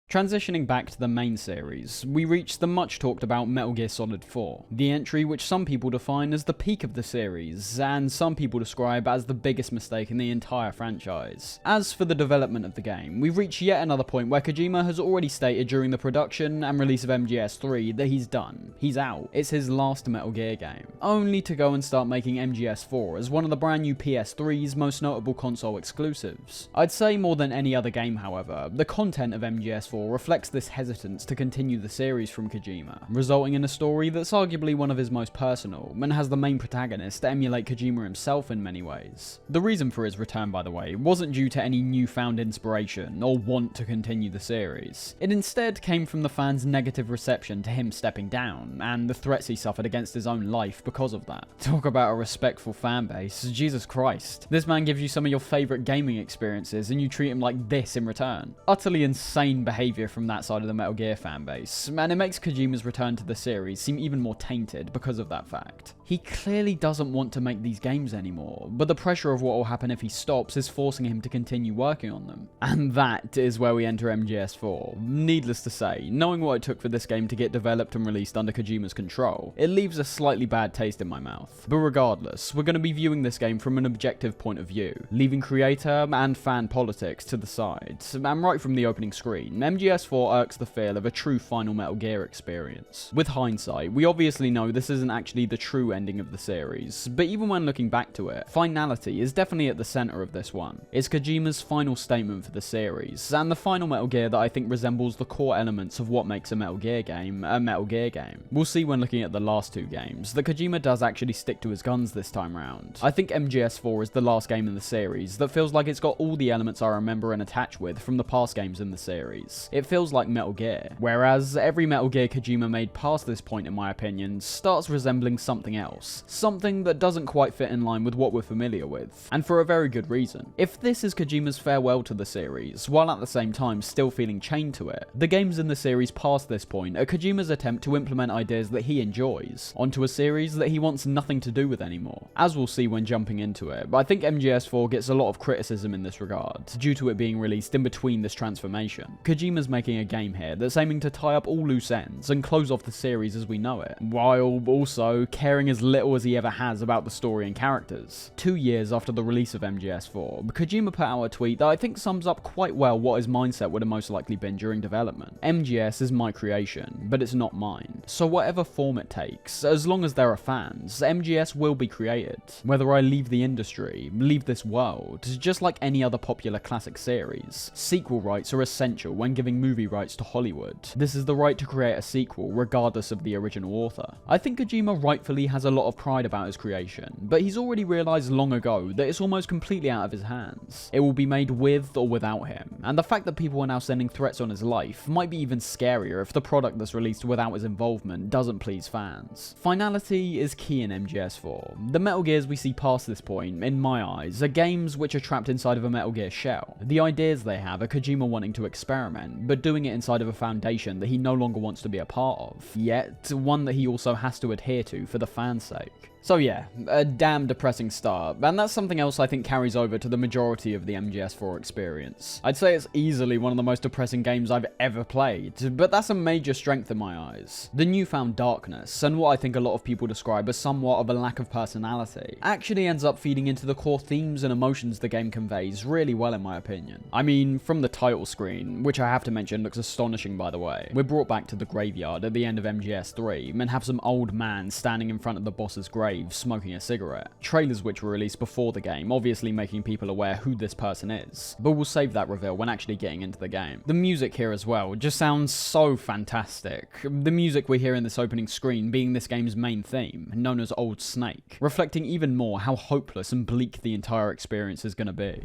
Transitioning back to the main series, we reach the much talked about Metal Gear Solid 4, the entry which some people define as the peak of the series, and some people describe as the biggest mistake in the entire franchise. As for the development of the game, we've reached yet another point where Kojima has already stated during the production and release of MGS3 that he's done, he's out, it's his last Metal Gear game, only to go and start making MGS4 as one of the brand new PS3's most notable console exclusives. I'd say more than any other game, however, the content of MGS4 reflects this hesitance to continue the series from Kojima, resulting in a story that's arguably one of his most personal, and has the main protagonist emulate Kojima himself in many ways. The reason for his return, by the way, wasn't due to any newfound inspiration or want to continue the series. It instead came from the fans' negative reception to him stepping down, and the threats he suffered against his own life because of that. Talk about a respectful fan base, Jesus Christ. This man gives you some of your favourite gaming experiences and you treat him like this in return. Utterly insane behaviour from that side of the Metal Gear fanbase, and it makes Kojima's return to the series seem even more tainted because of that fact. He clearly doesn't want to make these games anymore, but the pressure of what will happen if he stops is forcing him to continue working on them. And that is where we enter MGS4. Needless to say, knowing what it took for this game to get developed and released under Kojima's control, it leaves a slightly bad taste in my mouth. But regardless, we're going to be viewing this game from an objective point of view, leaving creator and fan politics to the side. And right from the opening screen, MGS4 irks the feel of a true final Metal Gear experience. With hindsight, we obviously know this isn't actually the true ending of the series, but even when looking back to it, finality is definitely at the centre of this one. It's Kojima's final statement for the series, and the final Metal Gear that I think resembles the core elements of what makes a Metal Gear game a Metal Gear game. We'll see when looking at the last two games that Kojima does actually stick to his guns this time round. I think MGS4 is the last game in the series that feels like it's got all the elements I remember and attach with from the past games in the series. It feels like Metal Gear, whereas every Metal Gear Kojima made past this point, in my opinion, starts resembling something else. Something that doesn't quite fit in line with what we're familiar with, and for a very good reason. If this is Kojima's farewell to the series, while at the same time still feeling chained to it, the games in the series past this point are Kojima's attempt to implement ideas that he enjoys onto a series that he wants nothing to do with anymore. As we'll see when jumping into it, but I think MGS4 gets a lot of criticism in this regard, due to it being released in between this transformation. Kojima's making a game here that's aiming to tie up all loose ends and close off the series as we know it, while also caring as little as he ever has about the story and characters. 2 years after the release of MGS4, Kojima put out a tweet that I think sums up quite well what his mindset would have most likely been during development. MGS is my creation, but it's not mine. So whatever form it takes, as long as there are fans, MGS will be created. Whether I leave the industry, leave this world, just like any other popular classic series, sequel rights are essential when giving movie rights to Hollywood. This is the right to create a sequel regardless of the original author. I think Kojima rightfully has a lot of pride about his creation, but he's already realised long ago that it's almost completely out of his hands. It will be made with or without him, and the fact that people are now sending threats on his life might be even scarier if the product that's released without his involvement doesn't please fans. Finality is key in MGS4. The Metal Gears we see past this point, in my eyes, are games which are trapped inside of a Metal Gear shell. The ideas they have are Kojima wanting to experiment, but doing it inside of a foundation that he no longer wants to be a part of, yet one that he also has to adhere to for the fans' sake. So yeah, a damn depressing start, and that's something else I think carries over to the majority of the MGS4 experience. I'd say it's easily one of the most depressing games I've ever played, but that's a major strength in my eyes. The newfound darkness, and what I think a lot of people describe as somewhat of a lack of personality, actually ends up feeding into the core themes and emotions the game conveys really well in my opinion. I mean, from the title screen, which I have to mention looks astonishing by the way, we're brought back to the graveyard at the end of MGS3, and have some old man standing in front of the boss's grave smoking a cigarette. Trailers which were released before the game, obviously making people aware who this person is, but we'll save that reveal when actually getting into the game. The music here as well just sounds so fantastic. The music we hear in this opening screen being this game's main theme, known as Old Snake, reflecting even more how hopeless and bleak the entire experience is going to be.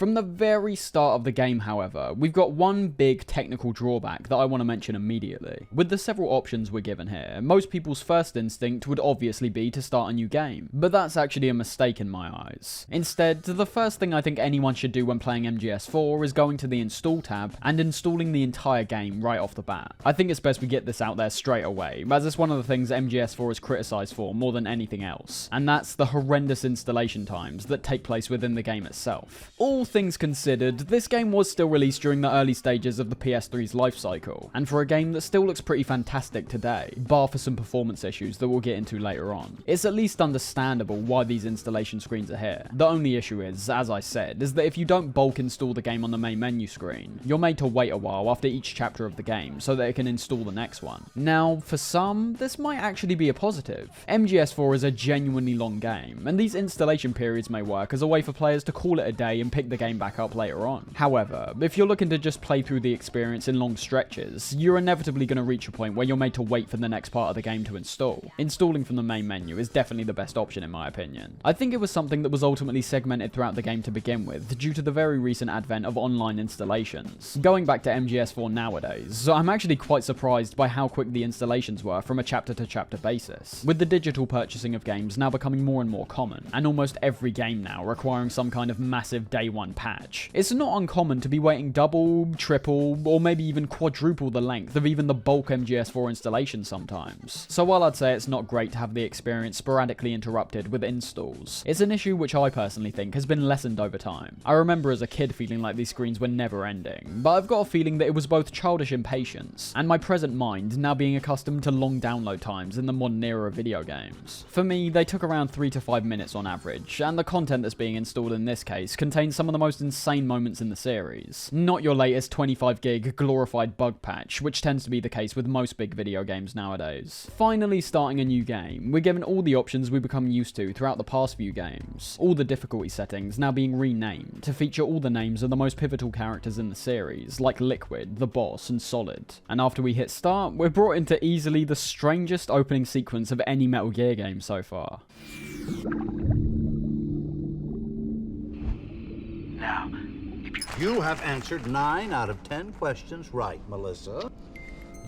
From the very start of the game, however, we've got one big technical drawback that I want to mention immediately. With the several options we're given here, most people's first instinct would obviously be to start a new game, but that's actually a mistake in my eyes. Instead, the first thing I think anyone should do when playing MGS4 is going to the install tab and installing the entire game right off the bat. I think it's best we get this out there straight away, as it's one of the things MGS4 is criticised for more than anything else, and that's the horrendous installation times that take place within the game itself. All things considered, this game was still released during the early stages of the PS3's life cycle, and for a game that still looks pretty fantastic today, bar for some performance issues that we'll get into later on, it's at least understandable why these installation screens are here. The only issue is, as I said, is that if you don't bulk install the game on the main menu screen, you're made to wait a while after each chapter of the game so that it can install the next one. Now, for some, this might actually be a positive. MGS4 is a genuinely long game, and these installation periods may work as a way for players to call it a day and pick the game back up later on. However, if you're looking to just play through the experience in long stretches, you're inevitably going to reach a point where you're made to wait for the next part of the game to install. Installing from the main menu is definitely the best option in my opinion. I think it was something that was ultimately segmented throughout the game to begin with, due to the very recent advent of online installations. Going back to MGS4 nowadays, I'm actually quite surprised by how quick the installations were from a chapter to chapter basis, with the digital purchasing of games now becoming more and more common, and almost every game now requiring some kind of massive day one patch. It's not uncommon to be waiting double, triple, or maybe even quadruple the length of even the bulk MGS4 installation sometimes. So while I'd say it's not great to have the experience sporadically interrupted with installs, it's an issue which I personally think has been lessened over time. I remember as a kid feeling like these screens were never ending, but I've got a feeling that it was both childish impatience and my present mind now being accustomed to long download times in the modern era of video games. For me, they took around 3 to 5 minutes on average, and the content that's being installed in this case contains some of the most insane moments in the series. Not your latest 25 gig glorified bug patch, which tends to be the case with most big video games nowadays. Finally starting a new game, we're given all the options we become used to throughout the past few games. All the difficulty settings now being renamed to feature all the names of the most pivotal characters in the series, like Liquid, the Boss, and Solid. And after we hit start, we're brought into easily the strangest opening sequence of any Metal Gear game so far. Now, you have answered 9 out of 10 questions right, Melissa.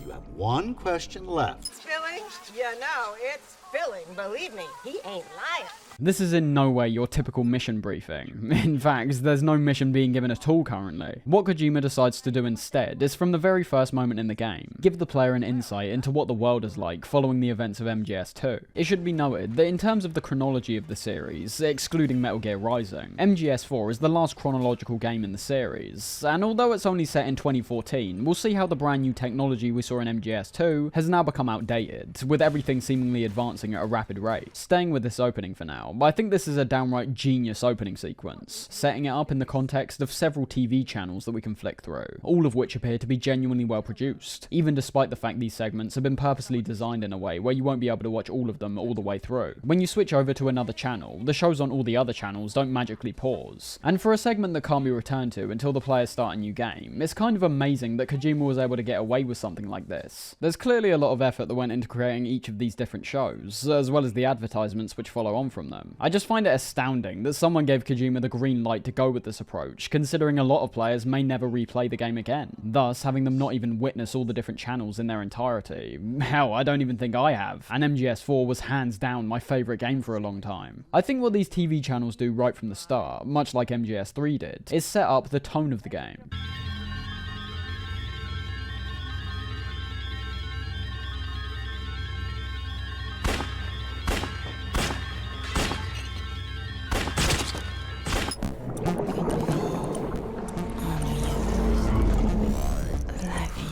You have 1 question left. Filling? You know, it's filling. Believe me, he ain't lying. This is in no way your typical mission briefing. In fact, there's no mission being given at all currently. What Kojima decides to do instead is, from the very first moment in the game, give the player an insight into what the world is like following the events of MGS2. It should be noted that in terms of the chronology of the series, excluding Metal Gear Rising, MGS4 is the last chronological game in the series, and although it's only set in 2014, we'll see how the brand new technology we saw in MGS2 has now become outdated, with everything seemingly advancing at a rapid rate. Staying with this opening for now, but I think this is a downright genius opening sequence, setting it up in the context of several TV channels that we can flick through, all of which appear to be genuinely well produced, even despite the fact these segments have been purposely designed in a way where you won't be able to watch all of them all the way through. When you switch over to another channel, the shows on all the other channels don't magically pause, and for a segment that can't be returned to until the players start a new game, it's kind of amazing that Kojima was able to get away with something like this. There's clearly a lot of effort that went into creating each of these different shows, as well as the advertisements which follow on from them. I just find it astounding that someone gave Kojima the green light to go with this approach, considering a lot of players may never replay the game again, thus having them not even witness all the different channels in their entirety. Hell, I don't even think I have, and MGS4 was hands down my favourite game for a long time. I think what these TV channels do right from the start, much like MGS3 did, is set up the tone of the game.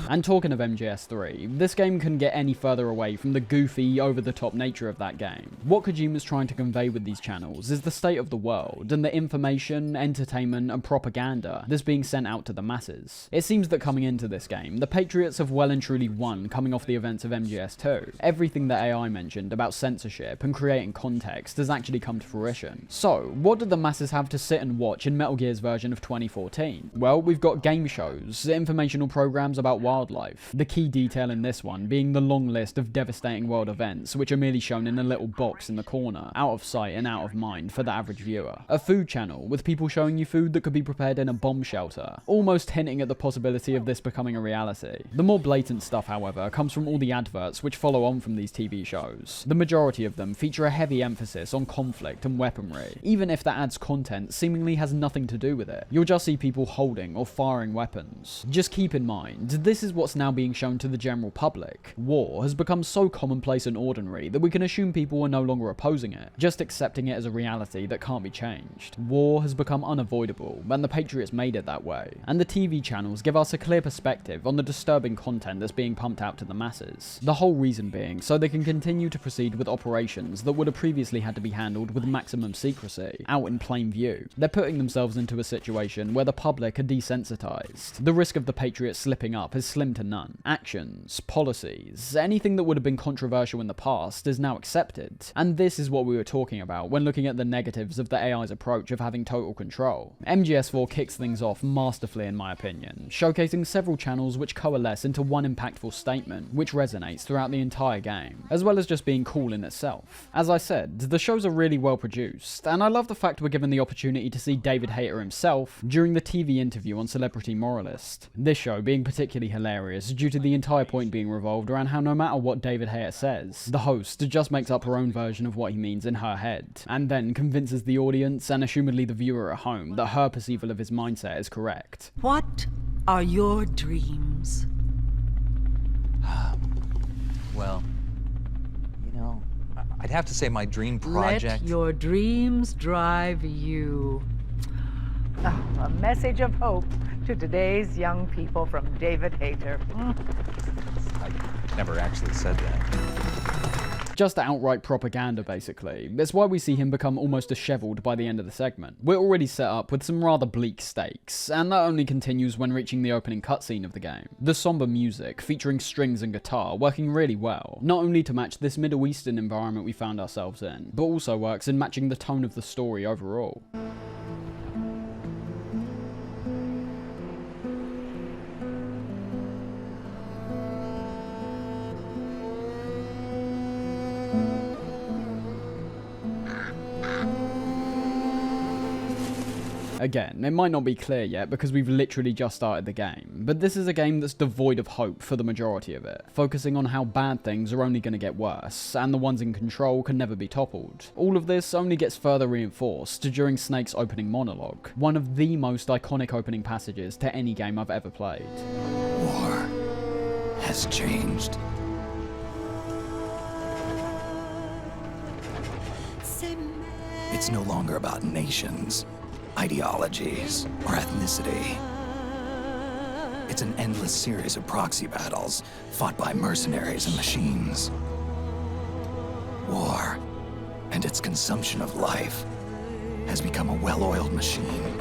And talking of MGS3, this game couldn't get any further away from the goofy, over-the-top nature of that game. What Kojima's trying to convey with these channels is the state of the world, and the information, entertainment, and propaganda that's being sent out to the masses. It seems that coming into this game, the Patriots have well and truly won coming off the events of MGS2. Everything that AI mentioned about censorship and creating context has actually come to fruition. So, what did the masses have to sit and watch in Metal Gear's version of 2014? Well, we've got game shows, informational programs about Wild wildlife. The key detail in this one being the long list of devastating world events which are merely shown in a little box in the corner, out of sight and out of mind for the average viewer. A food channel with people showing you food that could be prepared in a bomb shelter, almost hinting at the possibility of this becoming a reality. The more blatant stuff, however, comes from all the adverts which follow on from these TV shows. The majority of them feature a heavy emphasis on conflict and weaponry, even if the ad's content seemingly has nothing to do with it. You'll just see people holding or firing weapons. Just keep in mind, this is what's now being shown to the general public. War has become so commonplace and ordinary that we can assume people are no longer opposing it, just accepting it as a reality that can't be changed. War has become unavoidable, and the Patriots made it that way. And the TV channels give us a clear perspective on the disturbing content that's being pumped out to the masses. The whole reason being so they can continue to proceed with operations that would have previously had to be handled with maximum secrecy, out in plain view. They're putting themselves into a situation where the public are desensitized. The risk of the Patriots slipping up is slim to none. Actions, policies, anything that would have been controversial in the past is now accepted. And this is what we were talking about when looking at the negatives of the AI's approach of having total control. MGS4 kicks things off masterfully in my opinion, showcasing several channels which coalesce into one impactful statement which resonates throughout the entire game, as well as just being cool in itself. As I said, the shows are really well produced, and I love the fact we're given the opportunity to see David Hayter himself during the TV interview on Celebrity Moralist. This show being particularly hilarious due to the entire point being revolved around how no matter what David Hayter says, the host just makes up her own version of what he means in her head, and then convinces the audience and assumedly the viewer at home that her perceival of his mindset is correct. What are your dreams? Well, I'd have to say my dream project... Let your dreams drive you. A message of hope to today's young people from David Hayter. I never actually said that. Just outright propaganda, basically. That's why we see him become almost disheveled by the end of the segment. We're already set up with some rather bleak stakes, and that only continues when reaching the opening cutscene of the game. The somber music, featuring strings and guitar, working really well, not only to match this Middle Eastern environment we found ourselves in, but also works in matching the tone of the story overall. Again, it might not be clear yet because we've literally just started the game, but this is a game that's devoid of hope for the majority of it, focusing on how bad things are only going to get worse, and the ones in control can never be toppled. All of this only gets further reinforced during Snake's opening monologue, one of the most iconic opening passages to any game I've ever played. War has changed. It's no longer about nations, ideologies, or ethnicity. It's an endless series of proxy battles fought by mercenaries and machines. War and its consumption of life has become a well-oiled machine.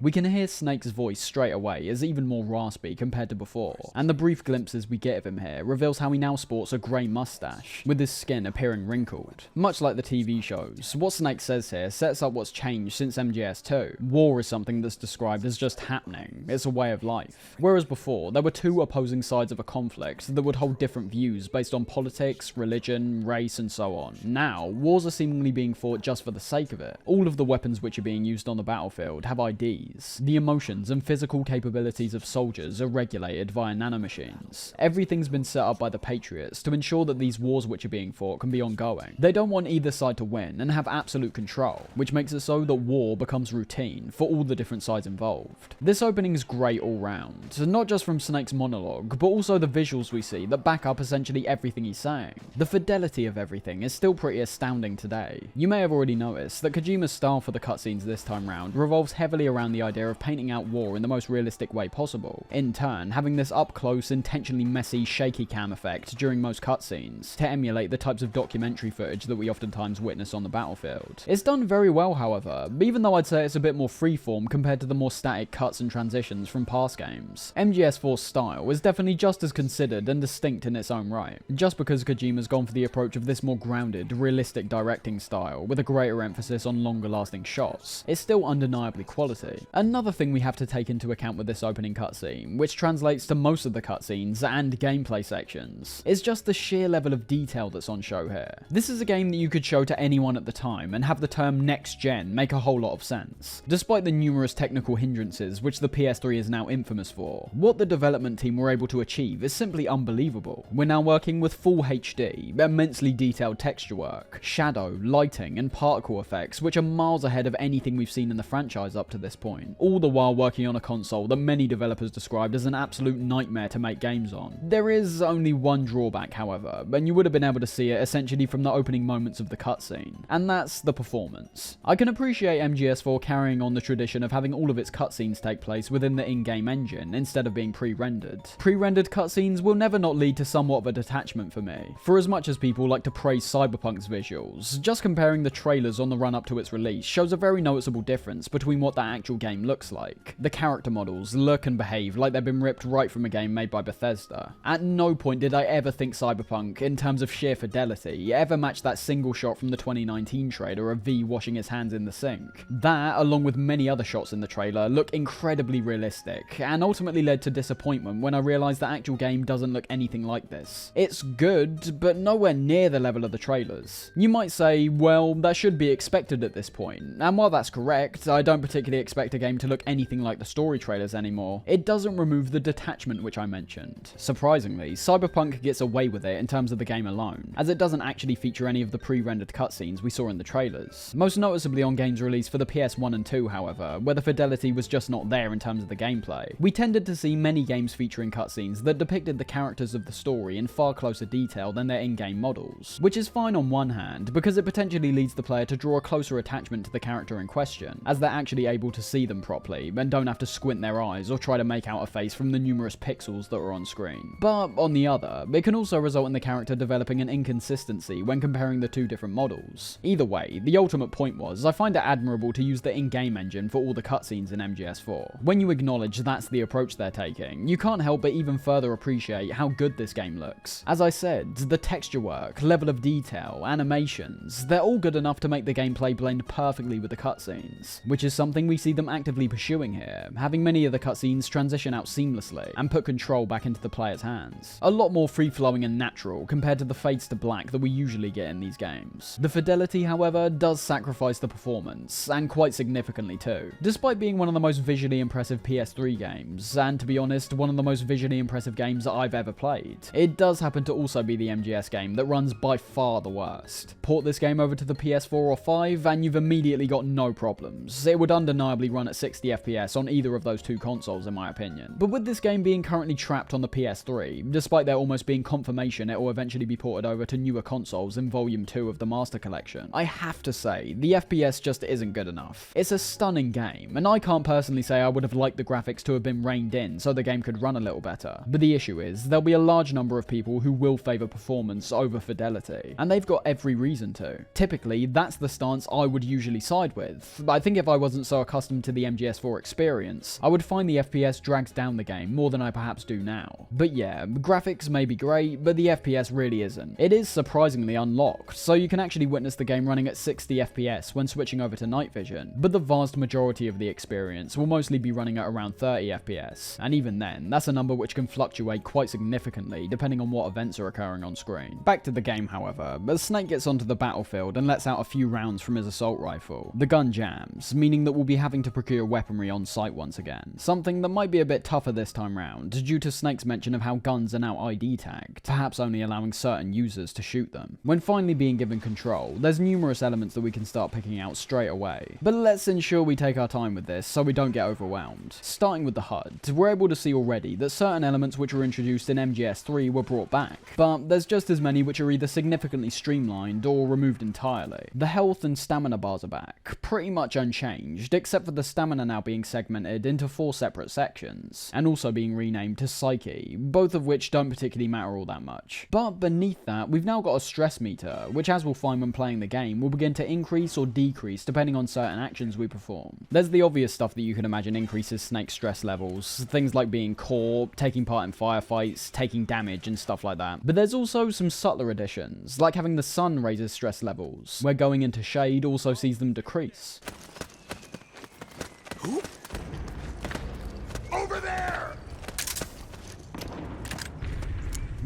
We can hear Snake's voice straight away as even more raspy compared to before, and the brief glimpses we get of him here reveals how he now sports a grey mustache, with his skin appearing wrinkled. Much like the TV shows, what Snake says here sets up what's changed since MGS2. War is something that's described as just happening, it's a way of life. Whereas before, there were two opposing sides of a conflict that would hold different views based on politics, religion, race, and so on. Now, wars are seemingly being fought just for the sake of it. All of the weapons which are being used on the battlefield have IDs. The emotions and physical capabilities of soldiers are regulated via nanomachines. Everything's been set up by the Patriots to ensure that these wars which are being fought can be ongoing. They don't want either side to win and have absolute control, which makes it so that war becomes routine for all the different sides involved. This opening is great all round, not just from Snake's monologue, but also the visuals we see that back up essentially everything he's saying. The fidelity of everything is still pretty astounding today. You may have already noticed that Kojima's style for the cutscenes this time round revolves heavily around the idea of painting out war in the most realistic way possible, in turn having this up-close, intentionally messy, shaky cam effect during most cutscenes, to emulate the types of documentary footage that we oftentimes witness on the battlefield. It's done very well, however, even though I'd say it's a bit more freeform compared to the more static cuts and transitions from past games. MGS4's style is definitely just as considered and distinct in its own right. Just because Kojima's gone for the approach of this more grounded, realistic directing style with a greater emphasis on longer lasting shots, it's still undeniably quality. Another thing we have to take into account with this opening cutscene, which translates to most of the cutscenes and gameplay sections, is just the sheer level of detail that's on show here. This is a game that you could show to anyone at the time and have the term next gen make a whole lot of sense, despite the numerous technical hindrances which the PS3 is now infamous for. What the development team were able to achieve is simply unbelievable. We're now working with full HD, immensely detailed texture work, shadow, lighting, and particle effects which are miles ahead of anything we've seen in the franchise up to this point, all the while working on a console that many developers described as an absolute nightmare to make games on. There is only one drawback, however, and you would have been able to see it essentially from the opening moments of the cutscene, and that's the performance. I can appreciate MGS4 carrying on the tradition of having all of its cutscenes take place within the in-game engine instead of being pre-rendered. Pre-rendered cutscenes will never not lead to somewhat of a detachment for me. For as much as people like to praise Cyberpunk's visuals, just comparing the trailers on the run up to its release shows a very noticeable difference between what that actual game looks like. The character models look and behave like they've been ripped right from a game made by Bethesda. At no point did I ever think Cyberpunk, in terms of sheer fidelity, ever matched that single shot from the 2019 trailer of V washing his hands in the sink. That, along with many other shots in the trailer, look incredibly realistic, and ultimately led to disappointment when I realised the actual game doesn't look anything like this. It's good, but nowhere near the level of the trailers. You might say, well, that should be expected at this point, and while that's correct, I don't particularly expect a game to look anything like the story trailers anymore. It doesn't remove the detachment which I mentioned. Surprisingly, Cyberpunk gets away with it in terms of the game alone, as it doesn't actually feature any of the pre-rendered cutscenes we saw in the trailers. Most noticeably on games released for the PS1 and 2, however, where the fidelity was just not there in terms of the gameplay. We tended to see many games featuring cutscenes that depicted the characters of the story in far closer detail than their in-game models, which is fine on one hand, because it potentially leads the player to draw a closer attachment to the character in question, as they're actually able to see them properly, and don't have to squint their eyes or try to make out a face from the numerous pixels that are on screen. But on the other, it can also result in the character developing an inconsistency when comparing the two different models. Either way, the ultimate point was, I find it admirable to use the in-game engine for all the cutscenes in MGS4. When you acknowledge that's the approach they're taking, you can't help but even further appreciate how good this game looks. As I said, the texture work, level of detail, animations, they're all good enough to make the gameplay blend perfectly with the cutscenes, which is something we see them actively pursuing here, having many of the cutscenes transition out seamlessly and put control back into the player's hands. A lot more free-flowing and natural compared to the fades to black that we usually get in these games. The fidelity, however, does sacrifice the performance, and quite significantly too. Despite being one of the most visually impressive PS3 games, and to be honest, one of the most visually impressive games that I've ever played, it does happen to also be the MGS game that runs by far the worst. Port this game over to the PS4 or 5 and you've immediately got no problems. It would undeniably run at 60 FPS on either of those two consoles in my opinion. But with this game being currently trapped on the PS3, despite there almost being confirmation it will eventually be ported over to newer consoles in Volume 2 of the Master Collection, I have to say, the FPS just isn't good enough. It's a stunning game, and I can't personally say I would have liked the graphics to have been reined in so the game could run a little better. But the issue is, there'll be a large number of people who will favour performance over fidelity, and they've got every reason to. Typically, that's the stance I would usually side with. I think if I wasn't so accustomed to the MGS4 experience, I would find the FPS drags down the game more than I perhaps do now. But yeah, graphics may be great, but the FPS really isn't. It is surprisingly unlocked, so you can actually witness the game running at 60 FPS when switching over to night vision, but the vast majority of the experience will mostly be running at around 30 FPS, and even then, that's a number which can fluctuate quite significantly depending on what events are occurring on screen. Back to the game, however, as Snake gets onto the battlefield and lets out a few rounds from his assault rifle, the gun jams, meaning that we'll be having to procure weaponry on site once again, something that might be a bit tougher this time round due to Snake's mention of how guns are now ID tagged, perhaps only allowing certain users to shoot them. When finally being given control, there's numerous elements that we can start picking out straight away, but let's ensure we take our time with this so we don't get overwhelmed. Starting with the HUD, we're able to see already that certain elements which were introduced in MGS3 were brought back, but there's just as many which are either significantly streamlined or removed entirely. The health and stamina bars are back, pretty much unchanged, except for the stamina now being segmented into 4 separate sections, and also being renamed to Psyche, both of which don't particularly matter all that much. But beneath that, we've now got a stress meter, which as we'll find when playing the game, will begin to increase or decrease depending on certain actions we perform. There's the obvious stuff that you can imagine increases Snake's stress levels, things like being caught, taking part in firefights, taking damage and stuff like that. But there's also some subtler additions, like having the sun raises stress levels, where going into shade also sees them decrease.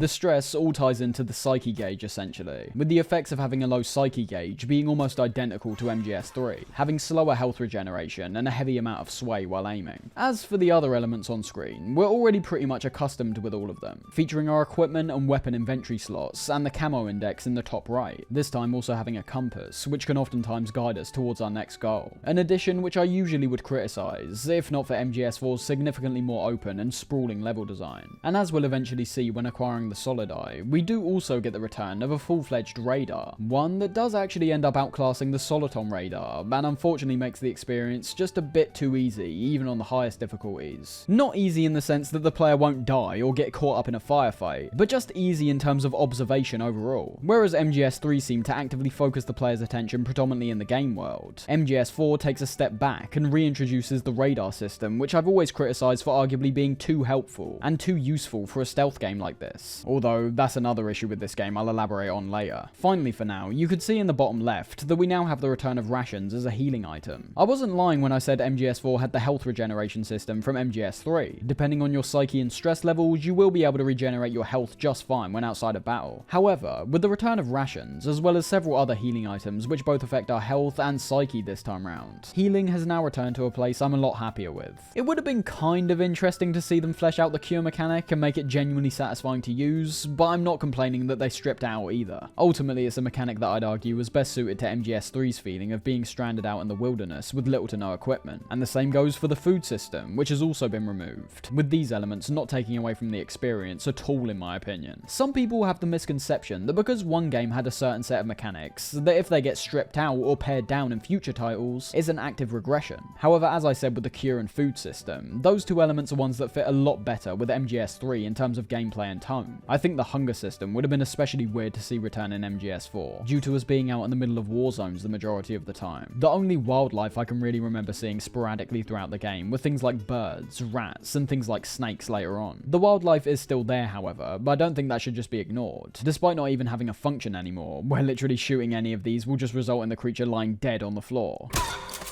The stress all ties into the psyche gauge essentially, with the effects of having a low psyche gauge being almost identical to MGS3, having slower health regeneration and a heavy amount of sway while aiming. As for the other elements on screen, we're already pretty much accustomed with all of them, featuring our equipment and weapon inventory slots and the camo index in the top right, this time also having a compass, which can oftentimes guide us towards our next goal. An addition which I usually would criticise, if not for MGS4's significantly more open and sprawling level design. And as we'll eventually see when acquiring the Solid Eye, we do also get the return of a full-fledged radar, one that does actually end up outclassing the Soliton radar, and unfortunately makes the experience just a bit too easy, even on the highest difficulties. Not easy in the sense that the player won't die or get caught up in a firefight, but just easy in terms of observation overall. Whereas MGS3 seemed to actively focus the player's attention predominantly in the game world, MGS4 takes a step back and reintroduces the radar system, which I've always criticised for arguably being too helpful and too useful for a stealth game like this. Although that's another issue with this game I'll elaborate on later. Finally for now, you could see in the bottom left that we now have the return of rations as a healing item. I wasn't lying when I said MGS4 had the health regeneration system from MGS3. Depending on your psyche and stress levels, you will be able to regenerate your health just fine when outside of battle. However, with the return of rations, as well as several other healing items which both affect our health and psyche this time round, healing has now returned to a place I'm a lot happier with. It would have been kind of interesting to see them flesh out the cure mechanic and make it genuinely satisfying to use, but I'm not complaining that they stripped out either. Ultimately, it's a mechanic that I'd argue was best suited to MGS3's feeling of being stranded out in the wilderness with little to no equipment. And the same goes for the food system, which has also been removed, with these elements not taking away from the experience at all in my opinion. Some people have the misconception that because one game had a certain set of mechanics, that if they get stripped out or pared down in future titles, is an active regression. However, as I said with the cure and food system, those two elements are ones that fit a lot better with MGS3 in terms of gameplay and tone. I think the hunger system would have been especially weird to see return in MGS4, due to us being out in the middle of war zones the majority of the time. The only wildlife I can really remember seeing sporadically throughout the game were things like birds, rats, and things like snakes later on. The wildlife is still there, however, but I don't think that should just be ignored, despite not even having a function anymore, where literally shooting any of these will just result in the creature lying dead on the floor.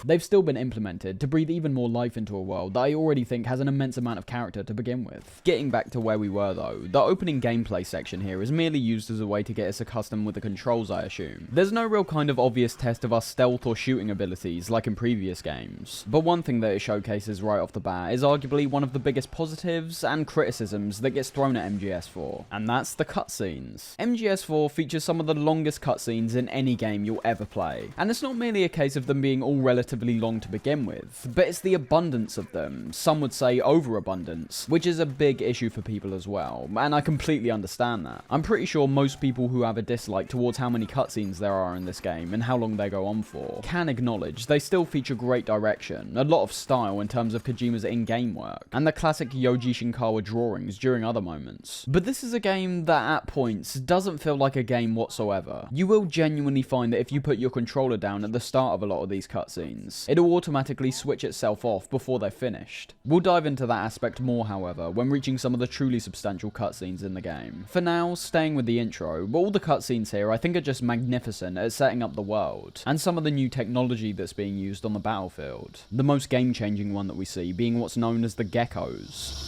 They've still been implemented to breathe even more life into a world that I already think has an immense amount of character to begin with. Getting back to where we were though, the opening gameplay section here is merely used as a way to get us accustomed with the controls, I assume. There's no real kind of obvious test of our stealth or shooting abilities like in previous games, but one thing that it showcases right off the bat is arguably one of the biggest positives and criticisms that gets thrown at MGS4, and that's the cutscenes. MGS4 features some of the longest cutscenes in any game you'll ever play, and it's not merely a case of them being all relatively long to begin with, but it's the abundance of them, some would say overabundance, which is a big issue for people as well, and I completely understand that. I'm pretty sure most people who have a dislike towards how many cutscenes there are in this game and how long they go on for can acknowledge they still feature great direction, a lot of style in terms of Kojima's in-game work, and the classic Yoji Shinkawa drawings during other moments. But this is a game that at points doesn't feel like a game whatsoever. You will genuinely find that if you put your controller down at the start of a lot of these cutscenes, it'll automatically switch itself off before they're finished. We'll dive into that aspect more, however, when reaching some of the truly substantial cutscenes in the game. For now, staying with the intro, but all the cutscenes here I think are just magnificent at setting up the world, and some of the new technology that's being used on the battlefield. The most game-changing one that we see being what's known as the geckos.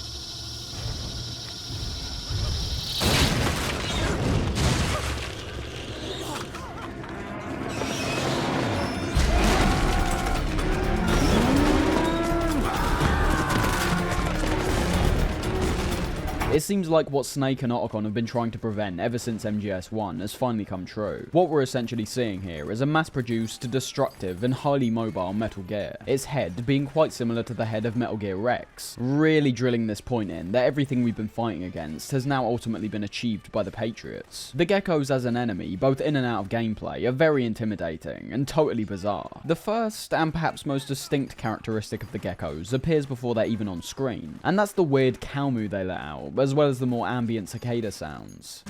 It seems like what Snake and Otacon have been trying to prevent ever since MGS1 has finally come true. What we're essentially seeing here is a mass-produced, destructive, and highly mobile Metal Gear, its head being quite similar to the head of Metal Gear Rex, really drilling this point in that everything we've been fighting against has now ultimately been achieved by the Patriots. The geckos as an enemy, both in and out of gameplay, are very intimidating and totally bizarre. The first, and perhaps most distinct characteristic of the geckos appears before they're even on screen, and that's the weird cow moo they let out, as well as the more ambient cicada sounds.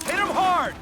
Hit him hard!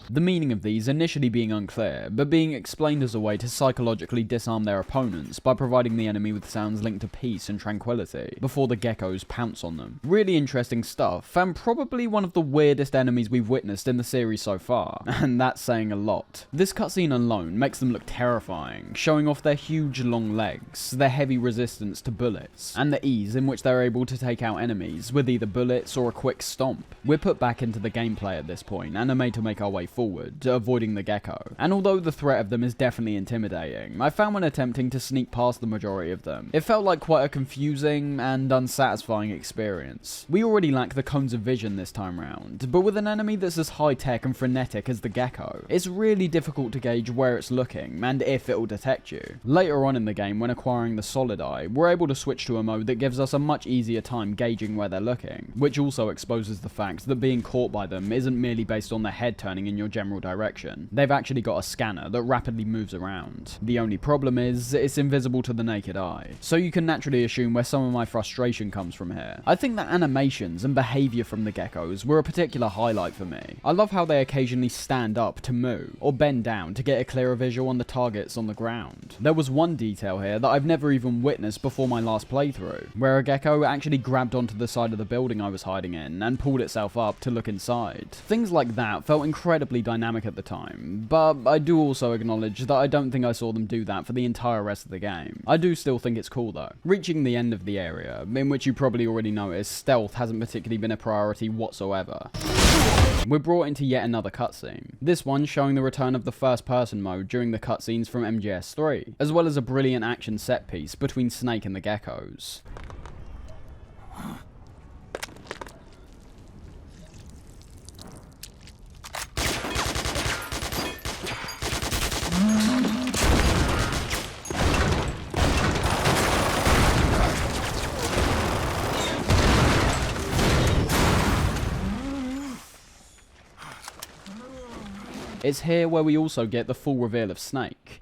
The meaning of these initially being unclear, but being explained as a way to psychologically disarm their opponents by providing the enemy with sounds linked to peace and tranquility, before the geckos pounce on them. Really interesting stuff, and probably one of the weirdest enemies we've witnessed in the series so far, and that's saying a lot. This cutscene alone makes them look terrifying, showing off their huge long legs, their heavy resistance to bullets, and the ease in which they're able to take out enemies with either bullets or a quick stomp. We're put back into the gameplay at this point, and are made to make our way forward, avoiding the gecko. And although the threat of them is definitely intimidating, I found when attempting to sneak past the majority of them, it felt like quite a confusing and unsatisfying experience. We already lack the cones of vision this time round, but with an enemy that's as high-tech and frenetic as the gecko, it's really difficult to gauge where it's looking and if it will detect you. Later on in the game, when acquiring the solid eye, we're able to switch to a mode that gives us a much easier time gauging where they're looking, which also exposes the fact that being caught by them isn't merely based on their head turning in your general direction. They've actually got a scanner that rapidly moves around. The only problem is, it's invisible to the naked eye, so you can naturally assume where some of my frustration comes from here. I think that animations and behaviour from the geckos were a particular highlight for me. I love how they occasionally stand up to moo, or bend down to get a clearer visual on the targets on the ground. There was one detail here that I've never even witnessed before my last playthrough, where a gecko actually grabbed onto the side of the building I was hiding in and pulled itself up to look inside. Things like that felt incredibly dynamic at the time, but I do also acknowledge that I don't think I saw them do that for the entire rest of the game. I do still think it's cool though. Reaching the end of the area, in which you probably already noticed stealth hasn't particularly been a priority whatsoever, we're brought into yet another cutscene. This one showing the return of the first-person mode during the cutscenes from MGS3, as well as a brilliant action set piece between Snake and the geckos. It's here where we also get the full reveal of Snake.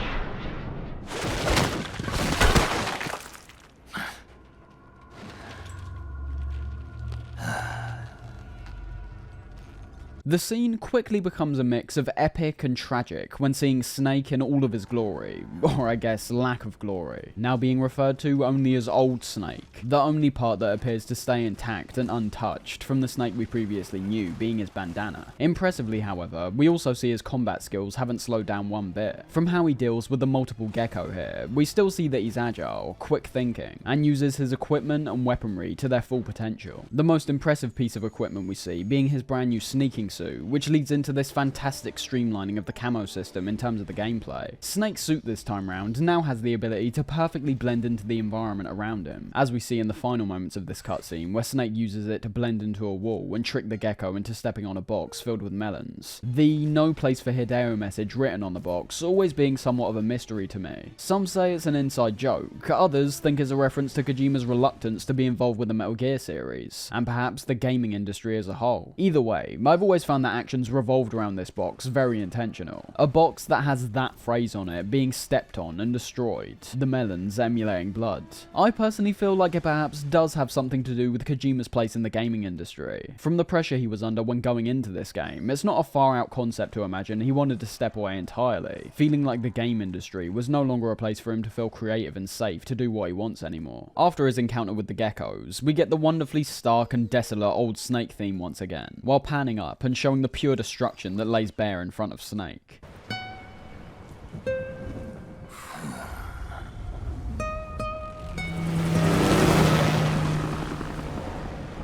The scene quickly becomes a mix of epic and tragic when seeing Snake in all of his glory, or I guess lack of glory, now being referred to only as Old Snake, the only part that appears to stay intact and untouched from the Snake we previously knew being his bandana. Impressively, however, we also see his combat skills haven't slowed down one bit. From how he deals with the multiple gecko here, we still see that he's agile, quick thinking, and uses his equipment and weaponry to their full potential. The most impressive piece of equipment we see being his brand new sneaking suit, which leads into this fantastic streamlining of the camo system in terms of the gameplay. Snake's suit this time round now has the ability to perfectly blend into the environment around him, as we see in the final moments of this cutscene where Snake uses it to blend into a wall and trick the gecko into stepping on a box filled with melons. The "no place for Hideo" message written on the box always being somewhat of a mystery to me. Some say it's an inside joke, others think it's a reference to Kojima's reluctance to be involved with the Metal Gear series, and perhaps the gaming industry as a whole. Either way, I've always found that actions revolved around this box very intentional. A box that has that phrase on it being stepped on and destroyed, the melons emulating blood. I personally feel like it perhaps does have something to do with Kojima's place in the gaming industry. From the pressure he was under when going into this game, it's not a far out concept to imagine he wanted to step away entirely, feeling like the game industry was no longer a place for him to feel creative and safe to do what he wants anymore. After his encounter with the geckos, we get the wonderfully stark and desolate Old Snake theme once again, while panning up and showing the pure destruction that lays bare in front of Snake.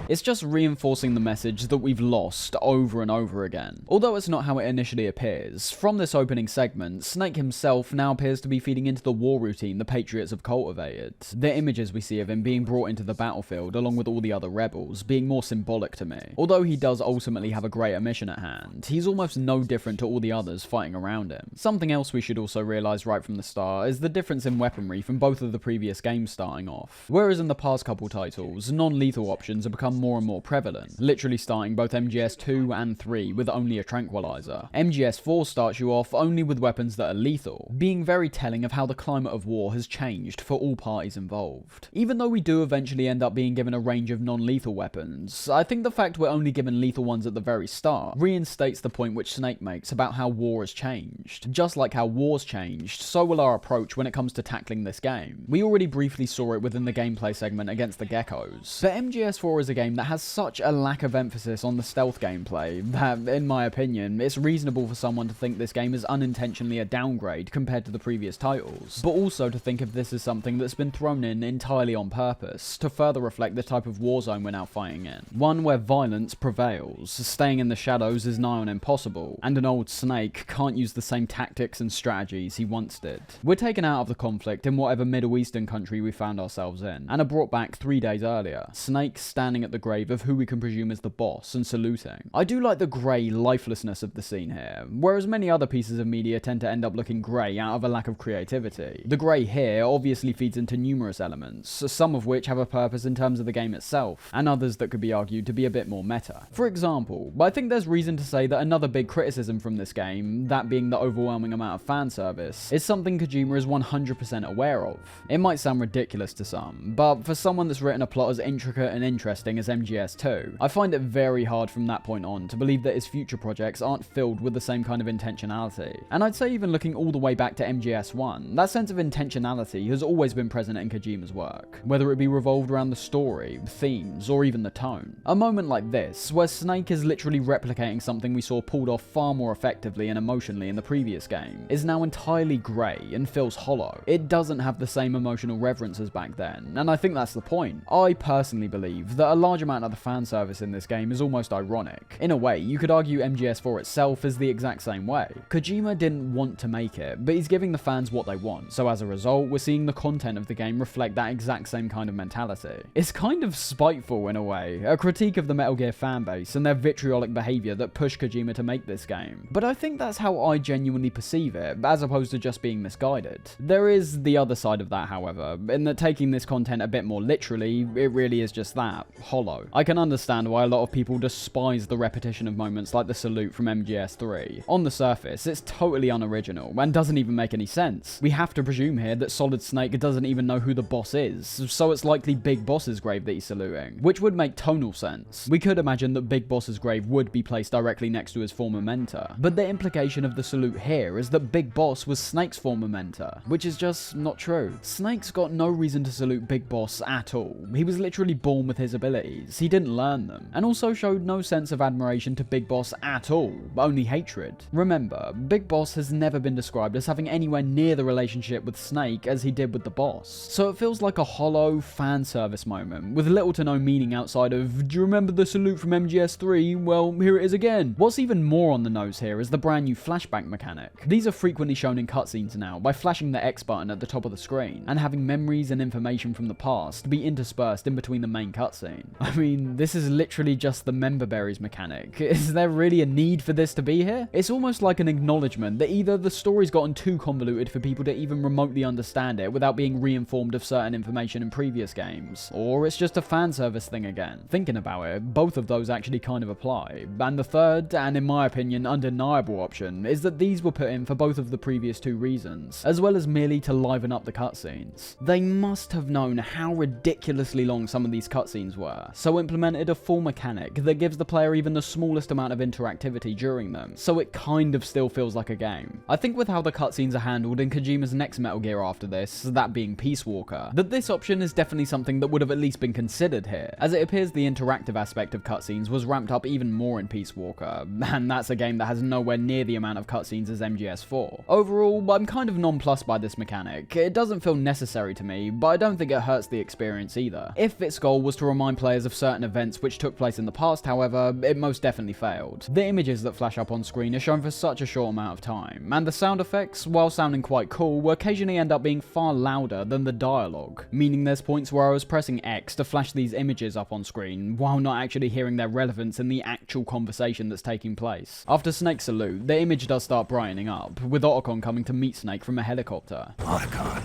It's just reinforcing the message that we've lost over and over again. Although it's not how it initially appears, from this opening segment, Snake himself now appears to be feeding into the war routine the Patriots have cultivated. The images we see of him being brought into the battlefield along with all the other rebels being more symbolic to me. Although he does ultimately have a greater mission at hand, he's almost no different to all the others fighting around him. Something else we should also realise right from the start is the difference in weaponry from both of the previous games starting off. Whereas in the past couple titles, non-lethal options have become more and more prevalent, literally starting both MGS2 and 3 with only a tranquilizer. MGS4 starts you off only with weapons that are lethal, being very telling of how the climate of war has changed for all parties involved. Even though we do eventually end up being given a range of non-lethal weapons, I think the fact we're only given lethal ones at the very start reinstates the point which Snake makes about how war has changed. Just like how war's changed, so will our approach when it comes to tackling this game. We already briefly saw it within the gameplay segment against the Geckos, but MGS4 is a game that has such a lack of emphasis on the stealth gameplay that, in my opinion, it's reasonable for someone to think this game is unintentionally a downgrade compared to the previous titles, but also to think of this as something that's been thrown in entirely on purpose to further reflect the type of warzone we're now fighting in. One where violence prevails, staying in the shadows is nigh on impossible, and an old Snake can't use the same tactics and strategies he once did. We're taken out of the conflict in whatever Middle Eastern country we found ourselves in, and are brought back 3 days earlier, Snake standing at the grave of who we can presume is the boss and saluting. I do like the grey lifelessness of the scene here, whereas many other pieces of media tend to end up looking grey out of a lack of creativity. The grey here obviously feeds into numerous elements, some of which have a purpose in terms of the game itself, and others that could be argued to be a bit more meta. For example, I think there's reason to say that another big criticism from this game, that being the overwhelming amount of fan service, is something Kojima is 100% aware of. It might sound ridiculous to some, but for someone that's written a plot as intricate and interesting as MGS2, I find it very hard from that point on to believe that his future projects aren't filled with the same kind of intentionality. And I'd say even looking all the way back to MGS1, that sense of intentionality has always been present in Kojima's work, whether it be revolved around the story, themes, or even the tone. A moment like this, where Snake is literally replicating something we saw pulled off far more effectively and emotionally in the previous game, is now entirely grey and feels hollow. It doesn't have the same emotional reverence as back then, and I think that's the point. I personally believe that a large amount of the fan service in this game is almost ironic. In a way, you could argue MGS4 itself is the exact same way. Kojima didn't want to make it, but he's giving the fans what they want, so as a result, we're seeing the content of the game reflect that exact same kind of mentality. It's kind of spiteful in a way, a critique of the Metal Gear fanbase and their vitriolic behaviour that pushed Kojima to make this game, but I think that's how I genuinely perceive it, as opposed to just being misguided. There is the other side of that, however, in that taking this content a bit more literally, it really is just that, hollow. I can understand why a lot of people despise the repetition of moments like the salute from MGS3. On the surface, it's totally unoriginal, and doesn't even make any sense. We have to presume here that Solid Snake doesn't even know who the boss is, so it's likely Big Boss's grave that he's saluting, which would make tonal sense. We could imagine that Big Boss's grave would be placed directly next to his former mentor, but the implication of the salute here is that Big Boss was Snake's former mentor, which is just not true. Snake's got no reason to salute Big Boss at all. He was literally born with his abilities, he didn't learn them, and also showed no sense of admiration to Big Boss at all, only hatred. Remember, Big Boss has never been described as having anywhere near the relationship with Snake as he did with the boss, so it feels like a hollow fan service moment, with little to no meaning outside of, do you remember the salute from MGS3? Well, here it is again. What's even more on the nose here is the brand new flashback mechanic. These are frequently shown in cutscenes now by flashing the X button at the top of the screen, and having memories and information from the past be interspersed in between the main cutscene. I mean, this is literally just the member berries mechanic. Is there really a need for this to be here? It's almost like an acknowledgement that either the story's gotten too convoluted for people to even remotely understand it without being reinformed of certain information in previous games, or it's just a fan service thing again. Thinking about it, both of those actually kind of apply, and the third, and in my opinion undeniable option, is that these were put in for both of the previous two reasons, as well as merely to liven up the cutscenes. They must have known how ridiculously long some of these cutscenes were, so implemented a full mechanic that gives the player even the smallest amount of interactivity during them, so it kind of still feels like a game. I think with how the cutscenes are handled in Kojima's next Metal Gear after this, that being Peace Walker, that this option is definitely something that would have at least been considered here, as it appears the interactive aspect of cutscenes was ramped up even more in Peace Walker, and that's a game that has nowhere near the amount of cutscenes as MGS4. Overall, I'm kind of nonplussed by this mechanic. It doesn't feel necessary to me, but I don't think it hurts the experience either. If its goal was to remind players of certain events which took place in the past, however, it most definitely failed. The images that flash up on screen are shown for such a short amount of time, and the sound effects, while sounding quite cool, will occasionally end up being far louder than the dialogue, meaning there's points where I was pressing X to flash these images up on screen, while not actually hearing their relevance in the actual conversation that's taking place. After Snake's salute, the image does start brightening up, with Otacon coming to meet Snake from a helicopter. Otacon,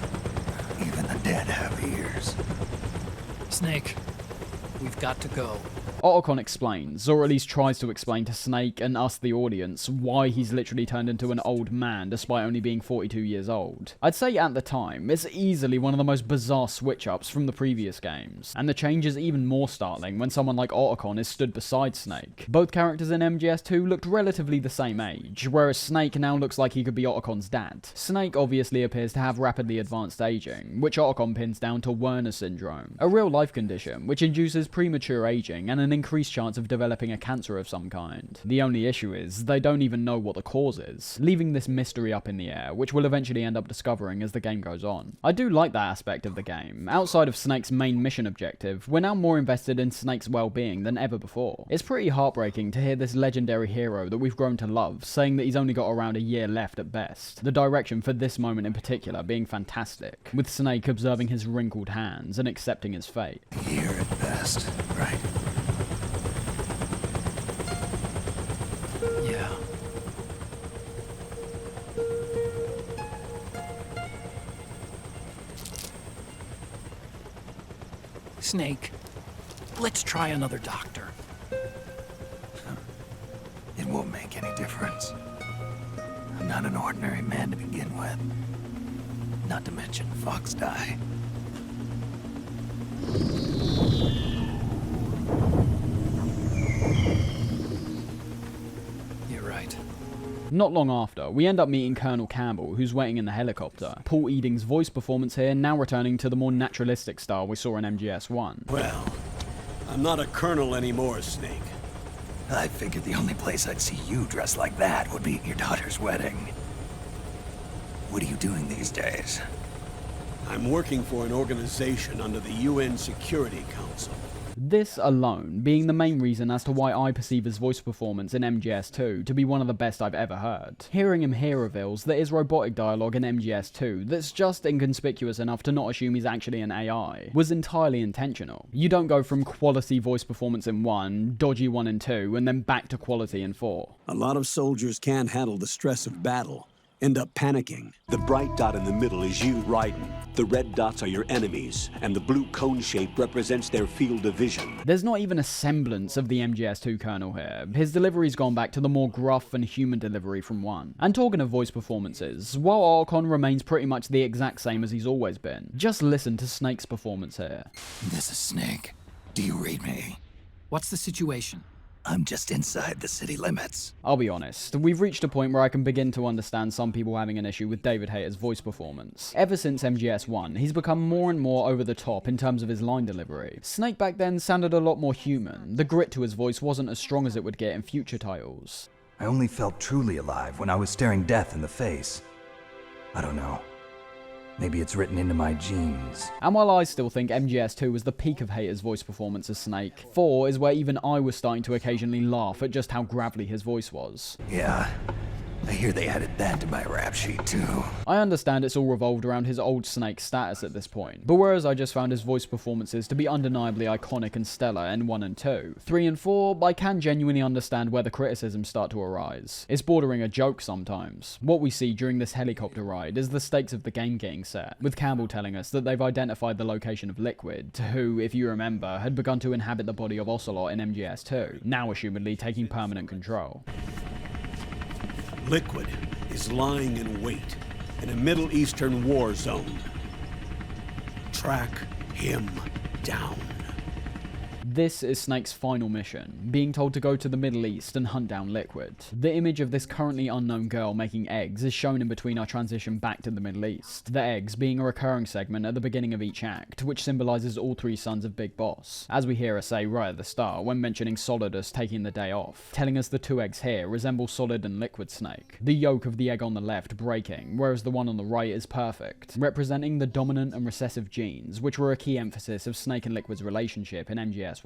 even the dead have ears. Snake, we've got to go. Otacon explains, or at least tries to explain to Snake and us the audience, why he's literally turned into an old man despite only being 42 years old. I'd say at the time, it's easily one of the most bizarre switch-ups from the previous games, and the change is even more startling when someone like Otacon is stood beside Snake. Both characters in MGS2 looked relatively the same age, whereas Snake now looks like he could be Otacon's dad. Snake obviously appears to have rapidly advanced aging, which Otacon pins down to Werner syndrome, a real-life condition which induces premature aging and an increased chance of developing a cancer of some kind. The only issue is, they don't even know what the cause is, leaving this mystery up in the air, which we'll eventually end up discovering as the game goes on. I do like that aspect of the game. Outside of Snake's main mission objective, we're now more invested in Snake's well-being than ever before. It's pretty heartbreaking to hear this legendary hero that we've grown to love saying that he's only got around a year left at best. The direction for this moment in particular being fantastic, with Snake observing his wrinkled hands and accepting his fate. A year at best, right? Yeah. Snake, let's try another doctor. It won't make any difference. I'm not an ordinary man to begin with. Not to mention Fox die. You're right. Not long after, we end up meeting Colonel Campbell, who's waiting in the helicopter. Paul Eading's voice performance here now returning to the more naturalistic style we saw in MGS1. Well, I'm not a colonel anymore, Snake. I figured the only place I'd see you dressed like that would be at your daughter's wedding. What are you doing these days? I'm working for an organization under the UN Security Council. This alone being the main reason as to why I perceive his voice performance in MGS2 to be one of the best I've ever heard. Hearing him here reveals that his robotic dialogue in MGS2 that's just inconspicuous enough to not assume he's actually an AI was entirely intentional. You don't go from quality voice performance in 1, dodgy 1 and 2, and then back to quality in 4. A lot of soldiers can't handle the stress of battle. End up panicking. The bright dot in the middle is you, Raiden. The red dots are your enemies, and the blue cone shape represents their field of vision. There's not even a semblance of the MGS2 Colonel here. His delivery's gone back to the more gruff and human delivery from 1. And talking of voice performances, while Otacon remains pretty much the exact same as he's always been, just listen to Snake's performance here. This is Snake. Do you read me? What's the situation? I'm just inside the city limits. I'll be honest, we've reached a point where I can begin to understand some people having an issue with David Hayter's voice performance. Ever since MGS1, he's become more and more over the top in terms of his line delivery. Snake back then sounded a lot more human. The grit to his voice wasn't as strong as it would get in future titles. I only felt truly alive when I was staring death in the face. I don't know. Maybe it's written into my genes. And while I still think MGS2 was the peak of Hayter's voice performance as Snake, 4 is where even I was starting to occasionally laugh at just how gravelly his voice was. Yeah, I hear they added that to my rap sheet too. I understand it's all revolved around his old Snake status at this point, but whereas I just found his voice performances to be undeniably iconic and stellar in 1 and 2, 3 and 4, I can genuinely understand where the criticisms start to arise. It's bordering a joke sometimes. What we see during this helicopter ride is the stakes of the game getting set, with Campbell telling us that they've identified the location of Liquid, who, if you remember, had begun to inhabit the body of Ocelot in MGS2, now assumedly taking permanent control. Liquid is lying in wait in a Middle Eastern war zone. Track him down. This is Snake's final mission, being told to go to the Middle East and hunt down Liquid. The image of this currently unknown girl making eggs is shown in between our transition back to the Middle East, the eggs being a recurring segment at the beginning of each act, which symbolises all 3 sons of Big Boss, as we hear her say right at the start when mentioning Solidus taking the day off, telling us the 2 eggs here resemble Solid and Liquid Snake, the yolk of the egg on the left breaking, whereas the one on the right is perfect, representing the dominant and recessive genes, which were a key emphasis of Snake and Liquid's relationship in MGS1.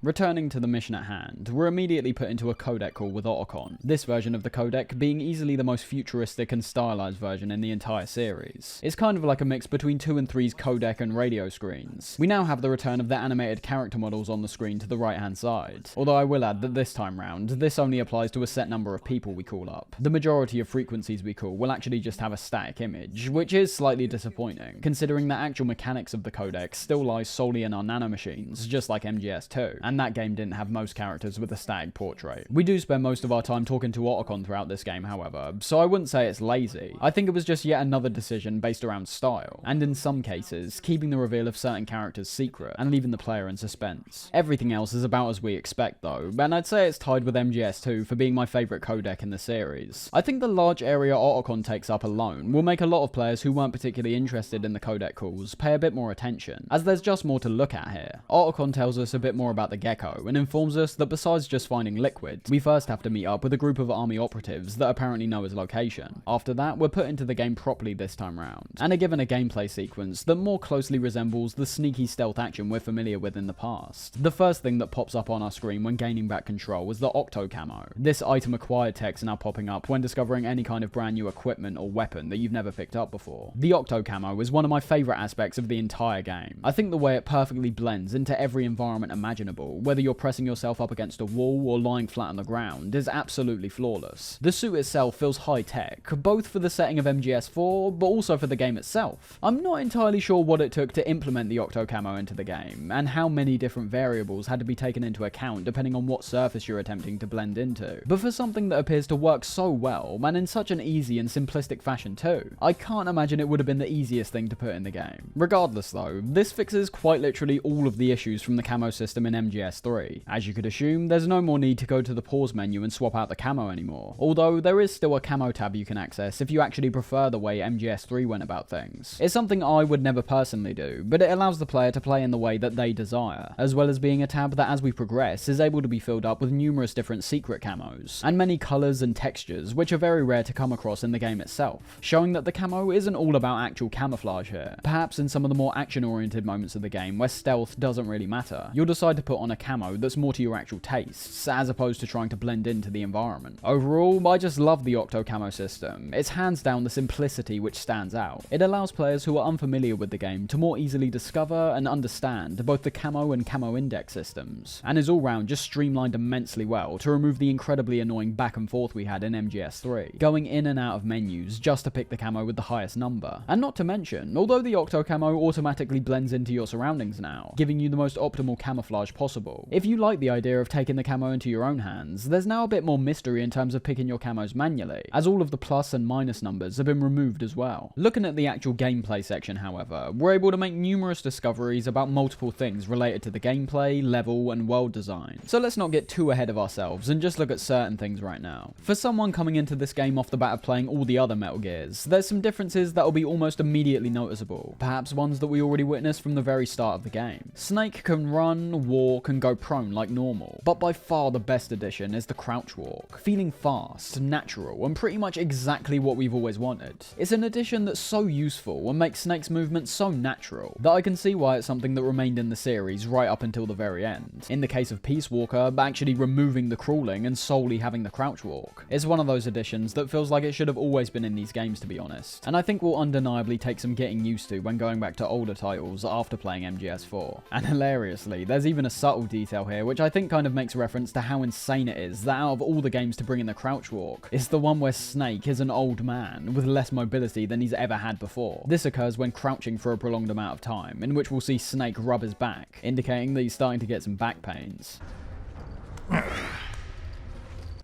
Returning to the mission at hand, we're immediately put into a codec call with Otacon, this version of the codec being easily the most futuristic and stylized version in the entire series. It's kind of like a mix between 2 and 3's codec and radio screens. We now have the return of the animated character models on the screen to the right hand side, although I will add that this time round, this only applies to a set number of people we call up. The majority of frequencies we call will actually just have a static image, which is slightly disappointing, considering the actual mechanics of the codec still lies solely in our nanomachines, just like MGS2, and that game didn't have most characters with a static portrait. We do spend most of our time talking to Otacon throughout this game, however, so I wouldn't say it's lazy. I think it was just yet another decision based around style, and in some cases, keeping the reveal of certain characters secret and leaving the player in suspense. Everything else is about as we expect though, and I'd say it's tied with MGS2 for being my favourite codec in the series. I think the large area Otacon takes up alone will make a lot of players who weren't particularly interested in the codec calls pay a bit more attention, as there's just more to look at here. Otacon tells us a bit more about the Gecko and informs us that besides just finding Liquid, we first have to meet up with a group of army operatives that apparently know his location. After that, we're put into the game properly this time round, and are given a gameplay sequence that more closely resembles the sneaky stealth action we're familiar with in the past. The first thing that pops up on our screen when gaining back control was the Octo Camo. This item acquired text now popping up when discovering any kind of brand new equipment or weapon that you've never picked up before. The Octo Camo is one of my favourite aspects of the entire game. I think the way it perfectly blends into every environment imaginable, whether you're pressing yourself up against a wall or lying flat on the ground, is absolutely flawless. The suit itself feels high-tech, both for the setting of MGS4, but also for the game itself. I'm not entirely sure what it took to implement the Octo Camo into the game, and how many different variables had to be taken into account depending on what surface you're attempting to blend into. But for something that appears to work so well, and in such an easy and simplistic fashion too, I can't imagine it would have been the easiest thing to put in the game. Regardless though, this fixes quite literally all of the issues from the camo system in MGS3. As you could assume, there's no more need to go to the pause menu and swap out the camo anymore, although there is still a camo tab you can access if you actually prefer the way MGS3 went about things. It's something I would never personally do, but it allows the player to play in the way that they desire, as well as being a tab that as we progress is able to be filled up with numerous different secret camos, and many colours and textures which are very rare to come across in the game itself, showing that the camo isn't all about actual camouflage here. Perhaps in some of the more action-oriented moments of the game where stealth doesn't really matter, you'll decide to put on a camo that's more to your actual tastes, as opposed to trying to blend into the environment. Overall, I just love the Octo Camo system. It's hands down the simplicity which stands out. It allows players who are unfamiliar with the game to more easily discover and understand both the camo and camo index systems, and is all round just streamlined immensely well to remove the incredibly annoying back and forth we had in MGS3, going in and out of menus just to pick the camo with the highest number. And not to mention, although the Octo Camo automatically blends into your surroundings now, giving you the most optimal camouflage possible, if you like the idea of taking the camo into your own hands, there's now a bit more mystery in terms of picking your camos manually, as all of the plus and minus numbers have been removed as well. Looking at the actual gameplay section, however, we're able to make numerous discoveries about multiple things related to the gameplay, level, and world design. So let's not get too ahead of ourselves and just look at certain things right now. For someone coming into this game off the bat of playing all the other Metal Gears, there's some differences that will be almost immediately noticeable, perhaps ones that we already witnessed from the very start of the game. Snake can run, walk, and go prone like normal, but by far the best addition is the crouch walk, feeling fast, natural, and pretty much exactly what we've always wanted. It's an addition that's so useful and makes Snake's movement so natural that I can see why it's something that remained in the series right up until the very end. In the case of Peace Walker, actually removing the crawling and solely having the crouch walk. It's one of those additions that feels like it should have always been in these games, to be honest, and I think will undeniably take some getting used to when going back to older titles after playing MGS4. And hilariously, there's even a subtle detail here which I think kind of makes reference to how insane it is that out of all the games to bring in the crouch walk, it's the one where Snake is an old man with less mobility than he's ever had before. This occurs when crouching for a prolonged amount of time, in which we'll see Snake rub his back, indicating that he's starting to get some back pains.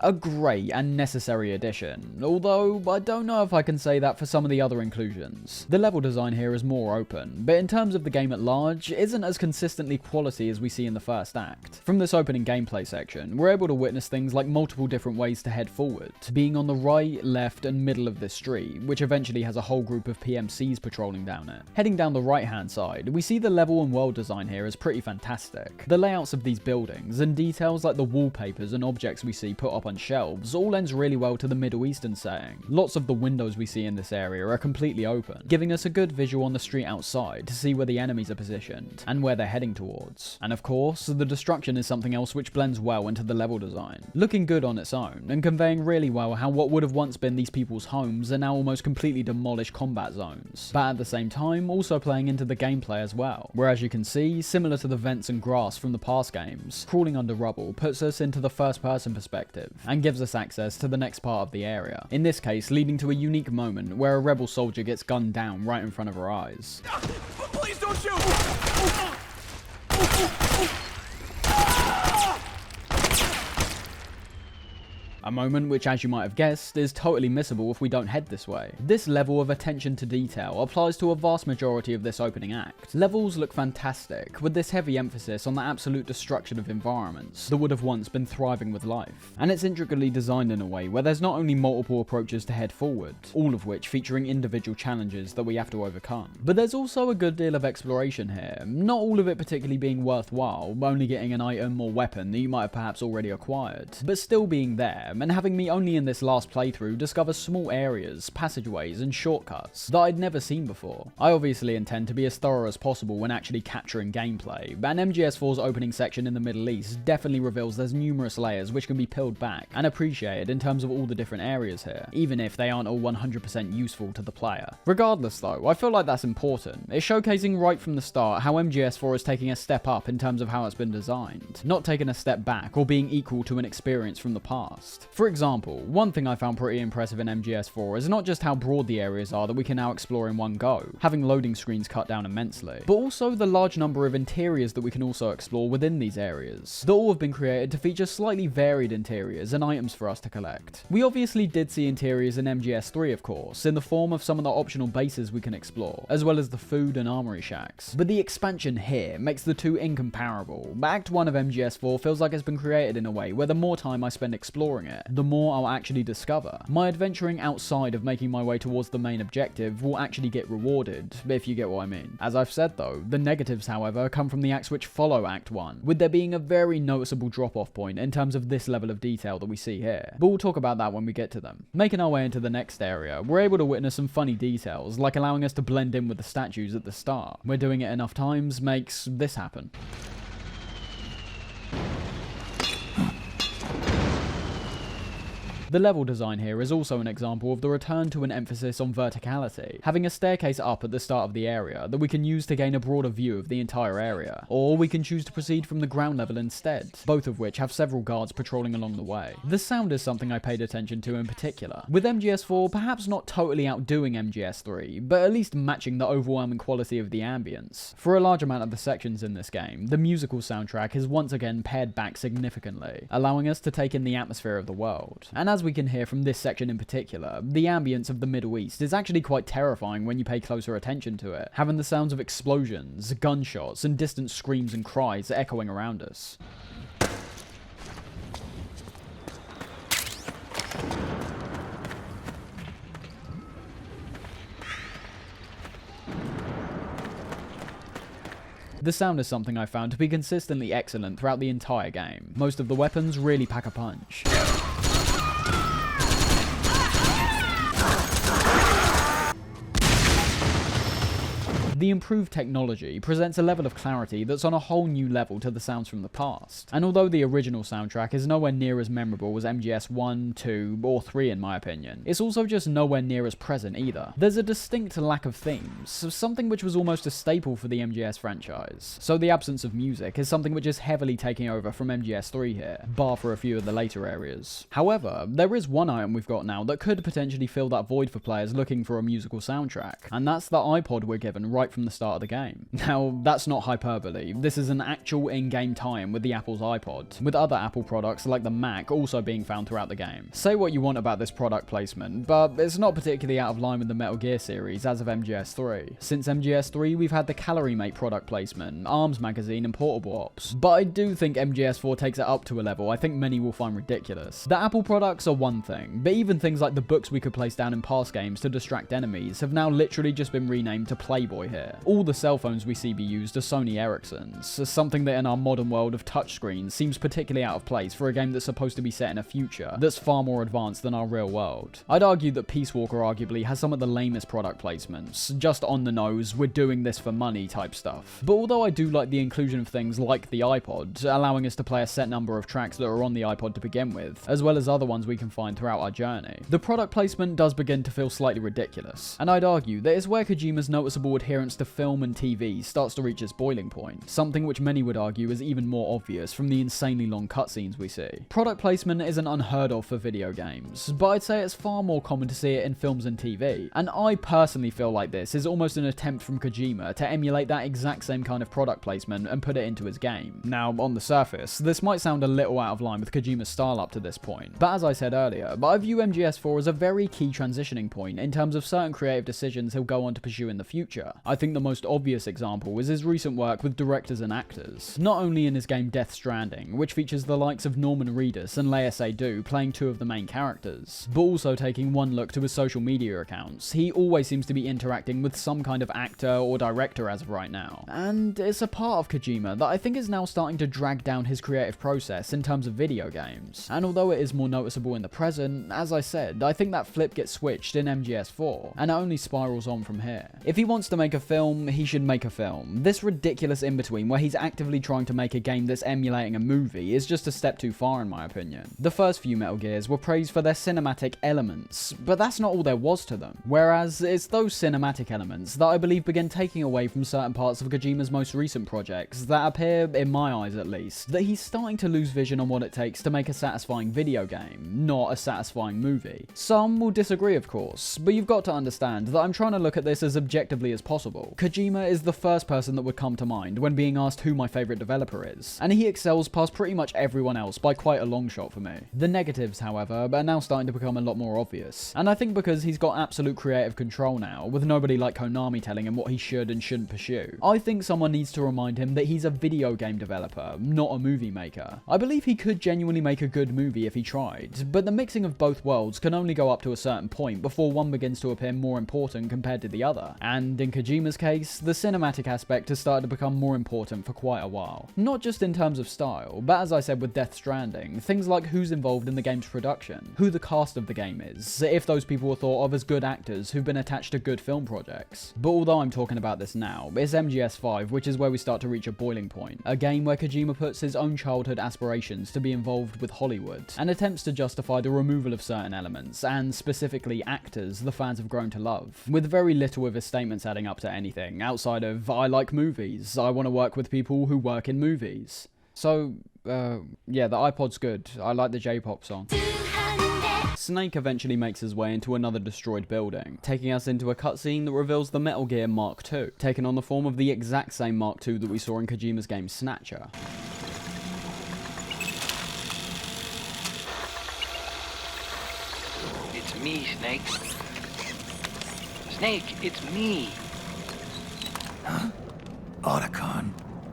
A great and necessary addition, although I don't know if I can say that for some of the other inclusions. The level design here is more open, but in terms of the game at large, isn't as consistently quality as we see in the first act. From this opening gameplay section, we're able to witness things like multiple different ways to head forward, being on the right, left, and middle of this street, which eventually has a whole group of PMCs patrolling down it. Heading down the right hand side, we see the level and world design here is pretty fantastic. The layouts of these buildings, and details like the wallpapers and objects we see put up up on shelves all lends really well to the Middle Eastern setting. Lots of the windows we see in this area are completely open, giving us a good visual on the street outside to see where the enemies are positioned and where they're heading towards. And of course, the destruction is something else which blends well into the level design, looking good on its own and conveying really well how what would have once been these people's homes are now almost completely demolished combat zones, but at the same time also playing into the gameplay as well, where as you can see, similar to the vents and grass from the past games, crawling under rubble puts us into the first person perspective and gives us access to the next part of the area, in this case leading to a unique moment where a rebel soldier gets gunned down right in front of our eyes. Please don't shoot! A moment which, as you might have guessed, is totally missable if we don't head this way. This level of attention to detail applies to a vast majority of this opening act. Levels look fantastic, with this heavy emphasis on the absolute destruction of environments that would have once been thriving with life. And it's intricately designed in a way where there's not only multiple approaches to head forward, all of which featuring individual challenges that we have to overcome, but there's also a good deal of exploration here, not all of it particularly being worthwhile, only getting an item or weapon that you might have perhaps already acquired, but still being there and having me only in this last playthrough discover small areas, passageways and shortcuts that I'd never seen before. I obviously intend to be as thorough as possible when actually capturing gameplay, and MGS4's opening section in the Middle East definitely reveals there's numerous layers which can be peeled back and appreciated in terms of all the different areas here, even if they aren't all 100% useful to the player. Regardless though, I feel like that's important. It's showcasing right from the start how MGS4 is taking a step up in terms of how it's been designed, not taking a step back or being equal to an experience from the past. For example, one thing I found pretty impressive in MGS4 is not just how broad the areas are that we can now explore in one go, having loading screens cut down immensely, but also the large number of interiors that we can also explore within these areas, that all have been created to feature slightly varied interiors and items for us to collect. We obviously did see interiors in MGS3 of course, in the form of some of the optional bases we can explore, as well as the food and armory shacks, but the expansion here makes the two incomparable. Act 1 of MGS4 feels like it's been created in a way where the more time I spend exploring it, the more I'll actually discover. My adventuring outside of making my way towards the main objective will actually get rewarded, if you get what I mean. As I've said though, the negatives however come from the acts which follow Act 1, with there being a very noticeable drop-off point in terms of this level of detail that we see here, but we'll talk about that when we get to them. Making our way into the next area, we're able to witness some funny details, like allowing us to blend in with the statues at the start, where doing it enough times makes this happen. The level design here is also an example of the return to an emphasis on verticality, having a staircase up at the start of the area that we can use to gain a broader view of the entire area, or we can choose to proceed from the ground level instead, both of which have several guards patrolling along the way. The sound is something I paid attention to in particular, with MGS4 perhaps not totally outdoing MGS3, but at least matching the overwhelming quality of the ambience. For a large amount of the sections in this game, the musical soundtrack is once again pared back significantly, allowing us to take in the atmosphere of the world. And as we can hear from this section in particular, the ambience of the Middle East is actually quite terrifying when you pay closer attention to it, having the sounds of explosions, gunshots, and distant screams and cries echoing around us. The sound is something I found to be consistently excellent throughout the entire game. Most of the weapons really pack a punch. The improved technology presents a level of clarity that's on a whole new level to the sounds from the past. And although the original soundtrack is nowhere near as memorable as MGS 1, 2, or 3 in my opinion, it's also just nowhere near as present either. There's a distinct lack of themes, something which was almost a staple for the MGS franchise. So the absence of music is something which is heavily taking over from MGS 3 here, bar for a few of the later areas. However, there is one item we've got now that could potentially fill that void for players looking for a musical soundtrack, and that's the iPod we're given right from the start of the game. Now, that's not hyperbole. This is an actual in-game tie-in with the Apple's iPod, with other Apple products like the Mac also being found throughout the game. Say what you want about this product placement, but it's not particularly out of line with the Metal Gear series as of MGS3. Since MGS3, we've had the Calorie Mate product placement, Arms magazine, and Portable Ops, but I do think MGS4 takes it up to a level I think many will find ridiculous. The Apple products are one thing, but even things like the books we could place down in past games to distract enemies have now literally just been renamed to Playboy here. All the cell phones we see be used are Sony Ericssons, something that in our modern world of touchscreens seems particularly out of place for a game that's supposed to be set in a future that's far more advanced than our real world. I'd argue that Peace Walker arguably has some of the lamest product placements, just on the nose, we're doing this for money type stuff. But although I do like the inclusion of things like the iPod, allowing us to play a set number of tracks that are on the iPod to begin with, as well as other ones we can find throughout our journey, the product placement does begin to feel slightly ridiculous. And I'd argue that it's where Kojima's noticeable adherence to film and TV starts to reach its boiling point, something which many would argue is even more obvious from the insanely long cutscenes we see. Product placement isn't unheard of for video games, but I'd say it's far more common to see it in films and TV, and I personally feel like this is almost an attempt from Kojima to emulate that exact same kind of product placement and put it into his game. Now, on the surface, this might sound a little out of line with Kojima's style up to this point, but as I said earlier, I view MGS4 as a very key transitioning point in terms of certain creative decisions he'll go on to pursue in the future. I think the most obvious example is his recent work with directors and actors, not only in his game Death Stranding, which features the likes of Norman Reedus and Lea Seydoux playing two of the main characters, but also taking one look to his social media accounts. He always seems to be interacting with some kind of actor or director as of right now, and it's a part of Kojima that I think is now starting to drag down his creative process in terms of video games. And although it is more noticeable in the present, as I said, I think that flip gets switched in MGS4, and it only spirals on from here. If he wants to make a film, he should make a film. This ridiculous in-between where he's actively trying to make a game that's emulating a movie is just a step too far in my opinion. The first few Metal Gears were praised for their cinematic elements, but that's not all there was to them. Whereas it's those cinematic elements that I believe begin taking away from certain parts of Kojima's most recent projects that appear, in my eyes at least, that he's starting to lose vision on what it takes to make a satisfying video game, not a satisfying movie. Some will disagree of course, but you've got to understand that I'm trying to look at this as objectively as possible. Kojima is the first person that would come to mind when being asked who my favourite developer is, and he excels past pretty much everyone else by quite a long shot for me. The negatives, however, are now starting to become a lot more obvious, and I think because he's got absolute creative control now, with nobody like Konami telling him what he should and shouldn't pursue, I think someone needs to remind him that he's a video game developer, not a movie maker. I believe he could genuinely make a good movie if he tried, but the mixing of both worlds can only go up to a certain point before one begins to appear more important compared to the other, and in Kojima's case, the cinematic aspect has started to become more important for quite a while. Not just in terms of style, but as I said with Death Stranding, things like who's involved in the game's production, who the cast of the game is, if those people were thought of as good actors who've been attached to good film projects. But although I'm talking about this now, it's MGS5 which is where we start to reach a boiling point, a game where Kojima puts his own childhood aspirations to be involved with Hollywood, and attempts to justify the removal of certain elements, and specifically actors the fans have grown to love, with very little of his statements adding up to anything, outside of, I like movies, I want to work with people who work in movies. So, yeah, the iPod's good, I like the J-pop song. Snake eventually makes his way into another destroyed building, taking us into a cutscene that reveals the Metal Gear Mark II, taken on the form of the exact same Mark II that we saw in Kojima's game Snatcher. It's me, Snake. Snake, it's me. Huh? Otacon.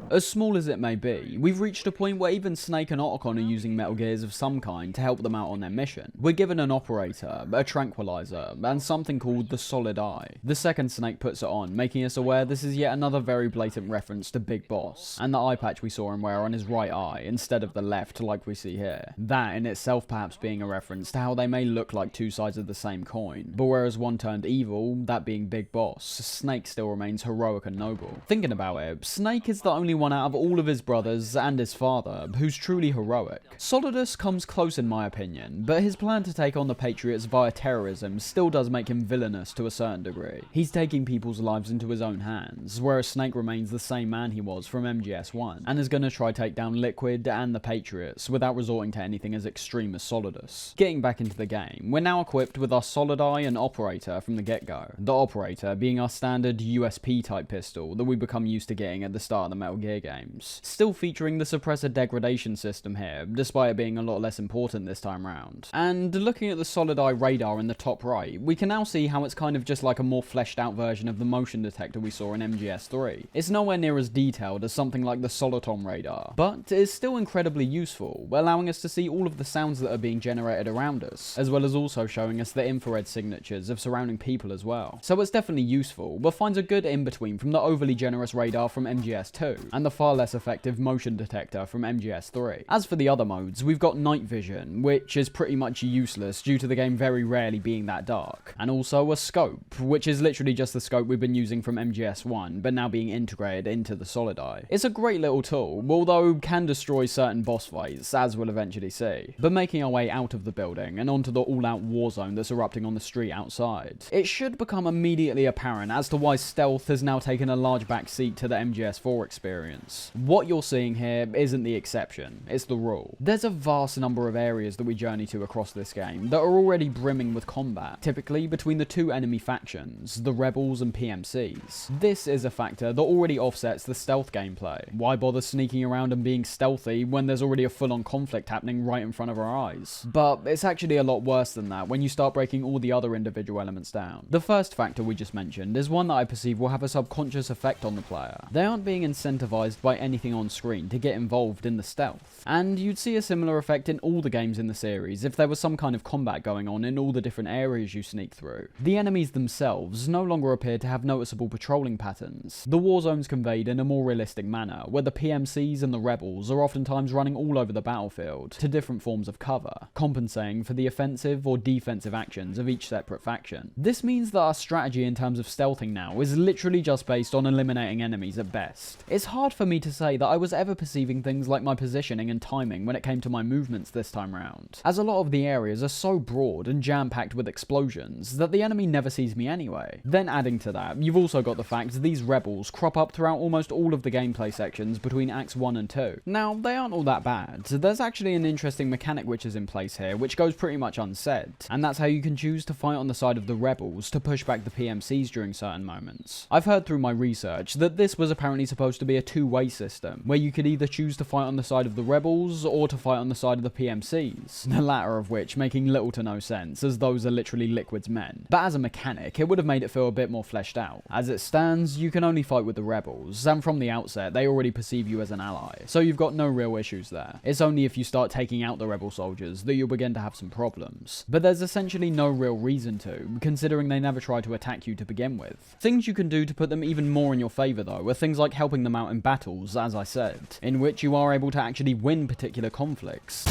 As small as it may be, we've reached a point where even Snake and Otacon are using Metal Gears of some kind to help them out on their mission. We're given an operator, a tranquilizer, and something called the Solid Eye. The second Snake puts it on, making us aware this is yet another very blatant reference to Big Boss, and the eye patch we saw him wear on his right eye instead of the left like we see here. That in itself perhaps being a reference to how they may look like two sides of the same coin, but whereas one turned evil, that being Big Boss, Snake still remains heroic and noble. Thinking about it, Snake is the only one out of all of his brothers and his father who's truly heroic. Solidus comes close in my opinion, but his plan to take on the Patriots via terrorism still does make him villainous to a certain degree. He's taking people's lives into his own hands, whereas Snake remains the same man he was from MGS1, and is going to try take down Liquid and the Patriots without resorting to anything as extreme as Solidus. Getting back into the game, we're now equipped with our Solid Eye and Operator from the get-go. The Operator being our standard USP type pistol that we become used to getting at the start of the Metal Gear Gear games, still featuring the suppressor degradation system here, despite it being a lot less important this time round. And looking at the solid eye radar in the top right, we can now see how it's kind of just like a more fleshed out version of the motion detector we saw in MGS3. It's nowhere near as detailed as something like the Soliton radar, but is still incredibly useful, allowing us to see all of the sounds that are being generated around us, as well as also showing us the infrared signatures of surrounding people as well. So it's definitely useful, but finds a good in-between from the overly generous radar from MGS2, and the far less effective motion detector from MGS3. As for the other modes, we've got night vision, which is pretty much useless due to the game very rarely being that dark, and also a scope, which is literally just the scope we've been using from MGS1, but now being integrated into the solid eye. It's a great little tool, although can destroy certain boss fights, as we'll eventually see. But making our way out of the building and onto the all-out war zone that's erupting on the street outside, it should become immediately apparent as to why stealth has now taken a large backseat to the MGS4 experience. What you're seeing here isn't the exception, it's the rule. There's a vast number of areas that we journey to across this game that are already brimming with combat, typically between the two enemy factions, the rebels and PMCs. This is a factor that already offsets the stealth gameplay. Why bother sneaking around and being stealthy when there's already a full-on conflict happening right in front of our eyes? But it's actually a lot worse than that when you start breaking all the other individual elements down. The first factor we just mentioned is one that I perceive will have a subconscious effect on the player. They aren't being incentivized by anything on screen to get involved in the stealth, and you'd see a similar effect in all the games in the series if there was some kind of combat going on in all the different areas you sneak through. The enemies themselves no longer appear to have noticeable patrolling patterns. The war zone's conveyed in a more realistic manner, where the PMCs and the rebels are oftentimes running all over the battlefield to different forms of cover, compensating for the offensive or defensive actions of each separate faction. This means that our strategy in terms of stealthing now is literally just based on eliminating enemies at best. It's hard for me to say that I was ever perceiving things like my positioning and timing when it came to my movements this time round, as a lot of the areas are so broad and jam-packed with explosions that the enemy never sees me anyway. Then adding to that, you've also got the fact these rebels crop up throughout almost all of the gameplay sections between Acts 1 and 2. Now, they aren't all that bad. There's actually an interesting mechanic which is in place here, which goes pretty much unsaid, and that's how you can choose to fight on the side of the rebels to push back the PMCs during certain moments. I've heard through my research that this was apparently supposed to be a two-way system, where you could either choose to fight on the side of the rebels or to fight on the side of the PMCs, the latter of which making little to no sense, as those are literally Liquid's men. But as a mechanic, it would have made it feel a bit more fleshed out. As it stands, you can only fight with the rebels, and from the outset, they already perceive you as an ally, so you've got no real issues there. It's only if you start taking out the rebel soldiers that you'll begin to have some problems. But there's essentially no real reason to, considering they never try to attack you to begin with. Things you can do to put them even more in your favour though are things like helping them out in battles, as I said, in which you are able to actually win particular conflicts.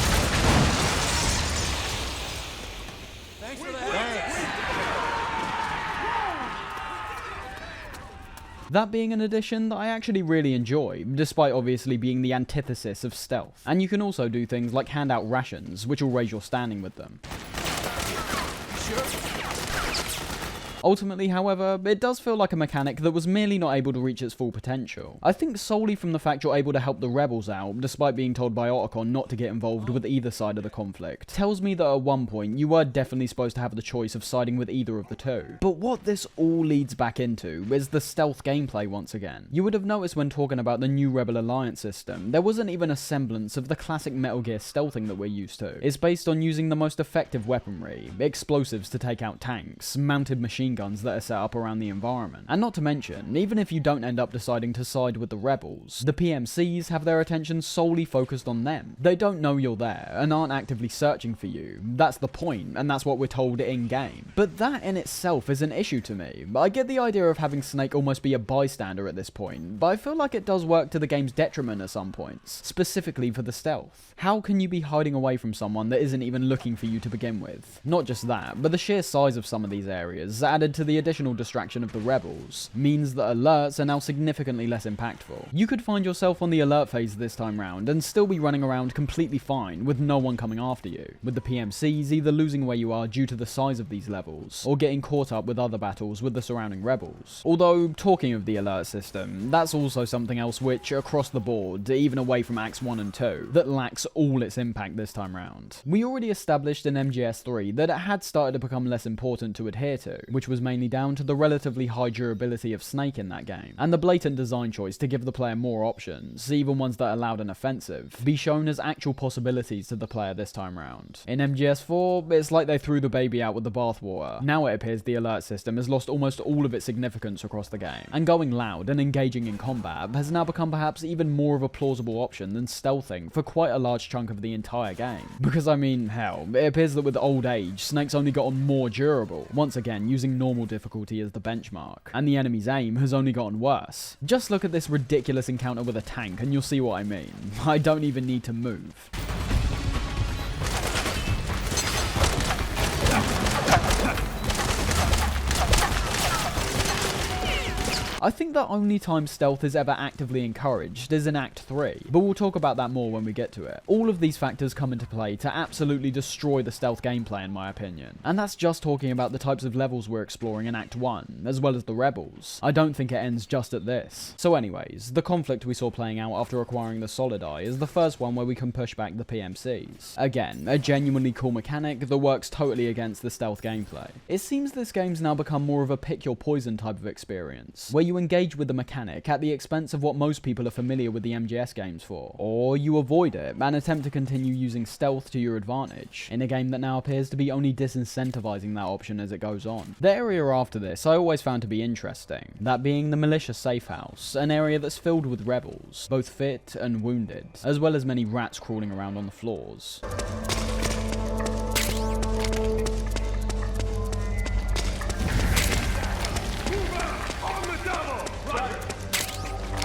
That being an addition that I actually really enjoy, despite obviously being the antithesis of stealth. And you can also do things like hand out rations, which will raise your standing with them. Ultimately, however, it does feel like a mechanic that was merely not able to reach its full potential. I think solely from the fact you're able to help the rebels out, despite being told by Otacon not to get involved with either side of the conflict, tells me that at one point you were definitely supposed to have the choice of siding with either of the two. But what this all leads back into is the stealth gameplay once again. You would have noticed when talking about the new Rebel Alliance system, there wasn't even a semblance of the classic Metal Gear stealthing that we're used to. It's based on using the most effective weaponry, explosives to take out tanks, mounted machine guns that are set up around the environment. And not to mention, even if you don't end up deciding to side with the rebels, the PMCs have their attention solely focused on them. They don't know you're there and aren't actively searching for you. That's the point, and that's what we're told in-game. But that in itself is an issue to me. I get the idea of having Snake almost be a bystander at this point, but I feel like it does work to the game's detriment at some points, specifically for the stealth. How can you be hiding away from someone that isn't even looking for you to begin with? Not just that, but the sheer size of some of these areas, added to the additional distraction of the rebels, means that alerts are now significantly less impactful. You could find yourself on the alert phase this time round and still be running around completely fine with no one coming after you, with the PMCs either losing where you are due to the size of these levels, or getting caught up with other battles with the surrounding rebels. Although, talking of the alert system, that's also something else which, across the board, even away from Acts 1 and 2, that lacks all its impact this time round. We already established in MGS3 that it had started to become less important to adhere to, which was mainly down to the relatively high durability of Snake in that game, and the blatant design choice to give the player more options, even ones that allowed an offensive, be shown as actual possibilities to the player this time round. In MGS4, it's like they threw the baby out with the bathwater. Now it appears the alert system has lost almost all of its significance across the game, and going loud and engaging in combat has now become perhaps even more of a plausible option than stealthing for quite a large chunk of the entire game. Because I mean, hell, it appears that with old age, Snake's only gotten more durable, once again using normal difficulty as the benchmark, and the enemy's aim has only gotten worse. Just look at this ridiculous encounter with a tank and you'll see what I mean. I don't even need to move. I think the only time stealth is ever actively encouraged is in Act 3, but we'll talk about that more when we get to it. All of these factors come into play to absolutely destroy the stealth gameplay in my opinion, and that's just talking about the types of levels we're exploring in Act 1, as well as the rebels. I don't think it ends just at this. So anyways, the conflict we saw playing out after acquiring the Solid Eye is the first one where we can push back the PMCs. Again, a genuinely cool mechanic that works totally against the stealth gameplay. It seems this game's now become more of a pick your poison type of experience, where you engage with the mechanic at the expense of what most people are familiar with the MGS games for, or you avoid it and attempt to continue using stealth to your advantage, in a game that now appears to be only disincentivizing that option as it goes on. The area after this I always found to be interesting, that being the militia safe house, an area that's filled with rebels, both fit and wounded, as well as many rats crawling around on the floors.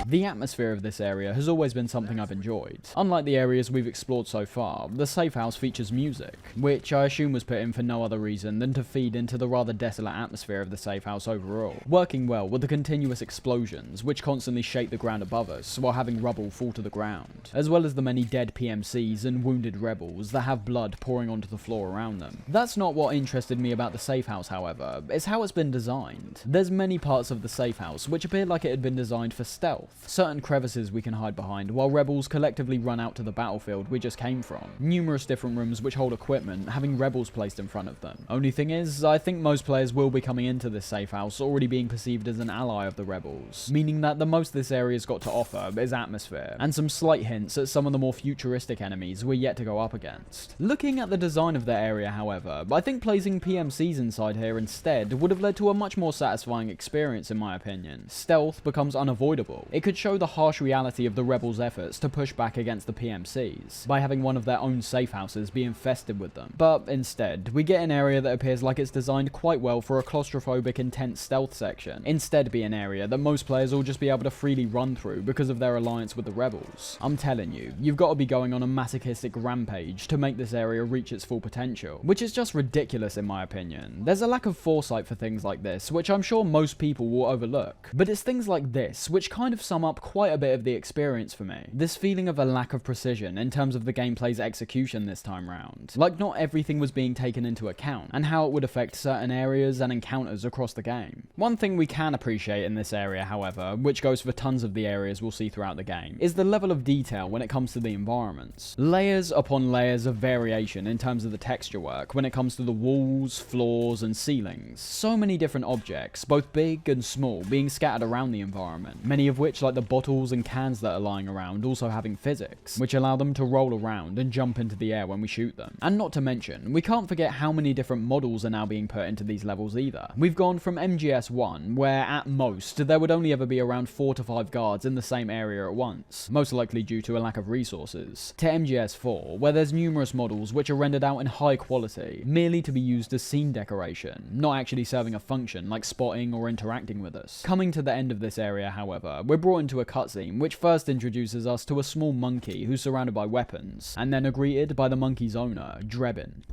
The atmosphere of this area has always been something I've enjoyed. Unlike the areas we've explored so far, the safe house features music, which I assume was put in for no other reason than to feed into the rather desolate atmosphere of the safe house overall, working well with the continuous explosions which constantly shake the ground above us while having rubble fall to the ground, as well as the many dead PMCs and wounded rebels that have blood pouring onto the floor around them. That's not what interested me about the safe house, however, it's how it's been designed. There's many parts of the safe house which appear like it had been designed for stealth. Certain crevices we can hide behind while rebels collectively run out to the battlefield we just came from. Numerous different rooms which hold equipment having rebels placed in front of them. Only thing is, I think most players will be coming into this safe house already being perceived as an ally of the rebels, meaning that the most this area's got to offer is atmosphere, and some slight hints at some of the more futuristic enemies we're yet to go up against. Looking at the design of the area, however, I think placing PMCs inside here instead would have led to a much more satisfying experience in my opinion. Stealth becomes unavoidable. It could show the harsh reality of the rebels' efforts to push back against the PMCs by having one of their own safe houses be infested with them. But instead, we get an area that appears like it's designed quite well for a claustrophobic intense stealth section, instead be an area that most players will just be able to freely run through because of their alliance with the rebels. I'm telling you, you've got to be going on a masochistic rampage to make this area reach its full potential, which is just ridiculous in my opinion. There's a lack of foresight for things like this, which I'm sure most people will overlook, but it's things like this which kind of sum up quite a bit of the experience for me. This feeling of a lack of precision in terms of the gameplay's execution this time round. Like not everything was being taken into account, and how it would affect certain areas and encounters across the game. One thing we can appreciate in this area, however, which goes for tons of the areas we'll see throughout the game, is the level of detail when it comes to the environments. Layers upon layers of variation in terms of the texture work when it comes to the walls, floors, and ceilings. So many different objects, both big and small, being scattered around the environment, many of which, like the bottles and cans that are lying around, also having physics, which allow them to roll around and jump into the air when we shoot them. And not to mention, we can't forget how many different models are now being put into these levels either. We've gone from MGS1, where at most there would only ever be around 4 to 5 guards in the same area at once, most likely due to a lack of resources, to MGS4, where there's numerous models which are rendered out in high quality, merely to be used as scene decoration, not actually serving a function like spotting or interacting with us. Coming to the end of this area, however, we're brought into a cutscene which first introduces us to a small monkey who's surrounded by weapons, and then are greeted by the monkey's owner, Drebin.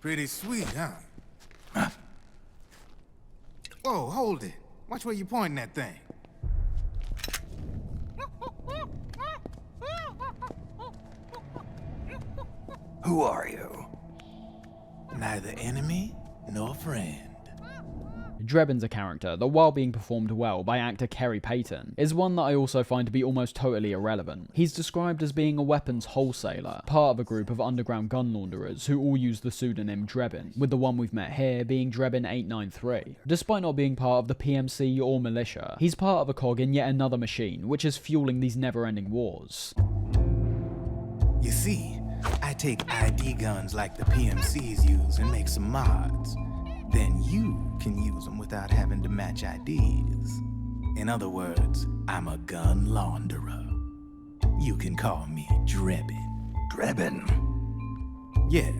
Pretty sweet, huh? Whoa, hold it. Watch where you pointing that thing. Who are you? Neither enemy nor friend. Drebin's a character that, while being performed well by actor Kerry Payton, is one that I also find to be almost totally irrelevant. He's described as being a weapons wholesaler, part of a group of underground gun launderers who all use the pseudonym Drebin, with the one we've met here being Drebin893. Despite not being part of the PMC or militia, he's part of a cog in yet another machine which is fueling these never-ending wars. You see, I take ID guns like the PMCs use and make some mods. Then you can use them without having to match IDs. In other words, I'm a gun launderer. You can call me Drebin. Drebin? Yeah,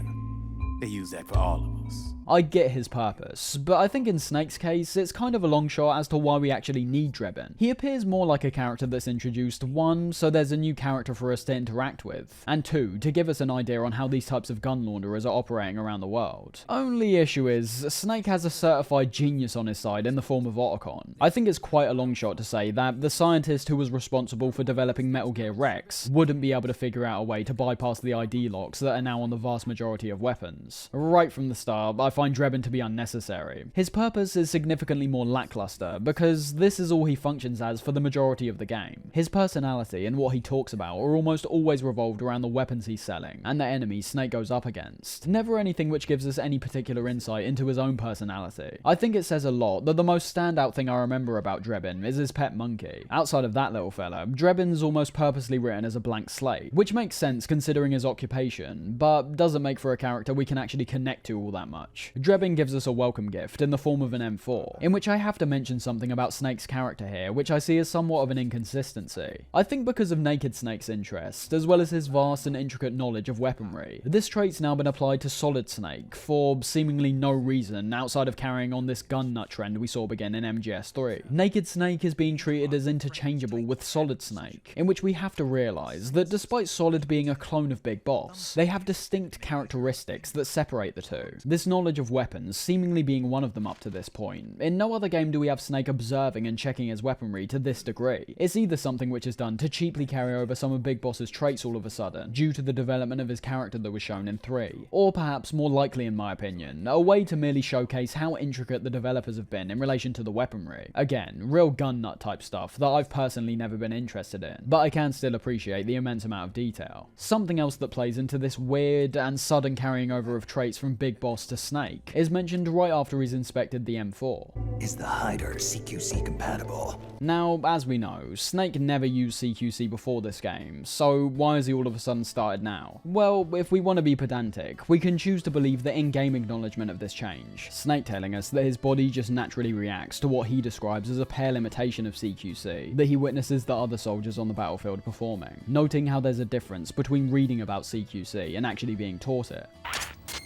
they use that for all of us. I get his purpose, but I think in Snake's case, it's kind of a long shot as to why we actually need Drebin. He appears more like a character that's introduced, 1, so there's a new character for us to interact with, and 2, to give us an idea on how these types of gun launderers are operating around the world. Only issue is, Snake has a certified genius on his side in the form of Otacon. I think it's quite a long shot to say that the scientist who was responsible for developing Metal Gear Rex wouldn't be able to figure out a way to bypass the ID locks that are now on the vast majority of weapons. Right from the start, I find Drebin to be unnecessary. His purpose is significantly more lackluster, because this is all he functions as for the majority of the game. His personality and what he talks about are almost always revolved around the weapons he's selling, and the enemies Snake goes up against. Never anything which gives us any particular insight into his own personality. I think it says a lot that the most standout thing I remember about Drebin is his pet monkey. Outside of that little fella, Drebin's almost purposely written as a blank slate, which makes sense considering his occupation, but doesn't make for a character we can actually connect to all that much. Drebin gives us a welcome gift in the form of an M4, in which I have to mention something about Snake's character here, which I see as somewhat of an inconsistency. I think because of Naked Snake's interest, as well as his vast and intricate knowledge of weaponry, this trait's now been applied to Solid Snake for seemingly no reason outside of carrying on this gun nut trend we saw begin in MGS3. Naked Snake is being treated as interchangeable with Solid Snake, in which we have to realise that despite Solid being a clone of Big Boss, they have distinct characteristics that separate the two. This knowledge of weapons seemingly being one of them up to this point. In no other game do we have Snake observing and checking his weaponry to this degree. It's either something which is done to cheaply carry over some of Big Boss's traits all of a sudden, due to the development of his character that was shown in 3, or perhaps more likely in my opinion, a way to merely showcase how intricate the developers have been in relation to the weaponry. Again, real gun nut type stuff that I've personally never been interested in, but I can still appreciate the immense amount of detail. Something else that plays into this weird and sudden carrying over of traits from Big Boss to Snake is mentioned right after he's inspected the M4. Is the hider CQC compatible? Now, as we know, Snake never used CQC before this game, so why has he all of a sudden started now? Well, if we want to be pedantic, we can choose to believe the in-game acknowledgement of this change. Snake telling us that his body just naturally reacts to what he describes as a pale imitation of CQC that he witnesses the other soldiers on the battlefield performing, noting how there's a difference between reading about CQC and actually being taught it.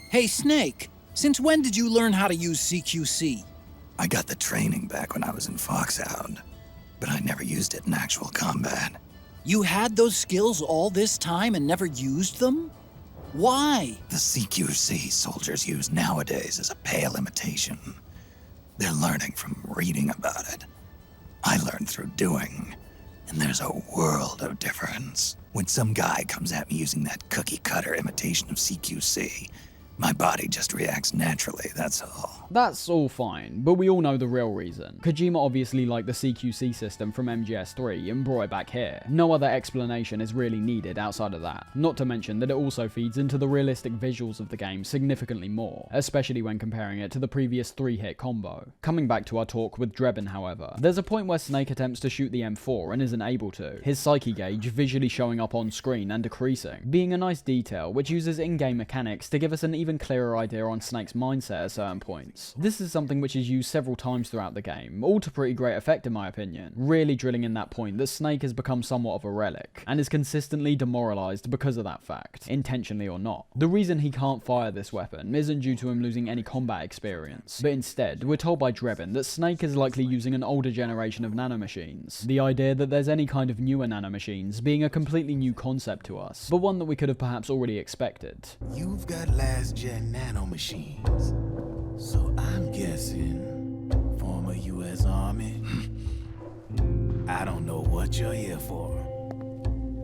Hey, Snake! Since when did you learn how to use CQC? I got the training back when I was in Foxhound, but I never used it in actual combat. You had those skills all this time and never used them? Why? The CQC soldiers use nowadays is a pale imitation. They're learning from reading about it. I learned through doing, and there's a world of difference. When some guy comes at me using that cookie-cutter imitation of CQC, my body just reacts naturally, that's all. That's all fine, but we all know the real reason. Kojima obviously liked the CQC system from MGS3 and brought it back here. No other explanation is really needed outside of that. Not to mention that it also feeds into the realistic visuals of the game significantly more, especially when comparing it to the previous 3-hit combo. Coming back to our talk with Drebin, however, there's a point where Snake attempts to shoot the M4 and isn't able to, his psyche gauge visually showing up on screen and decreasing, being a nice detail which uses in-game mechanics to give us an even clearer idea on Snake's mindset at certain points. This is something which is used several times throughout the game, all to pretty great effect in my opinion, really drilling in that point that Snake has become somewhat of a relic, and is consistently demoralized because of that fact, intentionally or not. The reason he can't fire this weapon isn't due to him losing any combat experience, but instead, we're told by Drebin that Snake is likely using an older generation of nanomachines. The idea that there's any kind of newer nanomachines being a completely new concept to us, but one that we could have perhaps already expected. You've got last-gen nanomachines, so I'm guessing former U.S. Army. I don't know what you're here for,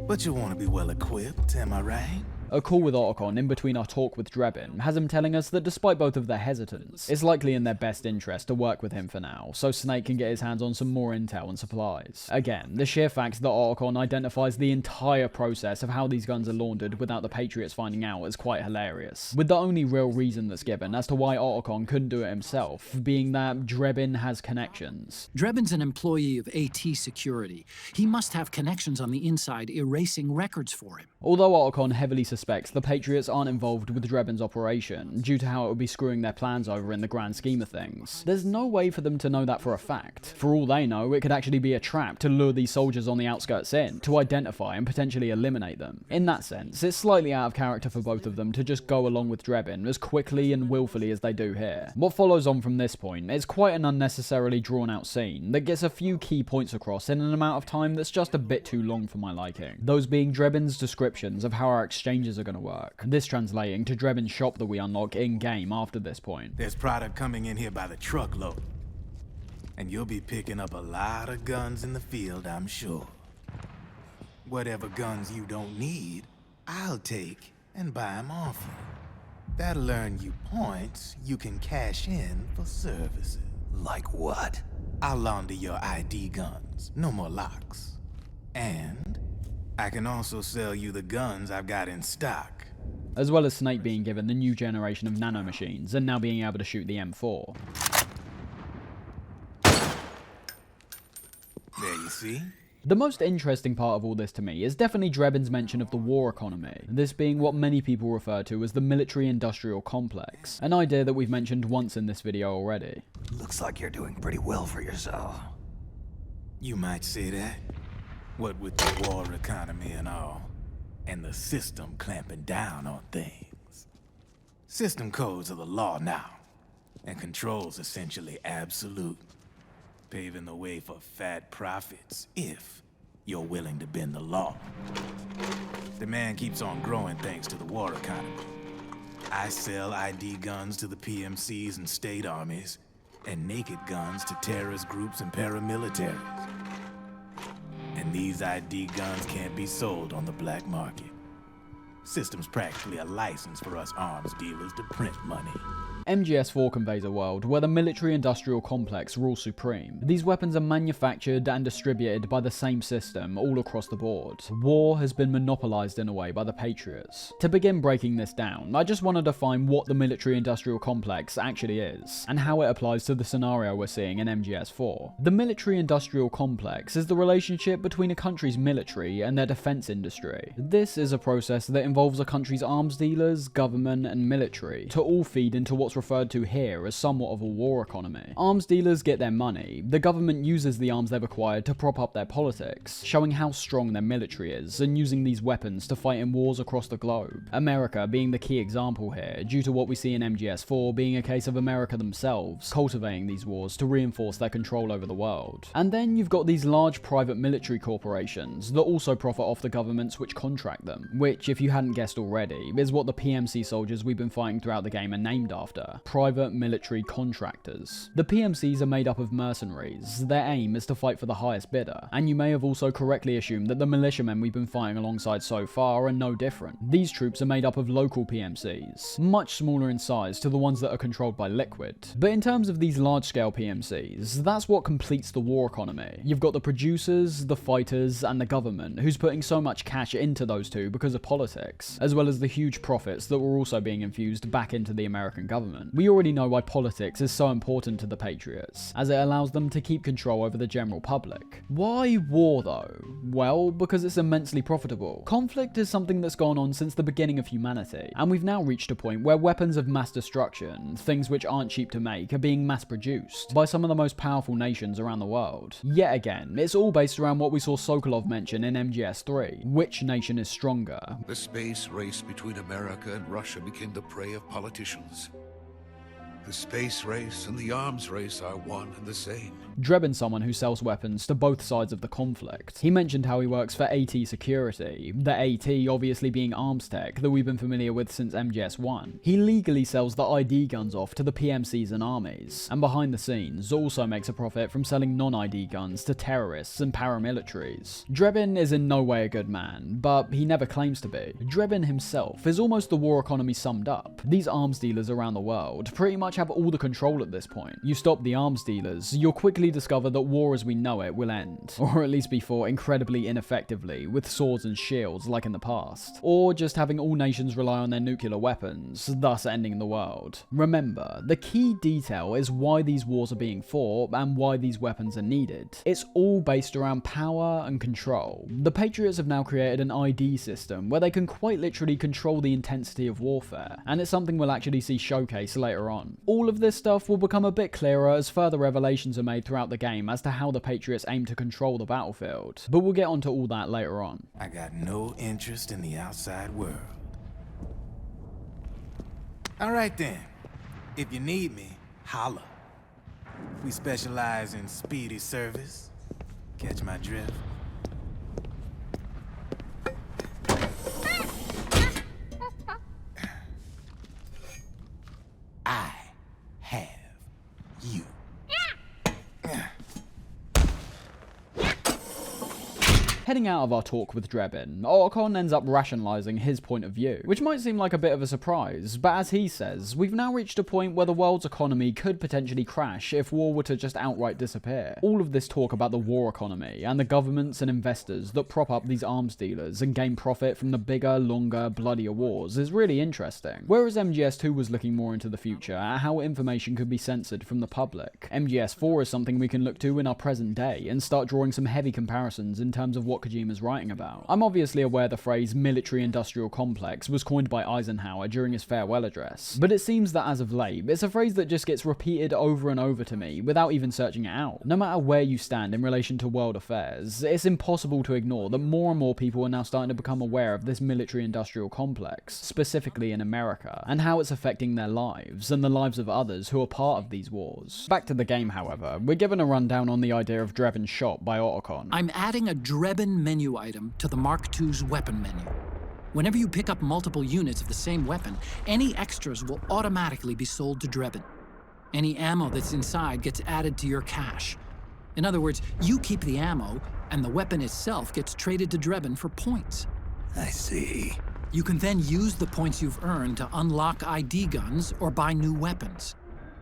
but you want to be well equipped, am I right? A call with Otacon in between our talk with Drebin has him telling us that despite both of their hesitance, it's likely in their best interest to work with him for now, so Snake can get his hands on some more intel and supplies. Again, the sheer fact that Otacon identifies the entire process of how these guns are laundered without the Patriots finding out is quite hilarious, with the only real reason that's given as to why Otacon couldn't do it himself being that Drebin has connections. Drebin's an employee of AT Security. He must have connections on the inside erasing records for him. Although Otacon heavily suspects the Patriots aren't involved with Drebin's operation, due to how it would be screwing their plans over in the grand scheme of things, there's no way for them to know that for a fact. For all they know, it could actually be a trap to lure these soldiers on the outskirts in, to identify and potentially eliminate them. In that sense, it's slightly out of character for both of them to just go along with Drebin as quickly and willfully as they do here. What follows on from this point is quite an unnecessarily drawn out scene that gets a few key points across in an amount of time that's just a bit too long for my liking. Those being Drebin's descriptions of how our exchanges are going to work, this translating to Drebin's shop that we unlock in-game after this point. There's product coming in here by the truckload, and you'll be picking up a lot of guns in the field, I'm sure. Whatever guns you don't need, I'll take and buy them off you. That'll earn you points you can cash in for services. Like what? I'll launder your ID guns, no more locks. And I can also sell you the guns I've got in stock. As well as Snake being given the new generation of nanomachines and now being able to shoot the M4. There you see? The most interesting part of all this to me is definitely Drebin's mention of the war economy, this being what many people refer to as the military-industrial complex, an idea that we've mentioned once in this video already. Looks like you're doing pretty well for yourself. You might say that. What with the war economy and all, and the system clamping down on things. System codes are the law now, and control's essentially absolute, paving the way for fat profits if you're willing to bend the law. Demand keeps on growing thanks to the war economy. I sell ID guns to the PMCs and state armies, and naked guns to terrorist groups and paramilitaries. And these ID guns can't be sold on the black market. System's practically a license for us arms dealers to print money. MGS4 conveys a world where the military-industrial complex rules supreme. These weapons are manufactured and distributed by the same system all across the board. War has been monopolized in a way by the Patriots. To begin breaking this down, I just want to define what the military-industrial complex actually is, and how it applies to the scenario we're seeing in MGS4. The military-industrial complex is the relationship between a country's military and their defense industry. This is a process that involves a country's arms dealers, government, and military to all feed into what's referred to here as somewhat of a war economy. Arms dealers get their money, the government uses the arms they've acquired to prop up their politics, showing how strong their military is, and using these weapons to fight in wars across the globe. America being the key example here, due to what we see in MGS4 being a case of America themselves cultivating these wars to reinforce their control over the world. And then you've got these large private military corporations that also profit off the governments which contract them, which, if you hadn't guessed already, is what the PMC soldiers we've been fighting throughout the game are named after. Private military contractors. The PMCs are made up of mercenaries. Their aim is to fight for the highest bidder, and you may have also correctly assumed that the militiamen we've been fighting alongside so far are no different. These troops are made up of local PMCs, much smaller in size to the ones that are controlled by Liquid. But in terms of these large-scale PMCs, that's what completes the war economy. You've got the producers, the fighters, and the government, who's putting so much cash into those two because of politics, as well as the huge profits that were also being infused back into the American government. We already know why politics is so important to the Patriots, as it allows them to keep control over the general public. Why war though? Well, because it's immensely profitable. Conflict is something that's gone on since the beginning of humanity, and we've now reached a point where weapons of mass destruction, things which aren't cheap to make, are being mass produced by some of the most powerful nations around the world. Yet again, it's all based around what we saw Sokolov mention in MGS3. Which nation is stronger? The space race between America and Russia became the prey of politicians. The space race and the arms race are one and the same. Drebin's someone who sells weapons to both sides of the conflict. He mentioned how he works for AT Security, the AT obviously being arms tech that we've been familiar with since MGS1. He legally sells the ID guns off to the PMCs and armies, and behind the scenes also makes a profit from selling non-ID guns to terrorists and paramilitaries. Drebin is in no way a good man, but he never claims to be. Drebin himself is almost the war economy summed up. These arms dealers around the world pretty much have all the control at this point. You stop the arms dealers, you'll quickly discover that war as we know it will end, or at least be fought incredibly ineffectively with swords and shields like in the past, or just having all nations rely on their nuclear weapons, thus ending the world. Remember, the key detail is why these wars are being fought and why these weapons are needed. It's all based around power and control. The Patriots have now created an ID system where they can quite literally control the intensity of warfare, and it's something we'll actually see showcased later on. All of this stuff will become a bit clearer as further revelations are made throughout the game as to how the Patriots aim to control the battlefield, but we'll get onto all that later on. I got no interest in the outside world. Alright then, if you need me, holla. We specialize in speedy service. Catch my drift? I have you. Heading out of our talk with Drebin, Otacon ends up rationalizing his point of view, which might seem like a bit of a surprise, but as he says, we've now reached a point where the world's economy could potentially crash if war were to just outright disappear. All of this talk about the war economy and the governments and investors that prop up these arms dealers and gain profit from the bigger, longer, bloodier wars is really interesting. Whereas MGS2 was looking more into the future at how information could be censored from the public, MGS4 is something we can look to in our present day and start drawing some heavy comparisons in terms of what Kojima's writing about. I'm obviously aware the phrase military-industrial complex was coined by Eisenhower during his farewell address, but it seems that as of late, it's a phrase that just gets repeated over and over to me without even searching it out. No matter where you stand in relation to world affairs, it's impossible to ignore that more and more people are now starting to become aware of this military-industrial complex, specifically in America, and how it's affecting their lives and the lives of others who are part of these wars. Back to the game, however, we're given a rundown on the idea of Drebin's shop by Otacon. I'm adding a Drebin menu item to the Mark II's weapon menu. Whenever you pick up multiple units of the same weapon, any extras will automatically be sold to Drebin. Any ammo that's inside gets added to your cache. In other words, you keep the ammo, and the weapon itself gets traded to Drebin for points. I see. You can then use the points you've earned to unlock ID guns or buy new weapons.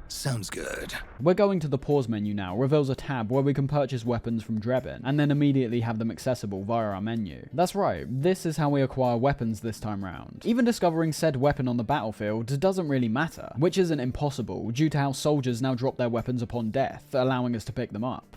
Sounds good. We're going to the pause menu now, reveals a tab where we can purchase weapons from Drebin, and then immediately have them accessible via our menu. That's right, this is how we acquire weapons this time round. Even discovering said weapon on the battlefield doesn't really matter, which isn't impossible due to how soldiers now drop their weapons upon death, allowing us to pick them up.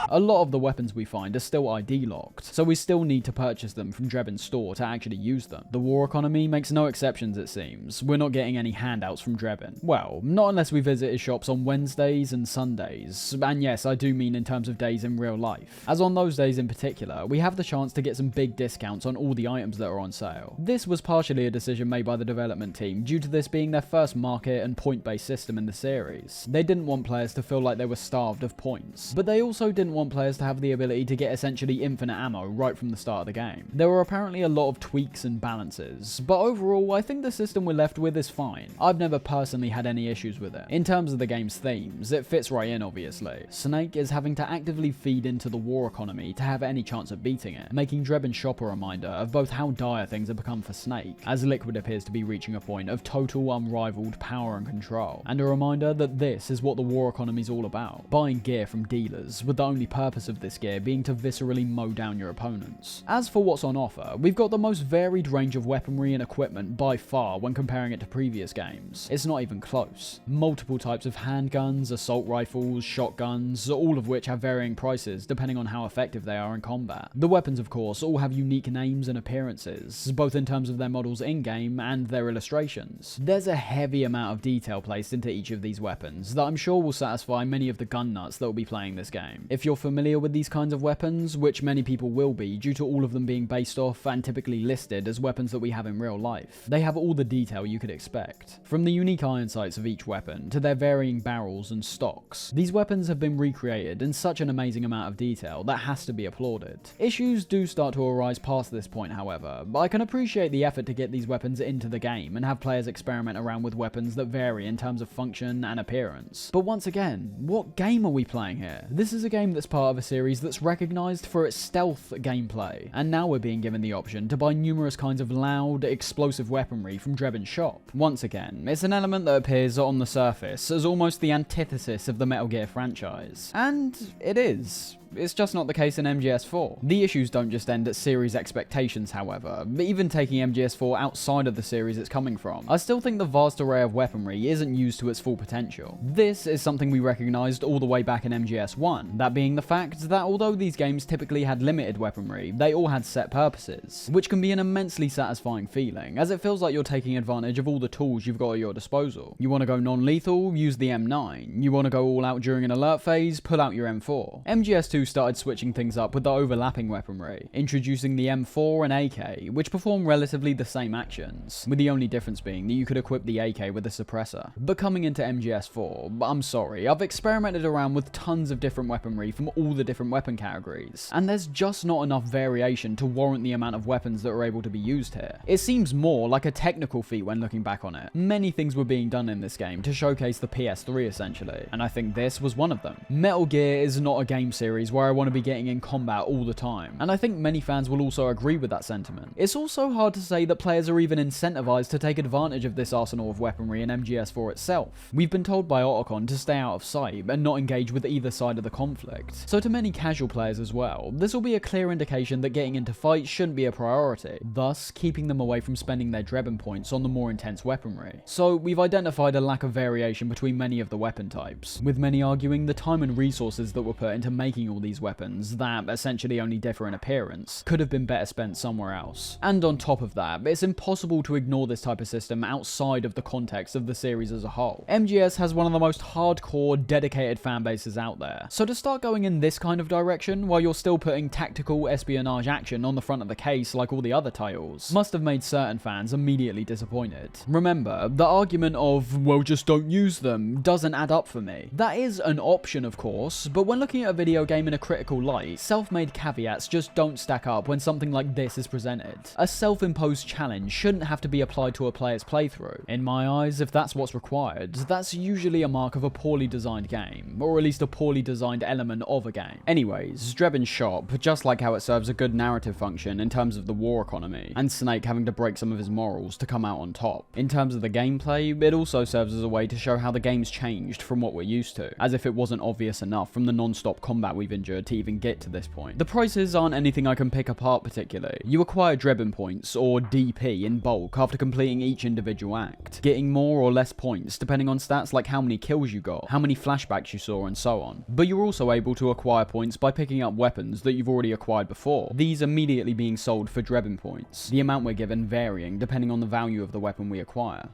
A lot of the weapons we find are still ID locked, so we still need to purchase them from Drebin's store to actually use them. The war economy makes no exceptions, it seems. We're not getting any handouts from Drebin. Well, not unless we visit his shops on Wednesdays and Sundays, and yes, I do mean in terms of days in real life, as on those days in particular, we have the chance to get some big discounts on all the items that are on sale. This was partially a decision made by the development team due to this being their first market and point-based system in the series. They didn't want players to feel like they were starved of points, but they also didn't want players to have the ability to get essentially infinite ammo right from the start of the game. There were apparently a lot of tweaks and balances, but overall I think the system we're left with is fine. I've never personally had any issues with it. In terms of the game's themes, it fits right in obviously. Snake is having to actively feed into the war economy to have any chance of beating it, making Drebin's shop a reminder of both how dire things have become for Snake, as Liquid appears to be reaching a point of total unrivaled power and control, and a reminder that this is what the war economy is all about, buying gear from dealers, with the only purpose of this gear being to viscerally mow down your opponents. As for what's on offer, we've got the most varied range of weaponry and equipment by far when comparing it to previous games. It's not even close. Multiple types of handguns, assault rifles, shotguns, all of which have varying prices depending on how effective they are in combat. The weapons, of course, all have unique names and appearances, both in terms of their models in-game and their illustrations. There's a heavy amount of detail placed into each of these weapons that I'm sure will satisfy many of the gun nuts that will be playing this game. If you're familiar with these kinds of weapons, which many people will be due to all of them being based off and typically listed as weapons that we have in real life, they have all the detail you could expect. From the unique iron sights of each weapon to their varying barrels and stocks, these weapons have been recreated in such an amazing amount of detail that has to be applauded. Issues do start to arise past this point, however, but I can appreciate the effort to get these weapons into the game and have players experiment around with weapons that vary in terms of function and appearance. But once again, what game are we playing here? This is a game that's part of a series that's recognized for its stealth gameplay, and now we're being given the option to buy numerous kinds of loud, explosive weaponry from Drebin's shop. Once again, it's an element that appears on the surface as almost the antithesis of the Metal Gear franchise. And it is. It's just not the case in MGS4. The issues don't just end at series expectations, however, but even taking MGS4 outside of the series it's coming from, I still think the vast array of weaponry isn't used to its full potential. This is something we recognised all the way back in MGS1, that being the fact that although these games typically had limited weaponry, they all had set purposes, which can be an immensely satisfying feeling, as it feels like you're taking advantage of all the tools you've got at your disposal. You want to go non-lethal, use the M9. You want to go all out during an alert phase, pull out your M4. MGS2 started switching things up with the overlapping weaponry, introducing the M4 and AK, which perform relatively the same actions, with the only difference being that you could equip the AK with a suppressor. But coming into MGS4, I'm sorry, I've experimented around with tons of different weaponry from all the different weapon categories, and there's just not enough variation to warrant the amount of weapons that are able to be used here. It seems more like a technical feat when looking back on it. Many things were being done in this game to showcase the PS3 essentially, and I think this was one of them. Metal Gear is not a game series where I want to be getting in combat all the time, and I think many fans will also agree with that sentiment. It's also hard to say that players are even incentivized to take advantage of this arsenal of weaponry in MGS4 itself. We've been told by Otacon to stay out of sight and not engage with either side of the conflict, so to many casual players as well, this will be a clear indication that getting into fights shouldn't be a priority, thus keeping them away from spending their Drebin points on the more intense weaponry. So we've identified a lack of variation between many of the weapon types, with many arguing the time and resources that were put into making all these weapons that essentially only differ in appearance could have been better spent somewhere else. And on top of that, it's impossible to ignore this type of system outside of the context of the series as a whole. MGS has one of the most hardcore, dedicated fan bases out there, so to start going in this kind of direction while you're still putting tactical espionage action on the front of the case like all the other titles must have made certain fans immediately disappointed. Remember, the argument of, well, just don't use them, doesn't add up for me. That is an option, of course, but when looking at a video game in a critical light, self-made caveats just don't stack up when something like this is presented. A self-imposed challenge shouldn't have to be applied to a player's playthrough. In my eyes, if that's what's required, that's usually a mark of a poorly designed game, or at least a poorly designed element of a game. Anyways, Drebin's shop, just like how it serves a good narrative function in terms of the war economy, and Snake having to break some of his morals to come out on top. In terms of the gameplay, it also serves as a way to show how the game's changed from what we're used to, as if it wasn't obvious enough from the non-stop combat we've endured to even get to this point. The prices aren't anything I can pick apart particularly. You acquire Drebin points, or DP, in bulk after completing each individual act, getting more or less points depending on stats like how many kills you got, how many flashbacks you saw, and so on. But you're also able to acquire points by picking up weapons that you've already acquired before, these immediately being sold for Drebin points, the amount we're given varying depending on the value of the weapon we acquire.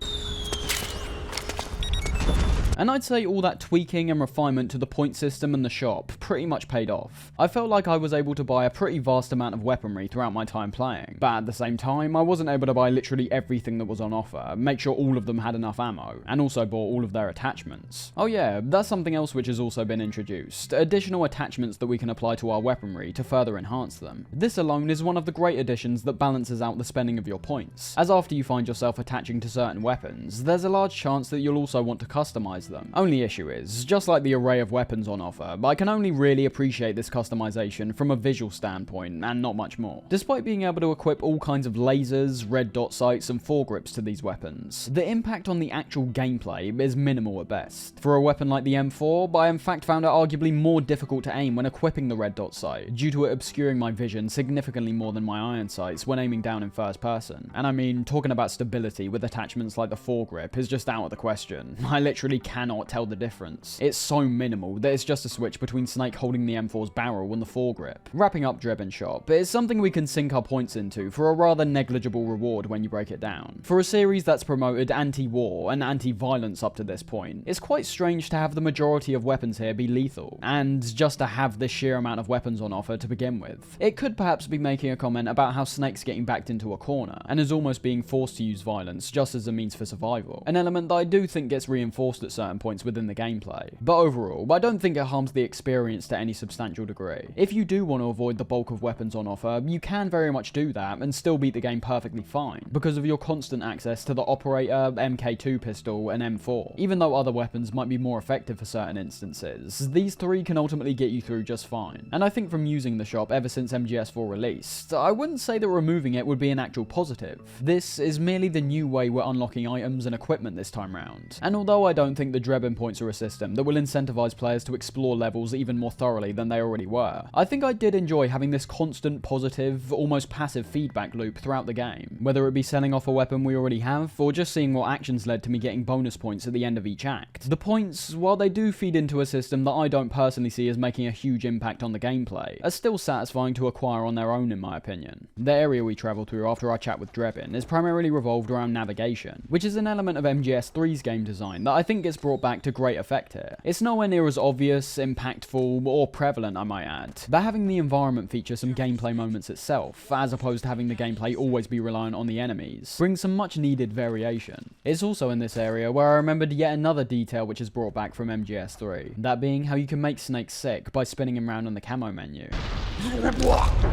And I'd say all that tweaking and refinement to the point system and the shop pretty much paid off. I felt like I was able to buy a pretty vast amount of weaponry throughout my time playing, but at the same time, I wasn't able to buy literally everything that was on offer, make sure all of them had enough ammo, and also bought all of their attachments. Oh yeah, that's something else which has also been introduced, additional attachments that we can apply to our weaponry to further enhance them. This alone is one of the great additions that balances out the spending of your points, as after you find yourself attaching to certain weapons, there's a large chance that you'll also want to customize them. Only issue is, just like the array of weapons on offer, I can only really appreciate this customization from a visual standpoint and not much more. Despite being able to equip all kinds of lasers, red dot sights and foregrips to these weapons, the impact on the actual gameplay is minimal at best. For a weapon like the M4, I in fact found it arguably more difficult to aim when equipping the red dot sight, due to it obscuring my vision significantly more than my iron sights when aiming down in first person. And I mean, talking about stability with attachments like the foregrip is just out of the question. I literally cannot tell the difference. It's so minimal that it's just a switch between Snake holding the M4's barrel and the foregrip. Wrapping up Drebin Shop, it's something we can sink our points into for a rather negligible reward when you break it down. For a series that's promoted anti-war and anti-violence up to this point, it's quite strange to have the majority of weapons here be lethal, and just to have this sheer amount of weapons on offer to begin with. It could perhaps be making a comment about how Snake's getting backed into a corner, and is almost being forced to use violence just as a means for survival, an element that I do think gets reinforced at certain points within the gameplay. But overall, I don't think it harms the experience to any substantial degree. If you do want to avoid the bulk of weapons on offer, you can very much do that and still beat the game perfectly fine, because of your constant access to the Operator, MK2 pistol, and M4. Even though other weapons might be more effective for certain instances, these three can ultimately get you through just fine. And I think from using the shop ever since MGS4 released, I wouldn't say that removing it would be an actual positive. This is merely the new way we're unlocking items and equipment this time round. And although I don't think the Drebin points are a system that will incentivize players to explore levels even more thoroughly than they already were, I think I did enjoy having this constant positive, almost passive feedback loop throughout the game, whether it be selling off a weapon we already have, or just seeing what actions led to me getting bonus points at the end of each act. The points, while they do feed into a system that I don't personally see as making a huge impact on the gameplay, are still satisfying to acquire on their own in my opinion. The area we travel through after our chat with Drebin is primarily revolved around navigation, which is an element of MGS3's game design that I think gets brought back to great effect here. It's nowhere near as obvious, impactful, or prevalent, I might add, but having the environment feature some gameplay moments itself, as opposed to having the gameplay always be reliant on the enemies, brings some much needed variation. It's also in this area where I remembered yet another detail which is brought back from MGS3, that being how you can make Snake sick by spinning him around on the camo menu.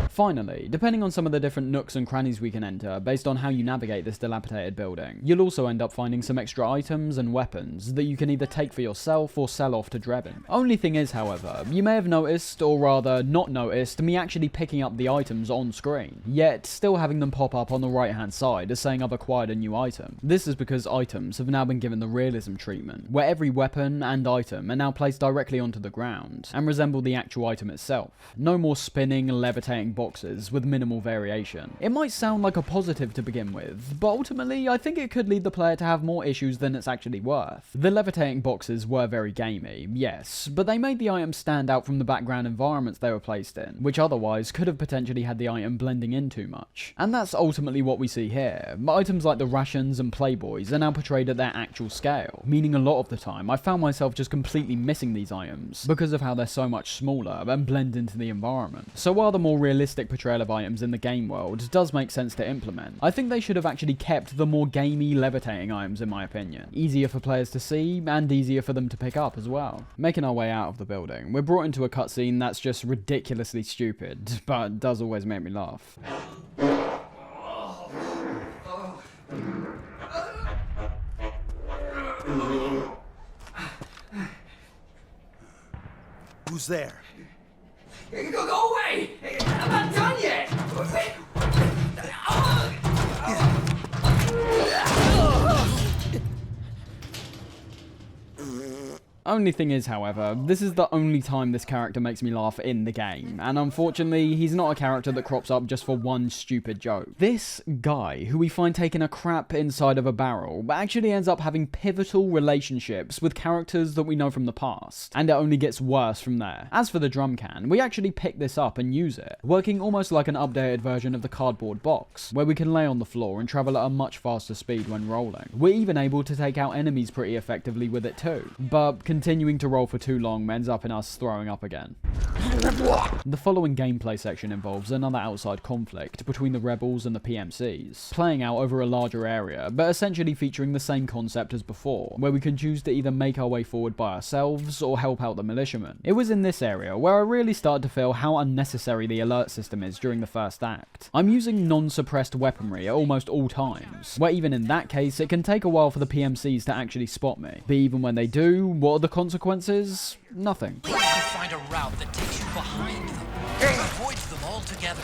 Finally, depending on some of the different nooks and crannies we can enter based on how you navigate this dilapidated building, you'll also end up finding some extra items and weapons that you can either take for yourself or sell off to Drebin. Only thing is, however, you may have noticed, or rather not noticed, me actually picking up the items on screen, yet still having them pop up on the right hand side as saying I've acquired a new item. This is because items have now been given the realism treatment, where every weapon and item are now placed directly onto the ground, and resemble the actual item itself. No more spinning, levitating boxes with minimal variation. It might sound like a positive to begin with, but ultimately I think it could lead the player to have more issues than it's actually worth. The levitating boxes were very gamey, yes, but they made the item stand out from the background environments they were placed in, which otherwise could have potentially had the item blending in too much. And that's ultimately what we see here. Items like the rations and Playboys are now portrayed at their actual scale, meaning a lot of the time I found myself just completely missing these items because of how they're so much smaller and blend into the environment. So while the more realistic portrayal of items in the game world does make sense to implement, I think they should have actually kept the more gamey levitating items in my opinion. Easier for players to see and easier for them to pick up as well. Making our way out of the building, we're brought into a cutscene that's just ridiculously stupid, but does always make me laugh. Who's there? Go away! I'm not done yet! Only thing is, however, this is the only time this character makes me laugh in the game, and unfortunately, he's not a character that crops up just for one stupid joke. This guy, who we find taking a crap inside of a barrel, actually ends up having pivotal relationships with characters that we know from the past, and it only gets worse from there. As for the drum can, we actually pick this up and use it, working almost like an updated version of the cardboard box, where we can lay on the floor and travel at a much faster speed when rolling. We're even able to take out enemies pretty effectively with it too, but continuing to roll for too long ends up in us throwing up again. The following gameplay section involves another outside conflict between the rebels and the PMCs, playing out over a larger area, but essentially featuring the same concept as before, where we can choose to either make our way forward by ourselves or help out the militiamen. It was in this area where I really started to feel how unnecessary the alert system is during the first act. I'm using non-suppressed weaponry at almost all times, where even in that case it can take a while for the PMCs to actually spot me, but even when they do, what are the consequences? Nothing. You can find a route that takes you behind them, or avoids them altogether.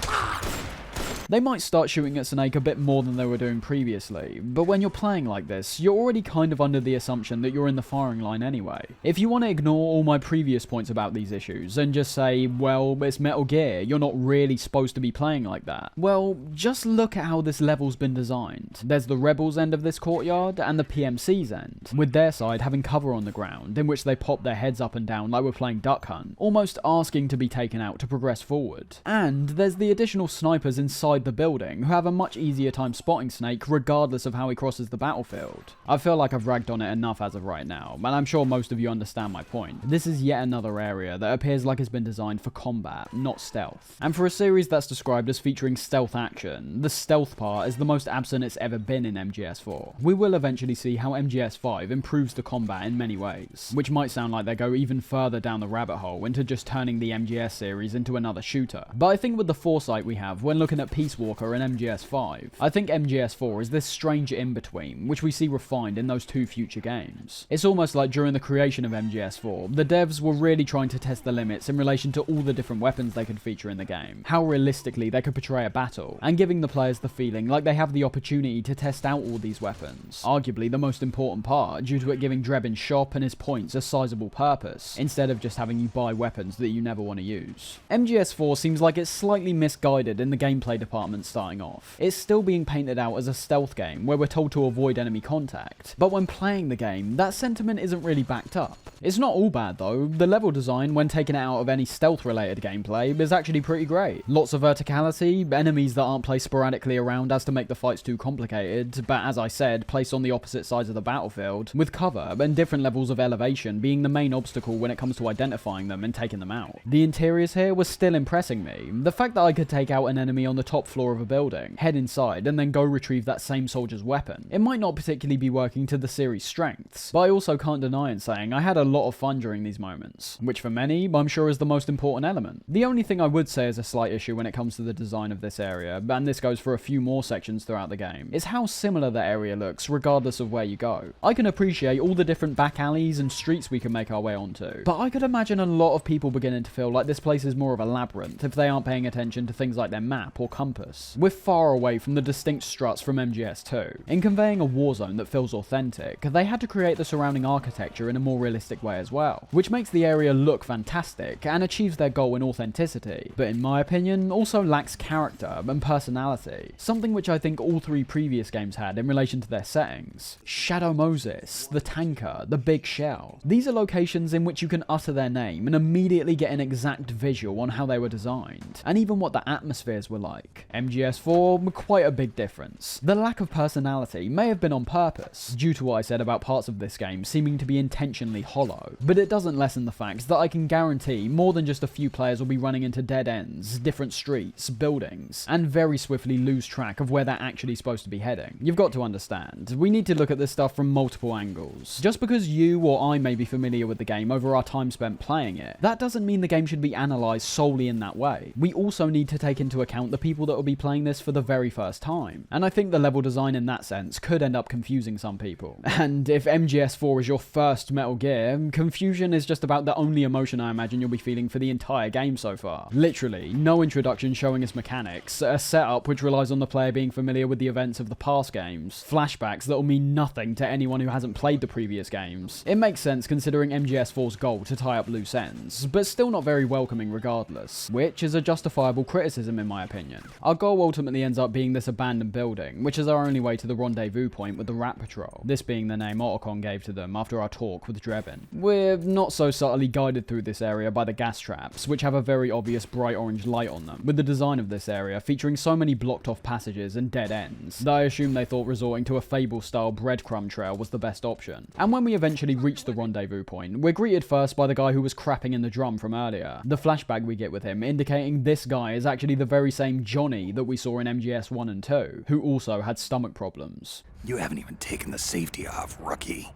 They might start shooting at Snake a bit more than they were doing previously, but when you're playing like this, you're already kind of under the assumption that you're in the firing line anyway. If you want to ignore all my previous points about these issues and just say, well, it's Metal Gear, you're not really supposed to be playing like that, well, just look at how this level's been designed. There's the Rebels end of this courtyard and the PMC's end, with their side having cover on the ground in which they pop their heads up and down like we're playing Duck Hunt, almost asking to be taken out to progress forward. And there's the additional snipers inside the building who have a much easier time spotting Snake regardless of how he crosses the battlefield. I feel like I've ragged on it enough as of right now, and I'm sure most of you understand my point. This is yet another area that appears like it's been designed for combat, not stealth. And for a series that's described as featuring stealth action, the stealth part is the most absent it's ever been in MGS4. We will eventually see how MGS5 improves the combat in many ways, which might sound like they go even further down the rabbit hole into just turning the MGS series into another shooter. But I think with the foresight we have when looking at Peace Walker and MGS5, I think MGS4 is this strange in-between, which we see refined in those two future games. It's almost like during the creation of MGS4, the devs were really trying to test the limits in relation to all the different weapons they could feature in the game, how realistically they could portray a battle, and giving the players the feeling like they have the opportunity to test out all these weapons. Arguably the most important part, due to it giving Drebin's shop and his points a sizable purpose, instead of just having you buy weapons that you never want to use. MGS4 seems like it's slightly misguided in the gameplay department starting off. It's still being painted out as a stealth game where we're told to avoid enemy contact, but when playing the game, that sentiment isn't really backed up. It's not all bad though. The level design, when taken out of any stealth related gameplay, is actually pretty great. Lots of verticality, enemies that aren't placed sporadically around as to make the fights too complicated, but as I said, placed on the opposite sides of the battlefield, with cover and different levels of elevation being the main obstacle when it comes to identifying them and taking them out. The interiors here were still impressing me. The fact that I could take out an enemy on the top floor of a building, head inside, and then go retrieve that same soldier's weapon. It might not particularly be working to the series' strengths, but I also can't deny in saying I had a lot of fun during these moments, which for many, I'm sure is the most important element. The only thing I would say is a slight issue when it comes to the design of this area, and this goes for a few more sections throughout the game, is how similar the area looks regardless of where you go. I can appreciate all the different back alleys and streets we can make our way onto, but I could imagine a lot of people beginning to feel like this place is more of a labyrinth if they aren't paying attention to things like their map or compass. We're far away from the distinct struts from MGS2. In conveying a war zone that feels authentic, they had to create the surrounding architecture in a more realistic way as well, which makes the area look fantastic and achieves their goal in authenticity, but in my opinion also lacks character and personality, something which I think all three previous games had in relation to their settings. Shadow Moses, the Tanker, the Big Shell. These are locations in which you can utter their name and immediately get an exact visual on how they were designed, and even what the atmospheres were like. MGS4, quite a big difference. The lack of personality may have been on purpose, due to what I said about parts of this game seeming to be intentionally hollow, but it doesn't lessen the fact that I can guarantee more than just a few players will be running into dead ends, different streets, buildings, and very swiftly lose track of where they're actually supposed to be heading. You've got to understand, we need to look at this stuff from multiple angles. Just because you or I may be familiar with the game over our time spent playing it, that doesn't mean the game should be analysed solely in that way. We also need to take into account the people that will be playing this for the very first time, and I think the level design in that sense could end up confusing some people. And if MGS4 is your first Metal Gear, confusion is just about the only emotion I imagine you'll be feeling for the entire game so far. Literally, no introduction showing us mechanics, a setup which relies on the player being familiar with the events of the past games, flashbacks that will mean nothing to anyone who hasn't played the previous games. It makes sense considering MGS4's goal to tie up loose ends, but still not very welcoming regardless, which is a justifiable criticism in my opinion. Our goal ultimately ends up being this abandoned building, which is our only way to the rendezvous point with the Rat Patrol, this being the name Otacon gave to them after our talk with Drebin. We're not so subtly guided through this area by the gas traps, which have a very obvious bright orange light on them, with the design of this area featuring so many blocked off passages and dead ends that I assume they thought resorting to a Fable-style breadcrumb trail was the best option. And when we eventually reach the rendezvous point, we're greeted first by the guy who was crapping in the drum from earlier. The flashback we get with him indicating this guy is actually the very same Johnny that we saw in MGS 1 and 2, who also had stomach problems. You haven't even taken the safety off, rookie.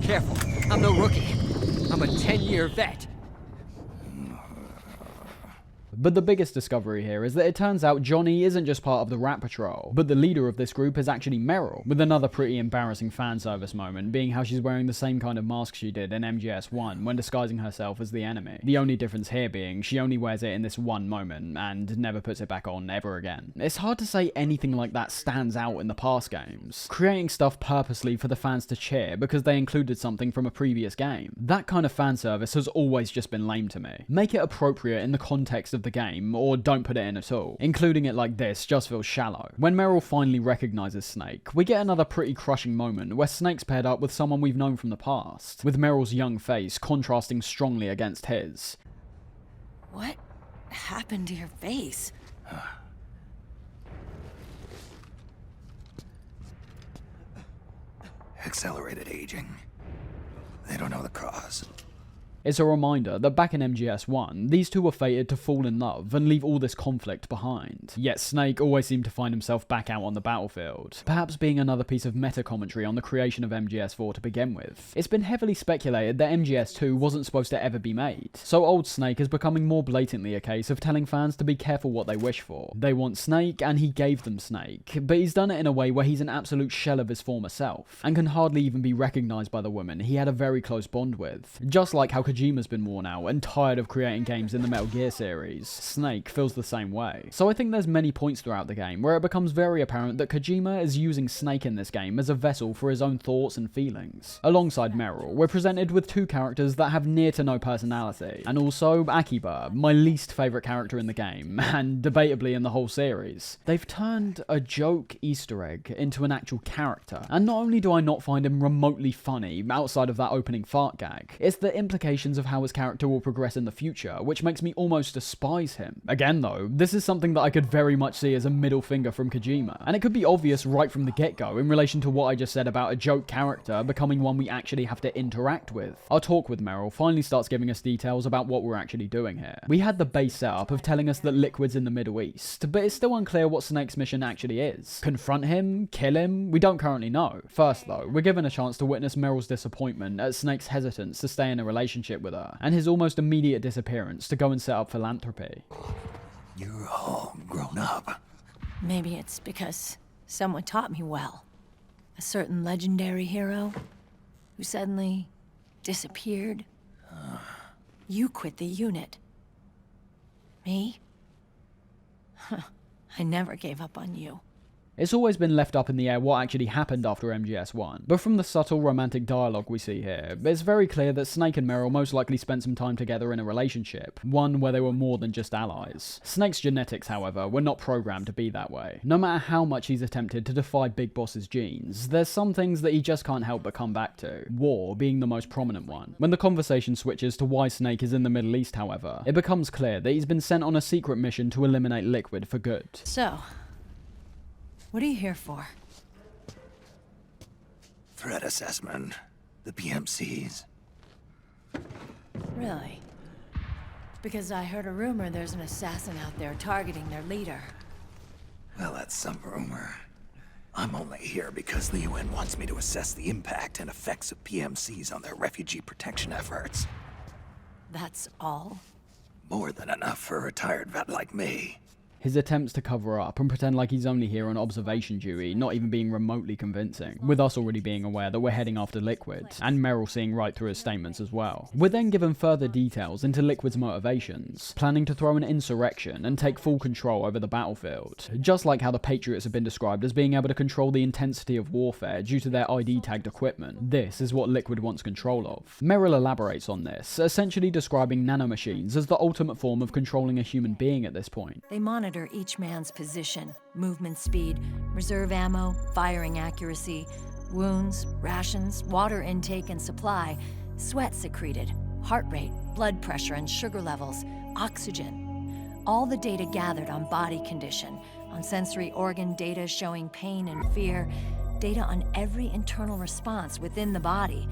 Careful, I'm no rookie. I'm a 10-year vet. But the biggest discovery here is that it turns out Johnny isn't just part of the Rat Patrol, but the leader of this group is actually Meryl, with another pretty embarrassing fan service moment being how she's wearing the same kind of mask she did in MGS1 when disguising herself as the enemy. The only difference here being she only wears it in this one moment and never puts it back on ever again. It's hard to say anything like that stands out in the past games, creating stuff purposely for the fans to cheer because they included something from a previous game. That kind of fan service has always just been lame to me. Make it appropriate in the context of the game, or don't put it in at all. Including it like this just feels shallow. When Meryl finally recognizes Snake, we get another pretty crushing moment where Snake's paired up with someone we've known from the past, with Meryl's young face contrasting strongly against his. What happened to your face? Accelerated aging. They don't know the cause. It's a reminder that back in MGS1, these two were fated to fall in love and leave all this conflict behind. Yet Snake always seemed to find himself back out on the battlefield, perhaps being another piece of meta-commentary on the creation of MGS4 to begin with. It's been heavily speculated that MGS2 wasn't supposed to ever be made, so old Snake is becoming more blatantly a case of telling fans to be careful what they wish for. They want Snake, and he gave them Snake, but he's done it in a way where he's an absolute shell of his former self, and can hardly even be recognised by the women he had a very close bond with. Just like how Kojima's been worn out and tired of creating games in the Metal Gear series, Snake feels the same way. So I think there's many points throughout the game where it becomes very apparent that Kojima is using Snake in this game as a vessel for his own thoughts and feelings. Alongside Meryl, we're presented with two characters that have near to no personality, and also Akiba, my least favourite character in the game, and debatably in the whole series. They've turned a joke Easter egg into an actual character, and not only do I not find him remotely funny outside of that opening fart gag, it's the implications of how his character will progress in the future, which makes me almost despise him. Again though, this is something that I could very much see as a middle finger from Kojima, and it could be obvious right from the get-go in relation to what I just said about a joke character becoming one we actually have to interact with. Our talk with Meryl finally starts giving us details about what we're actually doing here. We had the base setup of telling us that Liquid's in the Middle East, but it's still unclear what Snake's mission actually is. Confront him? Kill him? We don't currently know. First though, we're given a chance to witness Meryl's disappointment at Snake's hesitance to stay in a relationship with her, and his almost immediate disappearance to go and set up philanthropy. You're all grown up. Maybe it's because someone taught me well. A certain legendary hero who suddenly disappeared. You quit the unit. Me? I never gave up on you. It's always been left up in the air what actually happened after MGS1, but from the subtle romantic dialogue we see here, it's very clear that Snake and Meryl most likely spent some time together in a relationship, one where they were more than just allies. Snake's genetics, however, were not programmed to be that way. No matter how much he's attempted to defy Big Boss's genes, there's some things that he just can't help but come back to, war being the most prominent one. When the conversation switches to why Snake is in the Middle East, however, it becomes clear that he's been sent on a secret mission to eliminate Liquid for good. So, what are you here for? Threat assessment. The PMCs. Really? Because I heard a rumor there's an assassin out there targeting their leader. Well, that's some rumor. I'm only here because the UN wants me to assess the impact and effects of PMCs on their refugee protection efforts. That's all? More than enough for a retired vet like me. His attempts to cover up and pretend like he's only here on observation duty not even being remotely convincing, with us already being aware that we're heading after Liquid, and Meryl seeing right through his statements as well. We're then given further details into Liquid's motivations, planning to throw an insurrection and take full control over the battlefield, just like how the Patriots have been described as being able to control the intensity of warfare due to their ID-tagged equipment. This is what Liquid wants control of. Meryl elaborates on this, essentially describing nanomachines as the ultimate form of controlling a human being at this point. They monitor each man's position, movement speed, reserve ammo, firing accuracy, wounds, rations, water intake and supply, sweat secreted, heart rate, blood pressure and sugar levels, oxygen. All the data gathered on body condition, on sensory organ data showing pain and fear, data on every internal response within the body.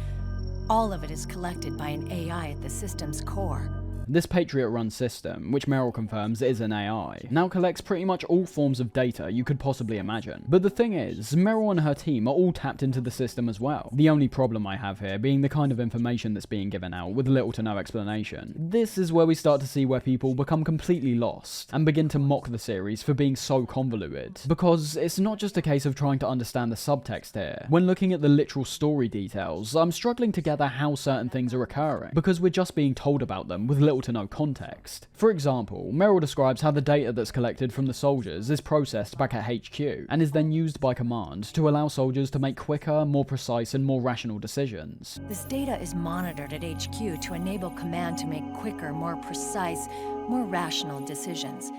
All of it is collected by an AI at the system's core. This Patriot-run system, which Meryl confirms is an AI, now collects pretty much all forms of data you could possibly imagine. But the thing is, Meryl and her team are all tapped into the system as well. The only problem I have here being the kind of information that's being given out with little to no explanation. This is where we start to see where people become completely lost and begin to mock the series for being so convoluted. Because it's not just a case of trying to understand the subtext here. When looking at the literal story details, I'm struggling to gather how certain things are occurring, because we're just being told about them with little to no context. For example, Meryl describes how the data that's collected from the soldiers is processed back at HQ, and is then used by command to allow soldiers to make quicker, more precise, and more rational decisions. This data is monitored at HQ to enable command to make quicker, more precise, more rational decisions.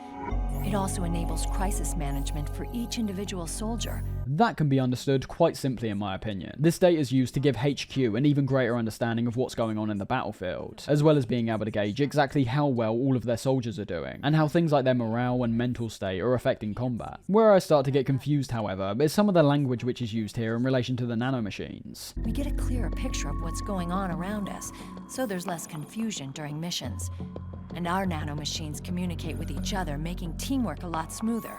It also enables crisis management for each individual soldier. That can be understood quite simply in my opinion. This data is used to give HQ an even greater understanding of what's going on in the battlefield, as well as being able to gauge exactly how well all of their soldiers are doing, and how things like their morale and mental state are affecting combat. Where I start to get confused, however, is some of the language which is used here in relation to the nanomachines. We get a clearer picture of what's going on around us, so there's less confusion during missions. And our nanomachines communicate with each other, making teamwork a lot smoother.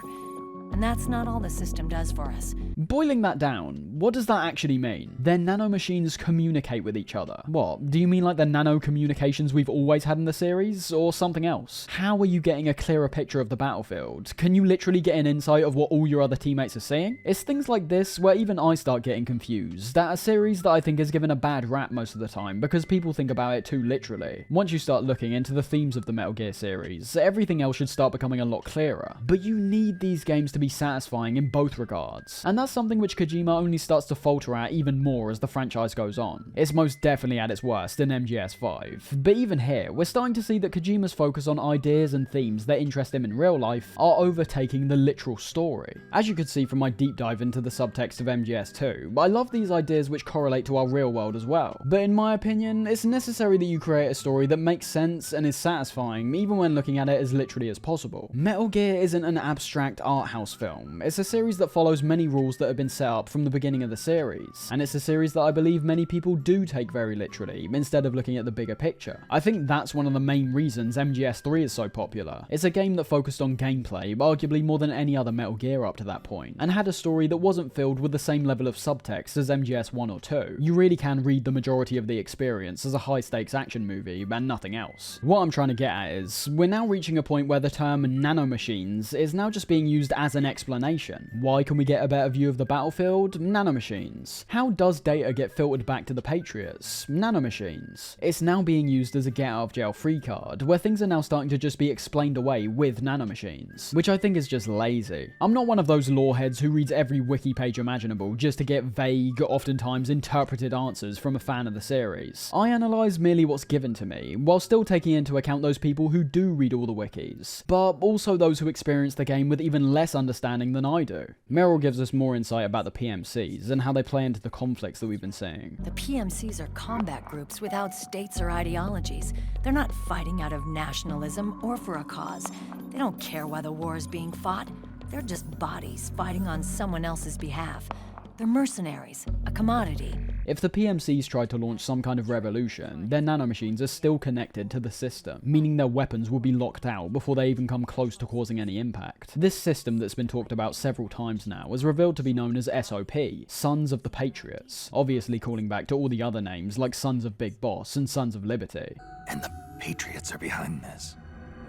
And that's not all the system does for us. Boiling that down, what does that actually mean? Their nanomachines communicate with each other. What, do you mean like the nano communications we've always had in the series, or something else? How are you getting a clearer picture of the battlefield? Can you literally get an insight of what all your other teammates are seeing? It's things like this where even I start getting confused at a series that I think is given a bad rap most of the time because people think about it too literally. Once you start looking into the themes of the Metal Gear series, everything else should start becoming a lot clearer. But you need these games to be satisfying in both regards, and that's something which Kojima only starts to falter at even more as the franchise goes on. It's most definitely at its worst in MGS5, but even here, we're starting to see that Kojima's focus on ideas and themes that interest him in real life are overtaking the literal story. As you could see from my deep dive into the subtext of MGS2, I love these ideas which correlate to our real world as well, but in my opinion, it's necessary that you create a story that makes sense and is satisfying even when looking at it as literally as possible. Metal Gear isn't an abstract art house film. It's a series that follows many rules that have been set up from the beginning of the series, and it's a series that I believe many people do take very literally instead of looking at the bigger picture. I think that's one of the main reasons MGS3 is so popular. It's a game that focused on gameplay, arguably more than any other Metal Gear up to that point, and had a story that wasn't filled with the same level of subtext as MGS1 or 2. You really can read the majority of the experience as a high-stakes action movie and nothing else. What I'm trying to get at is, we're now reaching a point where the term nanomachines is now just being used as an explanation. Why can we get a better view of the battlefield? Nanomachines. How does data get filtered back to the Patriots? Nanomachines. It's now being used as a get out of jail free card, where things are now starting to just be explained away with nanomachines, which I think is just lazy. I'm not one of those loreheads who reads every wiki page imaginable just to get vague, oftentimes interpreted answers from a fan of the series. I analyse merely what's given to me, while still taking into account those people who do read all the wikis, but also those who experience the game with even less understanding than I do. Meryl gives us more insight about the PMCs and how they play into the conflicts that we've been seeing. The PMCs are combat groups without states or ideologies. They're not fighting out of nationalism or for a cause. They don't care why the war is being fought. They're just bodies fighting on someone else's behalf. They're mercenaries, a commodity. If the PMCs tried to launch some kind of revolution, their nanomachines are still connected to the system, meaning their weapons will be locked out before they even come close to causing any impact. This system that's been talked about several times now is revealed to be known as SOP, Sons of the Patriots, obviously calling back to all the other names like Sons of Big Boss and Sons of Liberty. And the Patriots are behind this.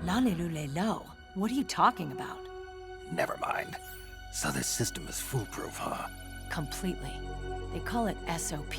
Lalilulelo, what are you talking about? Never mind. So this system is foolproof, huh? Completely. They call it SOP.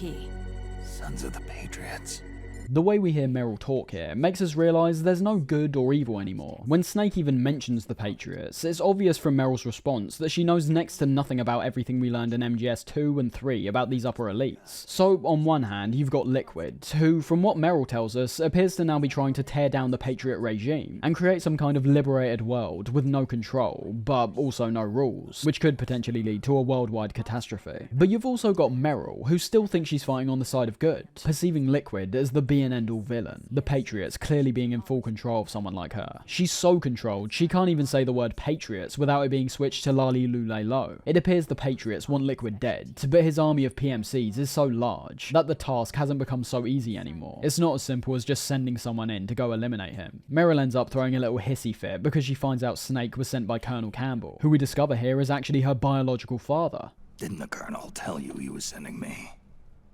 Sons of the Patriots. The way we hear Meryl talk here makes us realise there's no good or evil anymore. When Snake even mentions the Patriots, it's obvious from Meryl's response that she knows next to nothing about everything we learned in MGS 2 and 3 about these upper elites. So on one hand, you've got Liquid, who, from what Meryl tells us, appears to now be trying to tear down the Patriot regime and create some kind of liberated world with no control, but also no rules, which could potentially lead to a worldwide catastrophe. But you've also got Meryl, who still thinks she's fighting on the side of good, perceiving Liquid as the be be an end-all villain, the Patriots clearly being in full control of someone like her. She's so controlled, she can't even say the word Patriots without it being switched to Lali Lule Lo. It appears the Patriots want Liquid dead, but his army of PMCs is so large that the task hasn't become so easy anymore. It's not as simple as just sending someone in to go eliminate him. Meryl ends up throwing a little hissy fit because she finds out Snake was sent by Colonel Campbell, who we discover here is actually her biological father. Didn't the Colonel tell you he was sending me?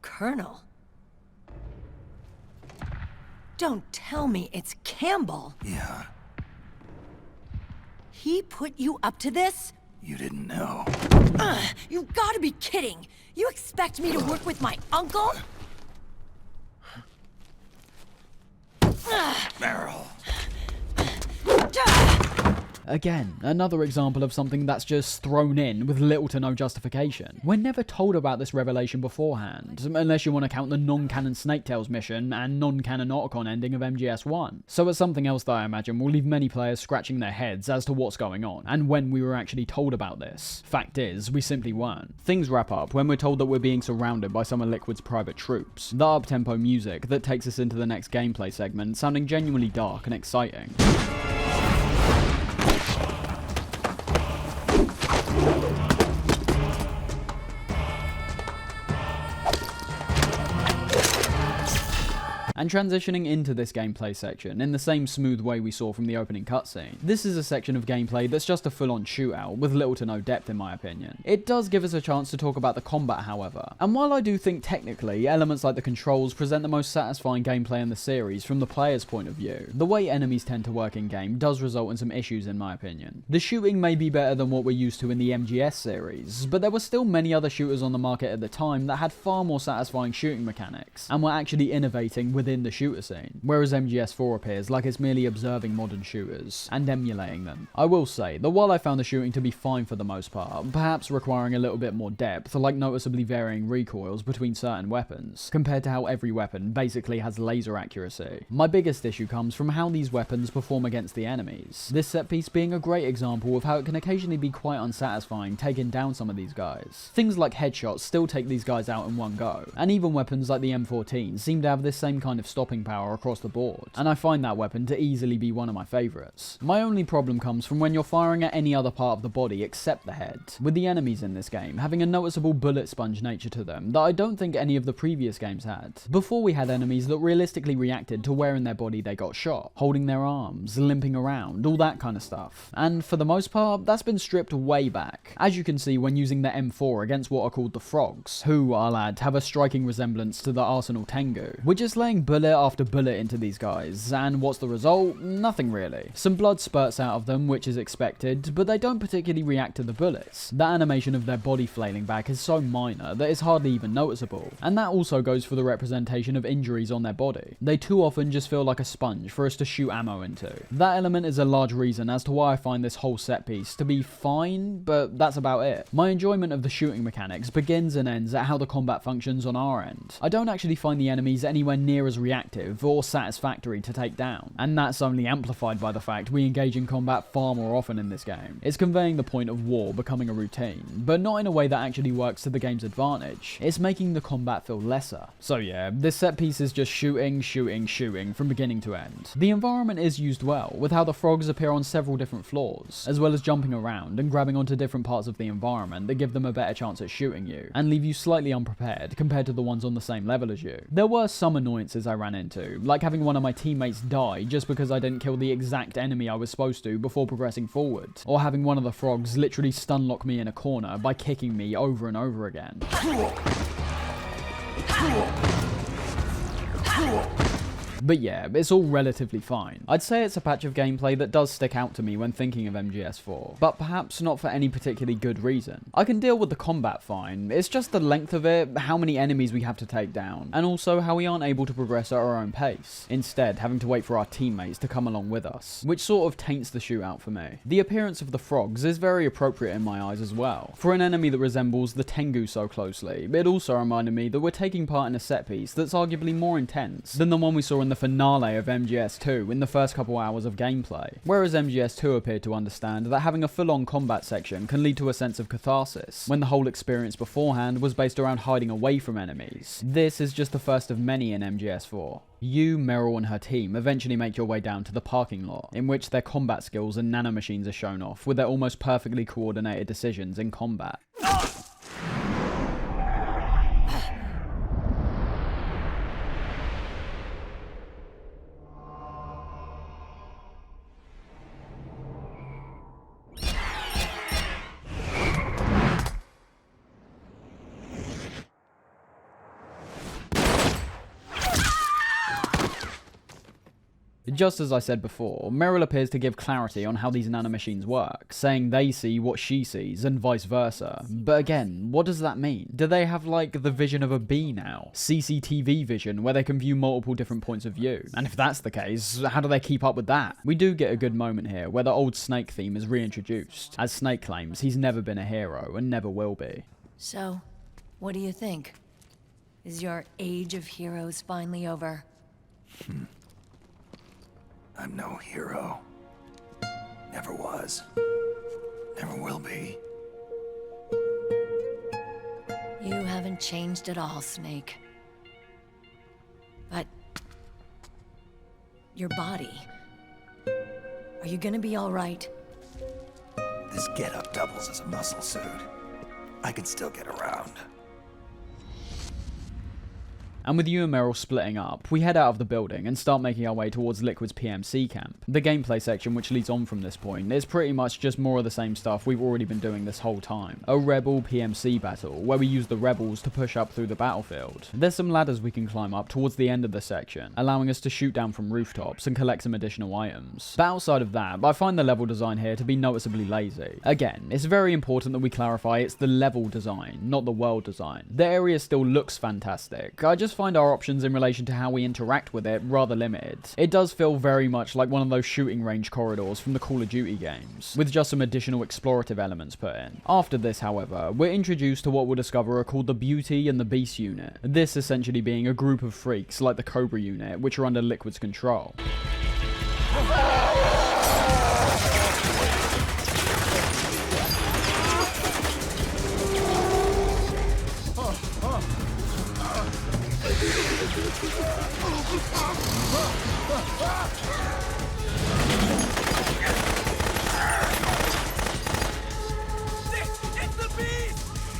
Colonel? Don't tell me it's Campbell. Yeah. He put you up to this? You didn't know. You've got to be kidding. You expect me to work with my uncle? Meryl. Again, another example of something that's just thrown in with little to no justification. We're never told about this revelation beforehand, unless you want to count the non-canon Snaketails mission and non-canon Otacon ending of MGS1. So it's something else that I imagine will leave many players scratching their heads as to what's going on, and when we were actually told about this. Fact is, we simply weren't. Things wrap up when we're told that we're being surrounded by some of Liquid's private troops. The up-tempo music that takes us into the next gameplay segment sounding genuinely dark and exciting. And transitioning into this gameplay section in the same smooth way we saw from the opening cutscene. This is a section of gameplay that's just a full-on shootout with little to no depth in my opinion. It does give us a chance to talk about the combat however, and while I do think technically elements like the controls present the most satisfying gameplay in the series from the player's point of view, the way enemies tend to work in game does result in some issues in my opinion. The shooting may be better than what we're used to in the MGS series, but there were still many other shooters on the market at the time that had far more satisfying shooting mechanics, and were actually innovating within the shooter scene, whereas MGS4 appears like it's merely observing modern shooters and emulating them. I will say that while I found the shooting to be fine for the most part, perhaps requiring a little bit more depth, like noticeably varying recoils between certain weapons, compared to how every weapon basically has laser accuracy. My biggest issue comes from how these weapons perform against the enemies, this set piece being a great example of how it can occasionally be quite unsatisfying taking down some of these guys. Things like headshots still take these guys out in one go, and even weapons like the M14 seem to have this same kind of stopping power across the board, and I find that weapon to easily be one of my favourites. My only problem comes from when you're firing at any other part of the body except the head, with the enemies in this game having a noticeable bullet sponge nature to them that I don't think any of the previous games had. Before we had enemies that realistically reacted to where in their body they got shot, holding their arms, limping around, all that kind of stuff, and for the most part that's been stripped way back, as you can see when using the M4 against what are called the Frogs, who, I'll add, have a striking resemblance to the Arsenal Tengu. We're just laying bullet after bullet into these guys, and what's the result? Nothing really. Some blood spurts out of them, which is expected, but they don't particularly react to the bullets. The animation of their body flailing back is so minor that it's hardly even noticeable, and that also goes for the representation of injuries on their body. They too often just feel like a sponge for us to shoot ammo into. That element is a large reason as to why I find this whole set piece to be fine, but that's about it. My enjoyment of the shooting mechanics begins and ends at how the combat functions on our end. I don't actually find the enemies anywhere near as reactive or satisfactory to take down, and that's only amplified by the fact we engage in combat far more often in this game. It's conveying the point of war becoming a routine, but not in a way that actually works to the game's advantage. It's making the combat feel lesser. So yeah, this set piece is just shooting, shooting, shooting from beginning to end. The environment is used well, with how the frogs appear on several different floors, as well as jumping around and grabbing onto different parts of the environment that give them a better chance at shooting you, and leave you slightly unprepared compared to the ones on the same level as you. There were some annoyances I ran into, like having one of my teammates die just because I didn't kill the exact enemy I was supposed to before progressing forward, or having one of the frogs literally stun lock me in a corner by kicking me over and over again. But yeah, it's all relatively fine. I'd say it's a patch of gameplay that does stick out to me when thinking of MGS4, but perhaps not for any particularly good reason. I can deal with the combat fine, it's just the length of it, how many enemies we have to take down, and also how we aren't able to progress at our own pace, instead having to wait for our teammates to come along with us, which sort of taints the shootout for me. The appearance of the frogs is very appropriate in my eyes as well. For an enemy that resembles the Tengu so closely, it also reminded me that we're taking part in a set piece that's arguably more intense than the one we saw in in the finale of MGS2 in the first couple hours of gameplay. Whereas MGS2 appeared to understand that having a full-on combat section can lead to a sense of catharsis, when the whole experience beforehand was based around hiding away from enemies. This is just the first of many in MGS4. You, Meryl, and her team eventually make your way down to the parking lot, in which their combat skills and nanomachines are shown off with their almost perfectly coordinated decisions in combat. Just as I said before, Meryl appears to give clarity on how these nanomachines work, saying they see what she sees and vice versa. But again, what does that mean? Do they have like the vision of a bee now? CCTV vision where they can view multiple different points of view? And if that's the case, how do they keep up with that? We do get a good moment here where the old Snake theme is reintroduced, as Snake claims he's never been a hero and never will be. So, what do you think? Is your age of heroes finally over? I'm no hero. Never was. Never will be. You haven't changed at all, Snake. But... your body... are you gonna be alright? This getup doubles as a muscle suit. I can still get around. And with you and Meryl splitting up, we head out of the building and start making our way towards Liquid's PMC camp. The gameplay section which leads on from this point is pretty much just more of the same stuff we've already been doing this whole time. A Rebel PMC battle, where we use the Rebels to push up through the battlefield. There's some ladders we can climb up towards the end of the section, allowing us to shoot down from rooftops and collect some additional items. But outside of that, I find the level design here to be noticeably lazy. Again, it's very important that we clarify it's the level design, not the world design. The area still looks fantastic. I just find our options in relation to how we interact with it rather limited. It does feel very much like one of those shooting range corridors from the Call of Duty games, with just some additional explorative elements put in. After this, however, we're introduced to what we'll discover are called the Beauty and the Beast unit, this essentially being a group of freaks like the Cobra unit, which are under Liquid's control.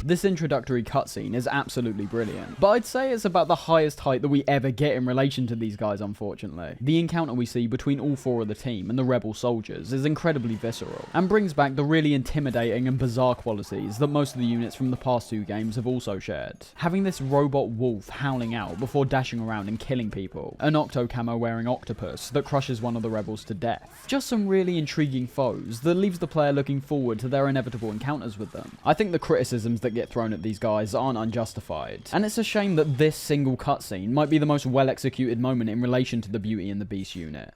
This introductory cutscene is absolutely brilliant, but I'd say it's about the highest height that we ever get in relation to these guys, unfortunately. The encounter we see between all four of the team and the rebel soldiers is incredibly visceral, and brings back the really intimidating and bizarre qualities that most of the units from the past two games have also shared. Having this robot wolf howling out before dashing around and killing people, an octo camo wearing octopus that crushes one of the rebels to death. Just some really intriguing foes that leaves the player looking forward to their inevitable encounters with them. I think the criticisms that get thrown at these guys aren't unjustified, and it's a shame that this single cutscene might be the most well executed moment in relation to the Beauty and the Beast unit.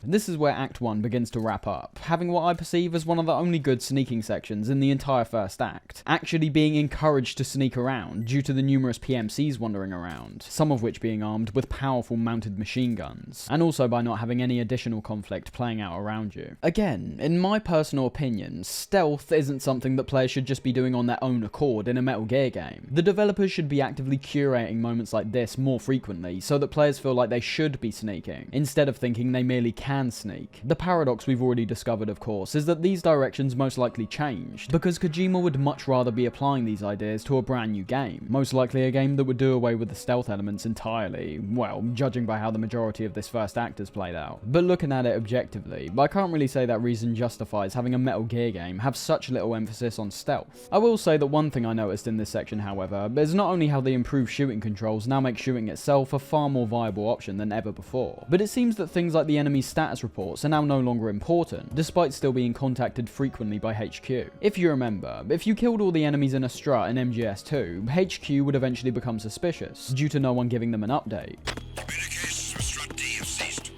This is where Act 1 begins to wrap up, having what I perceive as one of the only good sneaking sections in the entire first act, actually being encouraged to sneak around due to the numerous PMCs wandering around, some of which being armed with powerful mounted machine guns, and also by not having any additional conflict playing out around you. Again, in my personal opinion, stealth isn't something that players should just be doing on their own accord in a Metal Gear game. The developers should be actively curating moments like this more frequently so that players feel like they should be sneaking, instead of thinking they merely can sneak. The paradox we've already discovered, of course, is that these directions most likely changed, because Kojima would much rather be applying these ideas to a brand new game, most likely a game that would do away with the stealth elements entirely, well, judging by how the majority of this first act has played out. But looking at it objectively, I can't really say that reason justifies having a Metal Gear game have such little emphasis on stealth. I will say that one thing I noticed in this section, however, is not only how the improved shooting controls now make shooting itself a far more viable option than ever before, but it seems that things like the enemy's status reports are now no longer important, despite still being contacted frequently by HQ. If you remember, if you killed all the enemies in a strut in MGS2, HQ would eventually become suspicious, due to no one giving them an update. Communications with Strut D have ceased.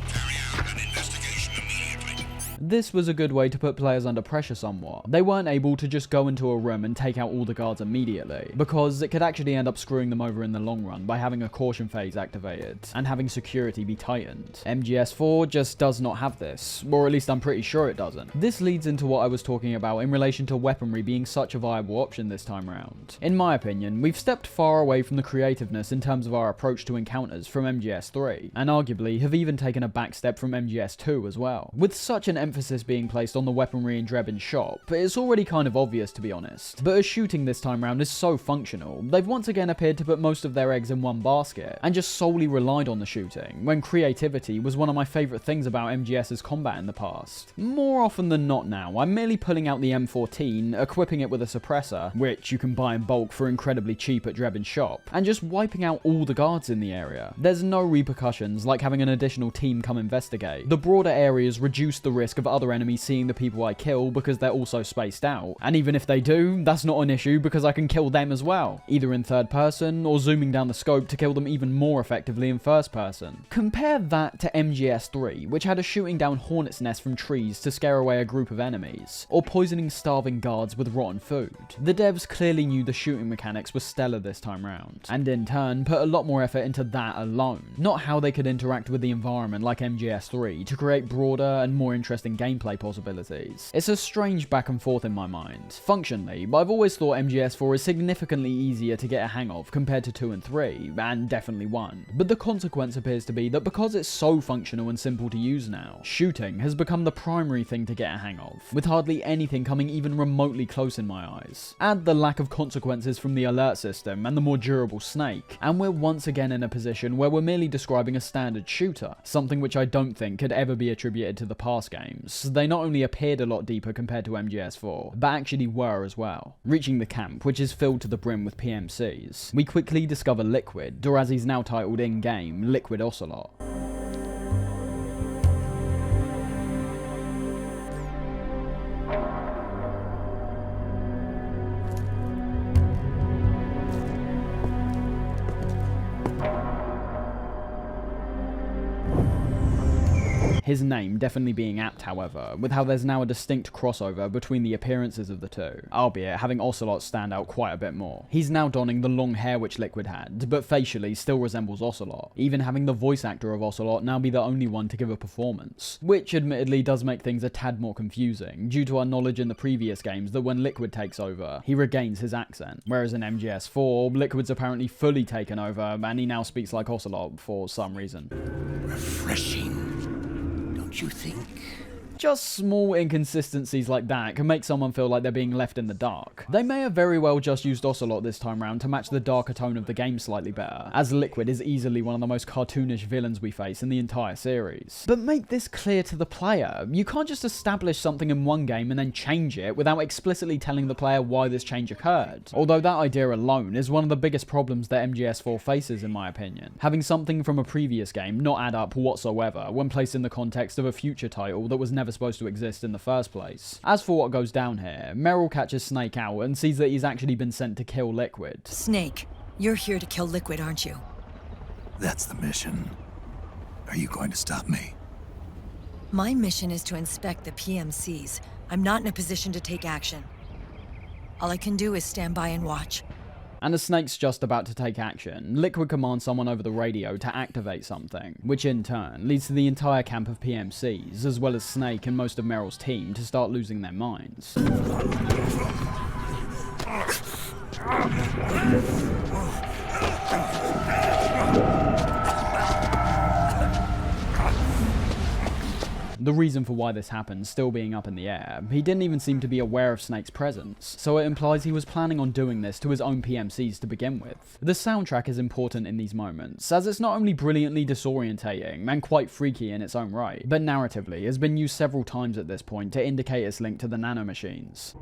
Carry out an investigation immediately. This was a good way to put players under pressure somewhat. They weren't able to just go into a room and take out all the guards immediately, because it could actually end up screwing them over in the long run by having a caution phase activated, and having security be tightened. MGS4 just does not have this, or at least I'm pretty sure it doesn't. This leads into what I was talking about in relation to weaponry being such a viable option this time around. In my opinion, we've stepped far away from the creativeness in terms of our approach to encounters from MGS3, and arguably have even taken a back step from MGS2 as well. With such an emphasis being placed on the weaponry in Drebin's shop, it's already kind of obvious to be honest, but as shooting this time round is so functional, they've once again appeared to put most of their eggs in one basket, and just solely relied on the shooting, when creativity was one of my favourite things about MGS's combat in the past. More often than not now, I'm merely pulling out the M14, equipping it with a suppressor, which you can buy in bulk for incredibly cheap at Drebin's shop, and just wiping out all the guards in the area. There's no repercussions like having an additional team come investigate. The broader areas reduce the risk of other enemies seeing the people I kill because they're also spaced out, and even if they do, that's not an issue because I can kill them as well, either in third person or zooming down the scope to kill them even more effectively in first person. Compare that to MGS3, which had a shooting down hornet's nest from trees to scare away a group of enemies, or poisoning starving guards with rotten food. The devs clearly knew the shooting mechanics were stellar this time round, and in turn put a lot more effort into that alone, not how they could interact with the environment like MGS3 to create broader and more interesting gameplay possibilities. It's a strange back and forth in my mind. Functionally, I've always thought MGS4 is significantly easier to get a hang of compared to 2 and 3, and definitely 1. But the consequence appears to be that because it's so functional and simple to use now, shooting has become the primary thing to get a hang of, with hardly anything coming even remotely close in my eyes. Add the lack of consequences from the alert system and the more durable Snake, and we're once again in a position where we're merely describing a standard shooter, something which I don't think could ever be attributed to the past games. They not only appeared a lot deeper compared to MGS4, but actually were as well. Reaching the camp, which is filled to the brim with PMCs, we quickly discover Liquid, or as he's now titled in-game, Liquid Ocelot. His name definitely being apt, however, with how there's now a distinct crossover between the appearances of the two, albeit having Ocelot stand out quite a bit more. He's now donning the long hair which Liquid had, but facially still resembles Ocelot, even having the voice actor of Ocelot now be the only one to give a performance, which admittedly does make things a tad more confusing, due to our knowledge in the previous games that when Liquid takes over, he regains his accent, whereas in MGS4, Liquid's apparently fully taken over, and he now speaks like Ocelot for some reason. Refreshing. Don't you think? Just small inconsistencies like that can make someone feel like they're being left in the dark. They may have very well just used Ocelot this time round to match the darker tone of the game slightly better, as Liquid is easily one of the most cartoonish villains we face in the entire series. But make this clear to the player. You can't just establish something in one game and then change it without explicitly telling the player why this change occurred. Although that idea alone is one of the biggest problems that MGS4 faces in my opinion. Having something from a previous game not add up whatsoever when placed in the context of a future title that was never supposed to exist in the first place. As for what goes down here, Meryl catches Snake out and sees that he's actually been sent to kill Liquid. Snake, you're here to kill Liquid, aren't you? That's the mission. Are you going to stop me? My mission is to inspect the PMCs. I'm not in a position to take action. All I can do is stand by and watch. And as Snake's just about to take action, Liquid commands someone over the radio to activate something, which in turn leads to the entire camp of PMCs, as well as Snake and most of Meryl's team to start losing their minds. The reason for why this happened still being up in the air, he didn't even seem to be aware of Snake's presence, so it implies he was planning on doing this to his own PMCs to begin with. The soundtrack is important in these moments, as it's not only brilliantly disorientating and quite freaky in its own right, but narratively has been used several times at this point to indicate its link to the nanomachines.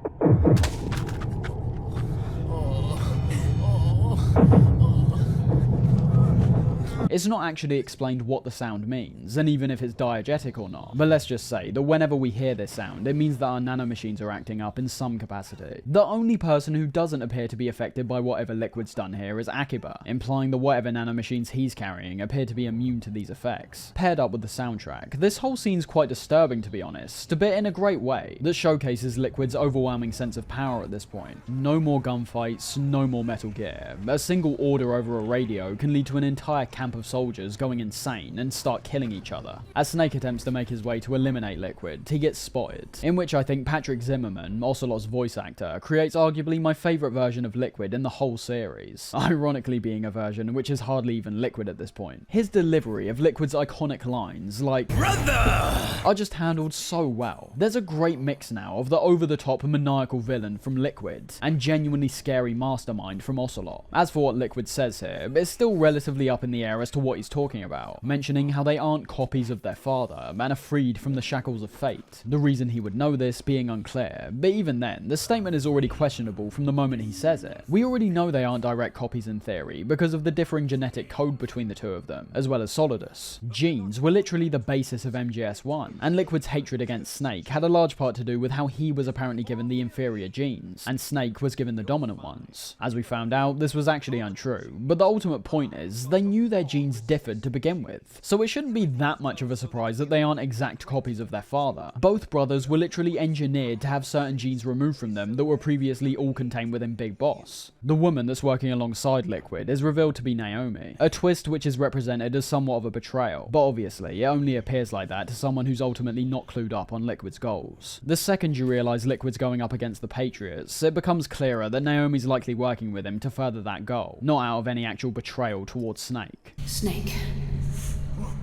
It's not actually explained what the sound means, and even if it's diegetic or not, but let's just say that whenever we hear this sound, it means that our nanomachines are acting up in some capacity. The only person who doesn't appear to be affected by whatever Liquid's done here is Akiba, implying that whatever nanomachines he's carrying appear to be immune to these effects. Paired up with the soundtrack, this whole scene's quite disturbing to be honest, but in a great way that showcases Liquid's overwhelming sense of power at this point. No more gunfights, no more Metal Gear. A single order over a radio can lead to an entire camp of soldiers going insane and start killing each other. As Snake attempts to make his way to eliminate Liquid, he gets spotted, in which I think Patrick Zimmerman, Ocelot's voice actor, creates arguably my favourite version of Liquid in the whole series, ironically being a version which is hardly even Liquid at this point. His delivery of Liquid's iconic lines like "Brother!" are just handled so well. There's a great mix now of the over-the-top maniacal villain from Liquid and genuinely scary mastermind from Ocelot. As for what Liquid says here, it's still relatively up in the air as to what he's talking about, mentioning how they aren't copies of their father and are freed from the shackles of fate. The reason he would know this being unclear, but even then, the statement is already questionable from the moment he says it. We already know they aren't direct copies in theory because of the differing genetic code between the two of them, as well as Solidus. Genes were literally the basis of MGS1, and Liquid's hatred against Snake had a large part to do with how he was apparently given the inferior genes, and Snake was given the dominant ones. As we found out, this was actually untrue, but the ultimate point is, they knew their genes differed to begin with, so it shouldn't be that much of a surprise that they aren't exact copies of their father. Both brothers were literally engineered to have certain genes removed from them that were previously all contained within Big Boss. The woman that's working alongside Liquid is revealed to be Naomi, a twist which is represented as somewhat of a betrayal, but obviously it only appears like that to someone who's ultimately not clued up on Liquid's goals. The second you realise Liquid's going up against the Patriots, it becomes clearer that Naomi's likely working with him to further that goal, not out of any actual betrayal towards Snake. Snake,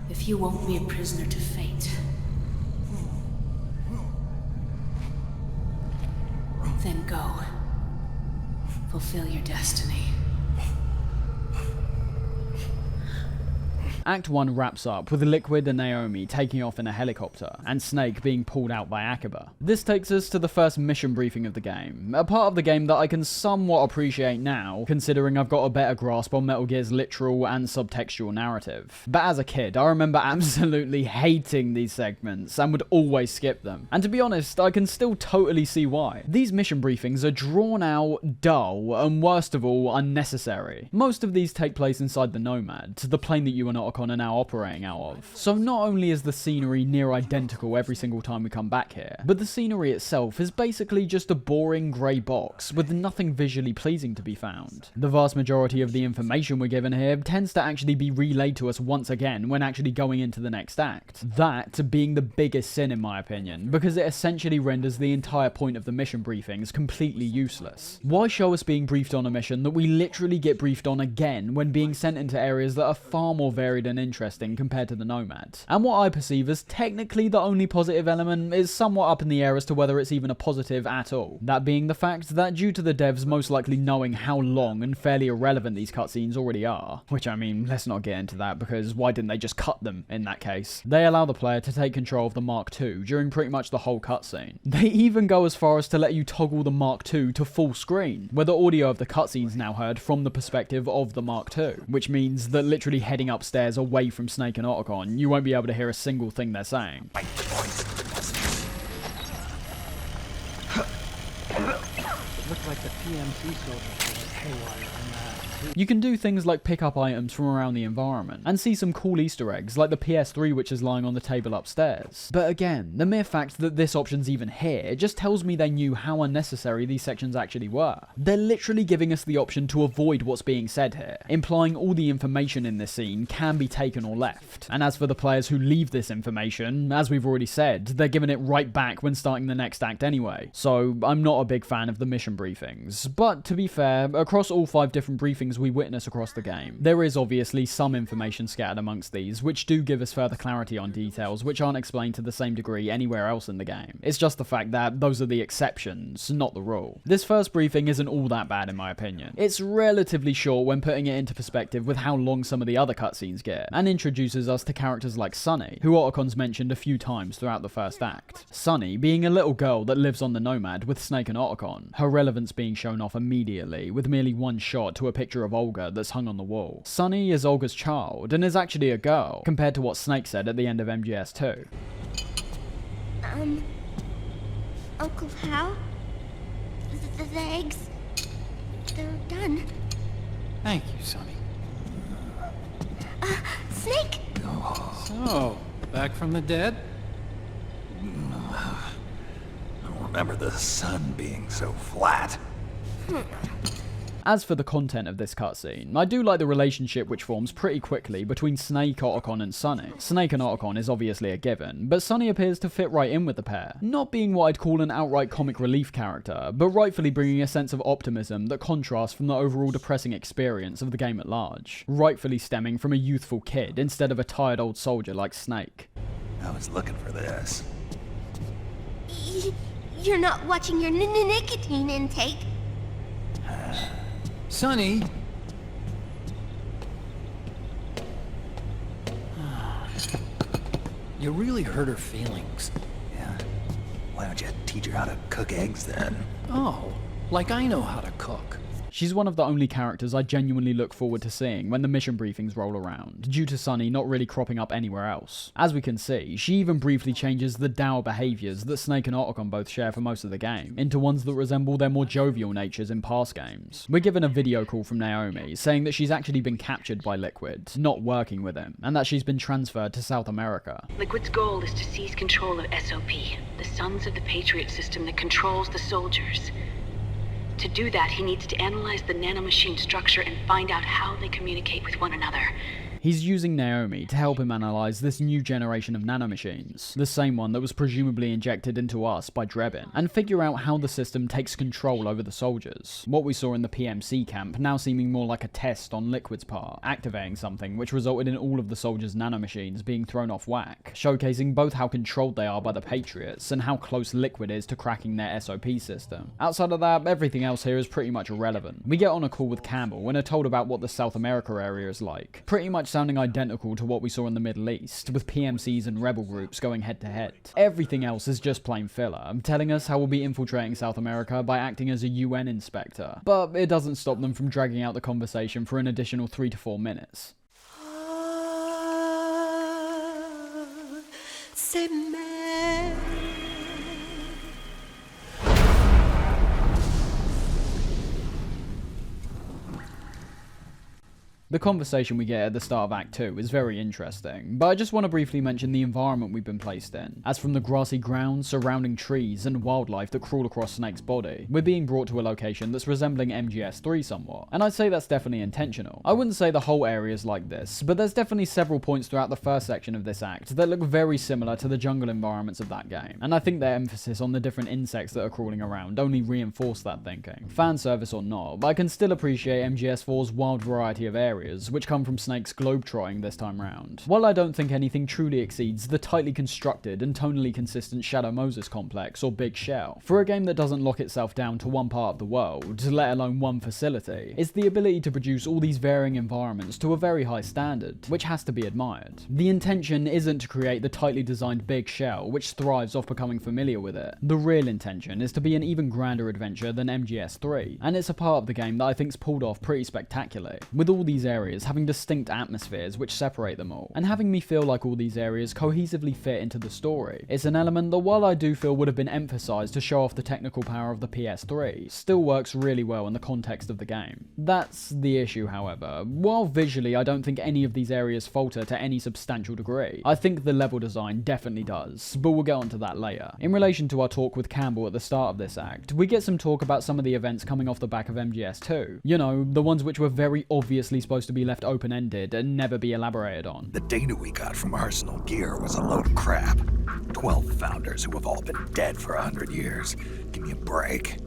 if you won't be a prisoner to fate, then go. Fulfill your destiny. Act 1 wraps up with Liquid and Naomi taking off in a helicopter, and Snake being pulled out by Akiba. This takes us to the first mission briefing of the game, a part of the game that I can somewhat appreciate now, considering I've got a better grasp on Metal Gear's literal and subtextual narrative. But as a kid, I remember absolutely hating these segments, and would always skip them. And to be honest, I can still totally see why. These mission briefings are drawn out, dull, and worst of all, unnecessary. Most of these take place inside the Nomad, the plane that you and Otacon are now operating out of. So not only is the scenery near identical every single time we come back here, but the scenery itself is basically just a boring grey box with nothing visually pleasing to be found. The vast majority of the information we're given here tends to actually be relayed to us once again when actually going into the next act. That being the biggest sin in my opinion, because it essentially renders the entire point of the mission briefings completely useless. Why show us being briefed on a mission that we literally get briefed on again when being sent into areas that are far more varied and interesting compared to the Nomad? And what I perceive as technically the only positive element is somewhat up in the air as to whether it's even a positive at all. That being the fact that due to the devs most likely knowing how long and fairly irrelevant these cutscenes already are, which I mean, let's not get into that because why didn't they just cut them in that case? They allow the player to take control of the Mark II during pretty much the whole cutscene. They even go as far as to let you toggle the Mark II to full screen, where the audio of the cutscene's now heard from the perspective of the Mark II, which means that literally heading upstairs away from Snake and Otacon, you won't be able to hear a single thing they're saying. Looked like the PMC soldiers were haywire in that. You can do things like pick up items from around the environment, and see some cool Easter eggs like the PS3 which is lying on the table upstairs. But again, the mere fact that this option's even here just tells me they knew how unnecessary these sections actually were. They're literally giving us the option to avoid what's being said here, implying all the information in this scene can be taken or left. And as for the players who leave this information, as we've already said, they're giving it right back when starting the next act anyway. So I'm not a big fan of the mission briefings. But to be fair, across all 5 different briefings we witness across the game, there is obviously some information scattered amongst these which do give us further clarity on details which aren't explained to the same degree anywhere else in the game. It's just the fact that those are the exceptions, not the rule. This first briefing isn't all that bad in my opinion. It's relatively short when putting it into perspective with how long some of the other cutscenes get, and introduces us to characters like Sunny, who Otacon's mentioned a few times throughout the first act. Sunny being a little girl that lives on the Nomad with Snake and Otacon, her relevance being shown off immediately with merely one shot to a picture picture of Olga that's hung on the wall. Sunny is Olga's child, and is actually a girl, compared to what Snake said at the end of MGS2. Uncle Hal? The eggs, they're done. Thank you, Sonny. Snake! So, back from the dead? I don't remember the sun being so flat. As for the content of this cutscene, I do like the relationship which forms pretty quickly between Snake, Otacon and Sunny. Snake and Otacon is obviously a given, but Sunny appears to fit right in with the pair, not being what I'd call an outright comic relief character, but rightfully bringing a sense of optimism that contrasts from the overall depressing experience of the game at large, rightfully stemming from a youthful kid instead of a tired old soldier like Snake. I was looking for this. You're not watching your nicotine intake. Sonny! You really hurt her feelings. Yeah. Why don't you teach her how to cook eggs then? Oh, like I know how to cook. She's one of the only characters I genuinely look forward to seeing when the mission briefings roll around, due to Sunny not really cropping up anywhere else. As we can see, she even briefly changes the dour behaviours that Snake and Otacon both share for most of the game, into ones that resemble their more jovial natures in past games. We're given a video call from Naomi, saying that she's actually been captured by Liquid, not working with him, and that she's been transferred to South America. Liquid's goal is to seize control of SOP, the sons of the Patriot system that controls the soldiers. To do that, he needs to analyze the nanomachine structure and find out how they communicate with one another. He's using Naomi to help him analyse this new generation of nanomachines, the same one that was presumably injected into us by Drebin, and figure out how the system takes control over the soldiers. What we saw in the PMC camp now seeming more like a test on Liquid's part, activating something which resulted in all of the soldiers' nanomachines being thrown off whack, showcasing both how controlled they are by the Patriots and how close Liquid is to cracking their SOP system. Outside of that, everything else here is pretty much irrelevant. We get on a call with Campbell and are told about what the South America area is like, pretty much sounding identical to what we saw in the Middle East, with PMCs and rebel groups going head to head. Everything else is just plain filler, telling us how we'll be infiltrating South America by acting as a UN inspector, but it doesn't stop them from dragging out the conversation for an additional 3 to 4 minutes. The conversation we get at the start of Act 2 is very interesting, but I just want to briefly mention the environment we've been placed in, as from the grassy grounds, surrounding trees, and wildlife that crawl across Snake's body, we're being brought to a location that's resembling MGS3 somewhat, and I'd say that's definitely intentional. I wouldn't say the whole area is like this, but there's definitely several points throughout the first section of this act that look very similar to the jungle environments of that game, and I think their emphasis on the different insects that are crawling around only reinforce that thinking. Fan service or not, but I can still appreciate MGS4's wild variety of areas, which come from Snake's globetrotting this time round. While I don't think anything truly exceeds the tightly constructed and tonally consistent Shadow Moses complex or Big Shell, for a game that doesn't lock itself down to one part of the world, let alone one facility, it's the ability to produce all these varying environments to a very high standard, which has to be admired. The intention isn't to create the tightly designed Big Shell, which thrives off becoming familiar with it. The real intention is to be an even grander adventure than MGS3, and it's a part of the game that I think's pulled off pretty spectacularly, with all these areas having distinct atmospheres which separate them all, and having me feel like all these areas cohesively fit into the story. It's an element that, while I do feel would have been emphasised to show off the technical power of the PS3, still works really well in the context of the game. That's the issue, however. While visually I don't think any of these areas falter to any substantial degree, I think the level design definitely does, but we'll get onto that later. In relation to our talk with Campbell at the start of this act, we get some talk about some of the events coming off the back of MGS2. You know, the ones which were very obviously supposed to be left open-ended and never be elaborated on. The data we got from Arsenal Gear was a load of crap. 12 founders who have all been dead for 100 years. Give me a break.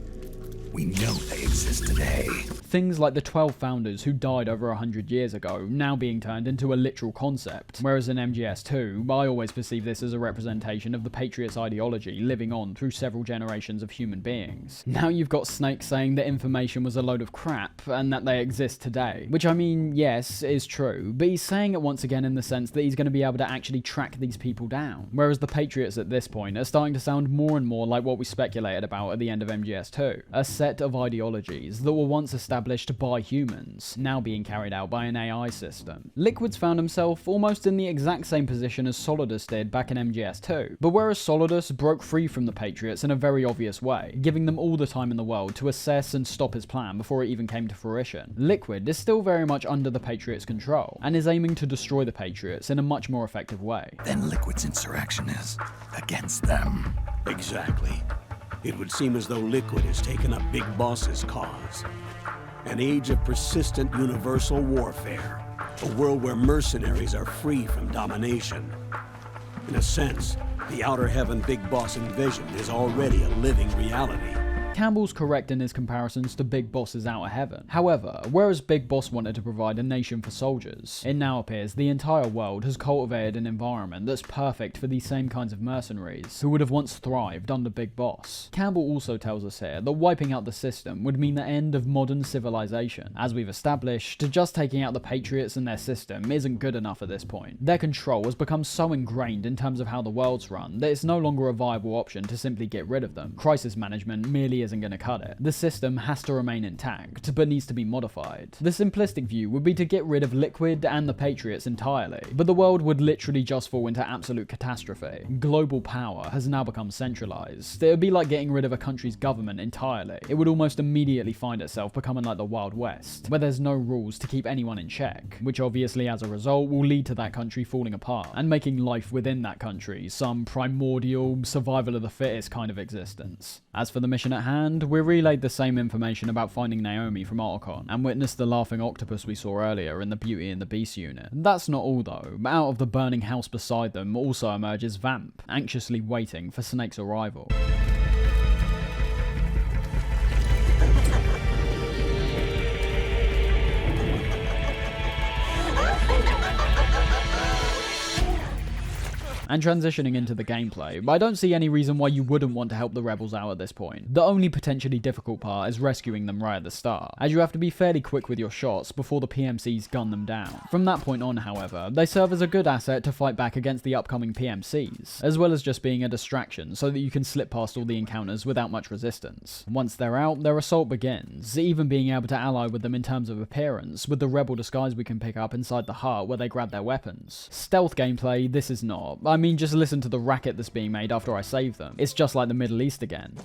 We know they exist today. Things like the 12 founders who died over 100 years ago now being turned into a literal concept, whereas in MGS2, I always perceive this as a representation of the Patriots' ideology living on through several generations of human beings. Now you've got Snake saying that information was a load of crap and that they exist today, which, I mean, yes, is true, but he's saying it once again in the sense that he's going to be able to actually track these people down, whereas the Patriots at this point are starting to sound more and more like what we speculated about at the end of MGS2, a set set of ideologies that were once established by humans, now being carried out by an AI system. Liquid's found himself almost in the exact same position as Solidus did back in MGS2, but whereas Solidus broke free from the Patriots in a very obvious way, giving them all the time in the world to assess and stop his plan before it even came to fruition, Liquid is still very much under the Patriots' control, and is aiming to destroy the Patriots in a much more effective way. Then Liquid's insurrection is against them. Exactly. It would seem as though Liquid has taken up Big Boss's cause. An age of persistent universal warfare. A world where mercenaries are free from domination. In a sense, the Outer Heaven Big Boss envisioned is already a living reality. Campbell's correct in his comparisons to Big Boss's Outer Heaven. However, whereas Big Boss wanted to provide a nation for soldiers, it now appears the entire world has cultivated an environment that's perfect for these same kinds of mercenaries who would have once thrived under Big Boss. Campbell also tells us here that wiping out the system would mean the end of modern civilization. As we've established, just taking out the Patriots and their system isn't good enough at this point. Their control has become so ingrained in terms of how the world's run that it's no longer a viable option to simply get rid of them. Crisis management merely isn't going to cut it. The system has to remain intact, but needs to be modified. The simplistic view would be to get rid of Liquid and the Patriots entirely, but the world would literally just fall into absolute catastrophe. Global power has now become centralized. It would be like getting rid of a country's government entirely. It would almost immediately find itself becoming like the Wild West, where there's no rules to keep anyone in check, which obviously as a result will lead to that country falling apart and making life within that country some primordial survival of the fittest kind of existence. As for the mission at hand, we relayed the same information about finding Naomi from Otacon, and witnessed the laughing octopus we saw earlier in the Beauty and the Beast unit. That's not all though. Out of the burning house beside them also emerges Vamp, anxiously waiting for Snake's arrival. And transitioning into the gameplay, I don't see any reason why you wouldn't want to help the rebels out at this point. The only potentially difficult part is rescuing them right at the start, as you have to be fairly quick with your shots before the PMCs gun them down. From that point on, however, they serve as a good asset to fight back against the upcoming PMCs, as well as just being a distraction so that you can slip past all the encounters without much resistance. Once they're out, their assault begins, even being able to ally with them in terms of appearance, with the rebel disguise we can pick up inside the hut where they grab their weapons. Stealth gameplay, this is not. I mean, just listen to the racket that's being made after I save them. It's just like the Middle East again.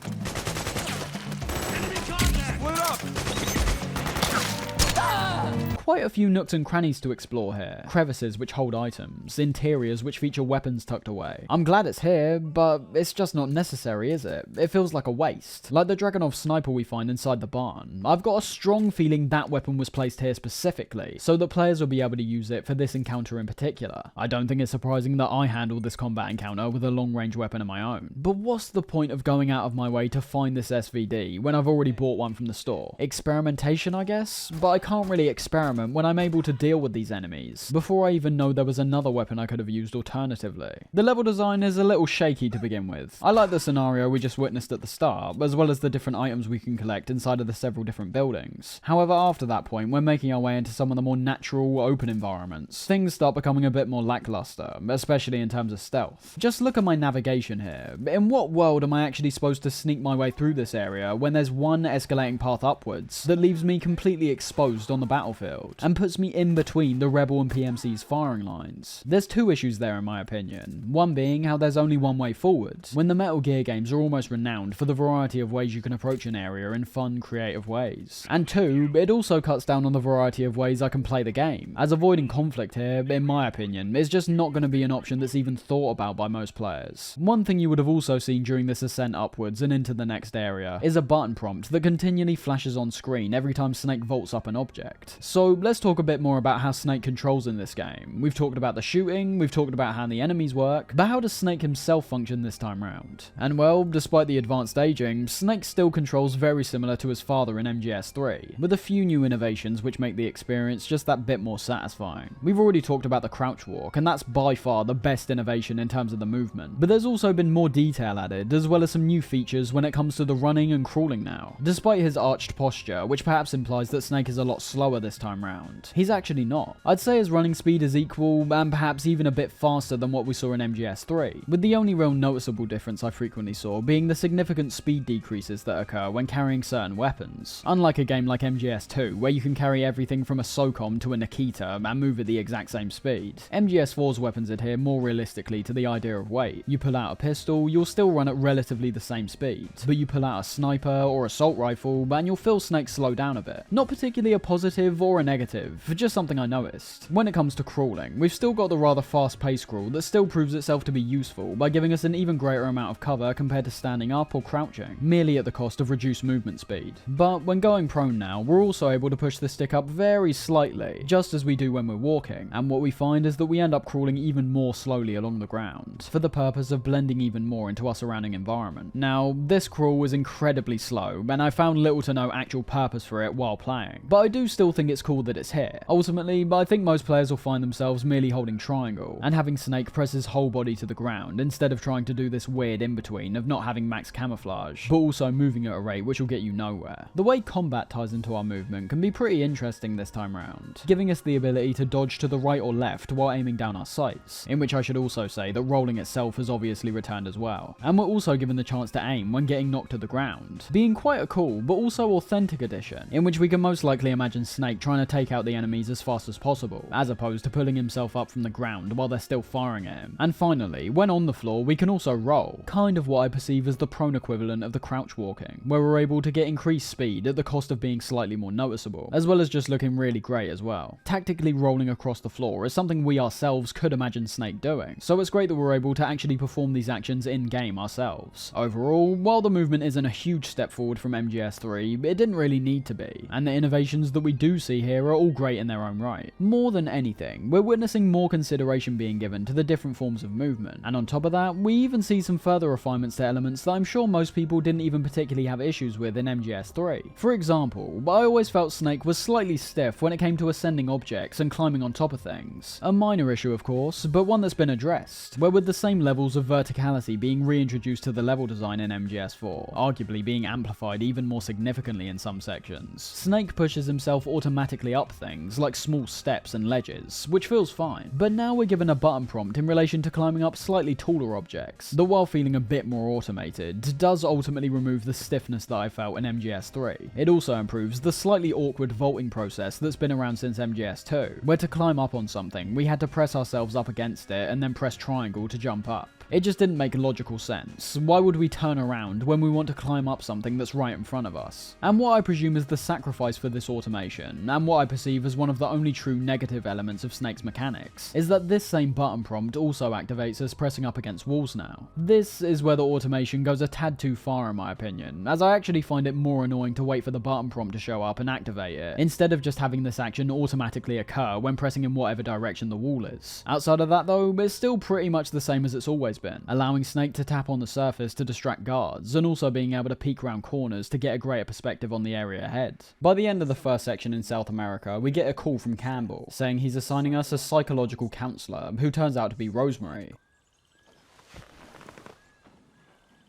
Quite a few nooks and crannies to explore here. Crevices which hold items, interiors which feature weapons tucked away. I'm glad it's here, but it's just not necessary, is it? It feels like a waste. Like the Dragunov sniper we find inside the barn. I've got a strong feeling that weapon was placed here specifically, so that players will be able to use it for this encounter in particular. I don't think it's surprising that I handled this combat encounter with a long-range weapon of my own. But what's the point of going out of my way to find this SVD when I've already bought one from the store? Experimentation, I guess? But I can't really experiment when I'm able to deal with these enemies, before I even know there was another weapon I could have used alternatively. The level design is a little shaky to begin with. I like the scenario we just witnessed at the start, as well as the different items we can collect inside of the several different buildings. However, after that point, we're making our way into some of the more natural, open environments. Things start becoming a bit more lackluster, especially in terms of stealth. Just look at my navigation here. In what world am I actually supposed to sneak my way through this area when there's one escalating path upwards that leaves me completely exposed on the battlefield, and puts me in between the Rebel and PMC's firing lines? There's two issues there in my opinion. One being how there's only one way forward, when the Metal Gear games are almost renowned for the variety of ways you can approach an area in fun, creative ways. And two, it also cuts down on the variety of ways I can play the game, as avoiding conflict here, in my opinion, is just not going to be an option that's even thought about by most players. One thing you would have also seen during this ascent upwards and into the next area is a button prompt that continually flashes on screen every time Snake vaults up an object. So let's talk a bit more about how Snake controls in this game. We've talked about the shooting, we've talked about how the enemies work, but how does Snake himself function this time round? And well, despite the advanced aging, Snake still controls very similar to his father in MGS3, with a few new innovations which make the experience just that bit more satisfying. We've already talked about the crouch walk, and that's by far the best innovation in terms of the movement, but there's also been more detail added, as well as some new features when it comes to the running and crawling now. Despite his arched posture, which perhaps implies that Snake is a lot slower this time time round. He's actually not. I'd say his running speed is equal and perhaps even a bit faster than what we saw in MGS3, with the only real noticeable difference I frequently saw being the significant speed decreases that occur when carrying certain weapons. Unlike a game like MGS2, where you can carry everything from a SOCOM to a Nikita and move at the exact same speed, MGS4's weapons adhere more realistically to the idea of weight. You pull out a pistol, you'll still run at relatively the same speed, but you pull out a sniper or assault rifle and you'll feel Snake slow down a bit. Not particularly a positive or a negative, just something I noticed. When it comes to crawling, we've still got the rather fast-paced crawl that still proves itself to be useful by giving us an even greater amount of cover compared to standing up or crouching, merely at the cost of reduced movement speed. But when going prone now, we're also able to push the stick up very slightly, just as we do when we're walking, and what we find is that we end up crawling even more slowly along the ground, for the purpose of blending even more into our surrounding environment. Now, this crawl was incredibly slow, and I found little to no actual purpose for it while playing, but I do still think it's cool that it's here. Ultimately, I think most players will find themselves merely holding triangle, and having Snake press his whole body to the ground, instead of trying to do this weird in-between of not having max camouflage, but also moving at a rate which will get you nowhere. The way combat ties into our movement can be pretty interesting this time round, giving us the ability to dodge to the right or left while aiming down our sights, in which I should also say that rolling itself has obviously returned as well, and we're also given the chance to aim when getting knocked to the ground, being quite a cool but also authentic addition, in which we can most likely imagine Snake trying to take out the enemies as fast as possible, as opposed to pulling himself up from the ground while they're still firing at him. And finally, when on the floor, we can also roll, kind of what I perceive as the prone equivalent of the crouch walking, where we're able to get increased speed at the cost of being slightly more noticeable, as well as just looking really great as well. Tactically rolling across the floor is something we ourselves could imagine Snake doing, so it's great that we're able to actually perform these actions in-game ourselves. Overall, while the movement isn't a huge step forward from MGS3, it didn't really need to be, and the innovations that we do see here are all great in their own right. More than anything, we're witnessing more consideration being given to the different forms of movement, and on top of that, we even see some further refinements to elements that I'm sure most people didn't even particularly have issues with in MGS3. For example, I always felt Snake was slightly stiff when it came to ascending objects and climbing on top of things. A minor issue of course, but one that's been addressed, where with the same levels of verticality being reintroduced to the level design in MGS4, arguably being amplified even more significantly in some sections, Snake pushes himself automatically up things like small steps and ledges, which feels fine, but now we're given a button prompt in relation to climbing up slightly taller objects, that while feeling a bit more automated, does ultimately remove the stiffness that I felt in MGS3. It also improves the slightly awkward vaulting process that's been around since MGS2, where to climb up on something, we had to press ourselves up against it and then press triangle to jump up. It just didn't make logical sense. Why would we turn around when we want to climb up something that's right in front of us? And what I presume is the sacrifice for this automation, and what I perceive as one of the only true negative elements of Snake's mechanics, is that this same button prompt also activates us pressing up against walls now. This is where the automation goes a tad too far in my opinion, as I actually find it more annoying to wait for the button prompt to show up and activate it, instead of just having this action automatically occur when pressing in whatever direction the wall is. Outside of that though, it's still pretty much the same as it's always been, allowing Snake to tap on the surface to distract guards, and also being able to peek around corners to get a greater perspective on the area ahead. By the end of the first section in South America, we get a call from Campbell, saying he's assigning us a psychological counselor, who turns out to be Rosemary.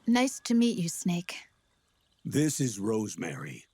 Nice to meet you, Snake. This is Rosemary.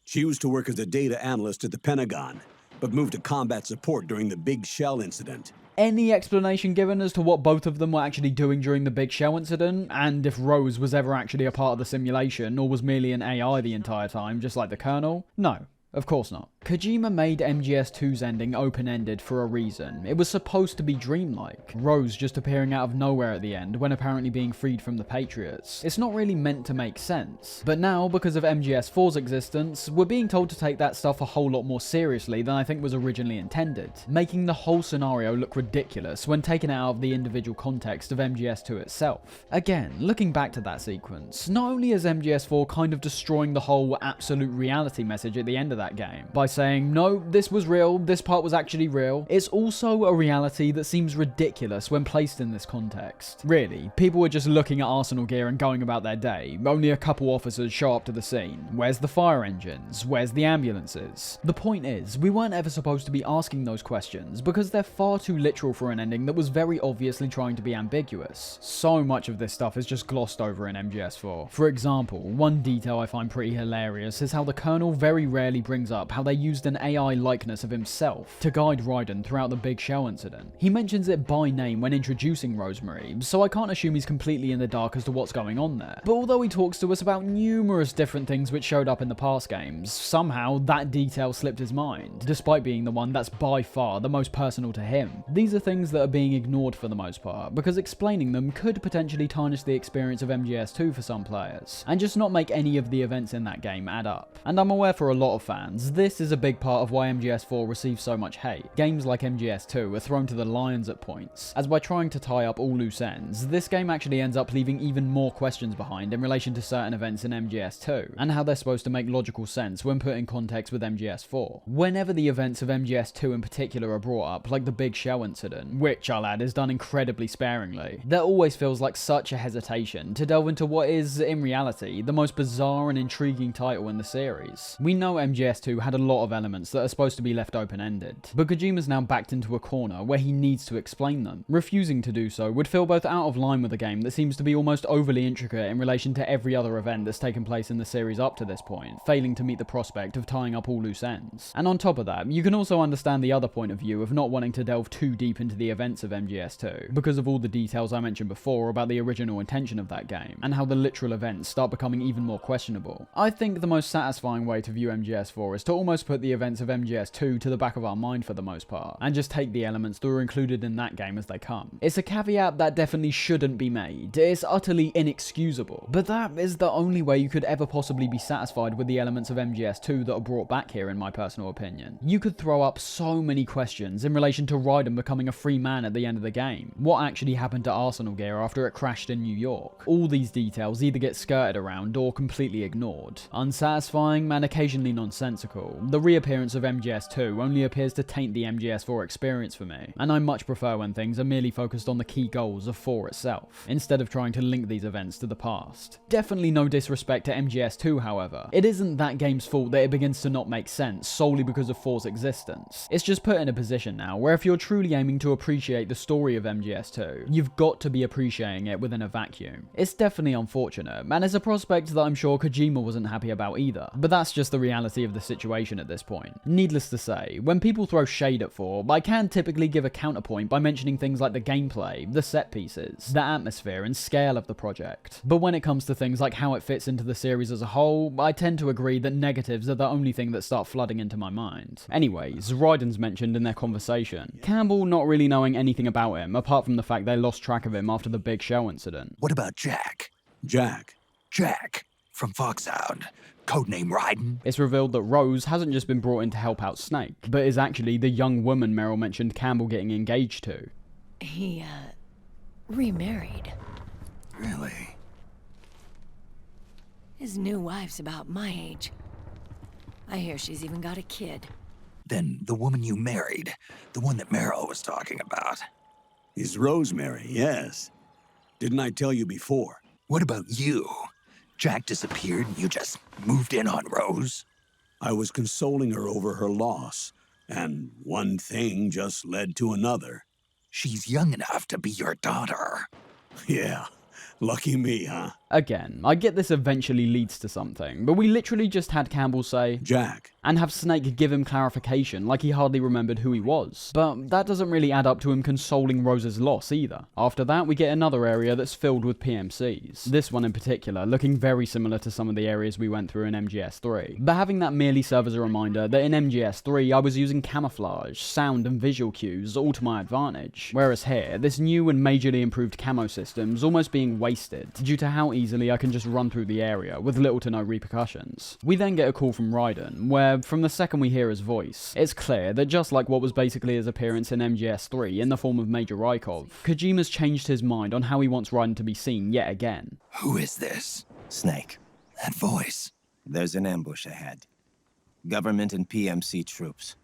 She used to work as a data analyst at the Pentagon, but moved to combat support during the Big Shell incident. Any explanation given as to what both of them were actually doing during the Big Shell incident, and if Rose was ever actually a part of the simulation, or was merely an AI the entire time, just like the Colonel? No. Of course not. Kojima made MGS2's ending open-ended for a reason. It was supposed to be dreamlike. Rose just appearing out of nowhere at the end when apparently being freed from the Patriots. It's not really meant to make sense. But now, because of MGS4's existence, we're being told to take that stuff a whole lot more seriously than I think was originally intended, making the whole scenario look ridiculous when taken out of the individual context of MGS2 itself. Again, looking back to that sequence, not only is MGS4 kind of destroying the whole absolute reality message at the end of that game by saying, no, this was real, this part was actually real, it's also a reality that seems ridiculous when placed in this context. Really, people were just looking at arsenal gear and going about their day. Only a couple officers show up to the scene. Where's the fire engines? Where's the ambulances? The point is, we weren't ever supposed to be asking those questions because they're far too literal for an ending that was very obviously trying to be ambiguous. So much of this stuff is just glossed over in MGS4. For example, one detail I find pretty hilarious is how the Colonel very rarely brings up how there used an AI likeness of himself to guide Raiden throughout the Big Shell incident. He mentions it by name when introducing Rosemary, so I can't assume he's completely in the dark as to what's going on there. But although he talks to us about numerous different things which showed up in the past games, somehow that detail slipped his mind, despite being the one that's by far the most personal to him. These are things that are being ignored for the most part, because explaining them could potentially tarnish the experience of MGS2 for some players, and just not make any of the events in that game add up. And I'm aware for a lot of fans, this is a big part of why MGS4 receives so much hate. Games like MGS2 are thrown to the lions at points, as by trying to tie up all loose ends, this game actually ends up leaving even more questions behind in relation to certain events in MGS2, and how they're supposed to make logical sense when put in context with MGS4. Whenever the events of MGS2 in particular are brought up, like the Big Shell incident, which I'll add is done incredibly sparingly, there always feels like such a hesitation to delve into what is, in reality, the most bizarre and intriguing title in the series. We know MGS2 had a lot of elements that are supposed to be left open-ended, but Kojima's now backed into a corner where he needs to explain them. Refusing to do so would feel both out of line with a game that seems to be almost overly intricate in relation to every other event that's taken place in the series up to this point, failing to meet the prospect of tying up all loose ends. And on top of that, you can also understand the other point of view of not wanting to delve too deep into the events of MGS2, because of all the details I mentioned before about the original intention of that game, and how the literal events start becoming even more questionable. I think the most satisfying way to view MGS4 is to almost put the events of MGS2 to the back of our mind for the most part, and just take the elements that were included in that game as they come. It's a caveat that definitely shouldn't be made. It's utterly inexcusable, but that is the only way you could ever possibly be satisfied with the elements of MGS2 that are brought back here, in my personal opinion. You could throw up so many questions in relation to Raiden becoming a free man at the end of the game. What actually happened to Arsenal gear after it crashed in New York? All these details either get skirted around or completely ignored. Unsatisfying and occasionally nonsensical, the reappearance of MGS2 only appears to taint the MGS4 experience for me, and I much prefer when things are merely focused on the key goals of 4 itself, instead of trying to link these events to the past. Definitely no disrespect to MGS2, however. It isn't that game's fault that it begins to not make sense solely because of 4's existence. It's just put in a position now where if you're truly aiming to appreciate the story of MGS2, you've got to be appreciating it within a vacuum. It's definitely unfortunate, and it's a prospect that I'm sure Kojima wasn't happy about either, but that's just the reality of the situation at this point. Needless to say, when people throw shade at 4, I can typically give a counterpoint by mentioning things like the gameplay, the set pieces, the atmosphere and scale of the project. But when it comes to things like how it fits into the series as a whole, I tend to agree that negatives are the only thing that start flooding into my mind. Anyways, Raiden's mentioned in their conversation. Campbell not really knowing anything about him, apart from the fact they lost track of him after the Big Shell incident. What about Jack? Jack? Jack, from Foxhound. Codename Raiden. It's revealed that Rose hasn't just been brought in to help out Snake, but is actually the young woman Meryl mentioned Campbell getting engaged to. He, remarried. Really? His new wife's about my age. I hear she's even got a kid. Then the woman you married, the one that Meryl was talking about. Is Rosemary, yes. Didn't I tell you before? What about you? Jack disappeared and you just moved in on Rose? I was consoling her over her loss, and one thing just led to another. She's young enough to be your daughter. Yeah, lucky me, huh? Again, I get this eventually leads to something, but we literally just had Campbell say, Jack, and have Snake give him clarification like he hardly remembered who he was. But that doesn't really add up to him consoling Rose's loss either. After that, we get another area that's filled with PMCs. This one in particular looking very similar to some of the areas we went through in MGS3, but having that merely serve as a reminder that in MGS3 I was using camouflage, sound and visual cues all to my advantage, whereas here, this new and majorly improved camo system's almost being wasted due to how easily I can just run through the area with little to no repercussions. We then get a call from Raiden, where from the second we hear his voice, it's clear that just like what was basically his appearance in MGS3 in the form of Major Rykov, Kojima's changed his mind on how he wants Raiden to be seen yet again. Who is this? Snake. That voice. There's an ambush ahead. Government and PMC troops.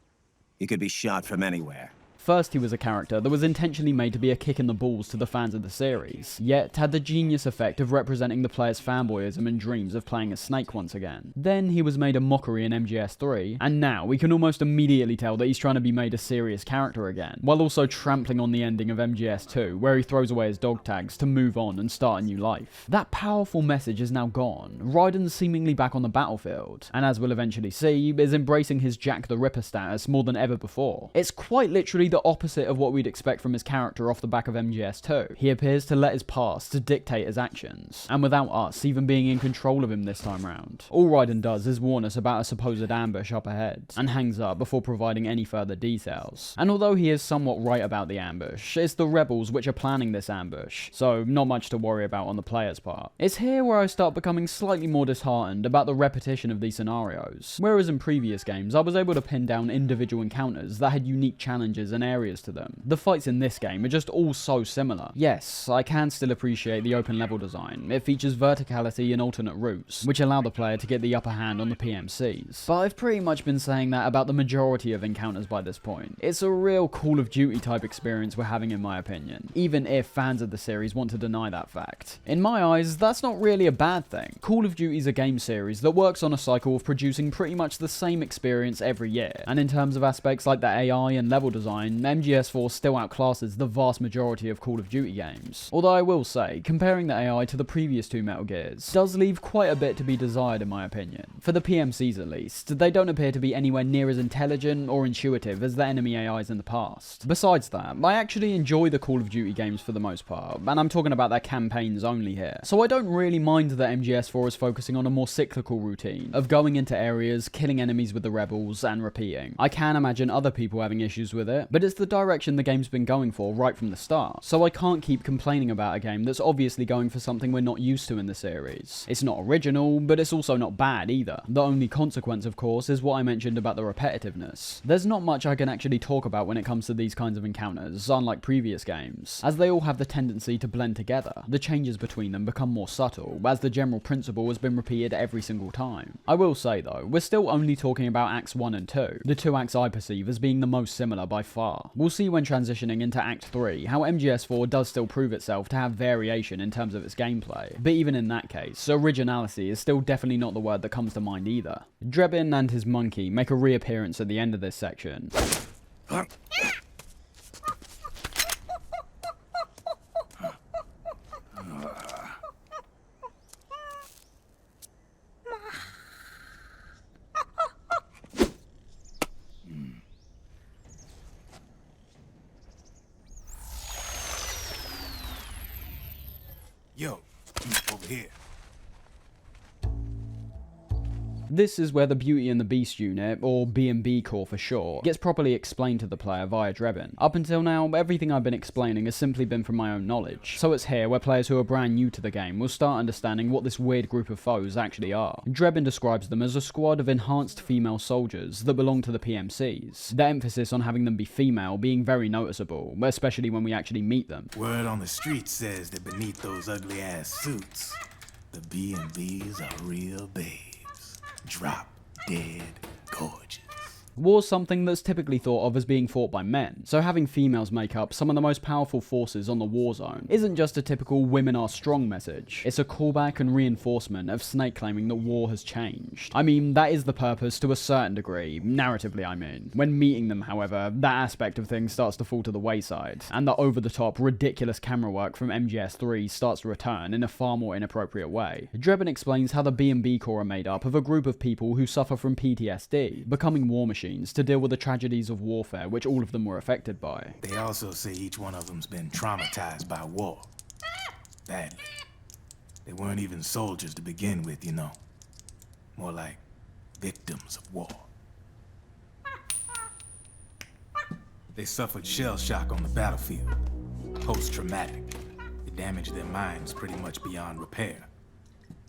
You could be shot from anywhere. First, he was a character that was intentionally made to be a kick in the balls to the fans of the series, yet had the genius effect of representing the player's fanboyism and dreams of playing as Snake once again. Then he was made a mockery in MGS3, and now we can almost immediately tell that he's trying to be made a serious character again, while also trampling on the ending of MGS2, where he throws away his dog tags to move on and start a new life. That powerful message is now gone. Raiden's seemingly back on the battlefield, and as we'll eventually see, is embracing his Jack the Ripper status more than ever before. It's quite literally the opposite of what we'd expect from his character off the back of MGS2. He appears to let his past dictate his actions, and without us even being in control of him this time round. All Raiden does is warn us about a supposed ambush up ahead, and hangs up before providing any further details. And although he is somewhat right about the ambush, it's the rebels which are planning this ambush, so not much to worry about on the player's part. It's here where I start becoming slightly more disheartened about the repetition of these scenarios. Whereas in previous games I was able to pin down individual encounters that had unique challenges and areas to them, the fights in this game are just all so similar. Yes, I can still appreciate the open level design. It features verticality and alternate routes, which allow the player to get the upper hand on the PMCs. But I've pretty much been saying that about the majority of encounters by this point. It's a real Call of Duty type experience we're having in my opinion, even if fans of the series want to deny that fact. In my eyes, that's not really a bad thing. Call of Duty is a game series that works on a cycle of producing pretty much the same experience every year, and in terms of aspects like the AI and level design, MGS4 still outclasses the vast majority of Call of Duty games. Although I will say, comparing the AI to the previous two Metal Gears does leave quite a bit to be desired in my opinion. For the PMCs at least, they don't appear to be anywhere near as intelligent or intuitive as the enemy AIs in the past. Besides that, I actually enjoy the Call of Duty games for the most part, and I'm talking about their campaigns only here. So I don't really mind that MGS4 is focusing on a more cyclical routine of going into areas, killing enemies with the rebels, and repeating. I can imagine other people having issues with it, but it's the direction the game's been going for right from the start, so I can't keep complaining about a game that's obviously going for something we're not used to in the series. It's not original, but it's also not bad either. The only consequence, of course, is what I mentioned about the repetitiveness. There's not much I can actually talk about when it comes to these kinds of encounters, unlike previous games, as they all have the tendency to blend together. The changes between them become more subtle, as the general principle has been repeated every single time. I will say though, we're still only talking about Acts 1 and 2, the two acts I perceive as being the most similar by far. We'll see when transitioning into Act 3 how MGS4 does still prove itself to have variation in terms of its gameplay, but even in that case, originality is still definitely not the word that comes to mind either. Drebin and his monkey make a reappearance at the end of this section. Yo, over here. This is where the Beauty and the Beast unit, or B&B Core for short, gets properly explained to the player via Drebin. Up until now, everything I've been explaining has simply been from my own knowledge, so it's here where players who are brand new to the game will start understanding what this weird group of foes actually are. Drebin describes them as a squad of enhanced female soldiers that belong to the PMCs, the emphasis on having them be female being very noticeable, especially when we actually meet them. Word on the street says that beneath those ugly ass suits, the B&Bs are real babes. Drop dead gorgeous. War's something that's typically thought of as being fought by men, so having females make up some of the most powerful forces on the war zone isn't just a typical women are strong message, it's a callback and reinforcement of Snake claiming that war has changed. I mean, that is the purpose to a certain degree, narratively I mean. When meeting them, however, that aspect of things starts to fall to the wayside, and the over-the-top, ridiculous camera work from MGS3 starts to return in a far more inappropriate way. Drebin explains how the B&B Core are made up of a group of people who suffer from PTSD, becoming war machines to deal with the tragedies of warfare which all of them were affected by. They also say each one of them's been traumatized by war. Badly. They weren't even soldiers to begin with, you know. More like victims of war. They suffered shell shock on the battlefield. Post-traumatic. It damaged their minds pretty much beyond repair.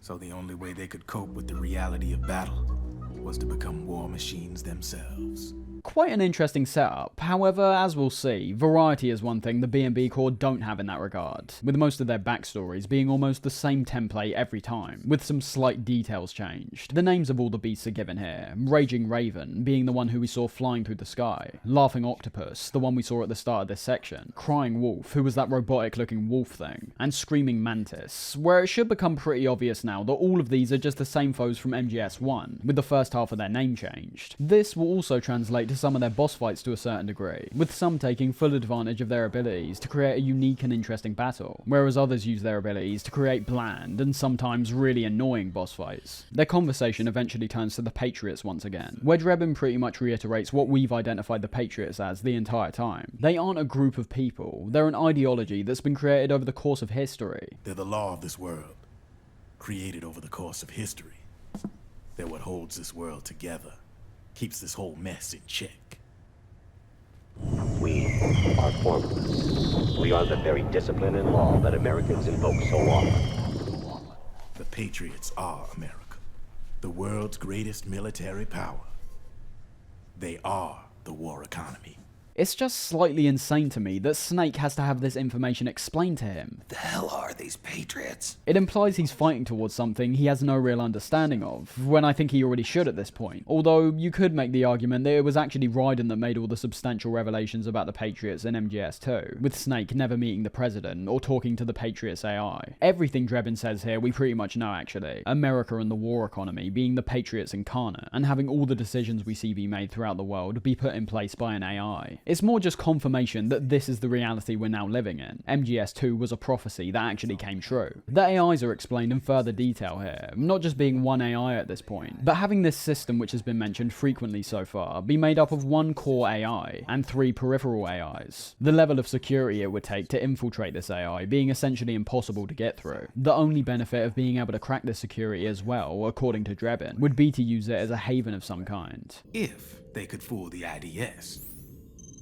So the only way they could cope with the reality of battle was to become war machines themselves. quite an interesting setup. However, as we'll see, variety is one thing the B&B Corps don't have in that regard, with most of their backstories being almost the same template every time, with some slight details changed. The names of all the beasts are given here, Raging Raven being the one who we saw flying through the sky, Laughing Octopus, the one we saw at the start of this section, Crying Wolf, who was that robotic looking wolf thing, and Screaming Mantis, where it should become pretty obvious now that all of these are just the same foes from MGS1, with the first half of their name changed. This will also translate to some of their boss fights to a certain degree, with some taking full advantage of their abilities to create a unique and interesting battle, whereas others use their abilities to create bland and sometimes really annoying boss fights. Their conversation eventually turns to the Patriots once again, where Drebin pretty much reiterates what we've identified the Patriots as the entire time. They aren't a group of people, they're an ideology that's been created over the course of history. They're the law of this world, created over the course of history. They're what holds this world together, keeps this whole mess in check. We are formalists. We are the very discipline and law that Americans invoke so often. The Patriots are America, the world's greatest military power. They are the war economy. It's just slightly insane to me that Snake has to have this information explained to him. The hell are these Patriots? It implies he's fighting towards something he has no real understanding of, when I think he already should at this point. Although, you could make the argument that it was actually Raiden that made all the substantial revelations about the Patriots in MGS2, with Snake never meeting the President or talking to the Patriots AI. Everything Drebin says here we pretty much know actually. America and the war economy being the Patriots incarnate, and having all the decisions we see be made throughout the world be put in place by an AI. It's more just confirmation that this is the reality we're now living in. MGS2 was a prophecy that actually came true. The AIs are explained in further detail here, not just being one AI at this point, but having this system which has been mentioned frequently so far be made up of one core AI and 3 peripheral AIs. The level of security it would take to infiltrate this AI being essentially impossible to get through. The only benefit of being able to crack this security as well, according to Drebin, would be to use it as a haven of some kind. If they could fool the IDS.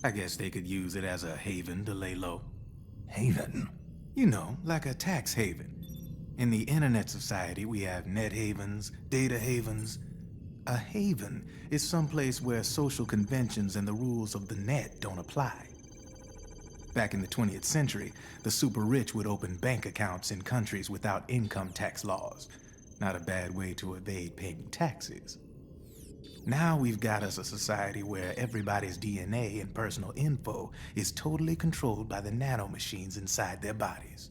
I guess they could use it as a haven to lay low. Haven? You know, like a tax haven. In the internet society, we have net havens, data havens. A haven is someplace where social conventions and the rules of the net don't apply. Back in the 20th century, the super rich would open bank accounts in countries without income tax laws. Not a bad way to evade paying taxes. Now we've got us a society where everybody's DNA and personal info is totally controlled by the nanomachines inside their bodies.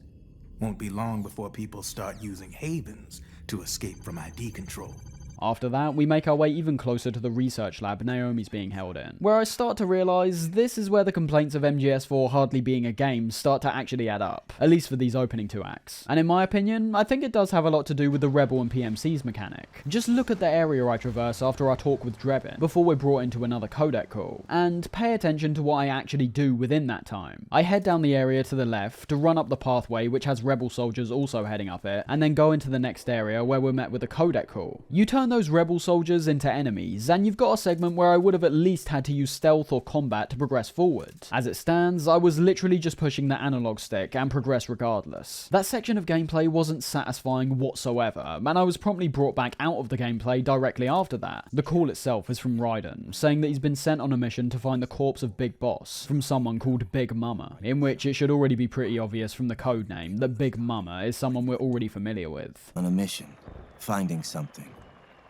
Won't be long before people start using havens to escape from ID control. After that, we make our way even closer to the research lab Naomi's being held in, where I start to realise this is where the complaints of MGS4 hardly being a game start to actually add up, at least for these opening 2 acts. And in my opinion, I think it does have a lot to do with the Rebel and PMC's mechanic. Just look at the area I traverse after our talk with Drebin, before we're brought into another codec call, and pay attention to what I actually do within that time. I head down the area to the left, to run up the pathway which has Rebel soldiers also heading up it, and then go into the next area where we're met with a codec call. You turn those Rebel soldiers into enemies, and you've got a segment where I would have at least had to use stealth or combat to progress forward. As it stands, I was literally just pushing the analog stick and progress regardless. That section of gameplay wasn't satisfying whatsoever, and I was promptly brought back out of the gameplay directly after that. The call itself is from Raiden, saying that he's been sent on a mission to find the corpse of Big Boss from someone called Big Mama, in which it should already be pretty obvious from the code name that Big Mama is someone we're already familiar with. On a mission, finding something.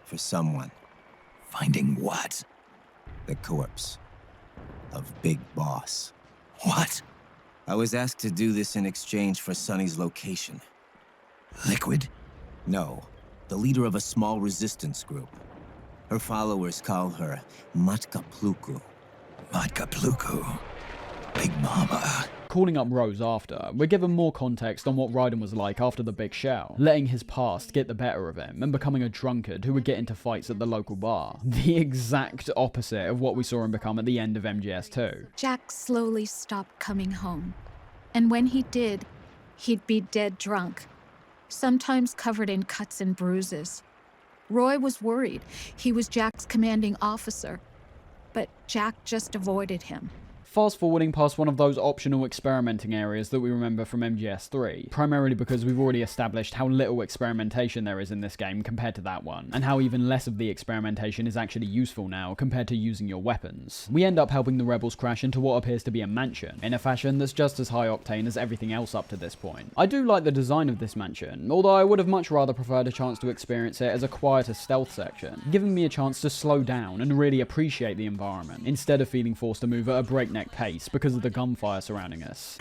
For someone. Finding what? The corpse of Big Boss. What? I was asked to do this in exchange for Sonny's location. Liquid? No, the leader of a small resistance group. Her followers call her Matka Pluku. Matka Pluku? Big Mama. Calling up Rose after, we're given more context on what Raiden was like after the big shell, letting his past get the better of him and becoming a drunkard who would get into fights at the local bar. The exact opposite of what we saw him become at the end of MGS2. Jack slowly stopped coming home, and when he did, he'd be dead drunk, sometimes covered in cuts and bruises. Roy was worried. He was Jack's commanding officer, but Jack just avoided him. fast forwarding past one of those optional experimenting areas that we remember from MGS3, primarily because we've already established how little experimentation there is in this game compared to that one, and how even less of the experimentation is actually useful now compared to using your weapons. We end up helping the rebels crash into what appears to be a mansion, in a fashion that's just as high octane as everything else up to this point. I do like the design of this mansion, although I would have much rather preferred a chance to experience it as a quieter stealth section, giving me a chance to slow down and really appreciate the environment, instead of feeling forced to move at a breakneck pace because of the gunfire surrounding us.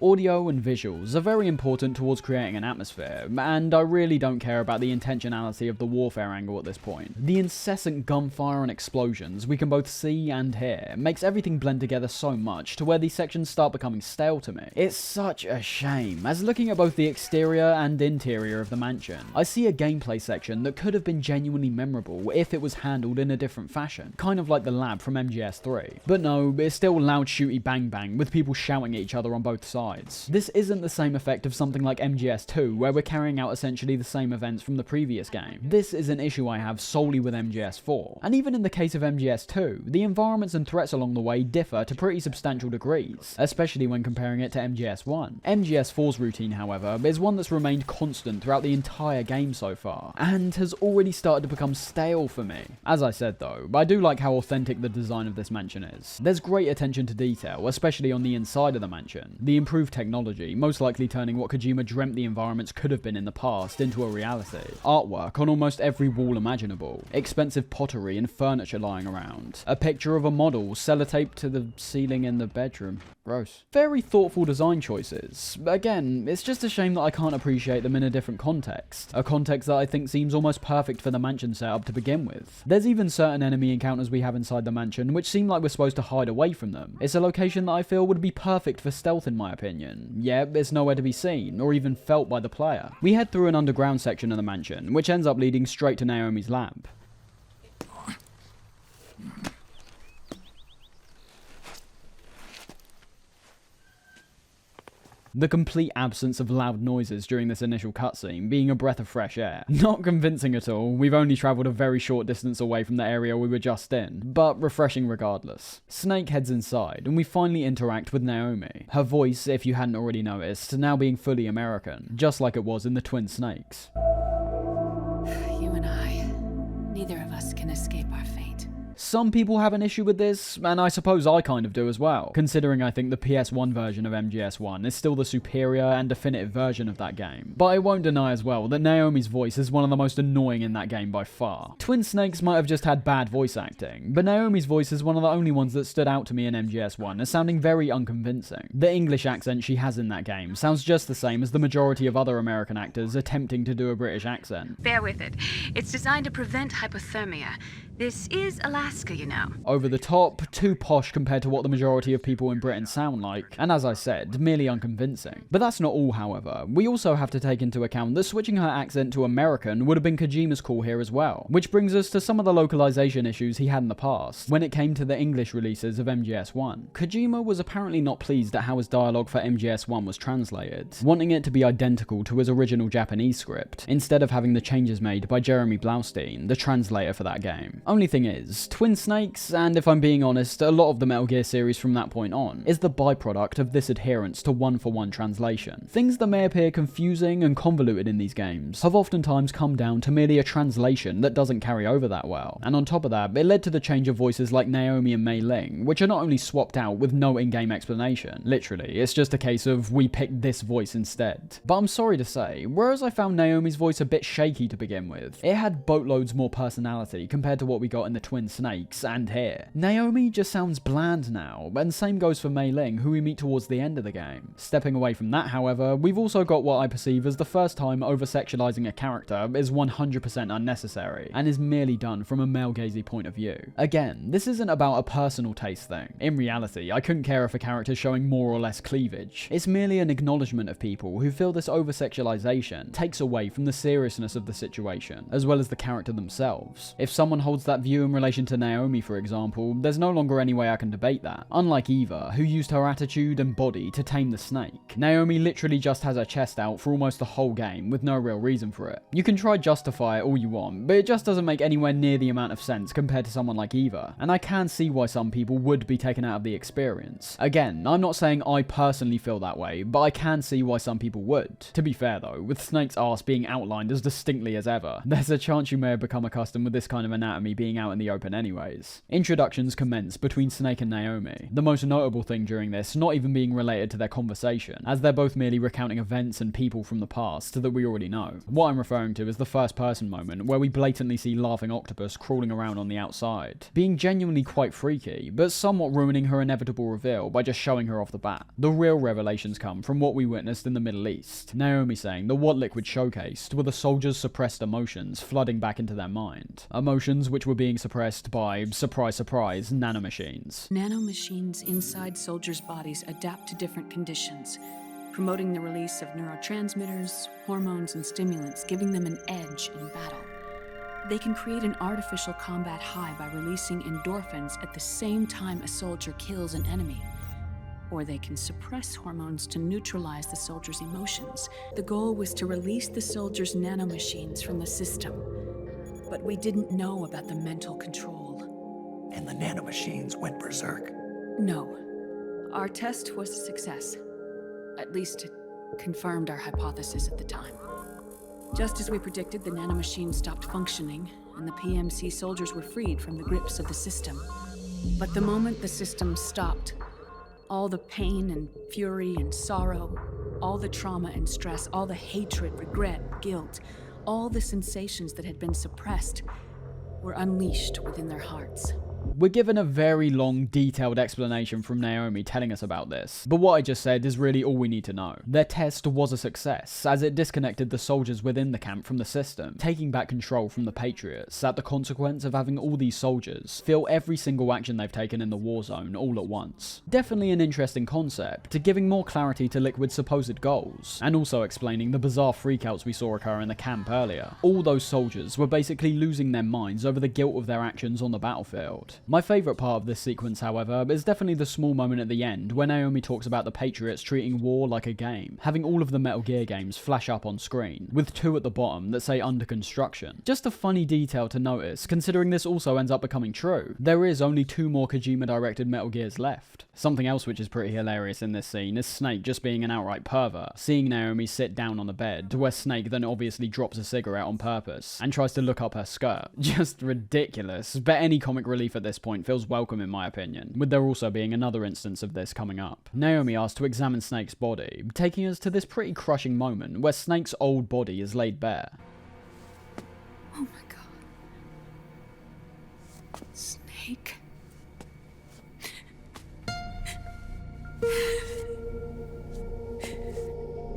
Audio and visuals are very important towards creating an atmosphere, and I really don't care about the intentionality of the warfare angle at this point. The incessant gunfire and explosions we can both see and hear makes everything blend together so much to where these sections start becoming stale to me. It's such a shame, as looking at both the exterior and interior of the mansion, I see a gameplay section that could have been genuinely memorable if it was handled in a different fashion, kind of like the lab from MGS3. But no, it's still loud shooty bang bang with people shouting at each other on both sides. This isn't the same effect of something like MGS2, where we're carrying out essentially the same events from the previous game. This is an issue I have solely with MGS4. And even in the case of MGS2, the environments and threats along the way differ to pretty substantial degrees, especially when comparing it to MGS1. MGS4's routine, however, is one that's remained constant throughout the entire game so far, and has already started to become stale for me. As I said though, I do like how authentic the design of this mansion is. There's great attention to detail, especially on the inside of the mansion. The improved technology, most likely turning what Kojima dreamt the environments could have been in the past into a reality. Artwork on almost every wall imaginable, expensive pottery and furniture lying around, a picture of a model sellotaped to the ceiling in the bedroom. Gross. Very thoughtful design choices. Again, it's just a shame that I can't appreciate them in a different context. A context that I think seems almost perfect for the mansion setup to begin with. There's even certain enemy encounters we have inside the mansion which seem like we're supposed to hide away from them. It's a location that I feel would be perfect for stealth in my opinion. Yet, it's nowhere to be seen, or even felt by the player. We head through an underground section of the mansion, which ends up leading straight to Naomi's lab. The complete absence of loud noises during this initial cutscene being a breath of fresh air. Not convincing at all, we've only travelled a very short distance away from the area we were just in, but refreshing regardless. Snake heads inside, and we finally interact with Naomi. Her voice, if you hadn't already noticed, now being fully American, just like it was in the Twin Snakes. You and I, neither of us can escape our fate. Some people have an issue with this, and I suppose I kind of do as well, considering I think the PS1 version of MGS1 is still the superior and definitive version of that game. But I won't deny as well that Naomi's voice is one of the most annoying in that game by far. Twin Snakes might have just had bad voice acting, but Naomi's voice is one of the only ones that stood out to me in MGS1 as sounding very unconvincing. The English accent she has in that game sounds just the same as the majority of other American actors attempting to do a British accent. Bear with it. It's designed to prevent hypothermia. This is Alaska, you know. Over the top, too posh compared to what the majority of people in Britain sound like, and as I said, merely unconvincing. But that's not all, however. We also have to take into account that switching her accent to American would have been Kojima's call here as well, which brings us to some of the localization issues he had in the past, when it came to the English releases of MGS1. Kojima was apparently not pleased at how his dialogue for MGS1 was translated, wanting it to be identical to his original Japanese script, instead of having the changes made by Jeremy Blaustein, the translator for that game. Only thing is, Twin Snakes, and if I'm being honest, a lot of the Metal Gear series from that point on, is the byproduct of this adherence to one-for-one translation. Things that may appear confusing and convoluted in these games have oftentimes come down to merely a translation that doesn't carry over that well. And on top of that, it led to the change of voices like Naomi and Mei Ling, which are not only swapped out with no in-game explanation. Literally, it's just a case of we picked this voice instead. But I'm sorry to say, whereas I found Naomi's voice a bit shaky to begin with, it had boatloads more personality compared to what we got in the Twin Snakes and here. Naomi just sounds bland now, and same goes for Mei Ling, who we meet towards the end of the game. Stepping away from that, however, we've also got what I perceive as the first time over-sexualizing a character is 100% unnecessary, and is merely done from a male-gazy point of view. Again, this isn't about a personal taste thing. In reality, I couldn't care if a character's showing more or less cleavage. It's merely an acknowledgement of people who feel this over-sexualization takes away from the seriousness of the situation, as well as the character themselves. If someone holds towards that view in relation to Naomi, for example, there's no longer any way I can debate that. Unlike Eva, who used her attitude and body to tame the snake, Naomi literally just has her chest out for almost the whole game with no real reason for it. You can try justify it all you want, but it just doesn't make anywhere near the amount of sense compared to someone like Eva, and I can see why some people would be taken out of the experience. Again, I'm not saying I personally feel that way, but I can see why some people would. To be fair though, with Snake's arse being outlined as distinctly as ever, there's a chance you may have become accustomed with this kind of anatomy being out in the open anyways. Introductions commence between Snake and Naomi, the most notable thing during this not even being related to their conversation, as they're both merely recounting events and people from the past that we already know. What I'm referring to is the first person moment, where we blatantly see Laughing Octopus crawling around on the outside, being genuinely quite freaky, but somewhat ruining her inevitable reveal by just showing her off the bat. The real revelations come from what we witnessed in the Middle East, Naomi saying that what Liquid showcased were the soldiers' suppressed emotions flooding back into their mind. Emotions which were being suppressed by, surprise surprise, nanomachines. Nanomachines inside soldiers' bodies adapt to different conditions, promoting the release of neurotransmitters, hormones, and stimulants, giving them an edge in battle. They can create an artificial combat high by releasing endorphins at the same time a soldier kills an enemy. Or they can suppress hormones to neutralize the soldier's emotions. The goal was to release the soldier's nanomachines from the system. But we didn't know about the mental control. And the nanomachines went berserk. No. Our test was a success. At least it confirmed our hypothesis at the time. Just as we predicted, the nanomachines stopped functioning, and the PMC soldiers were freed from the grips of the system. But the moment the system stopped, all the pain and fury and sorrow, all the trauma and stress, all the hatred, regret, guilt, all the sensations that had been suppressed were unleashed within their hearts. We're given a very long, detailed explanation from Naomi telling us about this, but what I just said is really all we need to know. Their test was a success, as it disconnected the soldiers within the camp from the system, taking back control from the Patriots, at the consequence of having all these soldiers feel every single action they've taken in the war zone all at once. Definitely an interesting concept, giving more clarity to Liquid's supposed goals, and also explaining the bizarre freakouts we saw occur in the camp earlier. All those soldiers were basically losing their minds over the guilt of their actions on the battlefield. My favourite part of this sequence, however, is definitely the small moment at the end where Naomi talks about the Patriots treating war like a game, having all of the Metal Gear games flash up on screen, with 2 at the bottom that say under construction. Just a funny detail to notice, considering this also ends up becoming true. There is only 2 more Kojima-directed Metal Gears left. Something else which is pretty hilarious in this scene is Snake just being an outright pervert, seeing Naomi sit down on the bed, where Snake then obviously drops a cigarette on purpose, and tries to look up her skirt. Just ridiculous, but any comic relief at this point feels welcome in my opinion, with there also being another instance of this coming up. Naomi asks to examine Snake's body, taking us to this pretty crushing moment where Snake's old body is laid bare. Oh my god. Snake?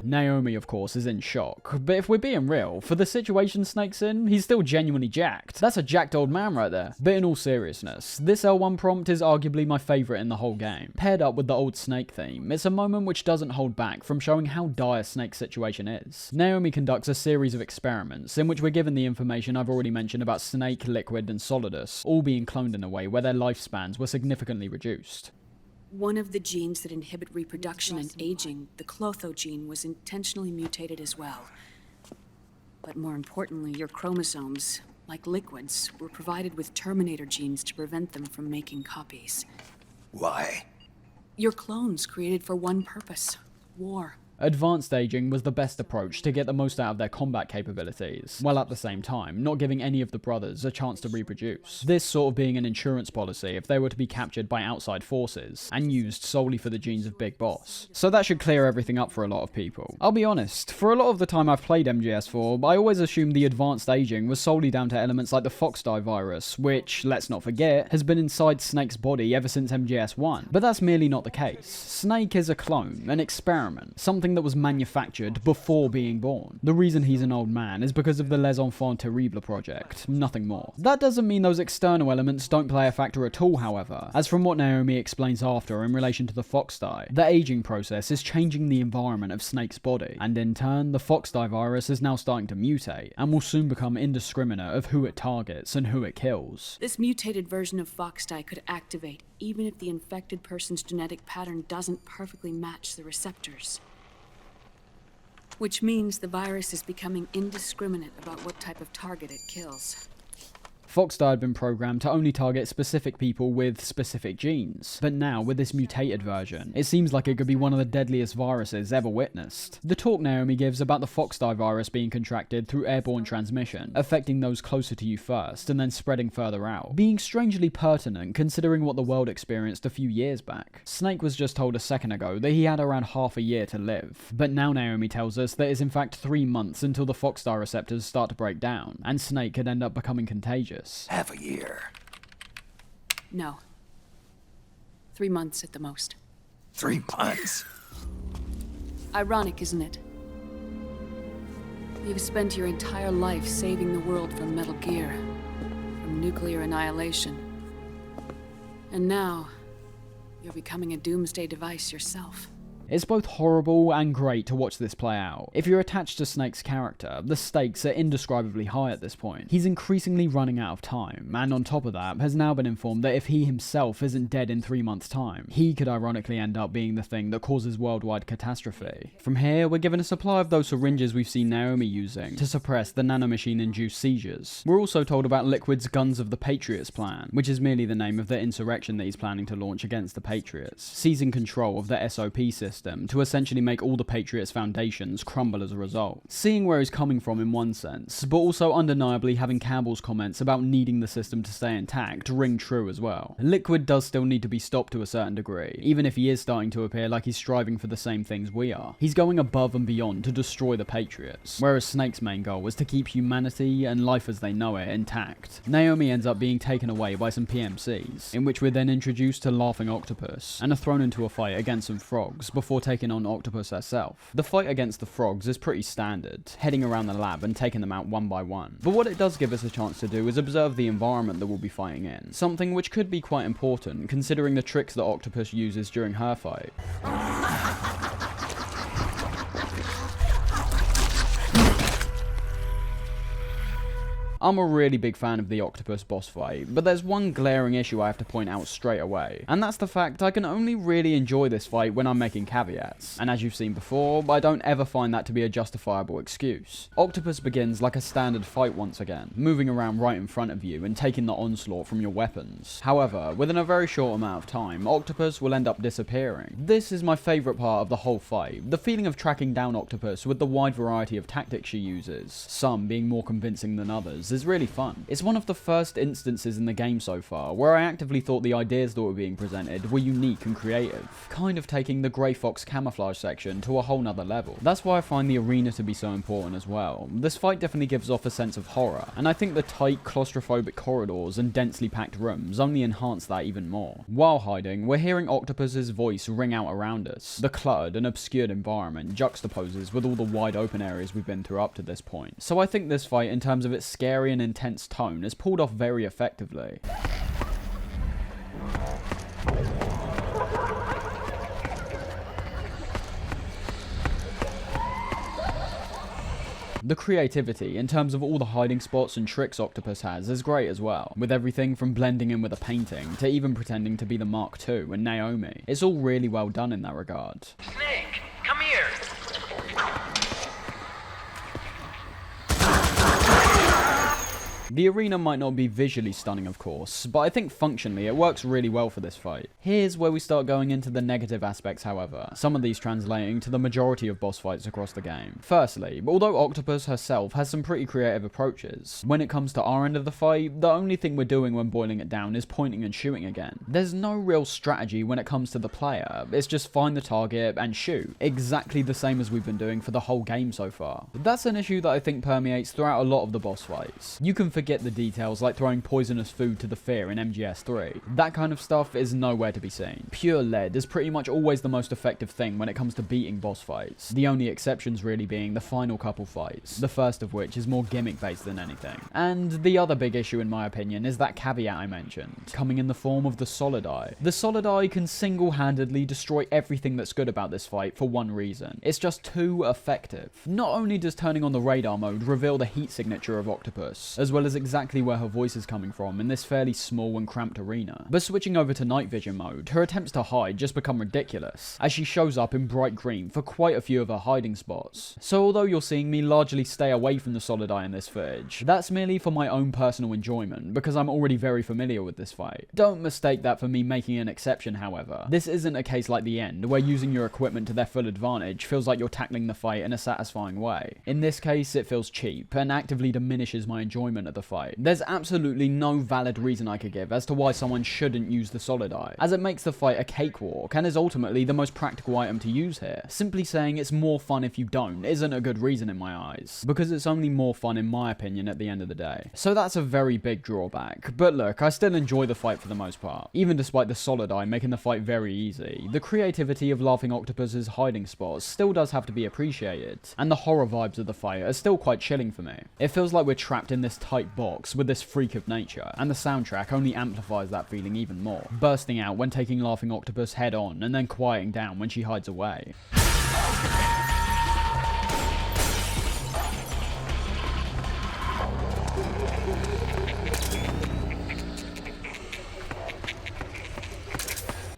Naomi, of course, is in shock, but if we're being real, for the situation Snake's in, he's still genuinely jacked. That's a jacked old man right there. But in all seriousness, this L1 prompt is arguably my favourite in the whole game. Paired up with the old Snake theme, it's a moment which doesn't hold back from showing how dire Snake's situation is. Naomi conducts a series of experiments in which we're given the information I've already mentioned about Snake, Liquid, and Solidus, all being cloned in a way where their lifespans were significantly reduced. One of the genes that inhibit reproduction and aging, the Clotho gene, was intentionally mutated as well. But more importantly, your chromosomes, like Liquid's, were provided with Terminator genes to prevent them from making copies. Why? Your clones created for one purpose: war. Advanced aging was the best approach to get the most out of their combat capabilities, while at the same time not giving any of the brothers a chance to reproduce. This sort of being an insurance policy if they were to be captured by outside forces, and used solely for the genes of Big Boss. So that should clear everything up for a lot of people. I'll be honest, for a lot of the time I've played MGS4, I always assumed the advanced aging was solely down to elements like the Foxdie virus, which, let's not forget, has been inside Snake's body ever since MGS1. But that's merely not the case. Snake is a clone, an experiment, something something that was manufactured before being born. The reason he's an old man is because of the Les Enfants Terribles project, nothing more. That doesn't mean those external elements don't play a factor at all, however, as from what Naomi explains after in relation to the fox dye, the aging process is changing the environment of Snake's body, and in turn, the fox dye virus is now starting to mutate, and will soon become indiscriminate of who it targets and who it kills. This mutated version of fox dye could activate even if the infected person's genetic pattern doesn't perfectly match the receptors. Which means the virus is becoming indiscriminate about what type of target it kills. Fox dye had been programmed to only target specific people with specific genes, but now with this mutated version, it seems like it could be one of the deadliest viruses ever witnessed. The talk Naomi gives about the fox dye virus being contracted through airborne transmission, affecting those closer to you first and then spreading further out, being strangely pertinent considering what the world experienced a few years back. Snake was just told a second ago that he had around half a year to live, but now Naomi tells us that it's in fact 3 months until the fox dye receptors start to break down, and Snake could end up becoming contagious. Half a year. No. 3 months at the most. 3 months? Ironic, isn't it? You've spent your entire life saving the world from Metal Gear, from nuclear annihilation. And now, you're becoming a doomsday device yourself. It's both horrible and great to watch this play out. If you're attached to Snake's character, the stakes are indescribably high at this point. He's increasingly running out of time, and on top of that, has now been informed that if he himself isn't dead in 3 months' time, he could ironically end up being the thing that causes worldwide catastrophe. From here, we're given a supply of those syringes we've seen Naomi using to suppress the nanomachine-induced seizures. We're also told about Liquid's Guns of the Patriots plan, which is merely the name of the insurrection that he's planning to launch against the Patriots, seizing control of the SOP system to essentially make all the Patriots' foundations crumble as a result. Seeing where he's coming from in one sense, but also undeniably having Campbell's comments about needing the system to stay intact ring true as well. Liquid does still need to be stopped to a certain degree, even if he is starting to appear like he's striving for the same things we are. He's going above and beyond to destroy the Patriots, whereas Snake's main goal was to keep humanity and life as they know it intact. Naomi ends up being taken away by some PMCs, in which we're then introduced to Laughing Octopus, and are thrown into a fight against some frogs before taking on Octopus herself. The fight against the frogs is pretty standard, heading around the lab and taking them out one by one. But what it does give us a chance to do is observe the environment that we'll be fighting in, something which could be quite important considering the tricks that Octopus uses during her fight. I'm a really big fan of the Octopus boss fight, but there's one glaring issue I have to point out straight away, and that's the fact I can only really enjoy this fight when I'm making caveats, and as you've seen before, I don't ever find that to be a justifiable excuse. Octopus begins like a standard fight once again, moving around right in front of you and taking the onslaught from your weapons. However, within a very short amount of time, Octopus will end up disappearing. This is my favourite part of the whole fight, the feeling of tracking down Octopus with the wide variety of tactics she uses, some being more convincing than others, is really fun. It's one of the first instances in the game so far where I actively thought the ideas that were being presented were unique and creative, kind of taking the Grey Fox camouflage section to a whole nother level. That's why I find the arena to be so important as well. This fight definitely gives off a sense of horror, and I think the tight, claustrophobic corridors and densely packed rooms only enhance that even more. While hiding, we're hearing Octopus's voice ring out around us. The cluttered and obscured environment juxtaposes with all the wide open areas we've been through up to this point. So I think this fight, in terms of its scary and intense tone, is pulled off very effectively. The creativity, in terms of all the hiding spots and tricks Octopus has, is great as well, with everything from blending in with a painting, to even pretending to be the Mark II and Naomi. It's all really well done in that regard. Snake, come here! The arena might not be visually stunning, of course, but I think functionally it works really well for this fight. Here's where we start going into the negative aspects, however, some of these translating to the majority of boss fights across the game. Firstly, although Octopus herself has some pretty creative approaches, when it comes to our end of the fight, the only thing we're doing when boiling it down is pointing and shooting again. There's no real strategy when it comes to the player, it's just find the target and shoot, exactly the same as we've been doing for the whole game so far. That's an issue that I think permeates throughout a lot of the boss fights. You can forget the details like throwing poisonous food to the fear in MGS3. That kind of stuff is nowhere to be seen. Pure lead is pretty much always the most effective thing when it comes to beating boss fights, the only exceptions really being the final couple fights, the first of which is more gimmick based than anything. And the other big issue in my opinion is that caveat I mentioned, coming in the form of the Solid Eye. The Solid Eye can single-handedly destroy everything that's good about this fight for one reason. It's just too effective. Not only does turning on the radar mode reveal the heat signature of Octopus, as well as exactly where her voice is coming from in this fairly small and cramped arena, but switching over to night vision mode, her attempts to hide just become ridiculous, as she shows up in bright green for quite a few of her hiding spots. So although you're seeing me largely stay away from the Solid Eye in this footage, that's merely for my own personal enjoyment, because I'm already very familiar with this fight. Don't mistake that for me making an exception, however. This isn't a case like the end, where using your equipment to their full advantage feels like you're tackling the fight in a satisfying way. In this case, it feels cheap, and actively diminishes my enjoyment of the fight. There's absolutely no valid reason I could give as to why someone shouldn't use the Solid Eye, as it makes the fight a cakewalk, and is ultimately the most practical item to use here. Simply saying it's more fun if you don't isn't a good reason in my eyes, because it's only more fun in my opinion at the end of the day. So that's a very big drawback, but look, I still enjoy the fight for the most part. Even despite the Solid Eye making the fight very easy, the creativity of Laughing Octopus's hiding spots still does have to be appreciated, and the horror vibes of the fight are still quite chilling for me. It feels like we're trapped in this tight box with this freak of nature, and the soundtrack only amplifies that feeling even more, bursting out when taking Laughing Octopus head on and then quieting down when she hides away.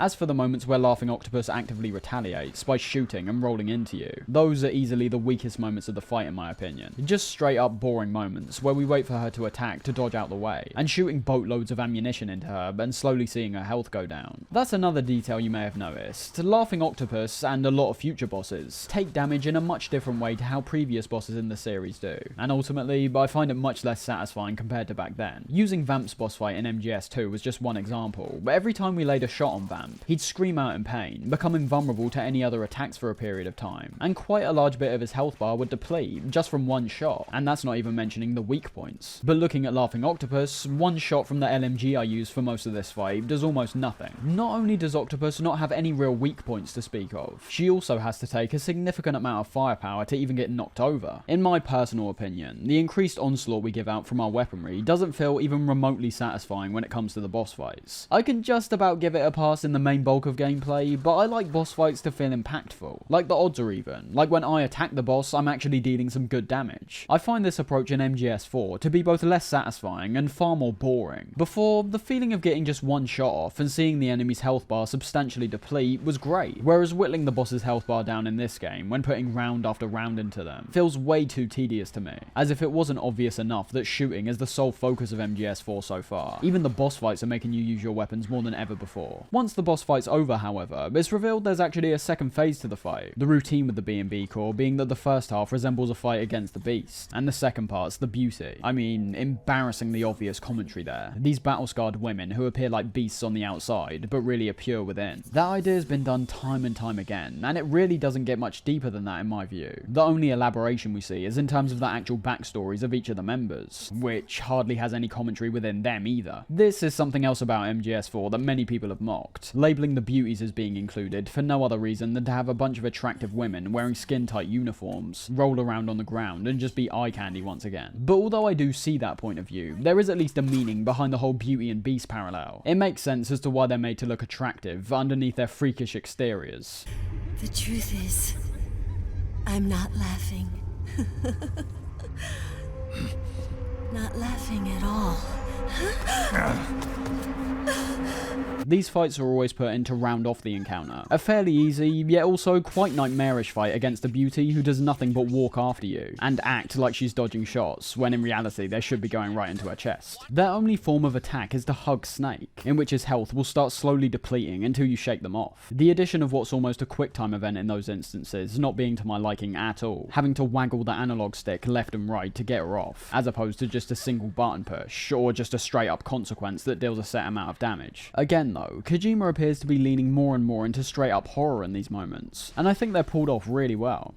As for the moments where Laughing Octopus actively retaliates by shooting and rolling into you, those are easily the weakest moments of the fight in my opinion. Just straight up boring moments where we wait for her to attack to dodge out the way, and shooting boatloads of ammunition into her and slowly seeing her health go down. That's another detail you may have noticed. Laughing Octopus and a lot of future bosses take damage in a much different way to how previous bosses in the series do, and ultimately I find it much less satisfying compared to back then. Using Vamp's boss fight in MGS2 was just one example, but every time we laid a shot on Vamp, he'd scream out in pain, becoming vulnerable to any other attacks for a period of time, and quite a large bit of his health bar would deplete just from one shot, and that's not even mentioning the weak points. But looking at Laughing Octopus, one shot from the LMG I used for most of this fight does almost nothing. Not only does Octopus not have any real weak points to speak of, she also has to take a significant amount of firepower to even get knocked over. In my personal opinion, the increased onslaught we give out from our weaponry doesn't feel even remotely satisfying when it comes to the boss fights. I can just about give it a pass in the main bulk of gameplay, but I like boss fights to feel impactful. Like the odds are even. Like when I attack the boss, I'm actually dealing some good damage. I find this approach in MGS4 to be both less satisfying and far more boring. Before, the feeling of getting just one shot off and seeing the enemy's health bar substantially deplete was great, whereas whittling the boss's health bar down in this game, when putting round after round into them, feels way too tedious to me, as if it wasn't obvious enough that shooting is the sole focus of MGS4 so far. Even the boss fights are making you use your weapons more than ever before. Once the boss fight's over, however, it's revealed there's actually a second phase to the fight. The routine with the B&B Corps being that the first half resembles a fight against the Beast, and the second part's the beauty. I mean, embarrassingly obvious commentary there. These battle-scarred women who appear like beasts on the outside, but really are pure within. That idea has been done time and time again, and it really doesn't get much deeper than that in my view. The only elaboration we see is in terms of the actual backstories of each of the members, which hardly has any commentary within them either. This is something else about MGS4 that many people have mocked, labeling the beauties as being included for no other reason than to have a bunch of attractive women wearing skin-tight uniforms roll around on the ground and just be eye candy once again. But although I do see that point of view, there is at least a meaning behind the whole Beauty and Beast parallel. It makes sense as to why they're made to look attractive underneath their freakish exteriors. The truth is, I'm not laughing. Not laughing at all. These fights are always put in to round off the encounter. A fairly easy, yet also quite nightmarish fight against a beauty who does nothing but walk after you, and act like she's dodging shots, when in reality they should be going right into her chest. Their only form of attack is to hug Snake, in which his health will start slowly depleting until you shake them off. The addition of what's almost a quick time event in those instances not being to my liking at all, having to waggle the analog stick left and right to get her off, as opposed to just a single button push, or just a straight up consequence that deals a set amount of damage. Again though, Kojima appears to be leaning more and more into straight up horror in these moments, and I think they're pulled off really well.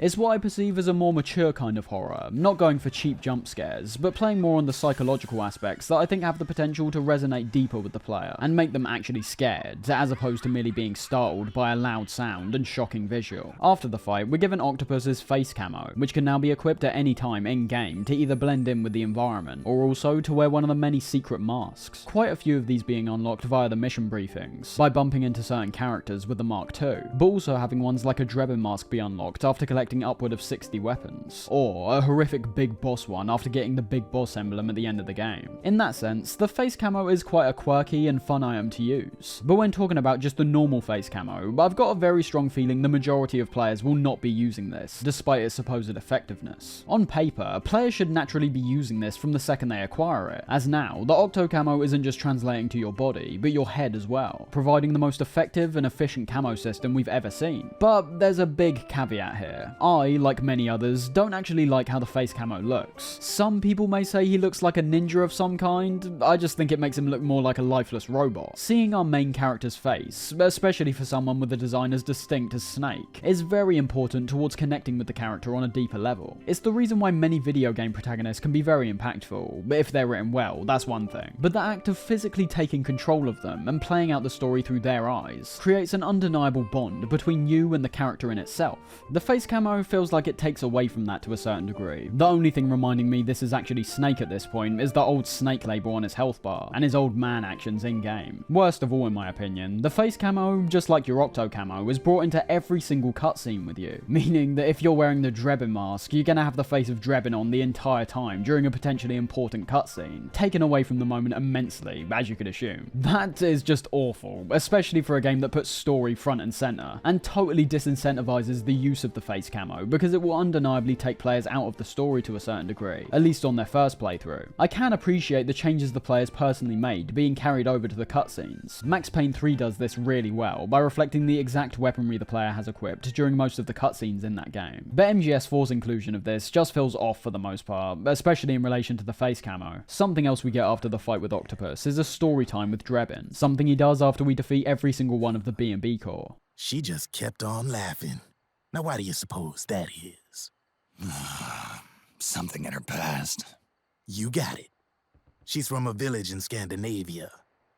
It's what I perceive as a more mature kind of horror, not going for cheap jump scares, but playing more on the psychological aspects that I think have the potential to resonate deeper with the player, and make them actually scared, as opposed to merely being startled by a loud sound and shocking visual. After the fight, we're given Octopus's face camo, which can now be equipped at any time in-game to either blend in with the environment, or also to wear one of the many secret masks. Quite a few of these being unlocked via the mission briefings, by bumping into certain characters with the Mark II, but also having ones like a Drebin mask be unlocked after collecting upward of 60 weapons, or a horrific big boss one after getting the big boss emblem at the end of the game. In that sense, the face camo is quite a quirky and fun item to use, but when talking about just the normal face camo, I've got a very strong feeling the majority of players will not be using this, despite its supposed effectiveness. On paper, players should naturally be using this from the second they acquire it, as now, the Octo camo isn't just translating to your body, but your head as well, providing the most effective and efficient camo system we've ever seen. But there's a big caveat here. I, like many others, don't actually like how the face camo looks. Some people may say he looks like a ninja of some kind, I just think it makes him look more like a lifeless robot. Seeing our main character's face, especially for someone with a design as distinct as Snake, is very important towards connecting with the character on a deeper level. It's the reason why many video game protagonists can be very impactful, but if they're written well, that's one thing. But the act of physically taking control of them and playing out the story through their eyes creates an undeniable bond between you and the character in itself. The face camo feels like it takes away from that to a certain degree. The only thing reminding me this is actually Snake at this point is the old Snake label on his health bar, and his old man actions in-game. Worst of all in my opinion, the face camo, just like your Octo camo, is brought into every single cutscene with you, meaning that if you're wearing the Drebin mask, you're gonna have the face of Drebin on the entire time during a potentially important cutscene, taken away from the moment immensely, as you could assume. That is just awful, especially for a game that puts story front and center, and totally disincentivizes the use of the face camo, because it will undeniably take players out of the story to a certain degree, at least on their first playthrough. I can appreciate the changes the players personally made being carried over to the cutscenes. Max Payne 3 does this really well, by reflecting the exact weaponry the player has equipped during most of the cutscenes in that game. But MGS4's inclusion of this just feels off for the most part, especially in relation to the face camo. Something else we get after the fight with Octopus is a story time with Drebin, something he does after we defeat every single one of the B&B Corps. She just kept on laughing. Now why do you suppose that is? Something in her past. You got it. She's from a village in Scandinavia.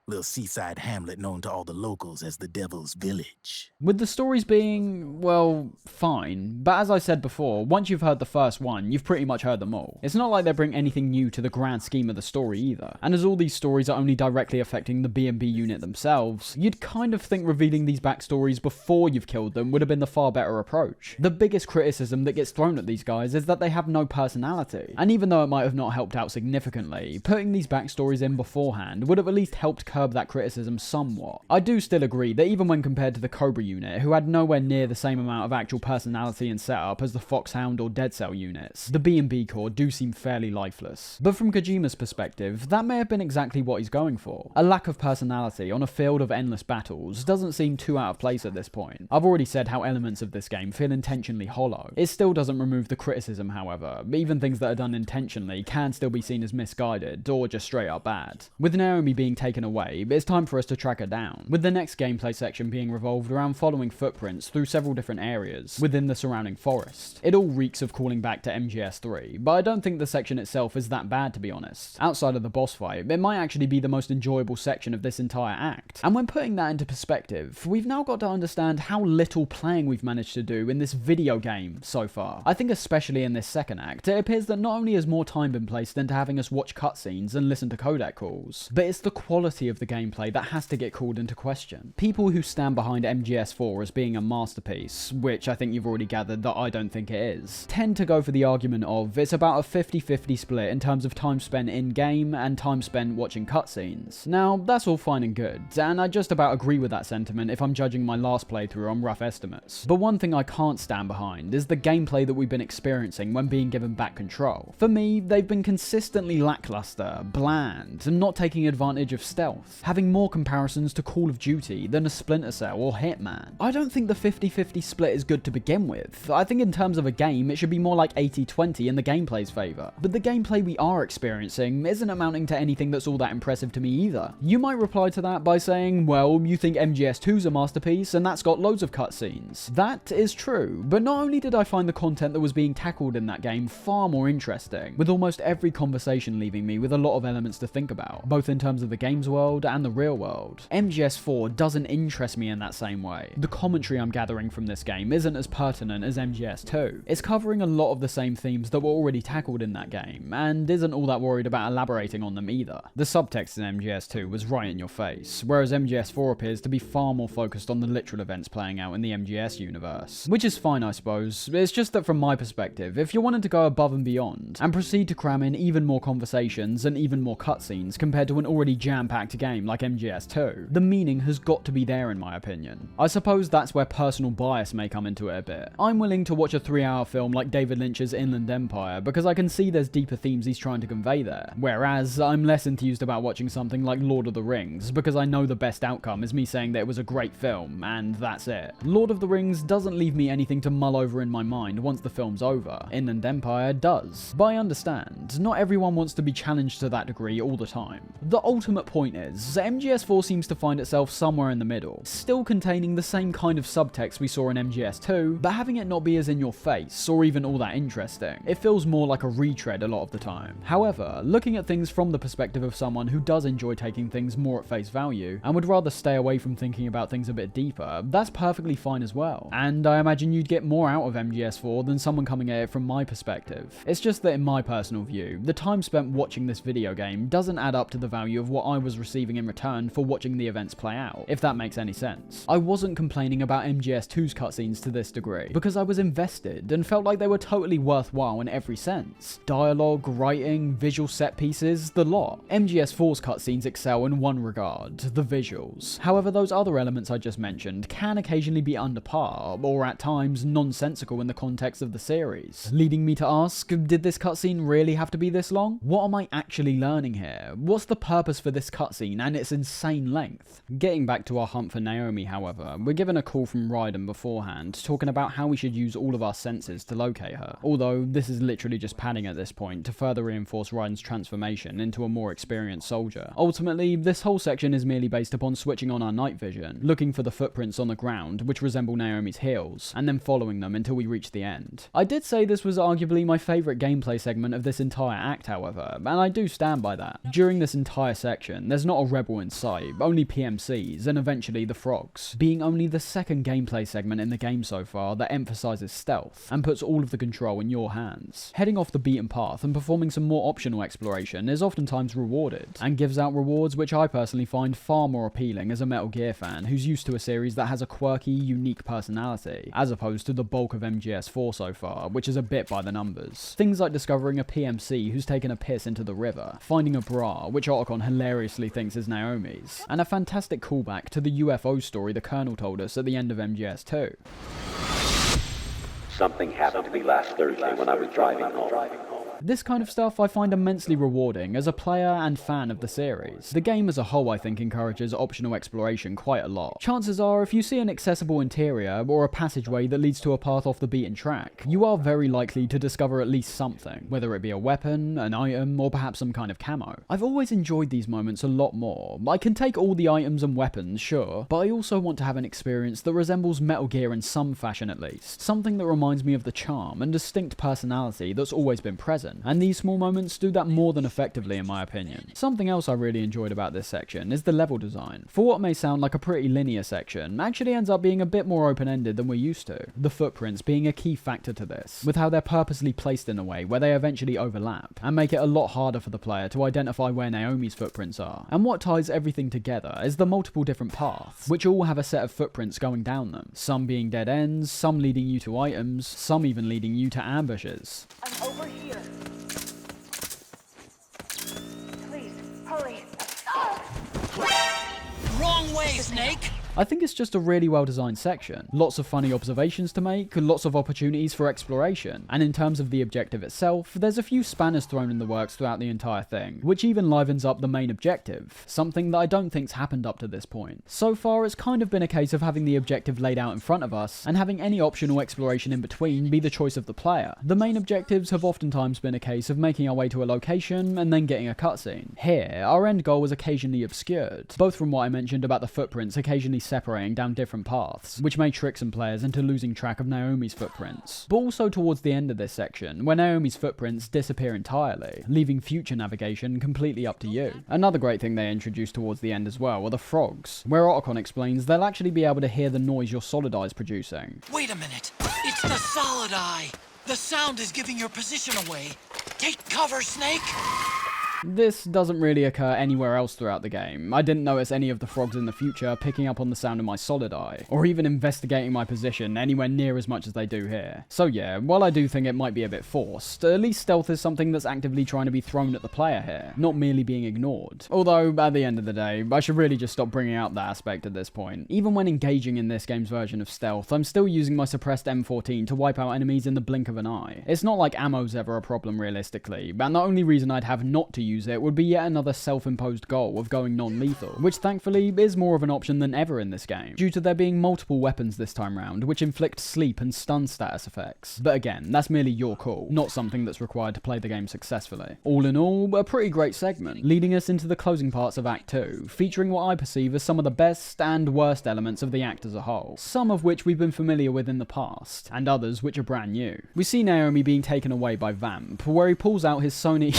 Little seaside hamlet known to all the locals as the Devil's Village. With the stories being, well, fine, but as I said before, once you've heard the first one, you've pretty much heard them all. It's not like they bring anything new to the grand scheme of the story either, and as all these stories are only directly affecting the B&B unit themselves, you'd kind of think revealing these backstories before you've killed them would have been the far better approach. The biggest criticism that gets thrown at these guys is that they have no personality, and even though it might have not helped out significantly, putting these backstories in beforehand would have at least helped curb that criticism somewhat. I do still agree that even when compared to the Cobra unit, who had nowhere near the same amount of actual personality and setup as the Foxhound or Dead Cell units, the B&B Corps do seem fairly lifeless. But from Kojima's perspective, that may have been exactly what he's going for. A lack of personality on a field of endless battles doesn't seem too out of place at this point. I've already said how elements of this game feel intentionally hollow. It still doesn't remove the criticism, however. Even things that are done intentionally can still be seen as misguided, or just straight up bad. With Naomi being taken away, it's time for us to track her down, with the next gameplay section being revolved around following footprints through several different areas within the surrounding forest. It all reeks of calling back to MGS3, but I don't think the section itself is that bad, to be honest. Outside of the boss fight, it might actually be the most enjoyable section of this entire act. And when putting that into perspective, we've now got to understand how little playing we've managed to do in this video game so far. I think especially in this second act, it appears that not only has more time been placed into having us watch cutscenes and listen to codec calls, but it's the quality of the gameplay that has to get called into question. People who stand behind MGS4 as being a masterpiece, which I think you've already gathered that I don't think it is, tend to go for the argument of it's about a 50-50 split in terms of time spent in-game and time spent watching cutscenes. Now, that's all fine and good, and I just about agree with that sentiment if I'm judging my last playthrough on rough estimates. But one thing I can't stand behind is the gameplay that we've been experiencing when being given back control. For me, they've been consistently lackluster, bland, and not taking advantage of stealth. Stealth, having more comparisons to Call of Duty than a Splinter Cell or Hitman. I don't think the 50-50 split is good to begin with. I think in terms of a game, it should be more like 80-20 in the gameplay's favour. But the gameplay we are experiencing isn't amounting to anything that's all that impressive to me either. You might reply to that by saying, well, you think MGS2's a masterpiece and that's got loads of cutscenes. That is true, but not only did I find the content that was being tackled in that game far more interesting, with almost every conversation leaving me with a lot of elements to think about, both in terms of the game's world and the real world. MGS4 doesn't interest me in that same way. The commentary I'm gathering from this game isn't as pertinent as MGS2. It's covering a lot of the same themes that were already tackled in that game, and isn't all that worried about elaborating on them either. The subtext in MGS2 was right in your face, whereas MGS4 appears to be far more focused on the literal events playing out in the MGS universe. Which is fine, I suppose. It's just that from my perspective, if you're wanting to go above and beyond, and proceed to cram in even more conversations and even more cutscenes compared to an already jam-packed game like MGS2, the meaning has got to be there in my opinion. I suppose that's where personal bias may come into it a bit. I'm willing to watch a 3-hour film like David Lynch's Inland Empire because I can see there's deeper themes he's trying to convey there, whereas I'm less enthused about watching something like Lord of the Rings because I know the best outcome is me saying that it was a great film, and that's it. Lord of the Rings doesn't leave me anything to mull over in my mind once the film's over. Inland Empire does. But I understand, not everyone wants to be challenged to that degree all the time. The ultimate point is, MGS4 seems to find itself somewhere in the middle, still containing the same kind of subtext we saw in MGS2, but having it not be as in your face, or even all that interesting. It feels more like a retread a lot of the time. However, looking at things from the perspective of someone who does enjoy taking things more at face value, and would rather stay away from thinking about things a bit deeper, that's perfectly fine as well. And I imagine you'd get more out of MGS4 than someone coming at it from my perspective. It's just that in my personal view, the time spent watching this video game doesn't add up to the value of what I was receiving in return for watching the events play out, if that makes any sense. I wasn't complaining about MGS2's cutscenes to this degree, because I was invested and felt like they were totally worthwhile in every sense. Dialogue, writing, visual set pieces, the lot. MGS4's cutscenes excel in one regard, the visuals. However, those other elements I just mentioned can occasionally be under par, or at times nonsensical in the context of the series, leading me to ask, did this cutscene really have to be this long? What am I actually learning here? What's the purpose for this cutscene and its insane length? Getting back to our hunt for Naomi, however, we're given a call from Raiden beforehand, talking about how we should use all of our senses to locate her, although this is literally just padding at this point to further reinforce Raiden's transformation into a more experienced soldier. Ultimately, this whole section is merely based upon switching on our night vision, looking for the footprints on the ground, which resemble Naomi's heels, and then following them until we reach the end. I did say this was arguably my favourite gameplay segment of this entire act, however, and I do stand by that. During this entire section, there's not a rebel in sight, only PMCs, and eventually the frogs, being only the second gameplay segment in the game so far that emphasises stealth, and puts all of the control in your hands. Heading off the beaten path and performing some more optional exploration is oftentimes rewarded, and gives out rewards which I personally find far more appealing as a Metal Gear fan who's used to a series that has a quirky, unique personality, as opposed to the bulk of MGS4 so far, which is a bit by the numbers. Things like discovering a PMC who's taken a piss into the river, finding a bra, which Otacon hilariously thinks is Naomi's, and a fantastic callback to the UFO story the Colonel told us at the end of MGS2. Something happened to me last Thursday when I was driving home. This kind of stuff I find immensely rewarding as a player and fan of the series. The game as a whole I think encourages optional exploration quite a lot. Chances are if you see an accessible interior or a passageway that leads to a path off the beaten track, you are very likely to discover at least something, whether it be a weapon, an item, or perhaps some kind of camo. I've always enjoyed these moments a lot more. I can take all the items and weapons, sure, but I also want to have an experience that resembles Metal Gear in some fashion at least. Something that reminds me of the charm and distinct personality that's always been present. And these small moments do that more than effectively in my opinion. Something else I really enjoyed about this section is the level design. For what may sound like a pretty linear section, actually ends up being a bit more open-ended than we're used to. The footprints being a key factor to this, with how they're purposely placed in a way where they eventually overlap, and make it a lot harder for the player to identify where Naomi's footprints are. And what ties everything together is the multiple different paths, which all have a set of footprints going down them. Some being dead ends, some leading you to items, some even leading you to ambushes. I'm over here. Please, hurry. Wrong way, Snake! I think it's just a really well designed section. Lots of funny observations to make, lots of opportunities for exploration, and in terms of the objective itself, there's a few spanners thrown in the works throughout the entire thing, which even livens up the main objective, something that I don't think's happened up to this point. So far, it's kind of been a case of having the objective laid out in front of us, and having any optional exploration in between be the choice of the player. The main objectives have oftentimes been a case of making our way to a location and then getting a cutscene. Here, our end goal was occasionally obscured, both from what I mentioned about the footprints occasionally separating down different paths, which may trick some players into losing track of Naomi's footprints, but also towards the end of this section, where Naomi's footprints disappear entirely, leaving future navigation completely up to you. Another great thing they introduced towards the end as well are the frogs, where Otacon explains they'll actually be able to hear the noise your solid eye is producing. Wait a minute! It's the solid eye! The sound is giving your position away! Take cover, Snake! This doesn't really occur anywhere else throughout the game. I didn't notice any of the frogs in the future picking up on the sound of my solid eye, or even investigating my position anywhere near as much as they do here. So yeah, while I do think it might be a bit forced, at least stealth is something that's actively trying to be thrown at the player here, not merely being ignored. Although, at the end of the day, I should really just stop bringing out that aspect at this point. Even when engaging in this game's version of stealth, I'm still using my suppressed M14 to wipe out enemies in the blink of an eye. It's not like ammo's ever a problem realistically, and the only reason I'd have not to use it would be yet another self-imposed goal of going non-lethal, which thankfully is more of an option than ever in this game, due to there being multiple weapons this time round which inflict sleep and stun status effects. But again, that's merely your call, not something that's required to play the game successfully. All in all, a pretty great segment, leading us into the closing parts of Act 2, featuring what I perceive as some of the best and worst elements of the act as a whole, some of which we've been familiar with in the past, and others which are brand new. We see Naomi being taken away by Vamp, where he pulls out his Sony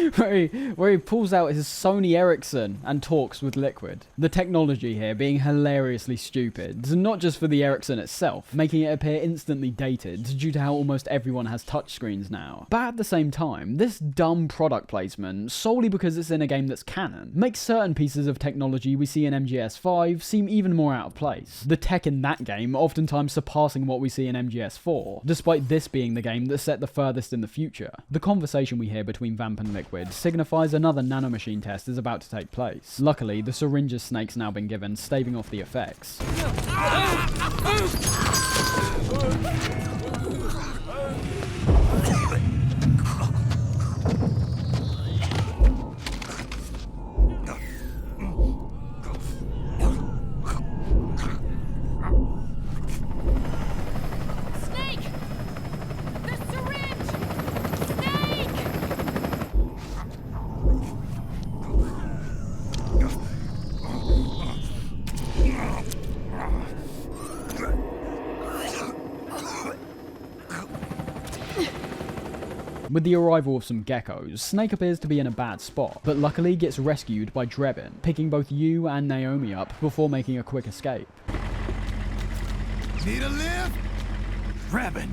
where he pulls out his Sony Ericsson and talks with Liquid. The technology here being hilariously stupid, not just for the Ericsson itself, making it appear instantly dated due to how almost everyone has touchscreens now. But at the same time, this dumb product placement, solely because it's in a game that's canon, makes certain pieces of technology we see in MGS5 seem even more out of place. The tech in that game oftentimes surpassing what we see in MGS4, despite this being the game that's set the furthest in the future. The conversation we hear between Vamp and Liquid signifies another nanomachine test is about to take place. Luckily, the syringe Snake's now been given, staving off the effects. With the arrival of some geckos, Snake appears to be in a bad spot, but luckily gets rescued by Drebin, picking both you and Naomi up before making a quick escape. Need a lift? Drebin!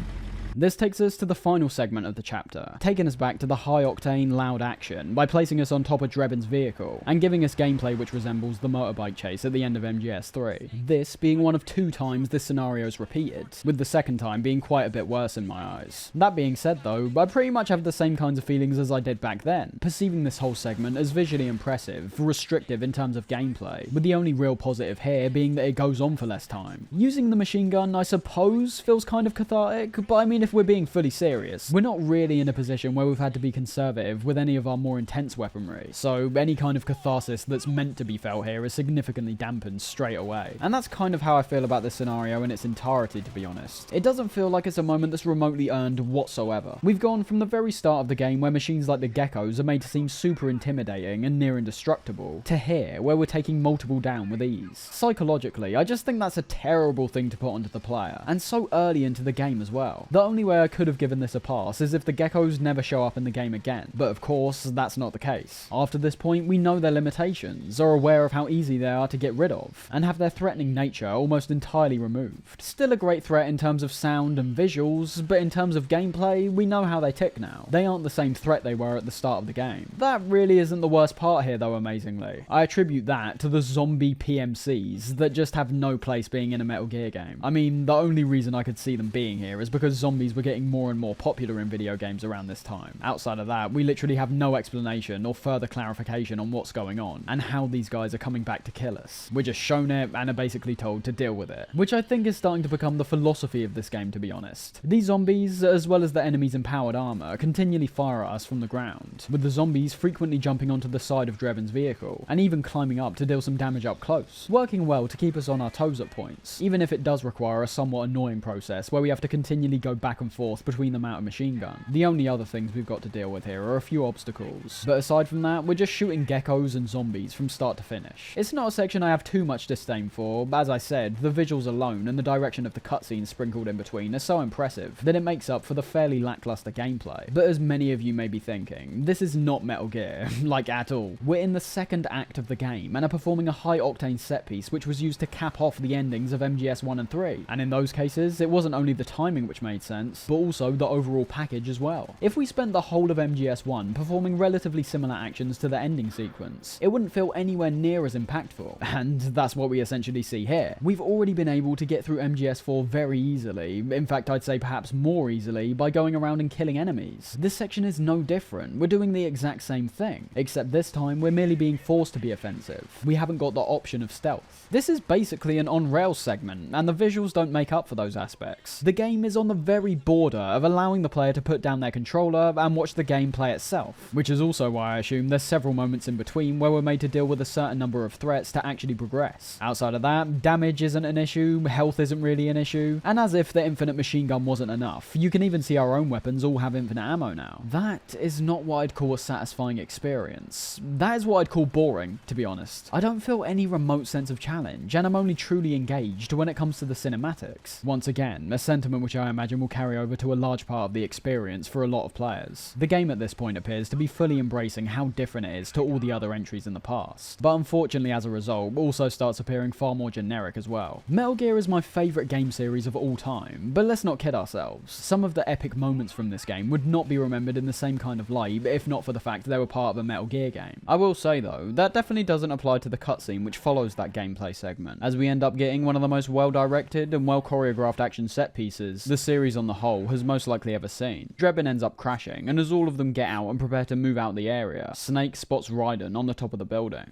This takes us to the final segment of the chapter, taking us back to the high-octane, loud action by placing us on top of Drebin's vehicle, and giving us gameplay which resembles the motorbike chase at the end of MGS3. This being one of 2 times this scenario is repeated, with the second time being quite a bit worse in my eyes. That being said though, I pretty much have the same kinds of feelings as I did back then, perceiving this whole segment as visually impressive, restrictive in terms of gameplay, with the only real positive here being that it goes on for less time. Using the machine gun, I suppose, feels kind of cathartic, but I mean, if we're being fully serious, we're not really in a position where we've had to be conservative with any of our more intense weaponry, so any kind of catharsis that's meant to be felt here is significantly dampened straight away. And that's kind of how I feel about this scenario in its entirety, to be honest. It doesn't feel like it's a moment that's remotely earned whatsoever. We've gone from the very start of the game where machines like the geckos are made to seem super intimidating and near indestructible, to here where we're taking multiple down with ease. Psychologically, I just think that's a terrible thing to put onto the player, and so early into the game as well. The only way I could have given this a pass is if the geckos never show up in the game again, but of course, that's not the case. After this point, we know their limitations, are aware of how easy they are to get rid of, and have their threatening nature almost entirely removed. Still a great threat in terms of sound and visuals, but in terms of gameplay, we know how they tick now. They aren't the same threat they were at the start of the game. That really isn't the worst part here though, amazingly. I attribute that to the zombie PMCs that just have no place being in a Metal Gear game. I mean, the only reason I could see them being here is because zombies zombies were getting more and more popular in video games around this time. Outside of that, we literally have no explanation or further clarification on what's going on and how these guys are coming back to kill us. We're just shown it and are basically told to deal with it, which I think is starting to become the philosophy of this game, to be honest. These zombies, as well as the enemies in powered armor, continually fire at us from the ground, with the zombies frequently jumping onto the side of Drebin's vehicle and even climbing up to deal some damage up close, working well to keep us on our toes at points, even if it does require a somewhat annoying process where we have to continually go back and forth between them out of machine gun. The only other things we've got to deal with here are a few obstacles, but aside from that, we're just shooting geckos and zombies from start to finish. It's not a section I have too much disdain for, but as I said, the visuals alone and the direction of the cutscenes sprinkled in between are so impressive that it makes up for the fairly lackluster gameplay. But as many of you may be thinking, this is not Metal Gear, like at all. We're in the second act of the game and are performing a high-octane set piece which was used to cap off the endings of MGS 1 and 3, and in those cases, it wasn't only the timing which made sense, but also the overall package as well. If we spent the whole of MGS 1 performing relatively similar actions to the ending sequence, it wouldn't feel anywhere near as impactful, and that's what we essentially see here. We've already been able to get through MGS 4 very easily, in fact I'd say perhaps more easily, by going around and killing enemies. This section is no different. We're doing the exact same thing, except this time we're merely being forced to be offensive. We haven't got the option of stealth. This is basically an on-rails segment, and the visuals don't make up for those aspects. The game is on the very border of allowing the player to put down their controller and watch the game play itself, which is also why I assume there's several moments in between where we're made to deal with a certain number of threats to actually progress. Outside of that, damage isn't an issue, health isn't really an issue, and as if the infinite machine gun wasn't enough, you can even see our own weapons all have infinite ammo now. That is not what I'd call a satisfying experience. That is what I'd call boring, to be honest. I don't feel any remote sense of challenge, and I'm only truly engaged when it comes to the cinematics. Once again, a sentiment which I imagine will carry over to a large part of the experience for a lot of players. The game at this point appears to be fully embracing how different it is to all the other entries in the past, but unfortunately as a result also starts appearing far more generic as well. Metal Gear is my favourite game series of all time, but let's not kid ourselves. Some of the epic moments from this game would not be remembered in the same kind of light if not for the fact they were part of a Metal Gear game. I will say though, that definitely doesn't apply to the cutscene which follows that gameplay segment, as we end up getting one of the most well-directed and well-choreographed action set pieces the series on the whole has most likely ever seen. Drebin ends up crashing, and as all of them get out and prepare to move out the area, Snake spots Raiden on the top of the building.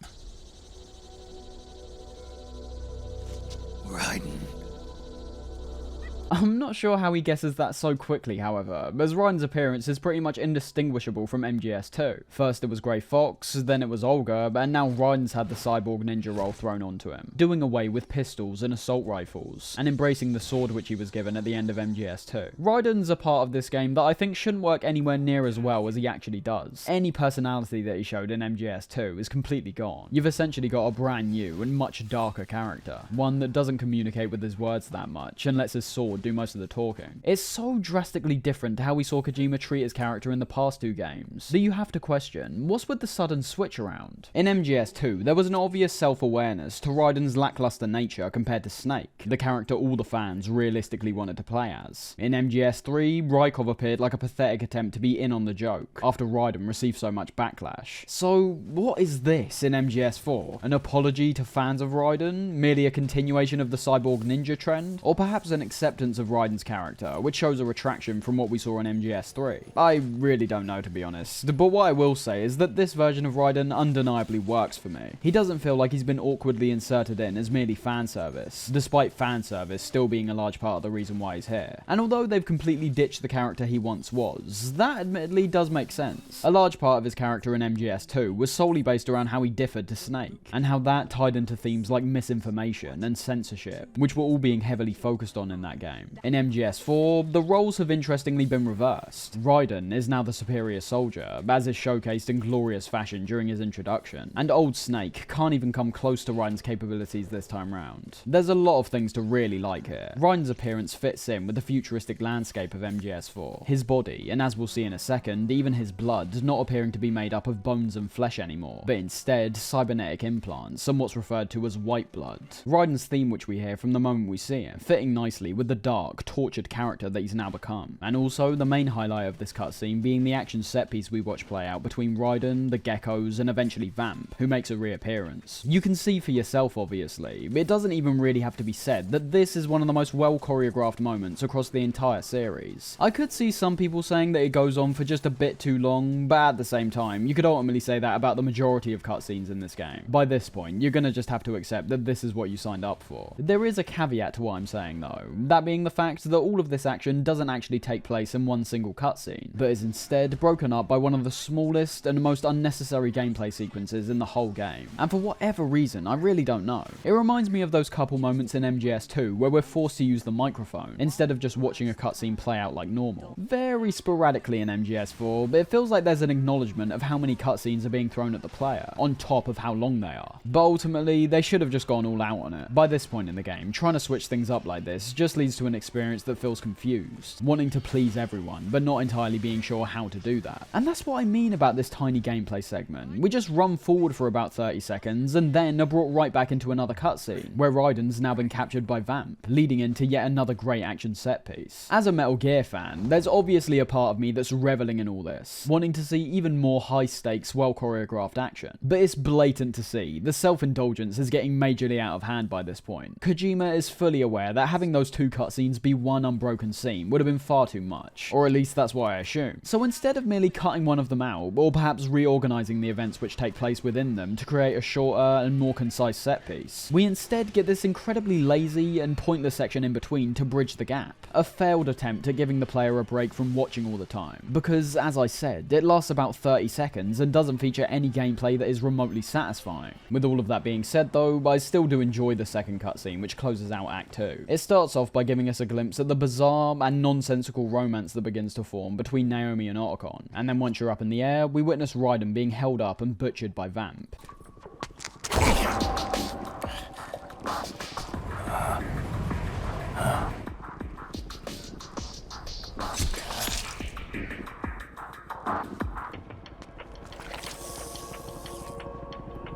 Raiden. I'm not sure how he guesses that so quickly, however, as Raiden's appearance is pretty much indistinguishable from MGS2. First it was Grey Fox, then it was Olga, and now Raiden's had the cyborg ninja role thrown onto him, doing away with pistols and assault rifles, and embracing the sword which he was given at the end of MGS2. Raiden's a part of this game that I think shouldn't work anywhere near as well as he actually does. Any personality that he showed in MGS2 is completely gone. You've essentially got a brand new and much darker character, one that doesn't communicate with his words that much and lets his sword do most of the talking. It's so drastically different to how we saw Kojima treat his character in the past two games that you have to question, what's with the sudden switch around? In MGS2, there was an obvious self-awareness to Raiden's lackluster nature compared to Snake, the character all the fans realistically wanted to play as. In MGS3, Rykov appeared like a pathetic attempt to be in on the joke, after Raiden received so much backlash. So, what is this in MGS4? An apology to fans of Raiden? Merely a continuation of the cyborg ninja trend? Or perhaps an acceptance of Raiden's character, which shows a retraction from what we saw in MGS3? I really don't know, to be honest, but what I will say is that this version of Raiden undeniably works for me. He doesn't feel like he's been awkwardly inserted in as merely fan service, despite fan service still being a large part of the reason why he's here. And although they've completely ditched the character he once was, that admittedly does make sense. A large part of his character in MGS2 was solely based around how he differed to Snake, and how that tied into themes like misinformation and censorship, which were all being heavily focused on in that game. In MGS4, the roles have interestingly been reversed. Raiden is now the superior soldier, as is showcased in glorious fashion during his introduction, and old Snake can't even come close to Raiden's capabilities this time round. There's a lot of things to really like here. Raiden's appearance fits in with the futuristic landscape of MGS4. His body, and as we'll see in a second, even his blood, not appearing to be made up of bones and flesh anymore, but instead cybernetic implants and what's referred to as white blood. Raiden's theme which we hear from the moment we see him, fitting nicely with the dark, tortured character that he's now become. And also, the main highlight of this cutscene being the action set piece we watch play out between Raiden, the geckos, and eventually Vamp, who makes a reappearance. You can see for yourself, obviously, it doesn't even really have to be said that this is one of the most well choreographed moments across the entire series. I could see some people saying that it goes on for just a bit too long, but at the same time, you could ultimately say that about the majority of cutscenes in this game. By this point, you're gonna just have to accept that this is what you signed up for. There is a caveat to what I'm saying though, that being the fact that all of this action doesn't actually take place in one single cutscene, but is instead broken up by one of the smallest and most unnecessary gameplay sequences in the whole game. And for whatever reason, I really don't know. It reminds me of those couple moments in MGS2 where we're forced to use the microphone, instead of just watching a cutscene play out like normal. Very sporadically in MGS4, but it feels like there's an acknowledgement of how many cutscenes are being thrown at the player, on top of how long they are. But ultimately, they should have just gone all out on it. By this point in the game, trying to switch things up like this just leads to an experience that feels confused, wanting to please everyone, but not entirely being sure how to do that. And that's what I mean about this tiny gameplay segment. We just run forward for about 30 seconds, and then are brought right back into another cutscene, where Raiden's now been captured by Vamp, leading into yet another great action set piece. As a Metal Gear fan, there's obviously a part of me that's reveling in all this, wanting to see even more high-stakes, well-choreographed action. But it's blatant to see, the self-indulgence is getting majorly out of hand by this point. Kojima is fully aware that having those two cutscenes be one unbroken scene would have been far too much, or at least that's what I assume. So instead of merely cutting one of them out, or perhaps reorganizing the events which take place within them to create a shorter and more concise set piece, we instead get this incredibly lazy and pointless section in between to bridge the gap. A failed attempt at giving the player a break from watching all the time, because as I said, it lasts about 30 seconds and doesn't feature any gameplay that is remotely satisfying. With all of that being said though, I still do enjoy the second cutscene which closes out Act 2. It starts off by giving us a glimpse at the bizarre and nonsensical romance that begins to form between Naomi and Otacon, and then once you're up in the air, we witness Raiden being held up and butchered by Vamp.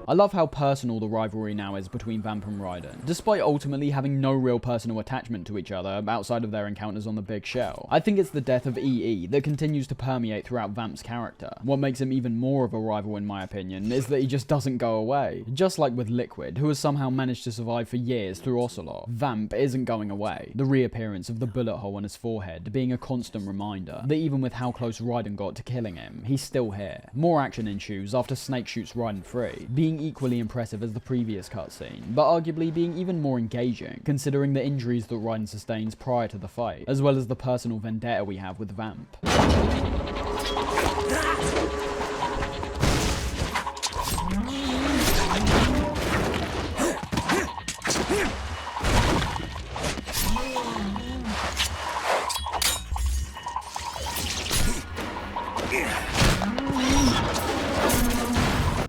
I love how personal the rivalry now is between Vamp and Raiden, despite ultimately having no real personal attachment to each other outside of their encounters on the Big Shell. I think it's the death of EE that continues to permeate throughout Vamp's character. What makes him even more of a rival in my opinion is that he just doesn't go away. Just like with Liquid, who has somehow managed to survive for years through Ocelot, Vamp isn't going away. The reappearance of the bullet hole on his forehead being a constant reminder that even with how close Raiden got to killing him, he's still here. More action ensues after Snake shoots Raiden free, being equally impressive as the previous cutscene, but arguably being even more engaging, considering the injuries that Raiden sustains prior to the fight, as well as the personal vendetta we have with Vamp.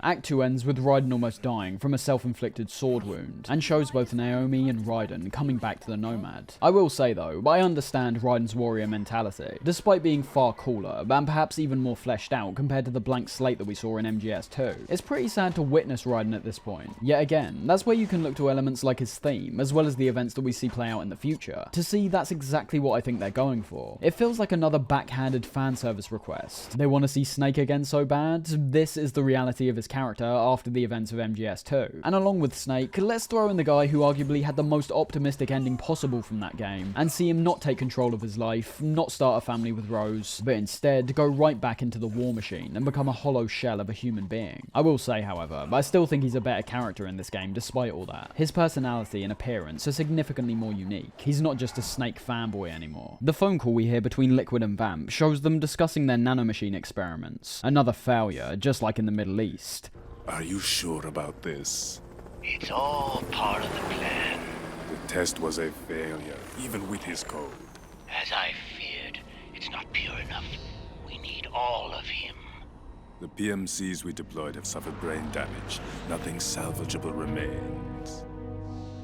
Act 2 ends with Raiden almost dying from a self-inflicted sword wound, and shows both Naomi and Raiden coming back to the Nomad. I will say though, I understand Raiden's warrior mentality, despite being far cooler, and perhaps even more fleshed out compared to the blank slate that we saw in MGS2. It's pretty sad to witness Raiden at this point. Yet again, that's where you can look to elements like his theme, as well as the events that we see play out in the future, to see that's exactly what I think they're going for. It feels like another backhanded fan service request. They want to see Snake again so bad? This is the reality of his character after the events of MGS2. And along with Snake, let's throw in the guy who arguably had the most optimistic ending possible from that game, and see him not take control of his life, not start a family with Rose, but instead go right back into the war machine and become a hollow shell of a human being. I will say, however, I still think he's a better character in this game despite all that. His personality and appearance are significantly more unique. He's not just a Snake fanboy anymore. The phone call we hear between Liquid and Vamp shows them discussing their nanomachine experiments. Another failure, just like in the Middle East. Are you sure about this? It's all part of the plan. The test was a failure, even with his code. As I feared, it's not pure enough. We need all of him. The PMCs we deployed have suffered brain damage. Nothing salvageable remains.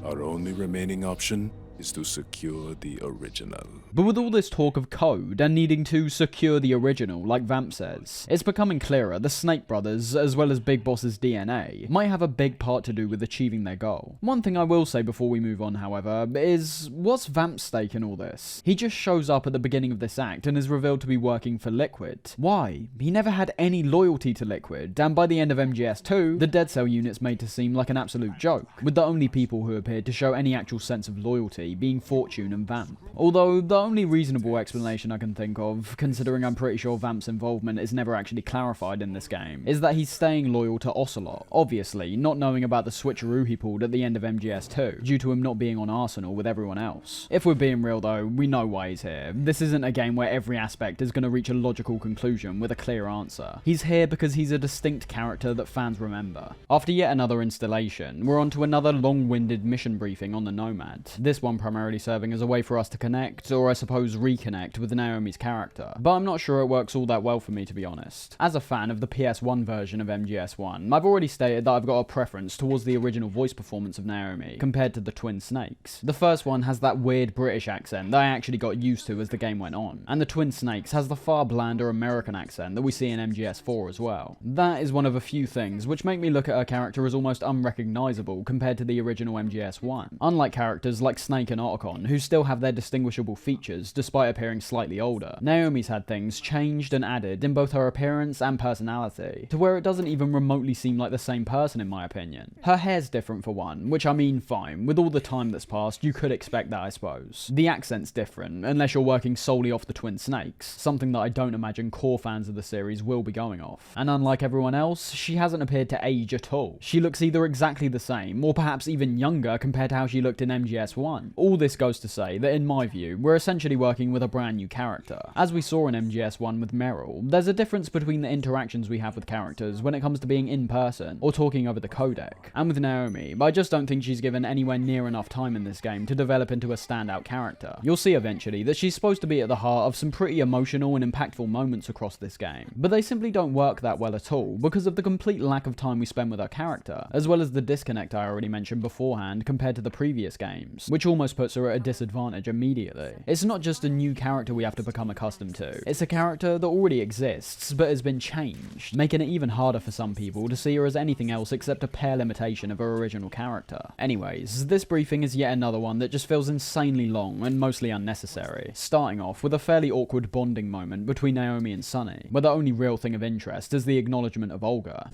Our only remaining option? is to secure the original. But with all this talk of code and needing to secure the original, like Vamp says, it's becoming clearer the Snake brothers, as well as Big Boss's DNA, might have a big part to do with achieving their goal. One thing I will say before we move on, however, is what's Vamp's stake in all this? He just shows up at the beginning of this act and is revealed to be working for Liquid. Why? He never had any loyalty to Liquid, and by the end of MGS2, the Dead Cell unit's made to seem like an absolute joke, with the only people who appeared to show any actual sense of loyalty being Fortune and Vamp. Although the only reasonable explanation I can think of, considering I'm pretty sure Vamp's involvement is never actually clarified in this game, is that he's staying loyal to Ocelot, obviously, not knowing about the switcheroo he pulled at the end of MGS2, due to him not being on Arsenal with everyone else. If we're being real though, we know why he's here. This isn't a game where every aspect is going to reach a logical conclusion with a clear answer. He's here because he's a distinct character that fans remember. After yet another installation, we're on to another long-winded mission briefing on the Nomad, this one primarily serving as a way for us to connect, or I suppose reconnect, with Naomi's character, but I'm not sure it works all that well for me, to be honest. As a fan of the PS1 version of MGS1, I've already stated that I've got a preference towards the original voice performance of Naomi compared to the Twin Snakes. The first one has that weird British accent that I actually got used to as the game went on, and the Twin Snakes has the far blander American accent that we see in MGS4 as well. That is one of a few things which make me look at her character as almost unrecognisable compared to the original MGS1. Unlike characters like Snake and Otacon, who still have their distinguishable features despite appearing slightly older, Naomi's had things changed and added in both her appearance and personality, to where it doesn't even remotely seem like the same person in my opinion. Her hair's different for one, which I mean fine, with all the time that's passed you could expect that I suppose. The accent's different, unless you're working solely off the Twin Snakes, something that I don't imagine core fans of the series will be going off. And unlike everyone else, she hasn't appeared to age at all. She looks either exactly the same, or perhaps even younger compared to how she looked in MGS1. All this goes to say that in my view, we're essentially working with a brand new character. As we saw in MGS1 with Meryl, there's a difference between the interactions we have with characters when it comes to being in person or talking over the codec. And with Naomi, I just don't think she's given anywhere near enough time in this game to develop into a standout character. You'll see eventually that she's supposed to be at the heart of some pretty emotional and impactful moments across this game, but they simply don't work that well at all because of the complete lack of time we spend with her character, as well as the disconnect I already mentioned beforehand compared to the previous games, which almost puts her at a disadvantage immediately. It's not just a new character we have to become accustomed to, it's a character that already exists but has been changed, making it even harder for some people to see her as anything else except a pale imitation of her original character. Anyways, this briefing is yet another one that just feels insanely long and mostly unnecessary, starting off with a fairly awkward bonding moment between Naomi and Sunny, where the only real thing of interest is the acknowledgement of Olga.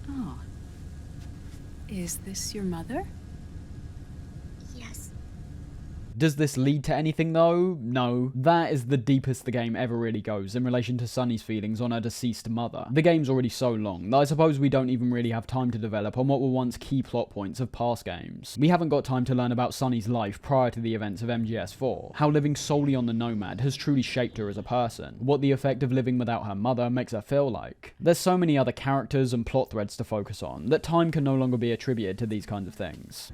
Oh. Is this your mother? Yes. Does this lead to anything though? No. That is the deepest the game ever really goes in relation to Sunny's feelings on her deceased mother. The game's already so long that I suppose we don't even really have time to develop on what were once key plot points of past games. We haven't got time to learn about Sunny's life prior to the events of MGS4, how living solely on the Nomad has truly shaped her as a person, what the effect of living without her mother makes her feel like. There's so many other characters and plot threads to focus on that time can no longer be attributed to these kinds of things.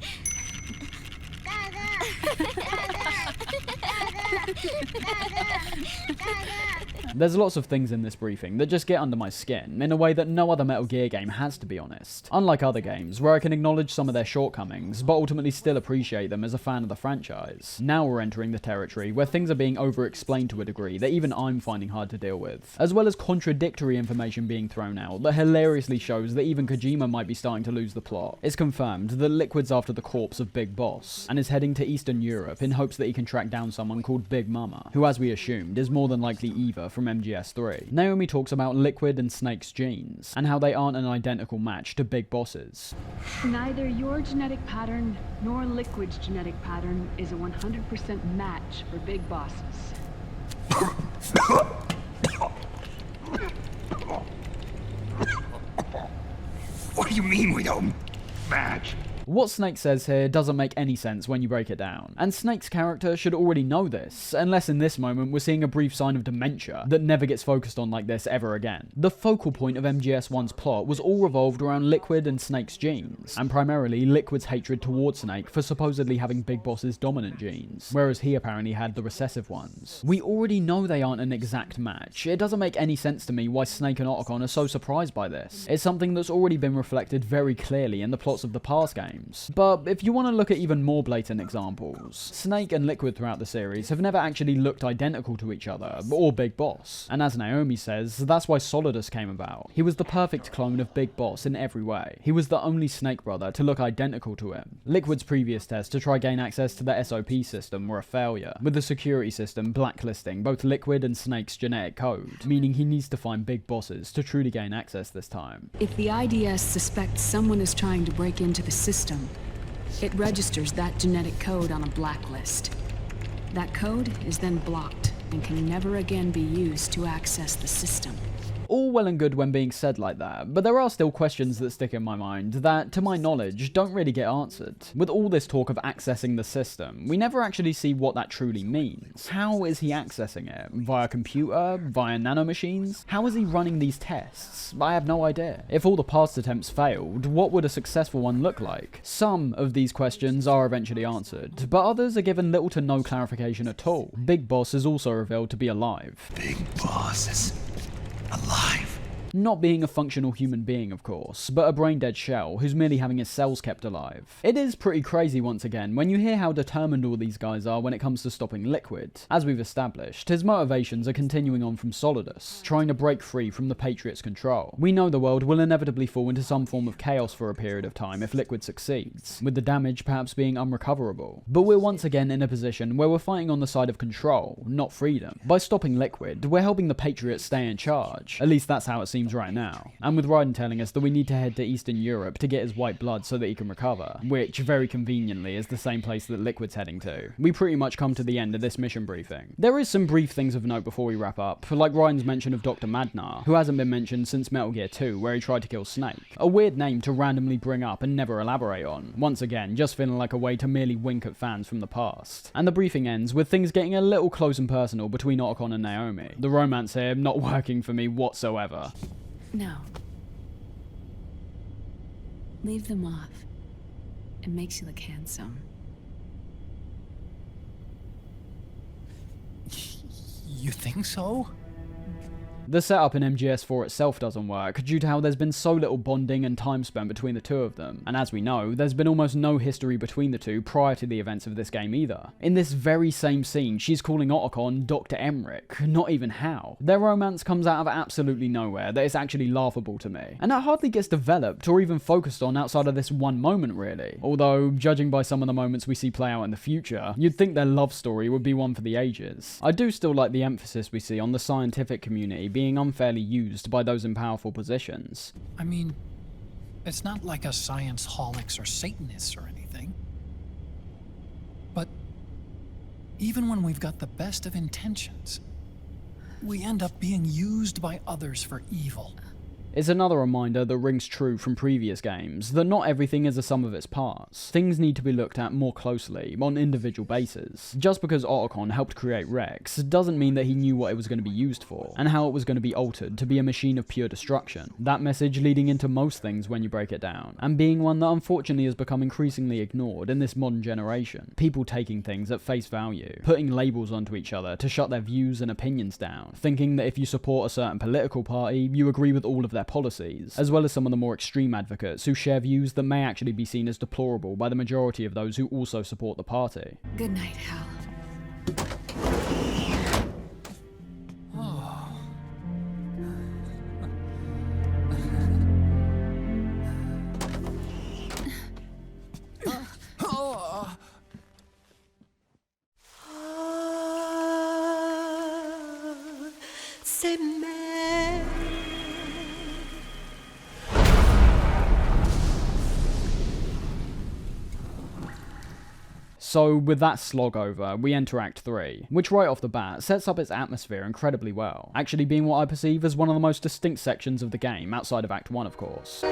There's lots of things in this briefing that just get under my skin in a way that no other Metal Gear game has, to be honest. Unlike other games where I can acknowledge some of their shortcomings but ultimately still appreciate them as a fan of the franchise. Now we're entering the territory where things are being over-explained to a degree that even I'm finding hard to deal with, as well as contradictory information being thrown out that hilariously shows that even Kojima might be starting to lose the plot. It's confirmed that Liquid's after the corpse of Big Boss and is heading to Eastern Europe in hopes that he can track down someone called Big Mama, who as we assumed is more than likely Eva from MGS3. Naomi talks about Liquid and Snake's genes, and how they aren't an identical match to Big Boss's. Neither your genetic pattern nor Liquid's genetic pattern is a 100% match for Big Bosses. What do you mean we don't match? What Snake says here doesn't make any sense when you break it down, and Snake's character should already know this, unless in this moment we're seeing a brief sign of dementia that never gets focused on like this ever again. The focal point of MGS1's plot was all revolved around Liquid and Snake's genes, and primarily Liquid's hatred towards Snake for supposedly having Big Boss's dominant genes, whereas he apparently had the recessive ones. We already know they aren't an exact match. It doesn't make any sense to me why Snake and Otacon are so surprised by this. It's something that's already been reflected very clearly in the plots of the past games. games. But if you want to look at even more blatant examples, Snake and Liquid throughout the series have never actually looked identical to each other, or Big Boss. And as Naomi says, that's why Solidus came about. He was the perfect clone of Big Boss in every way. He was the only Snake brother to look identical to him. Liquid's previous tests to try gain access to the SOP system were a failure, with the security system blacklisting both Liquid and Snake's genetic code, meaning he needs to find Big Bosses to truly gain access this time. If the IDS suspects someone is trying to break into the system, it registers that genetic code on a blacklist. That code is then blocked and can never again be used to access the system. All well and good when being said like that, but there are still questions that stick in my mind that, to my knowledge, don't really get answered. With all this talk of accessing the system, we never actually see what that truly means. How is he accessing it? Via computer? Via nanomachines? How is he running these tests? I have no idea. If all the past attempts failed, what would a successful one look like? Some of these questions are eventually answered, but others are given little to no clarification at all. Big Boss is also revealed to be alive. Big Boss is alive. Not being a functional human being, of course, but a brain-dead shell who's merely having his cells kept alive. It is pretty crazy once again when you hear how determined all these guys are when it comes to stopping Liquid. As we've established, his motivations are continuing on from Solidus, trying to break free from the Patriots' control. We know the world will inevitably fall into some form of chaos for a period of time if Liquid succeeds, with the damage perhaps being unrecoverable. But we're once again in a position where we're fighting on the side of control, not freedom. By stopping Liquid, we're helping the Patriots stay in charge. At least that's how it seems right now. And with Raiden telling us that we need to head to Eastern Europe to get his white blood so that he can recover, which very conveniently is the same place that Liquid's heading to. We pretty much come to the end of this mission briefing. There is some brief things of note before we wrap up, like Raiden's mention of Dr. Madnar, who hasn't been mentioned since Metal Gear 2, where he tried to kill Snake. A weird name to randomly bring up and never elaborate on. Once again, just feeling like a way to merely wink at fans from the past. And the briefing ends with things getting a little close and personal between Otacon and Naomi. The romance here not working for me whatsoever. No. Leave them off. It makes you look handsome. You think so? The setup in MGS4 itself doesn't work, due to how there's been so little bonding and time spent between the two of them, and as we know, there's been almost no history between the two prior to the events of this game either. In this very same scene, she's calling Otacon Dr. Emmerich, not even how. Their romance comes out of absolutely nowhere that is actually laughable to me, and that hardly gets developed or even focused on outside of this one moment really. Although, judging by some of the moments we see play out in the future, you'd think their love story would be one for the ages. I do still like the emphasis we see on the scientific community being unfairly used by those in powerful positions. I mean, it's not like us science holics or Satanists or anything. But even when we've got the best of intentions, we end up being used by others for evil. It's another reminder that rings true from previous games, that not everything is a sum of its parts. Things need to be looked at more closely, on individual bases. Just because Otacon helped create Rex doesn't mean that he knew what it was going to be used for, and how it was going to be altered to be a machine of pure destruction. That message leading into most things when you break it down, and being one that unfortunately has become increasingly ignored in this modern generation. People taking things at face value, putting labels onto each other to shut their views and opinions down, thinking that if you support a certain political party, you agree with all of their policies, as well as some of the more extreme advocates who share views that may actually be seen as deplorable by the majority of those who also support the party. Good night, Hal. So with that slog over, we enter Act 3, which right off the bat sets up its atmosphere incredibly well, actually being what I perceive as one of the most distinct sections of the game, outside of Act 1 of course.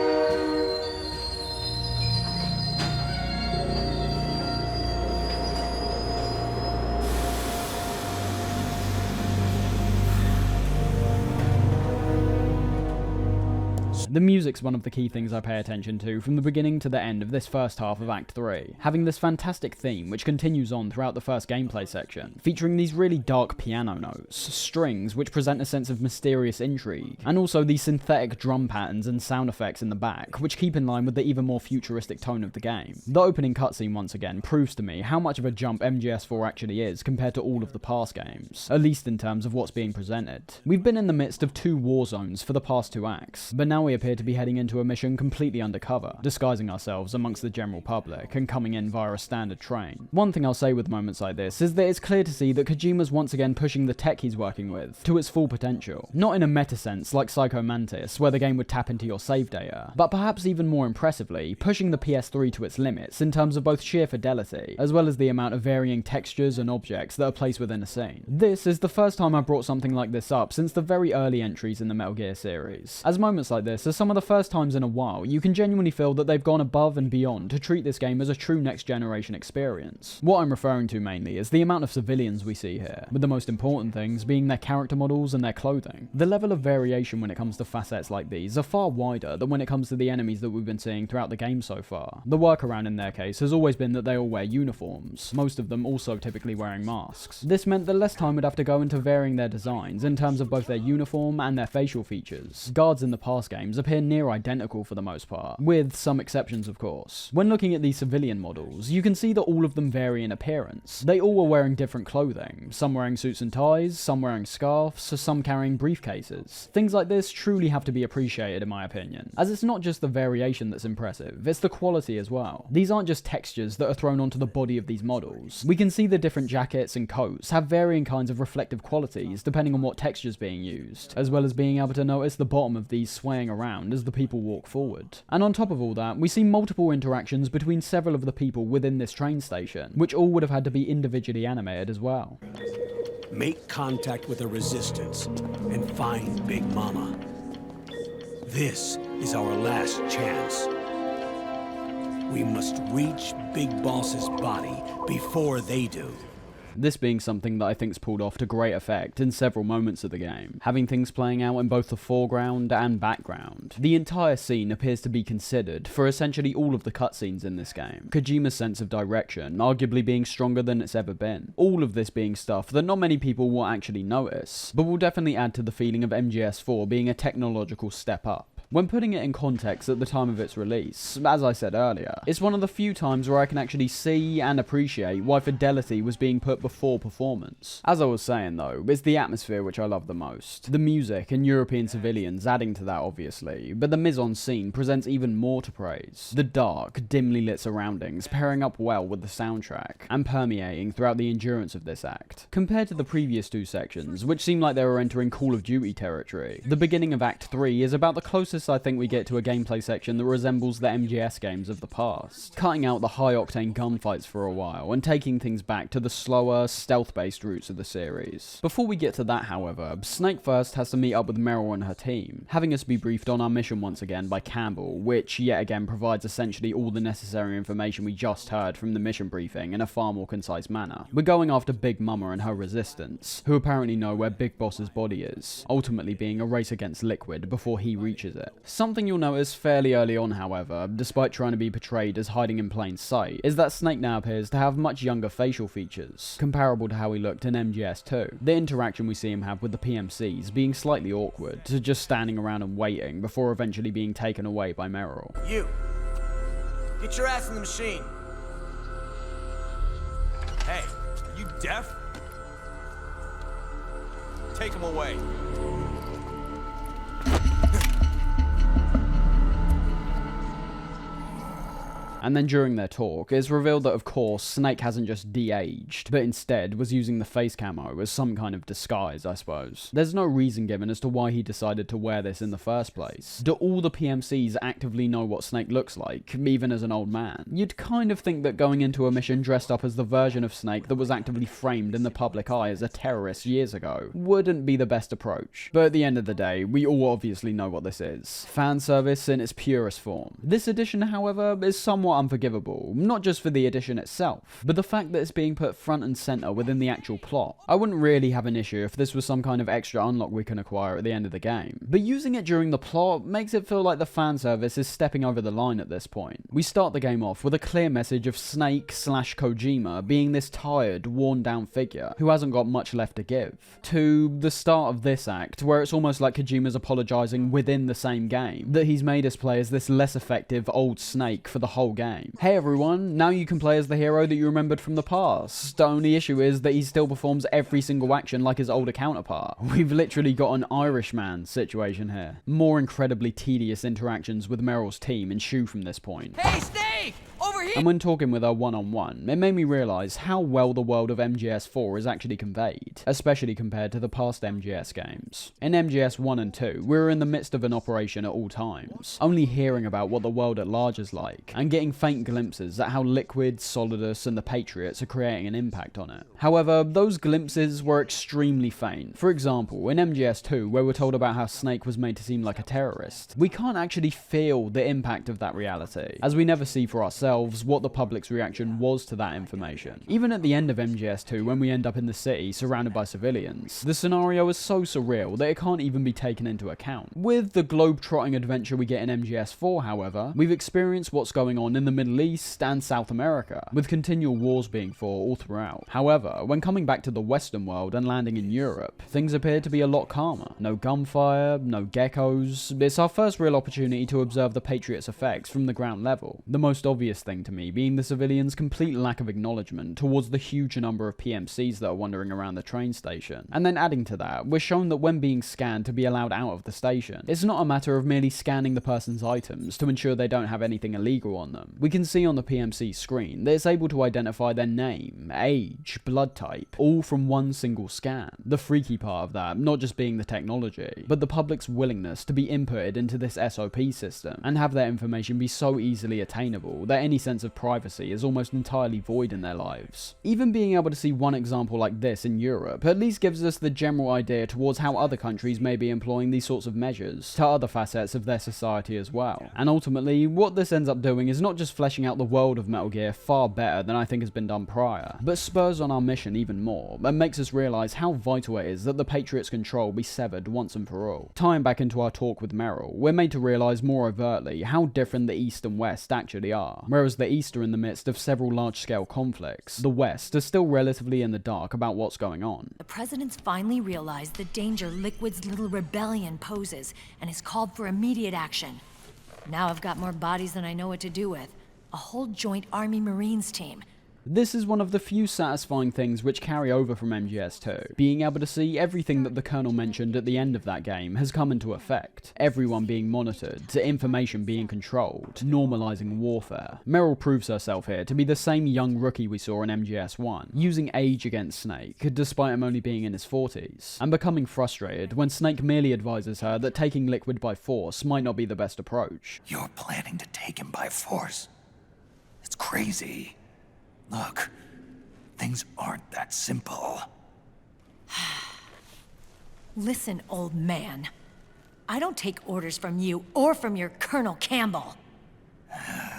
The music's one of the key things I pay attention to from the beginning to the end of this first half of Act 3, having this fantastic theme which continues on throughout the first gameplay section, featuring these really dark piano notes, strings which present a sense of mysterious intrigue, and also these synthetic drum patterns and sound effects in the back, which keep in line with the even more futuristic tone of the game. The opening cutscene once again proves to me how much of a jump MGS4 actually is compared to all of the past games, at least in terms of what's being presented. We've been in the midst of 2 war zones for the past 2 acts, but now we appear to be heading into a mission completely undercover, disguising ourselves amongst the general public and coming in via a standard train. One thing I'll say with moments like this is that it's clear to see that Kojima's once again pushing the tech he's working with to its full potential. Not in a meta sense like Psycho Mantis, where the game would tap into your save data, but perhaps even more impressively, pushing the PS3 to its limits in terms of both sheer fidelity, as well as the amount of varying textures and objects that are placed within a scene. This is the first time I brought something like this up since the very early entries in the Metal Gear series, as moments like this are some of the first times in a while you can genuinely feel that they've gone above and beyond to treat this game as a true next generation experience. What I'm referring to mainly is the amount of civilians we see here, with the most important things being their character models and their clothing. The level of variation when it comes to facets like these are far wider than when it comes to the enemies that we've been seeing throughout the game so far. The workaround in their case has always been that they all wear uniforms, most of them also typically wearing masks. This meant that less time would have to go into varying their designs in terms of both their uniform and their facial features. Guards in the past games appear near identical for the most part, with some exceptions of course. When looking at these civilian models, you can see that all of them vary in appearance. They all were wearing different clothing, some wearing suits and ties, some wearing scarves, some carrying briefcases. Things like this truly have to be appreciated in my opinion, as it's not just the variation that's impressive, it's the quality as well. These aren't just textures that are thrown onto the body of these models. We can see the different jackets and coats have varying kinds of reflective qualities depending on what texture's being used, as well as being able to notice the bottom of these swaying around as the people walk forward. And on top of all that, we see multiple interactions between several of the people within this train station, which all would have had to be individually animated as well. Make contact with the Resistance and find Big Mama. This is our last chance. We must reach Big Boss's body before they do. This being something that I think's pulled off to great effect in several moments of the game, having things playing out in both the foreground and background. The entire scene appears to be considered for essentially all of the cutscenes in this game, Kojima's sense of direction arguably being stronger than it's ever been. All of this being stuff that not many people will actually notice, but will definitely add to the feeling of MGS4 being a technological step up. When putting it in context at the time of its release, as I said earlier, it's one of the few times where I can actually see and appreciate why fidelity was being put before performance. As I was saying though, it's the atmosphere which I love the most. The music and European civilians adding to that obviously, but the mise-en-scene presents even more to praise. The dark, dimly lit surroundings pairing up well with the soundtrack, and permeating throughout the endurance of this act. Compared to the previous 2 sections, which seemed like they were entering Call of Duty territory, the beginning of Act 3 is about the closest I think we get to a gameplay section that resembles the MGS games of the past, cutting out the high-octane gunfights for a while and taking things back to the slower, stealth-based routes of the series. Before we get to that, however, Snake first has to meet up with Meryl and her team, having us be briefed on our mission once again by Campbell, which yet again provides essentially all the necessary information we just heard from the mission briefing in a far more concise manner. We're going after Big Mama and her Resistance, who apparently know where Big Boss's body is, ultimately being a race against Liquid before he reaches it. Something you'll notice fairly early on, however, despite trying to be portrayed as hiding in plain sight, is that Snake now appears to have much younger facial features, comparable to how he looked in MGS2. The interaction we see him have with the PMCs being slightly awkward, to just standing around and waiting before eventually being taken away by Meryl. You! Get your ass in the machine! Hey, are you deaf? Take him away. And then during their talk, it's revealed that of course Snake hasn't just de-aged, but instead was using the face camo as some kind of disguise, I suppose. There's no reason given as to why he decided to wear this in the first place. Do all the PMCs actively know what Snake looks like, even as an old man? You'd kind of think that going into a mission dressed up as the version of Snake that was actively framed in the public eye as a terrorist years ago wouldn't be the best approach. But at the end of the day, we all obviously know what this is. Fan service in its purest form. This edition, however, is somewhat somewhat unforgivable, not just for the addition itself, but the fact that it's being put front and center within the actual plot. I wouldn't really have an issue if this was some kind of extra unlock we can acquire at the end of the game, but using it during the plot makes it feel like the fan service is stepping over the line at this point. We start the game off with a clear message of Snake/Kojima being this tired, worn down figure who hasn't got much left to give, to the start of this act where it's almost like Kojima's apologizing within the same game, that he's made us play as this less effective old Snake for the whole game. Hey everyone, now you can play as the hero that you remembered from the past. The only issue is that he still performs every single action like his older counterpart. We've literally got an Irishman situation here. More incredibly tedious interactions with Meryl's team ensue from this point. Hey, Snake! Over here! And when talking with her one-on-one, it made me realise how well the world of MGS4 is actually conveyed, especially compared to the past MGS games. In MGS 1 and 2, we were in the midst of an operation at all times, only hearing about what the world at large is like, and getting faint glimpses at how Liquid, Solidus, and the Patriots are creating an impact on it. However, those glimpses were extremely faint. For example, in MGS 2, where we're told about how Snake was made to seem like a terrorist, we can't actually feel the impact of that reality, as we never see for ourselves what the public's reaction was to that information. Even at the end of MGS2, when we end up in the city surrounded by civilians, the scenario is so surreal that it can't even be taken into account. With the globe-trotting adventure we get in MGS4, however, we've experienced what's going on in the Middle East and South America, with continual wars being fought all throughout. However, when coming back to the Western world and landing in Europe, things appear to be a lot calmer. No gunfire, no geckos. It's our first real opportunity to observe the Patriots' effects from the ground level. The most obvious thing to me being the civilians' complete lack of acknowledgement towards the huge number of PMCs that are wandering around the train station. And then adding to that, we're shown that when being scanned to be allowed out of the station, it's not a matter of merely scanning the person's items to ensure they don't have anything illegal on them. We can see on the PMC screen that it's able to identify their name, age, blood type, all from one single scan. The freaky part of that not just being the technology, but the public's willingness to be inputted into this SOP system and have their information be so easily attainable that any sense of privacy is almost entirely void in their lives. Even being able to see one example like this in Europe at least gives us the general idea towards how other countries may be employing these sorts of measures to other facets of their society as well. And ultimately, what this ends up doing is not just fleshing out the world of Metal Gear far better than I think has been done prior, but spurs on our mission even more and makes us realise how vital it is that the Patriots' control be severed once and for all. Tying back into our talk with Meryl, we're made to realise more overtly how different the East and West actually are. Whereas the East are in the midst of several large-scale conflicts, the West is still relatively in the dark about what's going on. The president's finally realized the danger Liquid's little rebellion poses and has called for immediate action. Now I've got more bodies than I know what to do with. A whole joint Army Marines team. This is one of the few satisfying things which carry over from MGS2, being able to see everything that the Colonel mentioned at the end of that game has come into effect. Everyone being monitored, information being controlled, normalizing warfare. Meryl proves herself here to be the same young rookie we saw in MGS1, using age against Snake, despite him only being in his 40s, and becoming frustrated when Snake merely advises her that taking Liquid by force might not be the best approach. You're planning to take him by force? It's crazy. Look, things aren't that simple. Listen, old man. I don't take orders from you or from your Colonel Campbell.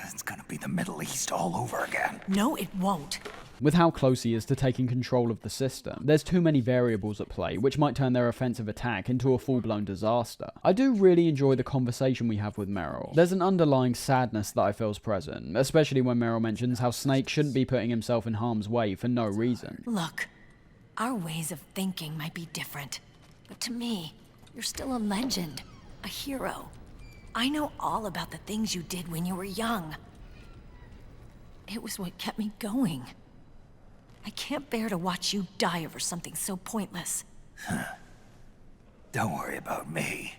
It's gonna be the Middle East all over again. No, it won't. With how close he is to taking control of the system, there's too many variables at play which might turn their offensive attack into a full-blown disaster. I do really enjoy the conversation we have with Meryl. There's an underlying sadness that I feel is present, especially when Meryl mentions how Snake shouldn't be putting himself in harm's way for no reason. Look, our ways of thinking might be different, but to me, you're still a legend, a hero. I know all about the things you did when you were young. It was what kept me going. I can't bear to watch you die over something so pointless. Don't worry about me.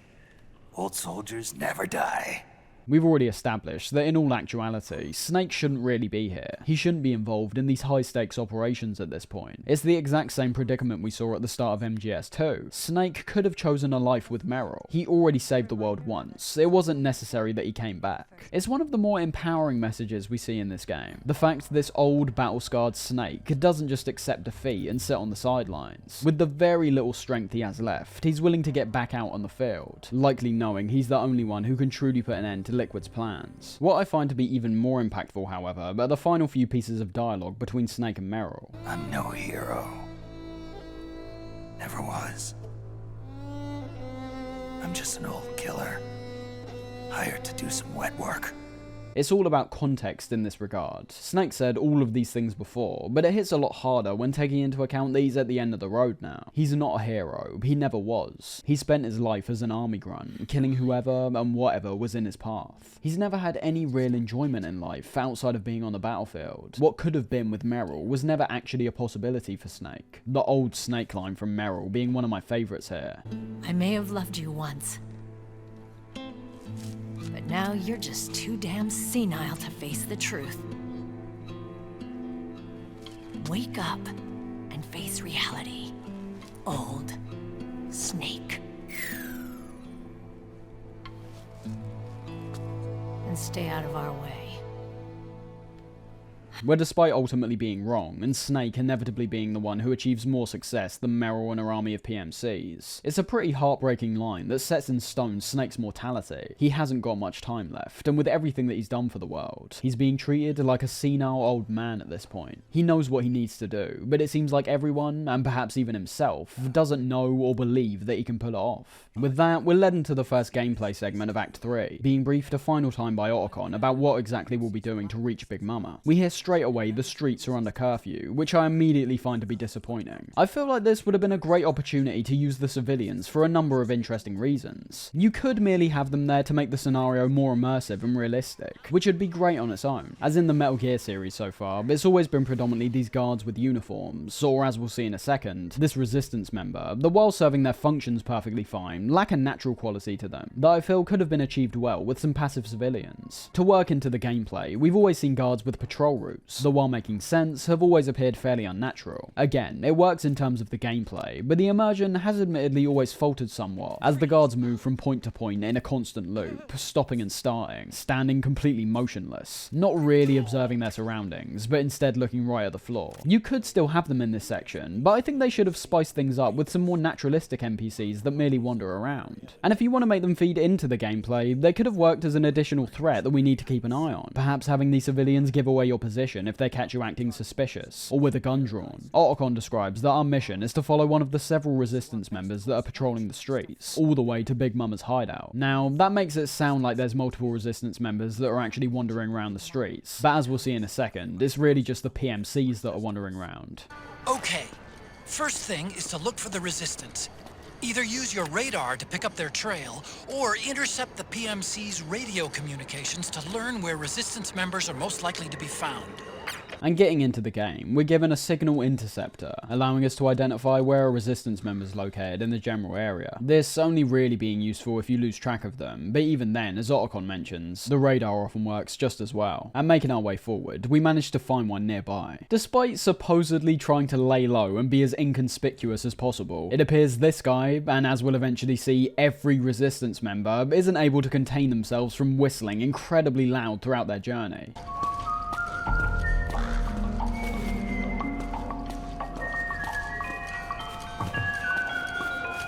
Old soldiers never die. We've already established that in all actuality, Snake shouldn't really be here. He shouldn't be involved in these high-stakes operations at this point. It's the exact same predicament we saw at the start of MGS2. Snake could have chosen a life with Meryl. He already saved the world once. It wasn't necessary that he came back. It's one of the more empowering messages we see in this game. The fact this old, battle-scarred Snake doesn't just accept defeat and sit on the sidelines. With the very little strength he has left, he's willing to get back out on the field, likely knowing he's the only one who can truly put an end to to Liquid's plans. What I find to be even more impactful, however, are the final few pieces of dialogue between Snake and Meryl. I'm no hero. Never was. I'm just an old killer, hired to do some wet work. It's all about context in this regard. Snake said all of these things before, but it hits a lot harder when taking into account that he's at the end of the road now. He's not a hero, he never was. He spent his life as an army grunt, killing whoever and whatever was in his path. He's never had any real enjoyment in life outside of being on the battlefield. What could have been with Meryl was never actually a possibility for Snake. The old Snake line from Meryl being one of my favourites here. I may have loved you once, but now you're just too damn senile to face the truth. Wake up and face reality, old Snake. And stay out of our way. Where despite ultimately being wrong, and Snake inevitably being the one who achieves more success than Meryl and her army of PMCs, it's a pretty heartbreaking line that sets in stone Snake's mortality. He hasn't got much time left, and with everything that he's done for the world, he's being treated like a senile old man at this point. He knows what he needs to do, but it seems like everyone, and perhaps even himself, doesn't know or believe that he can pull it off. With that, we're led into the first gameplay segment of Act 3, being briefed a final time by Otacon about what exactly we'll be doing to reach Big Mama. We hear straight away the streets are under curfew, which I immediately find to be disappointing. I feel like this would have been a great opportunity to use the civilians for a number of interesting reasons. You could merely have them there to make the scenario more immersive and realistic, which would be great on its own. As in the Metal Gear series so far, it's always been predominantly these guards with uniforms, or as we'll see in a second, this resistance member, that while serving their functions perfectly fine, lack a natural quality to them, that I feel could have been achieved well with some passive civilians. To work into the gameplay, we've always seen guards with patrol routes, that while making sense, have always appeared fairly unnatural. Again, it works in terms of the gameplay, but the immersion has admittedly always faltered somewhat, as the guards move from point to point in a constant loop, stopping and starting, standing completely motionless, not really observing their surroundings, but instead looking right at the floor. You could still have them in this section, but I think they should have spiced things up with some more naturalistic NPCs that merely wander around. And if you want to make them feed into the gameplay, they could have worked as an additional threat that we need to keep an eye on, perhaps having these civilians give away your position if they catch you acting suspicious, or with a gun drawn. Otacon describes that our mission is to follow one of the several resistance members that are patrolling the streets, all the way to Big Mama's hideout. Now, that makes it sound like there's multiple resistance members that are actually wandering around the streets, but as we'll see in a second, it's really just the PMCs that are wandering around. Okay, first thing is to look for the resistance. Either use your radar to pick up their trail, or intercept the PMC's radio communications to learn where resistance members are most likely to be found. And getting into the game, we're given a signal interceptor, allowing us to identify where a resistance member is located in the general area. This only really being useful if you lose track of them, but even then, as Otacon mentions, the radar often works just as well. And making our way forward, we managed to find one nearby. Despite supposedly trying to lay low and be as inconspicuous as possible, it appears this guy, and as we'll eventually see, every resistance member, isn't able to contain themselves from whistling incredibly loud throughout their journey.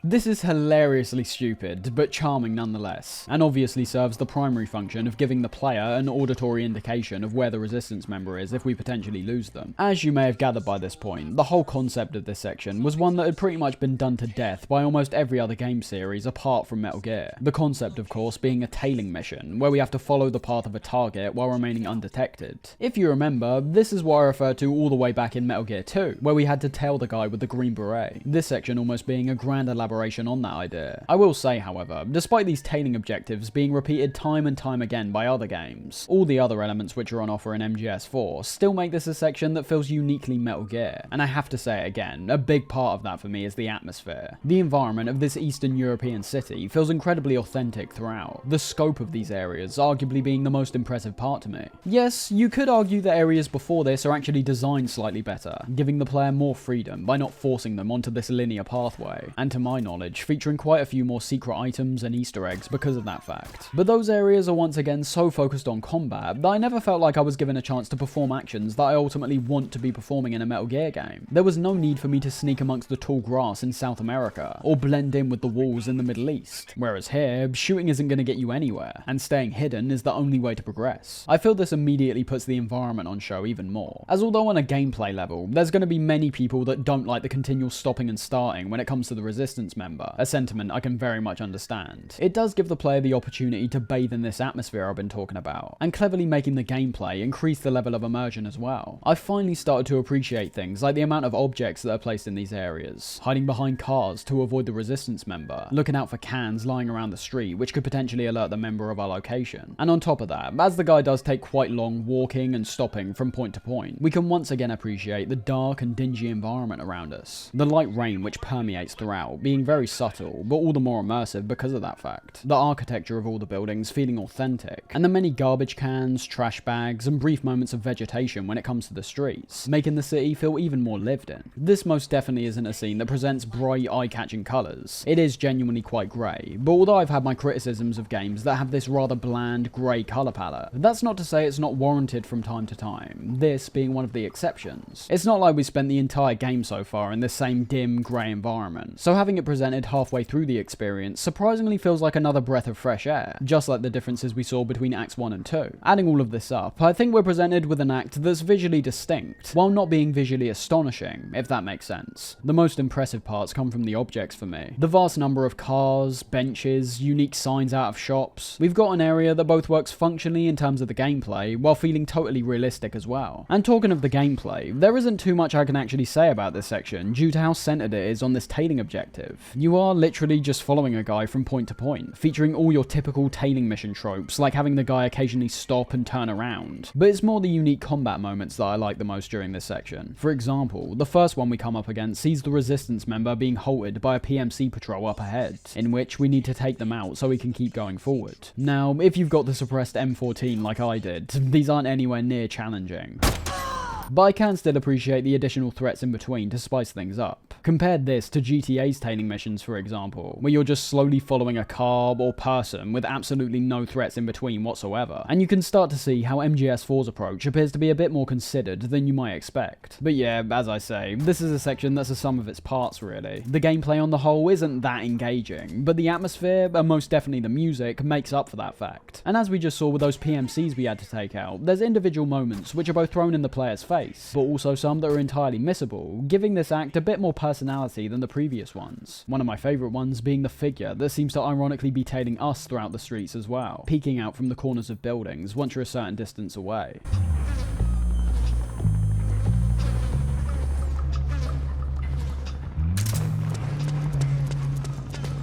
This is hilariously stupid, but charming nonetheless, and obviously serves the primary function of giving the player an auditory indication of where the resistance member is if we potentially lose them. As you may have gathered by this point, the whole concept of this section was one that had pretty much been done to death by almost every other game series apart from Metal Gear. The concept, of course, being a tailing mission, where we have to follow the path of a target while remaining undetected. If you remember, this is what I referred to all the way back in Metal Gear 2, where we had to tail the guy with the green beret. This section almost being a grand elaboration on that idea. I will say, however, despite these tailing objectives being repeated time and time again by other games, all the other elements which are on offer in MGS4 still make this a section that feels uniquely Metal Gear, and I have to say it again, a big part of that for me is the atmosphere. The environment of this Eastern European city feels incredibly authentic throughout, the scope of these areas arguably being the most impressive part to me. Yes, you could argue that areas before this are actually designed slightly better, giving the player more freedom by not forcing them onto this linear pathway, and to my knowledge, featuring quite a few more secret items and Easter eggs because of that fact. But those areas are once again so focused on combat that I never felt like I was given a chance to perform actions that I ultimately want to be performing in a Metal Gear game. There was no need for me to sneak amongst the tall grass in South America, or blend in with the walls in the Middle East. Whereas here, shooting isn't going to get you anywhere, and staying hidden is the only way to progress. I feel this immediately puts the environment on show even more, as although on a gameplay level, there's going to be many people that don't like the continual stopping and starting when it comes to the Resistance member, a sentiment I can very much understand. It does give the player the opportunity to bathe in this atmosphere I've been talking about, and cleverly making the gameplay increase the level of immersion as well. I've finally started to appreciate things like the amount of objects that are placed in these areas, hiding behind cars to avoid the Resistance member, looking out for cans lying around the street which could potentially alert the member of our location. And on top of that, as the guy does take quite long walking and stopping from point to point, we can once again appreciate the dark and dingy environment around us. The light rain which permeates throughout, being very subtle, but all the more immersive because of that fact. The architecture of all the buildings feeling authentic, and the many garbage cans, trash bags, and brief moments of vegetation when it comes to the streets, making the city feel even more lived in. This most definitely isn't a scene that presents bright, eye-catching colours. It is genuinely quite grey, but although I've had my criticisms of games that have this rather bland, grey colour palette, that's not to say it's not warranted from time to time, this being one of the exceptions. It's not like we spent the entire game so far in this same dim, grey environment, so having it presented halfway through the experience surprisingly feels like another breath of fresh air, just like the differences we saw between Acts 1 and 2. Adding all of this up, I think we're presented with an act that's visually distinct, while not being visually astonishing, if that makes sense. The most impressive parts come from the objects for me. The vast number of cars, benches, unique signs out of shops. We've got an area that both works functionally in terms of the gameplay, while feeling totally realistic as well. And talking of the gameplay, there isn't too much I can actually say about this section due to how centered it is on this tailing objective. You are literally just following a guy from point to point, featuring all your typical tailing mission tropes, like having the guy occasionally stop and turn around. But it's more the unique combat moments that I like the most during this section. For example, the first one we come up against sees the Resistance member being halted by a PMC patrol up ahead, in which we need to take them out so we can keep going forward. Now, if you've got the suppressed M14 like I did, these aren't anywhere near challenging. But I can still appreciate the additional threats in between to spice things up. Compare this to GTA's tailing missions, for example, where you're just slowly following a car or person with absolutely no threats in between whatsoever, and you can start to see how MGS4's approach appears to be a bit more considered than you might expect. But yeah, as I say, this is a section that's a sum of its parts really. The gameplay on the whole isn't that engaging, but the atmosphere, and most definitely the music, makes up for that fact. And as we just saw with those PMCs we had to take out, there's individual moments which are both thrown in the player's face, but also some that are entirely missable, giving this act a bit more personality than the previous ones. One of my favourite ones being the figure that seems to ironically be tailing us throughout the streets as well, peeking out from the corners of buildings once you're a certain distance away.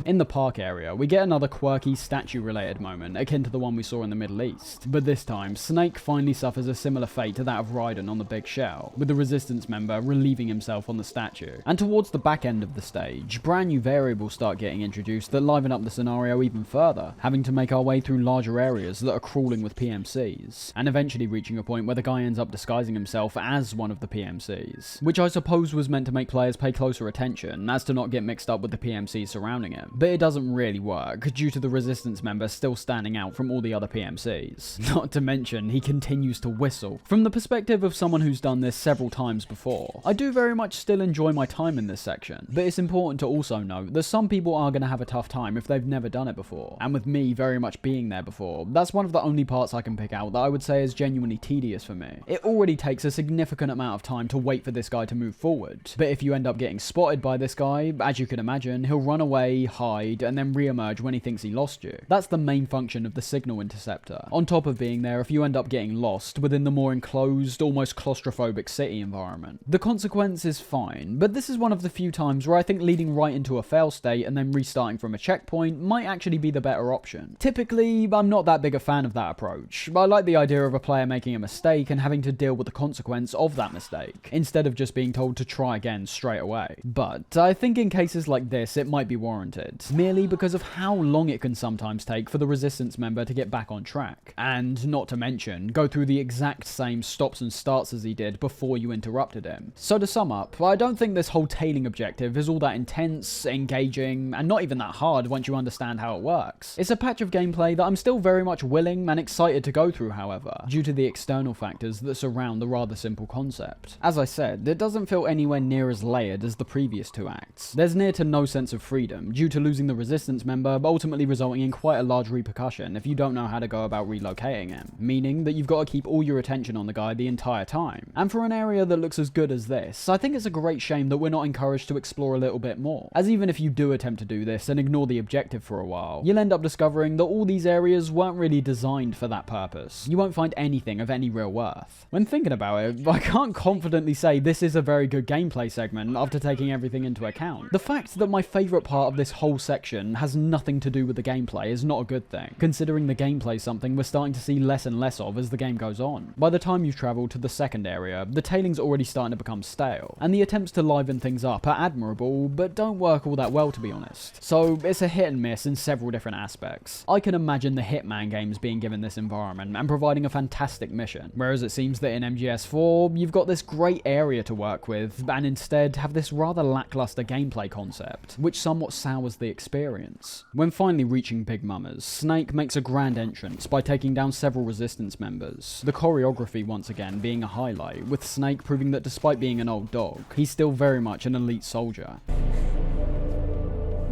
In the park area, we get another quirky statue-related moment, akin to the one we saw in the Middle East. But this time, Snake finally suffers a similar fate to that of Raiden on the Big Shell, with the Resistance member relieving himself on the statue. And towards the back end of the stage, brand new variables start getting introduced that liven up the scenario even further, having to make our way through larger areas that are crawling with PMCs, and eventually reaching a point where the guy ends up disguising himself as one of the PMCs, which I suppose was meant to make players pay closer attention as to not get mixed up with the PMCs surrounding him. But it doesn't really work, due to the Resistance member still standing out from all the other PMCs. Not to mention, he continues to whistle. From the perspective of someone who's done this several times before, I do very much still enjoy my time in this section, but it's important to also note that some people are going to have a tough time if they've never done it before, and with me very much being there before, that's one of the only parts I can pick out that I would say is genuinely tedious for me. It already takes a significant amount of time to wait for this guy to move forward, but if you end up getting spotted by this guy, as you can imagine, he'll run away, hide, and then re-emerge when he thinks he lost you. That's the main function of the signal interceptor, on top of being there if you end up getting lost within the more enclosed, almost claustrophobic city environment. The consequence is fine, but this is one of the few times where I think leading right into a fail state and then restarting from a checkpoint might actually be the better option. Typically, I'm not that big a fan of that approach. I like the idea of a player making a mistake and having to deal with the consequence of that mistake, instead of just being told to try again straight away. But I think in cases like this, it might be warranted. did, merely because of how long it can sometimes take for the Resistance member to get back on track, and not to mention, go through the exact same stops and starts as he did before you interrupted him. So to sum up, I don't think this whole tailing objective is all that intense, engaging, and not even that hard once you understand how it works. It's a patch of gameplay that I'm still very much willing and excited to go through, however, due to the external factors that surround the rather simple concept. As I said, it doesn't feel anywhere near as layered as the previous two acts. There's near to no sense of freedom, due to losing the Resistance member, but ultimately resulting in quite a large repercussion if you don't know how to go about relocating him, meaning that you've got to keep all your attention on the guy the entire time. And for an area that looks as good as this, I think it's a great shame that we're not encouraged to explore a little bit more, as even if you do attempt to do this and ignore the objective for a while, you'll end up discovering that all these areas weren't really designed for that purpose. You won't find anything of any real worth. When thinking about it, I can't confidently say this is a very good gameplay segment after taking everything into account. The fact that my favourite part of this whole section has nothing to do with the gameplay is not a good thing, considering the gameplay is something we're starting to see less and less of as the game goes on. By the time you've travelled to the second area, the tailing's already starting to become stale, and the attempts to liven things up are admirable, but don't work all that well, to be honest. So it's a hit and miss in several different aspects. I can imagine the Hitman games being given this environment and providing a fantastic mission, whereas it seems that in MGS4, you've got this great area to work with, and instead have this rather lackluster gameplay concept, which somewhat sours the experience. When finally reaching Big Mama's, Snake makes a grand entrance by taking down several Resistance members, the choreography once again being a highlight, with Snake proving that despite being an old dog, he's still very much an elite soldier.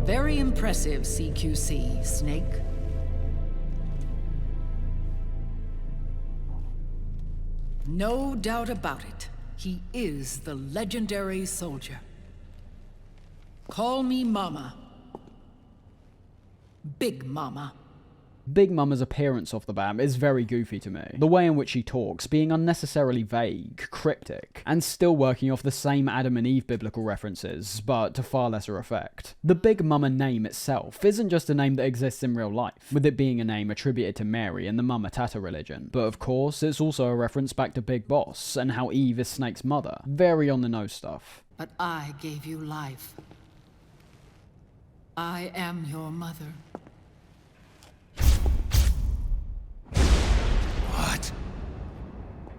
Very impressive, CQC, Snake. No doubt about it. He is the legendary soldier. Call me Mama. Big Mama. Big Mama's appearance off the bat is very goofy to me. The way in which she talks being unnecessarily vague, cryptic, and still working off the same Adam and Eve biblical references, but to far lesser effect. The Big Mama name itself isn't just a name that exists in real life, with it being a name attributed to Mary in the Mama Tata religion, but of course it's also a reference back to Big Boss and how Eve is Snake's mother. Very on the nose stuff. But I gave you life. I am your mother. What?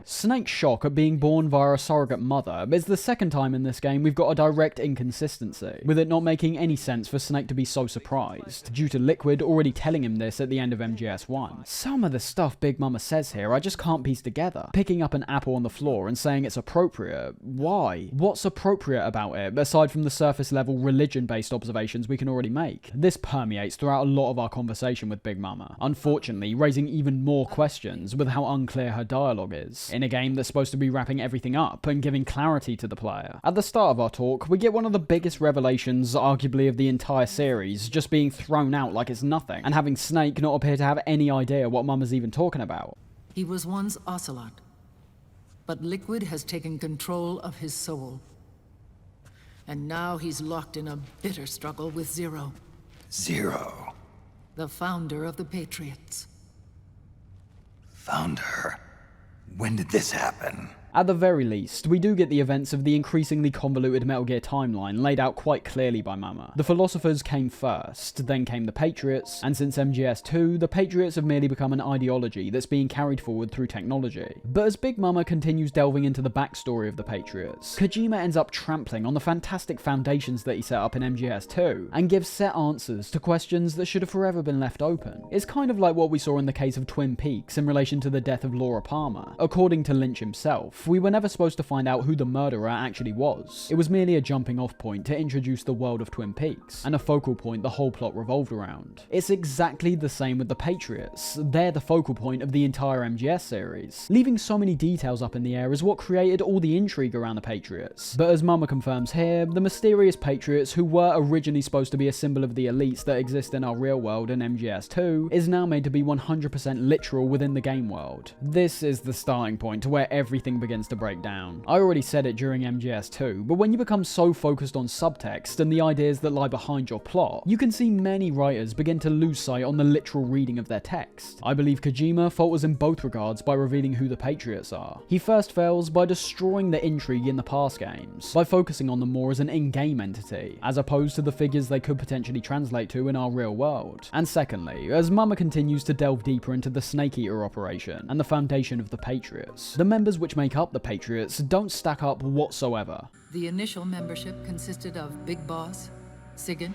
Snake's shock at being born via a surrogate mother is the second time in this game we've got a direct inconsistency, with it not making any sense for Snake to be so surprised, due to Liquid already telling him this at the end of MGS1. Some of the stuff Big Mama says here I just can't piece together. Picking up an apple on the floor and saying it's appropriate. Why? What's appropriate about it, aside from the surface level religion-based observations we can already make? This permeates throughout a lot of our conversation with Big Mama, unfortunately raising even more questions with how unclear her dialogue is, in a game that's supposed to be wrapping everything up and giving clarity to the player. At the start of our talk, we get one of the biggest revelations, arguably, of the entire series, just being thrown out like it's nothing, and having Snake not appear to have any idea what Mama's even talking about. He was once Ocelot, but Liquid has taken control of his soul. And now he's locked in a bitter struggle with Zero. Zero? The founder of the Patriots. Founder? When did this happen? At the very least, we do get the events of the increasingly convoluted Metal Gear timeline laid out quite clearly by Mama. The Philosophers came first, then came the Patriots, and since MGS2, the Patriots have merely become an ideology that's being carried forward through technology. But as Big Mama continues delving into the backstory of the Patriots, Kojima ends up trampling on the fantastic foundations that he set up in MGS2, and gives set answers to questions that should have forever been left open. It's kind of like what we saw in the case of Twin Peaks in relation to the death of Laura Palmer. According to Lynch himself, we were never supposed to find out who the murderer actually was. It was merely a jumping off point to introduce the world of Twin Peaks, and a focal point the whole plot revolved around. It's exactly the same with the Patriots. They're the focal point of the entire MGS series. Leaving so many details up in the air is what created all the intrigue around the Patriots. But as Mama confirms here, the mysterious Patriots, who were originally supposed to be a symbol of the elites that exist in our real world in MGS2, is now made to be 100% literal within the game world. This is the starting point to where everything begins begins to break down. I already said it during MGS2, but when you become so focused on subtext and the ideas that lie behind your plot, you can see many writers begin to lose sight on the literal reading of their text. I believe Kojima falters in both regards by revealing who the Patriots are. He first fails by destroying the intrigue in the past games, by focusing on them more as an in-game entity, as opposed to the figures they could potentially translate to in our real world. And secondly, as Mama continues to delve deeper into the Snake Eater operation and the foundation of the Patriots, the members which make up the Patriots don't stack up whatsoever. The initial membership consisted of Big Boss, SIGINT,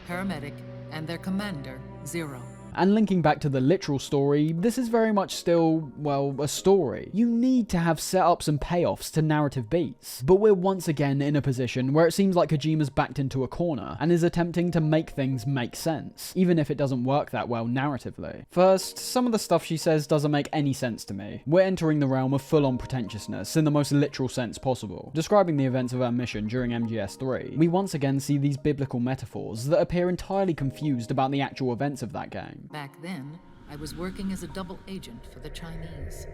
Paramedic, and their commander, Zero. And linking back to the literal story, this is very much still, well, a story. You need to have setups and payoffs to narrative beats. But we're once again in a position where it seems like Kojima's backed into a corner and is attempting to make things make sense, even if it doesn't work that well narratively. First, some of the stuff she says doesn't make any sense to me. We're entering the realm of full-on pretentiousness in the most literal sense possible. Describing the events of our mission during MGS3, we once again see these biblical metaphors that appear entirely confused about the actual events of that game. Back then, I was working as a double agent for the Chinese.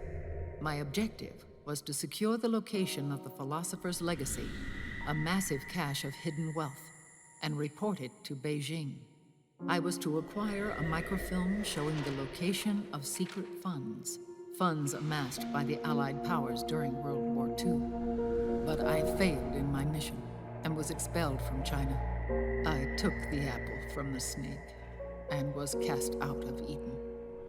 My objective was to secure the location of the Philosopher's Legacy, a massive cache of hidden wealth, and report it to Beijing. I was to acquire a microfilm showing the location of secret funds amassed by the Allied powers during World War II. But I failed in my mission and was expelled from China. I took the apple from the snake and was cast out of Eden.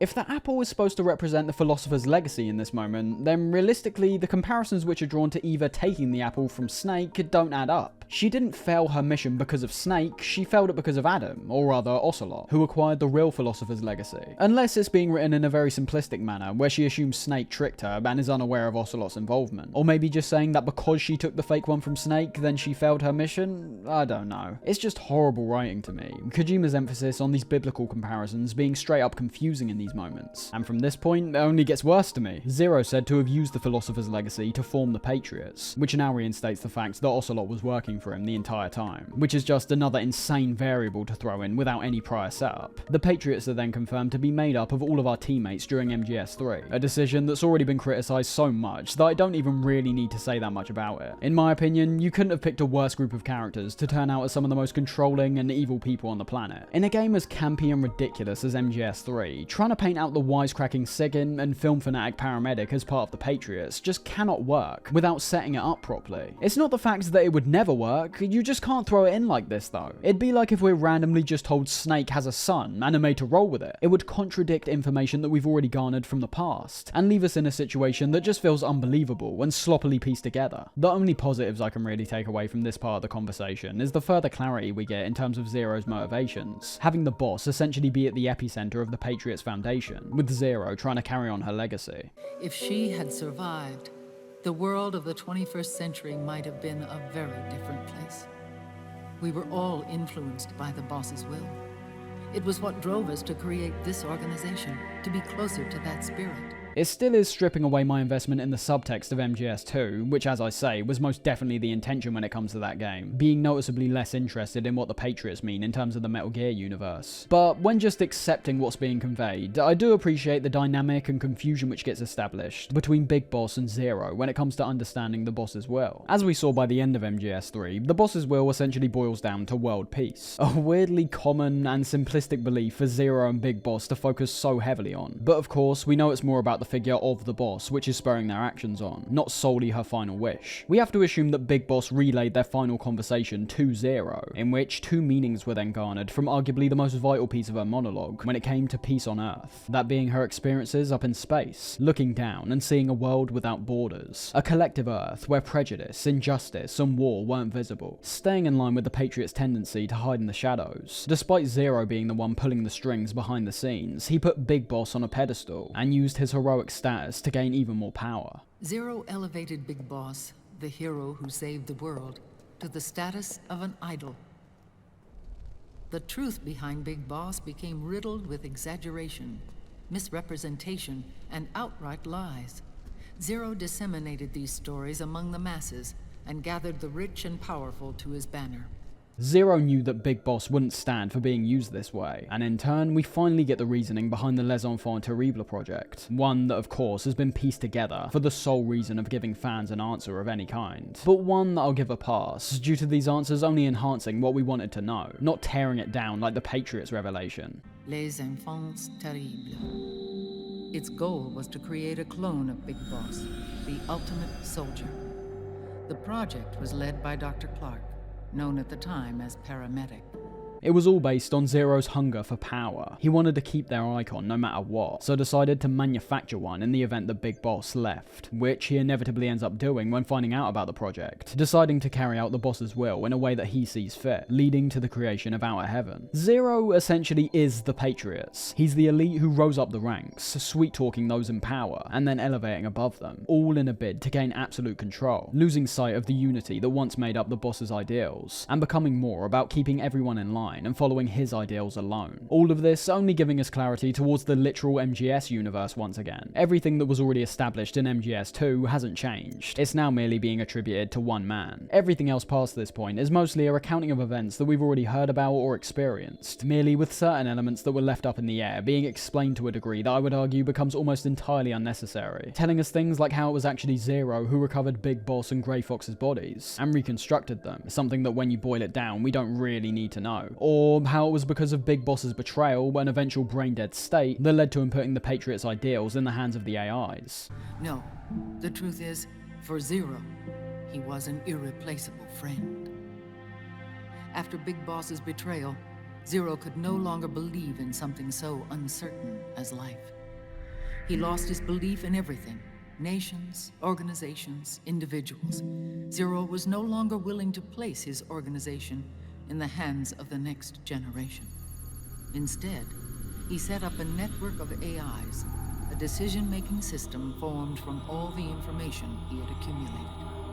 If the apple is supposed to represent the Philosopher's Legacy in this moment, then realistically the comparisons which are drawn to Eva taking the apple from Snake don't add up. She didn't fail her mission because of Snake, she failed it because of Adam, or rather Ocelot, who acquired the real Philosopher's Legacy. Unless it's being written in a very simplistic manner, where she assumes Snake tricked her and is unaware of Ocelot's involvement. Or maybe just saying that because she took the fake one from Snake, then she failed her mission? I don't know. It's just horrible writing to me. Kojima's emphasis on these biblical comparisons being straight up confusing in these moments. And from this point, it only gets worse to me. Zero said to have used the Philosopher's Legacy to form the Patriots, which now reinstates the fact that Ocelot was working for him the entire time, which is just another insane variable to throw in without any prior setup. The Patriots are then confirmed to be made up of all of our teammates during MGS3, a decision that's already been criticised so much that I don't even really need to say that much about it. In my opinion, you couldn't have picked a worse group of characters to turn out as some of the most controlling and evil people on the planet. In a game as campy and ridiculous as MGS3, trying to paint out the wisecracking SIGINT and film fanatic Paramedic as part of the Patriots just cannot work without setting it up properly. It's not the fact that it would never work, you just can't throw it in like this though. It'd be like if we're randomly just told Snake has a son and are made to roll with it. It would contradict information that we've already garnered from the past, and leave us in a situation that just feels unbelievable and sloppily pieced together. The only positives I can really take away from this part of the conversation is the further clarity we get in terms of Zero's motivations, having the boss essentially be at the epicenter of the Patriots Foundation, with Zero trying to carry on her legacy. If she had survived, the world of the 21st century might have been a very different place. We were all influenced by the boss's will. It was what drove us to create this organization, to be closer to that spirit. It still is stripping away my investment in the subtext of MGS2, which, as I say, was most definitely the intention when it comes to that game, being noticeably less interested in what the Patriots mean in terms of the Metal Gear universe. But when just accepting what's being conveyed, I do appreciate the dynamic and confusion which gets established between Big Boss and Zero when it comes to understanding the boss's will. As we saw by the end of MGS3, the boss's will essentially boils down to world peace, a weirdly common and simplistic belief for Zero and Big Boss to focus so heavily on. But of course, we know it's more about the figure of the boss which is spurring their actions on, not solely her final wish. We have to assume that Big Boss relayed their final conversation to Zero, in which two meanings were then garnered from arguably the most vital piece of her monologue when it came to peace on Earth, that being her experiences up in space, looking down and seeing a world without borders, a collective Earth where prejudice, injustice and war weren't visible, staying in line with the Patriots' tendency to hide in the shadows. Despite Zero being the one pulling the strings behind the scenes, he put Big Boss on a pedestal and used his heroic status to gain even more power. Zero elevated Big Boss, the hero who saved the world, to the status of an idol. The truth behind Big Boss became riddled with exaggeration, misrepresentation, and outright lies. Zero disseminated these stories among the masses and gathered the rich and powerful to his banner. Zero knew that Big Boss wouldn't stand for being used this way, and in turn, we finally get the reasoning behind the Les Enfants Terribles project, one that of course has been pieced together for the sole reason of giving fans an answer of any kind, but one that I'll give a pass, due to these answers only enhancing what we wanted to know, not tearing it down like the Patriots revelation. Les Enfants Terribles. Its goal was to create a clone of Big Boss, the ultimate soldier. The project was led by Dr. Clark, known at the time as Paramedic. It was all based on Zero's hunger for power. He wanted to keep their icon no matter what, so decided to manufacture one in the event that Big Boss left, which he inevitably ends up doing when finding out about the project, deciding to carry out the boss's will in a way that he sees fit, leading to the creation of Outer Heaven. Zero essentially is the Patriots. He's the elite who rose up the ranks, sweet-talking those in power, and then elevating above them, all in a bid to gain absolute control, losing sight of the unity that once made up the boss's ideals, and becoming more about keeping everyone in line and following his ideals alone. All of this only giving us clarity towards the literal MGS universe once again. Everything that was already established in MGS 2 hasn't changed. It's now merely being attributed to one man. Everything else past this point is mostly a recounting of events that we've already heard about or experienced, merely with certain elements that were left up in the air being explained to a degree that I would argue becomes almost entirely unnecessary, telling us things like how it was actually Zero who recovered Big Boss and Grey Fox's bodies, and reconstructed them, something that when you boil it down we don't really need to know. Or how it was because of Big Boss's betrayal and eventual brain-dead state that led to him putting the Patriots' ideals in the hands of the AIs. No, the truth is, for Zero, he was an irreplaceable friend. After Big Boss's betrayal, Zero could no longer believe in something so uncertain as life. He lost his belief in everything. Nations, organizations, individuals. Zero was no longer willing to place his organization in the hands of the next generation. Instead, he set up a network of AIs, a decision-making system formed from all the information he had accumulated.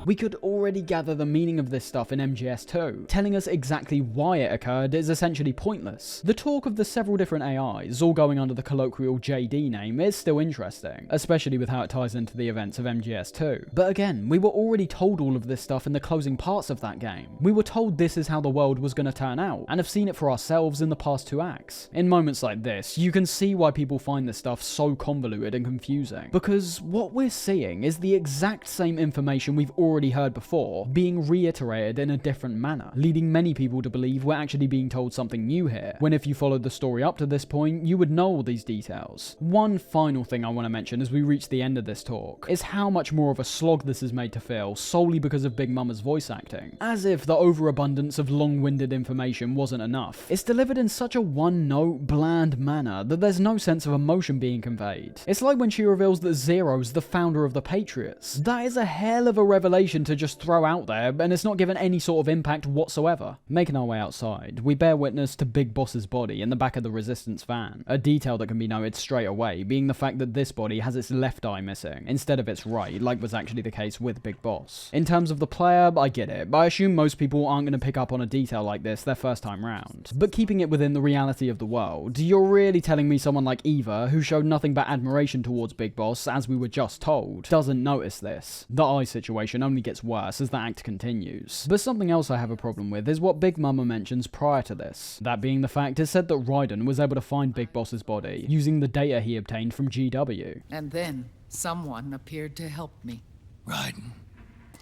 We could already gather the meaning of this stuff in MGS2. Telling us exactly why it occurred is essentially pointless. The talk of the several different AIs, all going under the colloquial JD name, is still interesting, especially with how it ties into the events of MGS2. But again, we were already told all of this stuff in the closing parts of that game. We were told this is how the world was going to turn out, and have seen it for ourselves in the past 2 acts. In moments like this, you can see why people find this stuff so convoluted and confusing, because what we're seeing is the exact same information we've already heard before, being reiterated in a different manner, leading many people to believe we're actually being told something new here, when if you followed the story up to this point, you would know all these details. One final thing I want to mention as we reach the end of this talk, is how much more of a slog this is made to feel solely because of Big Mama's voice acting. As if the overabundance of long-winded information wasn't enough, it's delivered in such a one-note, bland manner that there's no sense of emotion being conveyed. It's like when she reveals that Zero's the founder of the Patriots. That is a hell of a revelation to just throw out there, and it's not given any sort of impact whatsoever. Making our way outside, we bear witness to Big Boss's body in the back of the Resistance van, a detail that can be noted straight away being the fact that this body has its left eye missing, instead of its right, like was actually the case with Big Boss. In terms of the player, I get it, but I assume most people aren't going to pick up on a detail like this their first time round. But keeping it within the reality of the world, you're really telling me someone like Eva, who showed nothing but admiration towards Big Boss, as we were just told, doesn't notice this. The eye situation only gets worse as the act continues. But something else I have a problem with is what Big Mama mentions prior to this. That being the fact it's said that Raiden was able to find Big Boss's body using the data he obtained from GW. And then someone appeared to help me. Raiden.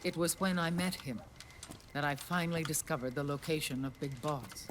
It was when I met him that I finally discovered the location of Big Boss.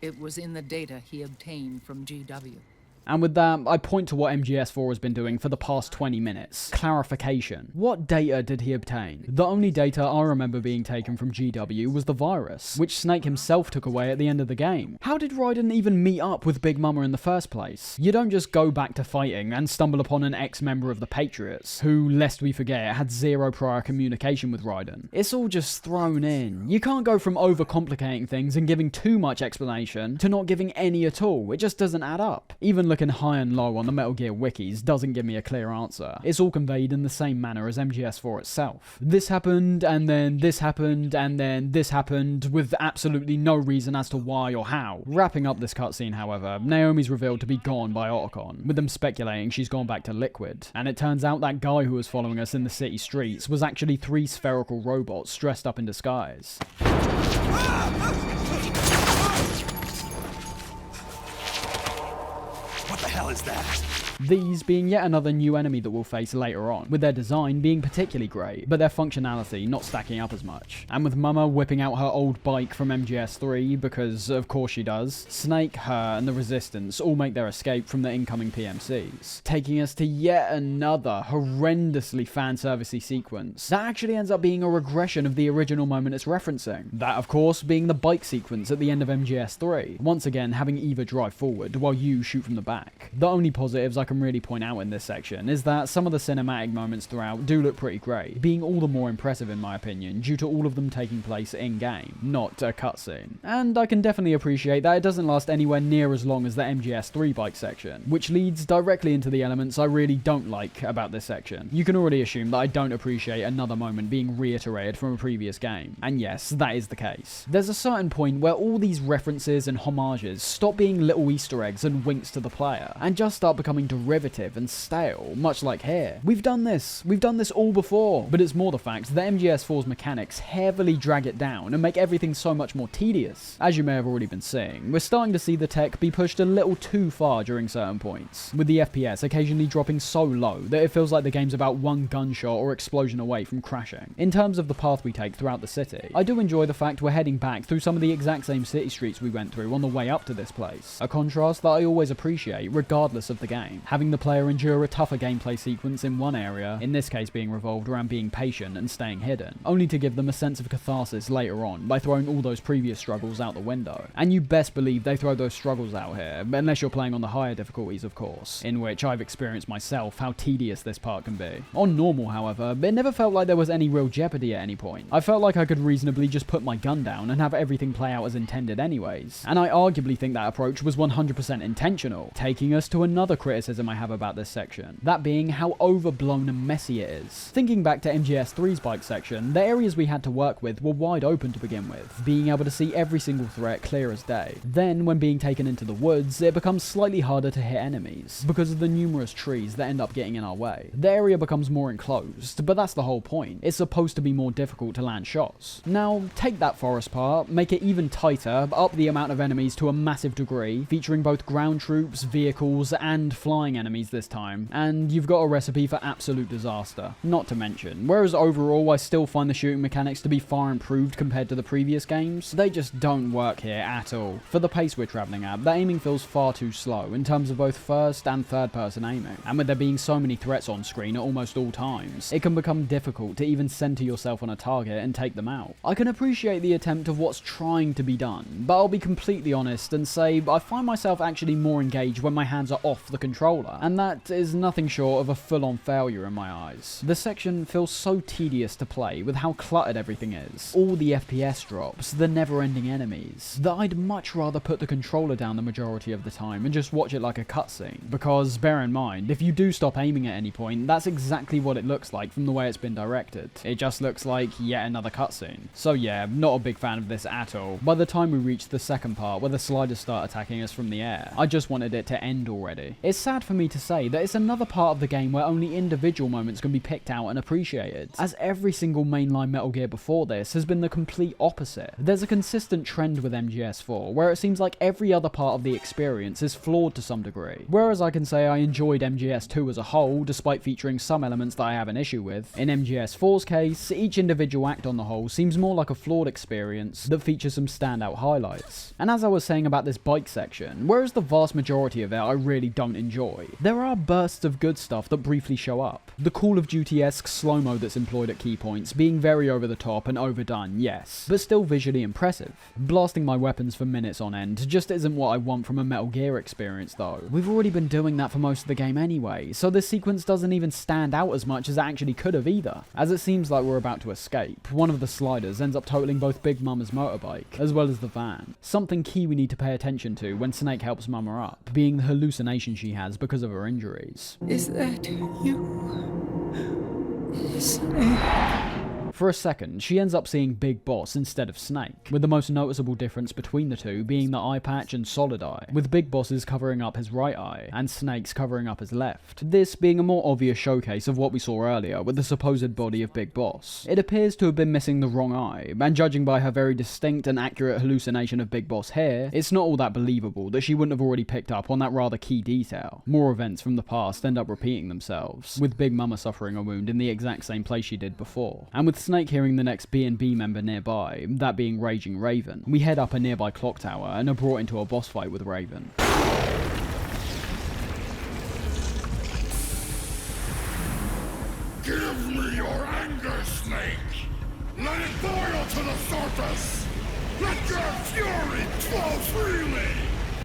It was in the data he obtained from GW. And with that, I point to what MGS4 has been doing for the past 20 minutes. Clarification. What data did he obtain? The only data I remember being taken from GW was the virus, which Snake himself took away at the end of the game. How did Raiden even meet up with Big Mama in the first place? You don't just go back to fighting and stumble upon an ex-member of the Patriots, who, lest we forget, had zero prior communication with Raiden. It's all just thrown in. You can't go from overcomplicating things and giving too much explanation to not giving any at all. It just doesn't add up. Even looking high and low on the Metal Gear wikis doesn't give me a clear answer. It's all conveyed in the same manner as MGS4 itself. This happened, and then this happened, and then this happened, with absolutely no reason as to why or how. Wrapping up this cutscene, however, Naomi's revealed to be gone by Otacon, with them speculating she's gone back to Liquid. And it turns out that guy who was following us in the city streets was actually 3 spherical robots dressed up in disguise. What the hell is that? These being yet another new enemy that we'll face later on, with their design being particularly great, but their functionality not stacking up as much. And with Mama whipping out her old bike from MGS3, because of course she does, Snake, her, and the Resistance all make their escape from the incoming PMCs, taking us to yet another horrendously fan-servicey sequence that actually ends up being a regression of the original moment it's referencing. That, of course, being the bike sequence at the end of MGS3, once again having Eva drive forward while you shoot from the back. The only positives I can really point out in this section is that some of the cinematic moments throughout do look pretty great, being all the more impressive in my opinion due to all of them taking place in-game, not a cutscene. And I can definitely appreciate that it doesn't last anywhere near as long as the MGS3 bike section, which leads directly into the elements I really don't like about this section. You can already assume that I don't appreciate another moment being reiterated from a previous game, and yes, that is the case. There's a certain point where all these references and homages stop being little Easter eggs and winks to the player, and just start becoming derivative and stale, much like here. We've done this all before, but it's more the fact that MGS4's mechanics heavily drag it down and make everything so much more tedious. As you may have already been seeing, we're starting to see the tech be pushed a little too far during certain points, with the FPS occasionally dropping so low that it feels like the game's about one gunshot or explosion away from crashing. In terms of the path we take throughout the city, I do enjoy the fact we're heading back through some of the exact same city streets we went through on the way up to this place, a contrast that I always appreciate regardless of the game. Having the player endure a tougher gameplay sequence in one area, in this case being revolved around being patient and staying hidden, only to give them a sense of catharsis later on by throwing all those previous struggles out the window. And you best believe they throw those struggles out here, unless you're playing on the higher difficulties of course, in which I've experienced myself how tedious this part can be. On normal however, it never felt like there was any real jeopardy at any point. I felt like I could reasonably just put my gun down and have everything play out as intended anyways, and I arguably think that approach was 100% intentional, taking us to another criticism I have about this section, that being how overblown and messy it is. Thinking back to MGS3's bike section, the areas we had to work with were wide open to begin with, being able to see every single threat clear as day. Then, when being taken into the woods, it becomes slightly harder to hit enemies, because of the numerous trees that end up getting in our way. The area becomes more enclosed, but that's the whole point. It's supposed to be more difficult to land shots. Now, take that forest part, make it even tighter, up the amount of enemies to a massive degree, featuring both ground troops, vehicles, and flying enemies this time, and you've got a recipe for absolute disaster. Not to mention, whereas overall I still find the shooting mechanics to be far improved compared to the previous games, they just don't work here at all. For the pace we're travelling at, the aiming feels far too slow in terms of both first and third person aiming, and with there being so many threats on screen at almost all times, it can become difficult to even center yourself on a target and take them out. I can appreciate the attempt of what's trying to be done, but I'll be completely honest and say I find myself actually more engaged when my hands are off the controller, and that is nothing short of a full-on failure in my eyes. The section feels so tedious to play with how cluttered everything is, all the FPS drops, the never-ending enemies, that I'd much rather put the controller down the majority of the time and just watch it like a cutscene. Because bear in mind, if you do stop aiming at any point, that's exactly what it looks like from the way it's been directed. It just looks like yet another cutscene. So yeah, not a big fan of this at all. By the time we reach the second part where the sliders start attacking us from the air, I just wanted it to end already. It's sad for me to say that it's another part of the game where only individual moments can be picked out and appreciated, as every single mainline Metal Gear before this has been the complete opposite. There's a consistent trend with MGS4 where it seems like every other part of the experience is flawed to some degree. Whereas I can say I enjoyed MGS2 as a whole, despite featuring some elements that I have an issue with, in MGS4's case, each individual act on the whole seems more like a flawed experience that features some standout highlights. And as I was saying about this bike section, whereas the vast majority of it I really don't enjoy, boy. There are bursts of good stuff that briefly show up. The Call of Duty-esque slow-mo that's employed at key points being very over the top and overdone, yes, but still visually impressive. Blasting my weapons for minutes on end just isn't what I want from a Metal Gear experience though. We've already been doing that for most of the game anyway, so this sequence doesn't even stand out as much as it actually could have either. As it seems like we're about to escape, one of the sliders ends up totaling both Big Mama's motorbike, as well as the van. Something key we need to pay attention to when Snake helps Mama up, being the hallucination she has because of her injuries. Is that you, Snake? For a second, she ends up seeing Big Boss instead of Snake, with the most noticeable difference between the two being the eye patch and solid eye, with Big Boss's covering up his right eye, and Snake's covering up his left. This being a more obvious showcase of what we saw earlier with the supposed body of Big Boss. It appears to have been missing the wrong eye, and judging by her very distinct and accurate hallucination of Big Boss here, it's not all that believable that she wouldn't have already picked up on that rather key detail. More events from the past end up repeating themselves, with Big Mama suffering a wound in the exact same place she did before, and with Snake hearing the next B&B member nearby, that being Raging Raven. We head up a nearby clock tower and are brought into a boss fight with Raven. Give me your anger, Snake! Let it boil to the surface! Let your fury flow freely!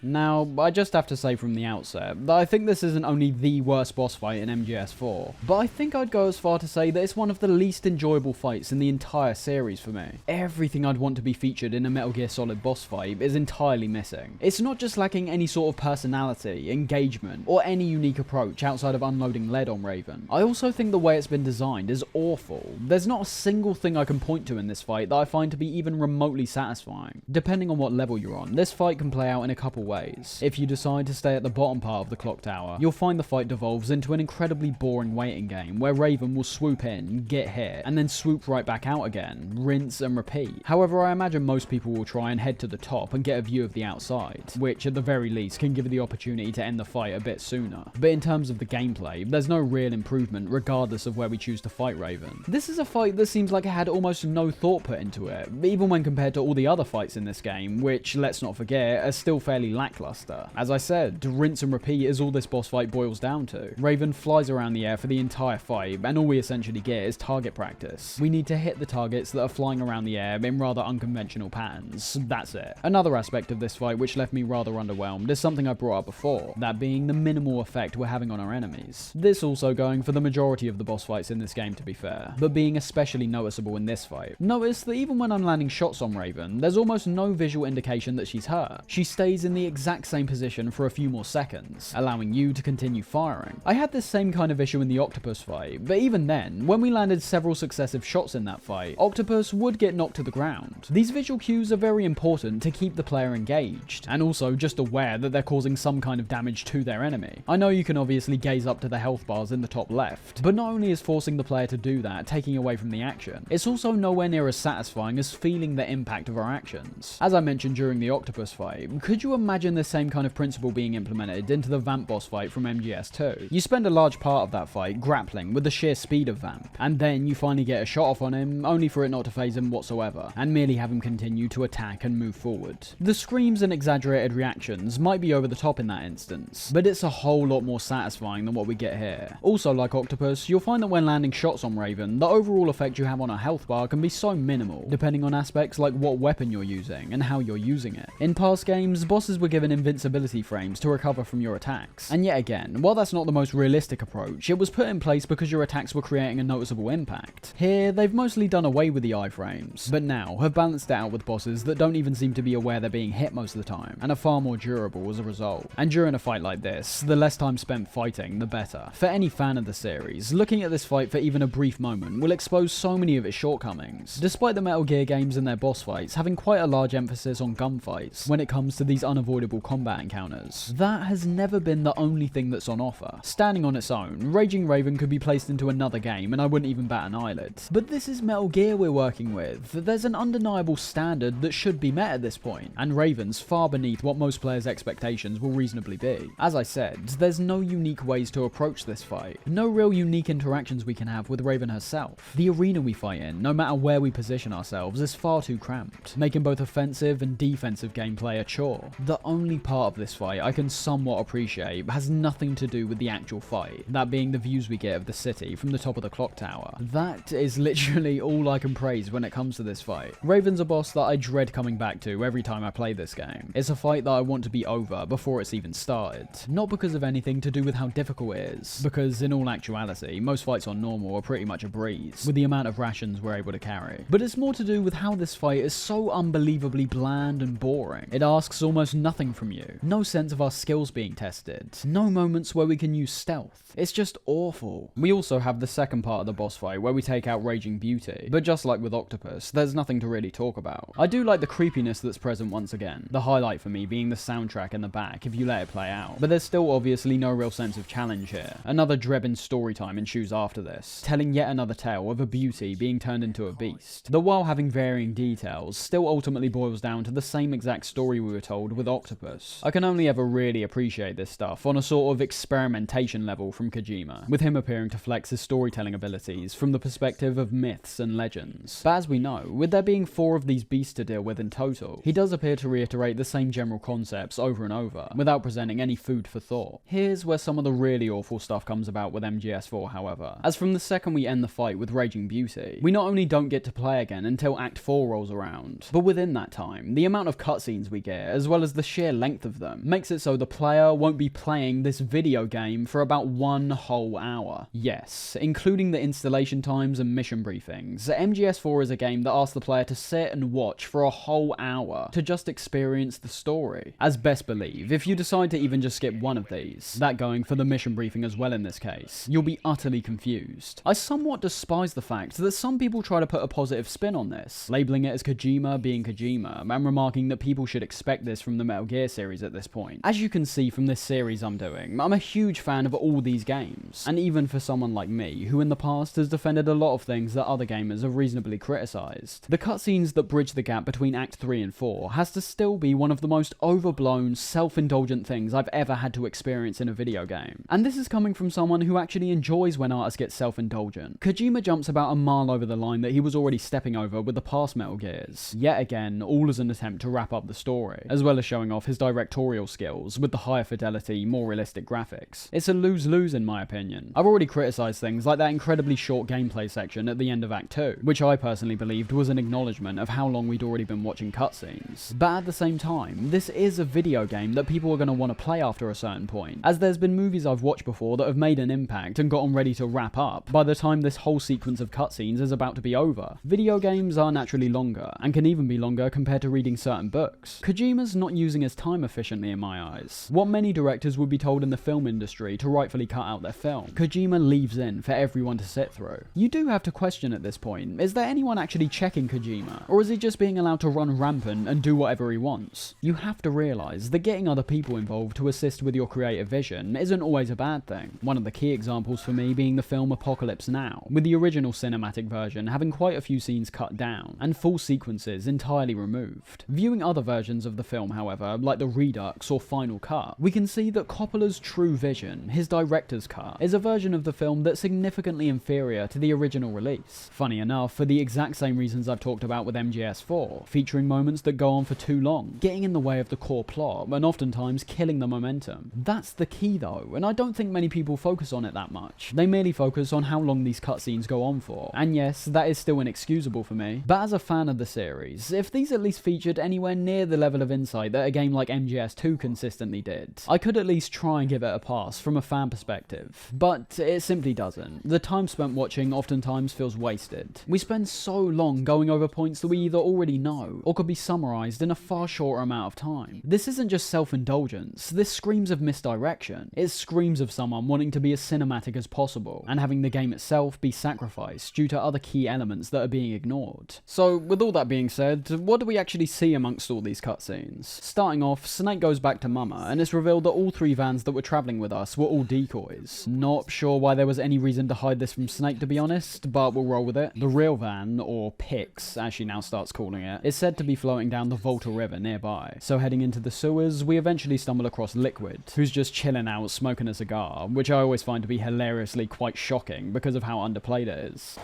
Now, I just have to say from the outset that I think this isn't only the worst boss fight in MGS4, but I think I'd go as far to say that it's one of the least enjoyable fights in the entire series for me. Everything I'd want to be featured in a Metal Gear Solid boss fight is entirely missing. It's not just lacking any sort of personality, engagement, or any unique approach outside of unloading lead on Raven. I also think the way it's been designed is awful. There's not a single thing I can point to in this fight that I find to be even remotely satisfying. Depending on what level you're on, this fight can play out in a couple ways. If you decide to stay at the bottom part of the clock tower, you'll find the fight devolves into an incredibly boring waiting game where Raven will swoop in, get hit, and then swoop right back out again, rinse and repeat. However, I imagine most people will try and head to the top and get a view of the outside, which at the very least can give you the opportunity to end the fight a bit sooner. But in terms of the gameplay, there's no real improvement regardless of where we choose to fight Raven. This is a fight that seems like it had almost no thought put into it, even when compared to all the other fights in this game, which, let's not forget, are still fairly lackluster. As I said, rinse and repeat is all this boss fight boils down to. Raven flies around the air for the entire fight, and all we essentially get is target practice. We need to hit the targets that are flying around the air in rather unconventional patterns. That's it. Another aspect of this fight which left me rather underwhelmed is something I brought up before, that being the minimal effect we're having on our enemies. This also going for the majority of the boss fights in this game, to be fair, but being especially noticeable in this fight. Notice that even when I'm landing shots on Raven, there's almost no visual indication that she's hurt. She stays in the exact same position for a few more seconds, allowing you to continue firing. I had this same kind of issue in the Octopus fight, but even then, when we landed several successive shots in that fight, Octopus would get knocked to the ground. These visual cues are very important to keep the player engaged, and also just aware that they're causing some kind of damage to their enemy. I know you can obviously gaze up to the health bars in the top left, but not only is forcing the player to do that taking away from the action, it's also nowhere near as satisfying as feeling the impact of our actions. As I mentioned during the Octopus fight, could you imagine the same kind of principle being implemented into the Vamp boss fight from MGS2? You spend a large part of that fight grappling with the sheer speed of Vamp, and then you finally get a shot off on him, only for it not to phase him whatsoever, and merely have him continue to attack and move forward. The screams and exaggerated reactions might be over the top in that instance, but it's a whole lot more satisfying than what we get here. Also, like Octopus, you'll find that when landing shots on Raven, the overall effect you have on a health bar can be so minimal, depending on aspects like what weapon you're using and how you're using it. In past games, bosses were given invincibility frames to recover from your attacks, and yet again, while that's not the most realistic approach, it was put in place because your attacks were creating a noticeable impact. Here, they've mostly done away with the iframes, but now have balanced it out with bosses that don't even seem to be aware they're being hit most of the time, and are far more durable as a result. And during a fight like this, the less time spent fighting, the better. For any fan of the series, looking at this fight for even a brief moment will expose so many of its shortcomings, despite the Metal Gear games and their boss fights having quite a large emphasis on gunfights when it comes to these unavoidable combat encounters. That has never been the only thing that's on offer. Standing on its own, Raging Raven could be placed into another game and I wouldn't even bat an eyelid. But this is Metal Gear we're working with. There's an undeniable standard that should be met at this point, and Raven's far beneath what most players' expectations will reasonably be. As I said, there's no unique ways to approach this fight. No real unique interactions we can have with Raven herself. The arena we fight in, no matter where we position ourselves, is far too cramped, making both offensive and defensive gameplay a chore. The only part of this fight I can somewhat appreciate has nothing to do with the actual fight, that being the views we get of the city from the top of the clock tower. That is literally all I can praise when it comes to this fight. Raven's a boss that I dread coming back to every time I play this game. It's a fight that I want to be over before it's even started. Not because of anything to do with how difficult it is, because in all actuality, most fights on normal are pretty much a breeze, with the amount of rations we're able to carry. But it's more to do with how this fight is so unbelievably bland and boring. It asks almost nothing from you. No sense of our skills being tested. No moments where we can use stealth. It's just awful. We also have the second part of the boss fight where we take out Raging Beauty, but just like with Octopus, there's nothing to really talk about. I do like the creepiness that's present once again, the highlight for me being the soundtrack in the back if you let it play out, but there's still obviously no real sense of challenge here. Another Drebin story time ensues after this, telling yet another tale of a beauty being turned into a beast, that while having varying details, still ultimately boils down to the same exact story we were told with Octopus. I can only ever really appreciate this stuff on a sort of experimentation level from Kojima, with him appearing to flex his storytelling abilities from the perspective of myths and legends. But as we know, with there being 4 of these beasts to deal with in total, he does appear to reiterate the same general concepts over and over, without presenting any food for thought. Here's where some of the really awful stuff comes about with MGS4, however, as from the second we end the fight with Raging Beauty, we not only don't get to play again until Act 4 rolls around, but within that time, the amount of cutscenes we get, as well as the sheer length of them, makes it so the player won't be playing this video game for about 1 whole hour. Yes, including the installation times and mission briefings, MGS4 is a game that asks the player to sit and watch for a whole hour to just experience the story. As best believe, if you decide to even just skip one of these, that going for the mission briefing as well in this case, you'll be utterly confused. I somewhat despise the fact that some people try to put a positive spin on this, labeling it as Kojima being Kojima, and remarking that people should expect this from the Metal Gear series at this point. As you can see from this series I'm doing, I'm a huge fan of all these games, and even for someone like me, who in the past has defended a lot of things that other gamers have reasonably criticised, the cutscenes that bridge the gap between Act 3 and 4 has to still be one of the most overblown, self-indulgent things I've ever had to experience in a video game. And this is coming from someone who actually enjoys when artists get self-indulgent. Kojima jumps about a mile over the line that he was already stepping over with the past Metal Gears, yet again all as an attempt to wrap up the story, as well as showing off his directorial skills with the higher fidelity, more realistic graphics. It's a lose-lose in my opinion. I've already criticised things like that incredibly short gameplay section at the end of Act 2, which I personally believed was an acknowledgement of how long we'd already been watching cutscenes. But at the same time, this is a video game that people are going to want to play after a certain point, as there's been movies I've watched before that have made an impact and gotten ready to wrap up by the time this whole sequence of cutscenes is about to be over. Video games are naturally longer, and can even be longer compared to reading certain books. Kojima's not using his time efficiently in my eyes. What many directors would be told in the film industry to rightfully cut out their film, Kojima leaves in for everyone to sit through. You do have to question at this point, is there anyone actually checking Kojima, or is he just being allowed to run rampant and do whatever he wants? You have to realise that getting other people involved to assist with your creative vision isn't always a bad thing. One of the key examples for me being the film Apocalypse Now, with the original cinematic version having quite a few scenes cut down, and full sequences entirely removed. Viewing other versions of the film, however, like the Redux or Final Cut, we can see that Coppola's true vision, his director's cut, is a version of the film that's significantly inferior to the original release. Funny enough, for the exact same reasons I've talked about with MGS4, featuring moments that go on for too long, getting in the way of the core plot, and oftentimes killing the momentum. That's the key though, and I don't think many people focus on it that much. They merely focus on how long these cutscenes go on for, and yes, that is still inexcusable for me, but as a fan of the series, if these at least featured anywhere near the level of insight that a game like MGS2 consistently did, I could at least try and give it a pass from a fan perspective, but it simply doesn't. The time spent watching oftentimes feels wasted. We spend so long going over points that we either already know, or could be summarised in a far shorter amount of time. This isn't just self-indulgence, this screams of misdirection. It screams of someone wanting to be as cinematic as possible, and having the game itself be sacrificed due to other key elements that are being ignored. So, with all that being said, what do we actually see amongst all these cutscenes? Starting off, Snake goes back to Mama, and it's revealed that all 3 vans that were travelling with us were all decoys. Not sure why there was any reason to hide this from Snake, to be honest, but we'll roll with it. The real van, or Pix, as she now starts calling it, is said to be floating down the Volta River nearby. So heading into the sewers, we eventually stumble across Liquid, who's just chilling out smoking a cigar, which I always find to be hilariously quite shocking because of how underplayed it is.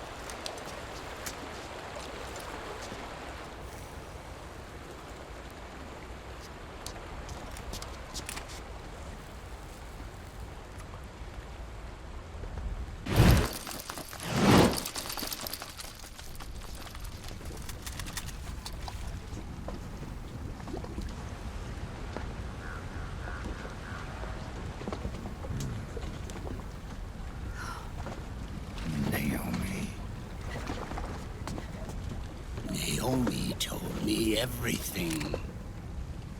Naomi told me everything.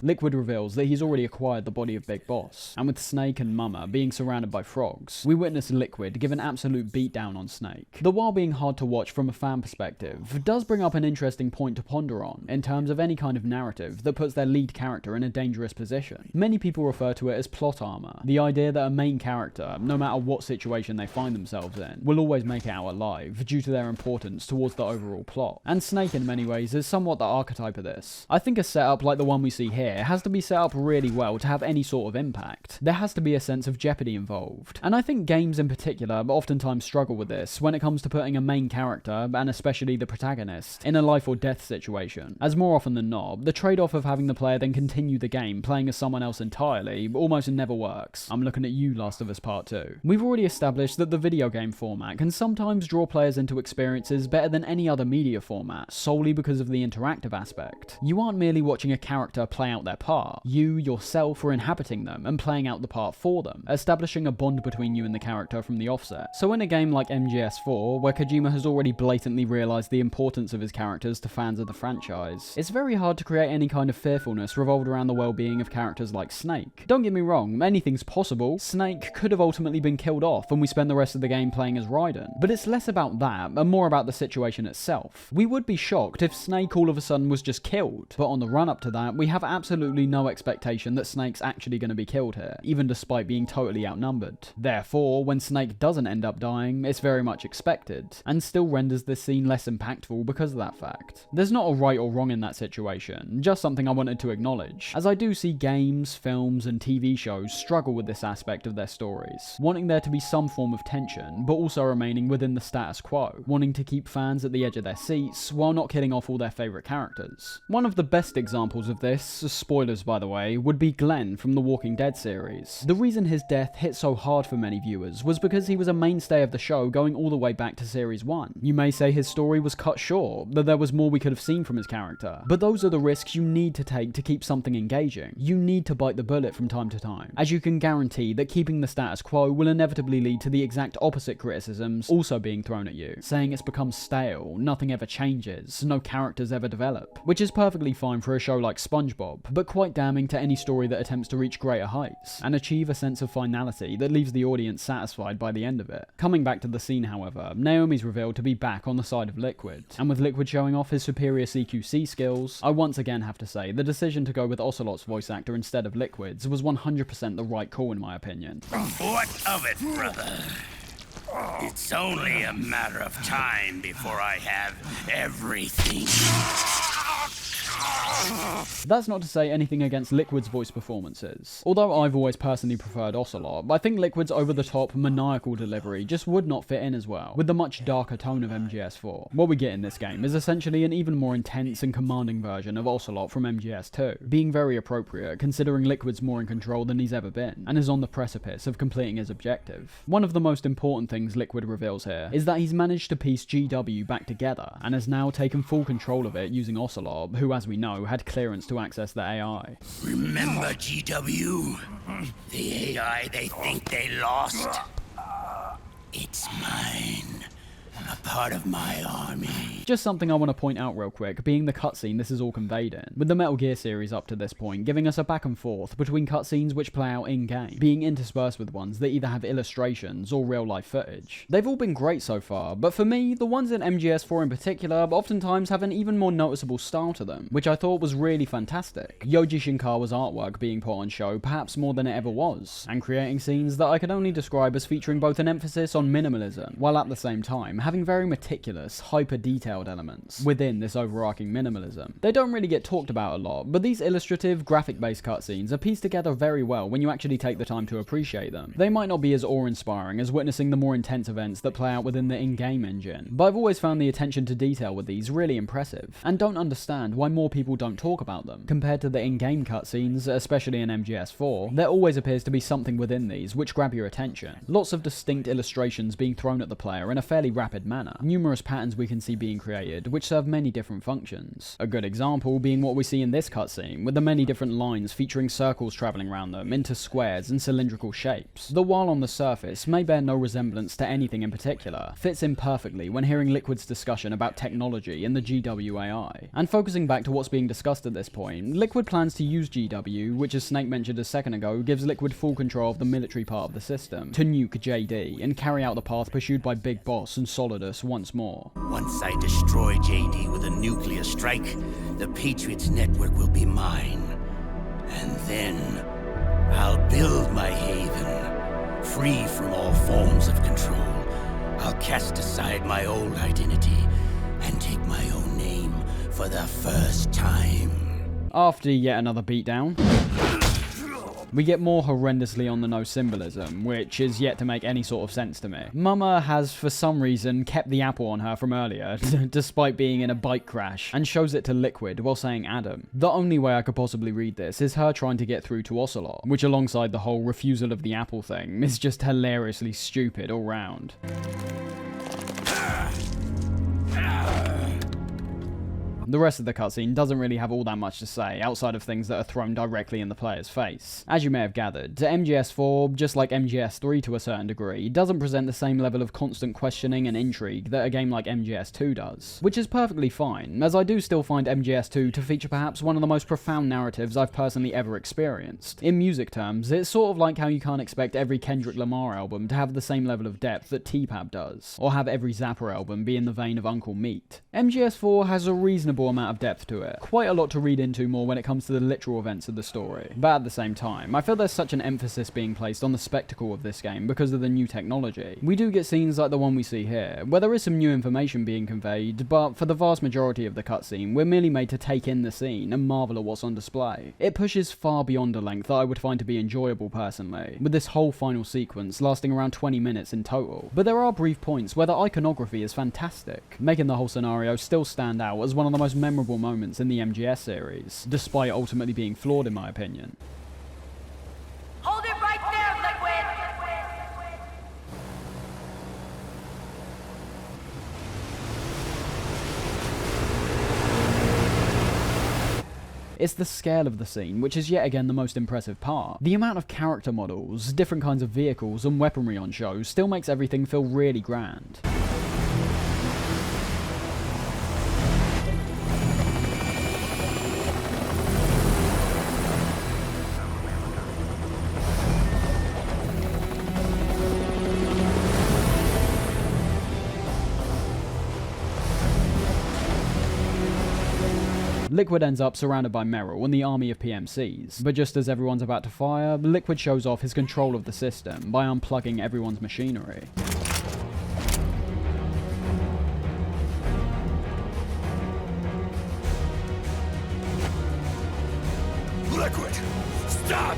Liquid reveals that he's already acquired the body of Big Boss, and with Snake and Mama being surrounded by frogs, we witness Liquid give an absolute beatdown on Snake. The while being hard to watch from a fan perspective, does bring up an interesting point to ponder on, in terms of any kind of narrative that puts their lead character in a dangerous position. Many people refer to it as plot armor, the idea that a main character, no matter what situation they find themselves in, will always make it out alive due to their importance towards the overall plot. And Snake in many ways is somewhat the archetype of this. I think a setup like the one we see here has to be set up really well to have any sort of impact. There has to be a sense of jeopardy involved. And I think games in particular oftentimes struggle with this when it comes to putting a main character, and especially the protagonist, in a life or death situation, as more often than not, the trade-off of having the player then continue the game playing as someone else entirely almost never works. I'm looking at you, Last of Us Part 2. We've already established that the video game format can sometimes draw players into experiences better than any other media format, solely because of the interactive aspect. You aren't merely watching a character play out their part. You, yourself, are inhabiting them and playing out the part for them, establishing a bond between you and the character from the offset. So in a game like MGS4, where Kojima has already blatantly realised the importance of his characters to fans of the franchise, it's very hard to create any kind of fearfulness revolved around the well-being of characters like Snake. Don't get me wrong, anything's possible. Snake could have ultimately been killed off and we spend the rest of the game playing as Raiden. But it's less about that and more about the situation itself. We would be shocked if Snake all of a sudden was just killed, but on the run up to that, we have absolutely no expectation that Snake's actually going to be killed here, even despite being totally outnumbered. Therefore, when Snake doesn't end up dying, it's very much expected, and still renders this scene less impactful because of that fact. There's not a right or wrong in that situation, just something I wanted to acknowledge, as I do see games, films, and TV shows struggle with this aspect of their stories, wanting there to be some form of tension, but also remaining within the status quo, wanting to keep fans at the edge of their seats while not killing off all their favourite characters. One of the best examples of this, spoilers by the way, would be Glenn from the Walking Dead series. The reason his death hit so hard for many viewers was because he was a mainstay of the show going all the way back to series 1. You may say his story was cut short, that there was more we could have seen from his character, but those are the risks you need to take to keep something engaging. You need to bite the bullet from time to time, as you can guarantee that keeping the status quo will inevitably lead to the exact opposite criticisms also being thrown at you, saying it's become stale, nothing ever changes, no characters ever develop, which is perfectly fine for a show like SpongeBob, but quite damning to any story that attempts to reach greater heights, and achieve a sense of finality that leaves the audience satisfied by the end of it. Coming back to the scene however, Naomi's revealed to be back on the side of Liquid, and with Liquid showing off his superior CQC skills, I once again have to say the decision to go with Ocelot's voice actor instead of Liquid's was 100% the right call in my opinion. What of it, brother? It's only a matter of time before I have everything. That's not to say anything against Liquid's voice performances. Although I've always personally preferred Ocelot, I think Liquid's over-the-top, maniacal delivery just would not fit in as well, with the much darker tone of MGS4. What we get in this game is essentially an even more intense and commanding version of Ocelot from MGS2, being very appropriate considering Liquid's more in control than he's ever been, and is on the precipice of completing his objective. One of the most important things Liquid reveals here is that he's managed to piece GW back together, and has now taken full control of it using Ocelot, who as we know had clearance to access the AI. Remember GW? The AI they think they lost? It's mine. A part of my army. Just something I want to point out real quick, being the cutscene this is all conveyed in, with the Metal Gear series up to this point giving us a back and forth between cutscenes which play out in-game, being interspersed with ones that either have illustrations or real-life footage. They've all been great so far, but for me, the ones in MGS4 in particular oftentimes have an even more noticeable style to them, which I thought was really fantastic. Yoji Shinkawa's artwork being put on show perhaps more than it ever was, and creating scenes that I could only describe as featuring both an emphasis on minimalism, while at the same time having very meticulous, hyper-detailed elements within this overarching minimalism. They don't really get talked about a lot, but these illustrative, graphic-based cutscenes are pieced together very well when you actually take the time to appreciate them. They might not be as awe-inspiring as witnessing the more intense events that play out within the in-game engine, but I've always found the attention to detail with these really impressive, and don't understand why more people don't talk about them. Compared to the in-game cutscenes, especially in MGS4, there always appears to be something within these which grab your attention. Lots of distinct illustrations being thrown at the player in a fairly rapid rapid manner. Numerous patterns we can see being created, which serve many different functions. A good example being what we see in this cutscene, with the many different lines featuring circles travelling around them into squares and cylindrical shapes, that while on the surface may bear no resemblance to anything in particular, fits in perfectly when hearing Liquid's discussion about technology and the GW AI. And focusing back to what's being discussed at this point, Liquid plans to use GW, which as Snake mentioned a second ago, gives Liquid full control of the military part of the system, to nuke JD and carry out the path pursued by Big Boss and Solidus once more. Once I destroy JD with a nuclear strike, the Patriots network will be mine. And then I'll build my haven, free from all forms of control. I'll cast aside my old identity and take my own name for the first time. After yet another beatdown, we get more horrendously on the nose symbolism, which is yet to make any sort of sense to me. Mama has, for some reason, kept the apple on her from earlier, despite being in a bike crash, and shows it to Liquid while saying Adam. The only way I could possibly read this is her trying to get through to Ocelot, which alongside the whole refusal of the apple thing, is just hilariously stupid all round. The rest of the cutscene doesn't really have all that much to say, outside of things that are thrown directly in the player's face. As you may have gathered, MGS4, just like MGS3 to a certain degree, doesn't present the same level of constant questioning and intrigue that a game like MGS2 does. Which is perfectly fine, as I do still find MGS2 to feature perhaps one of the most profound narratives I've personally ever experienced. In music terms, it's sort of like how you can't expect every Kendrick Lamar album to have the same level of depth that T-Pab does, or have every Zappa album be in the vein of Uncle Meat. MGS4 has a reasonable amount of depth to it, quite a lot to read into more when it comes to the literal events of the story, but at the same time, I feel there's such an emphasis being placed on the spectacle of this game because of the new technology. We do get scenes like the one we see here, where there is some new information being conveyed, but for the vast majority of the cutscene, we're merely made to take in the scene and marvel at what's on display. It pushes far beyond a length that I would find to be enjoyable personally, with this whole final sequence lasting around 20 minutes in total, but there are brief points where the iconography is fantastic, making the whole scenario still stand out as one of the most memorable moments in the MGS series, despite ultimately being flawed in my opinion. Hold it right there, Liquid! It's the scale of the scene, which is yet again the most impressive part. The amount of character models, different kinds of vehicles, and weaponry on show still makes everything feel really grand. Liquid ends up surrounded by Meryl and the army of PMCs, but just as everyone's about to fire, Liquid shows off his control of the system by unplugging everyone's machinery. Liquid! Stop!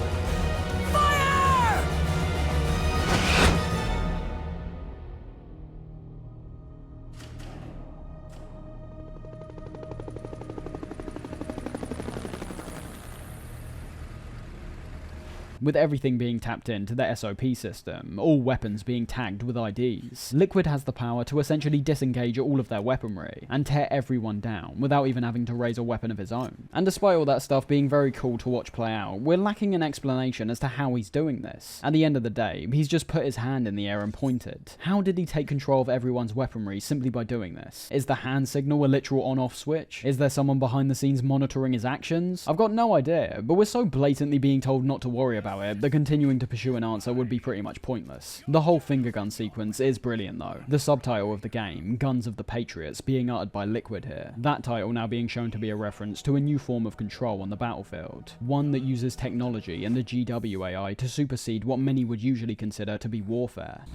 With everything being tapped into the SOP system, all weapons being tagged with IDs, Liquid has the power to essentially disengage all of their weaponry and tear everyone down without even having to raise a weapon of his own. And despite all that stuff being very cool to watch play out, we're lacking an explanation as to how he's doing this. At the end of the day, he's just put his hand in the air and pointed. How did he take control of everyone's weaponry simply by doing this? Is the hand signal a literal on-off switch? Is there someone behind the scenes monitoring his actions? I've got no idea, but we're so blatantly being told not to worry about it that continuing to pursue an answer would be pretty much pointless. The whole finger gun sequence is brilliant though. The subtitle of the game, Guns of the Patriots, being uttered by Liquid here. That title now being shown to be a reference to a new form of control on the battlefield. One that uses technology and the GW AI to supersede what many would usually consider to be warfare.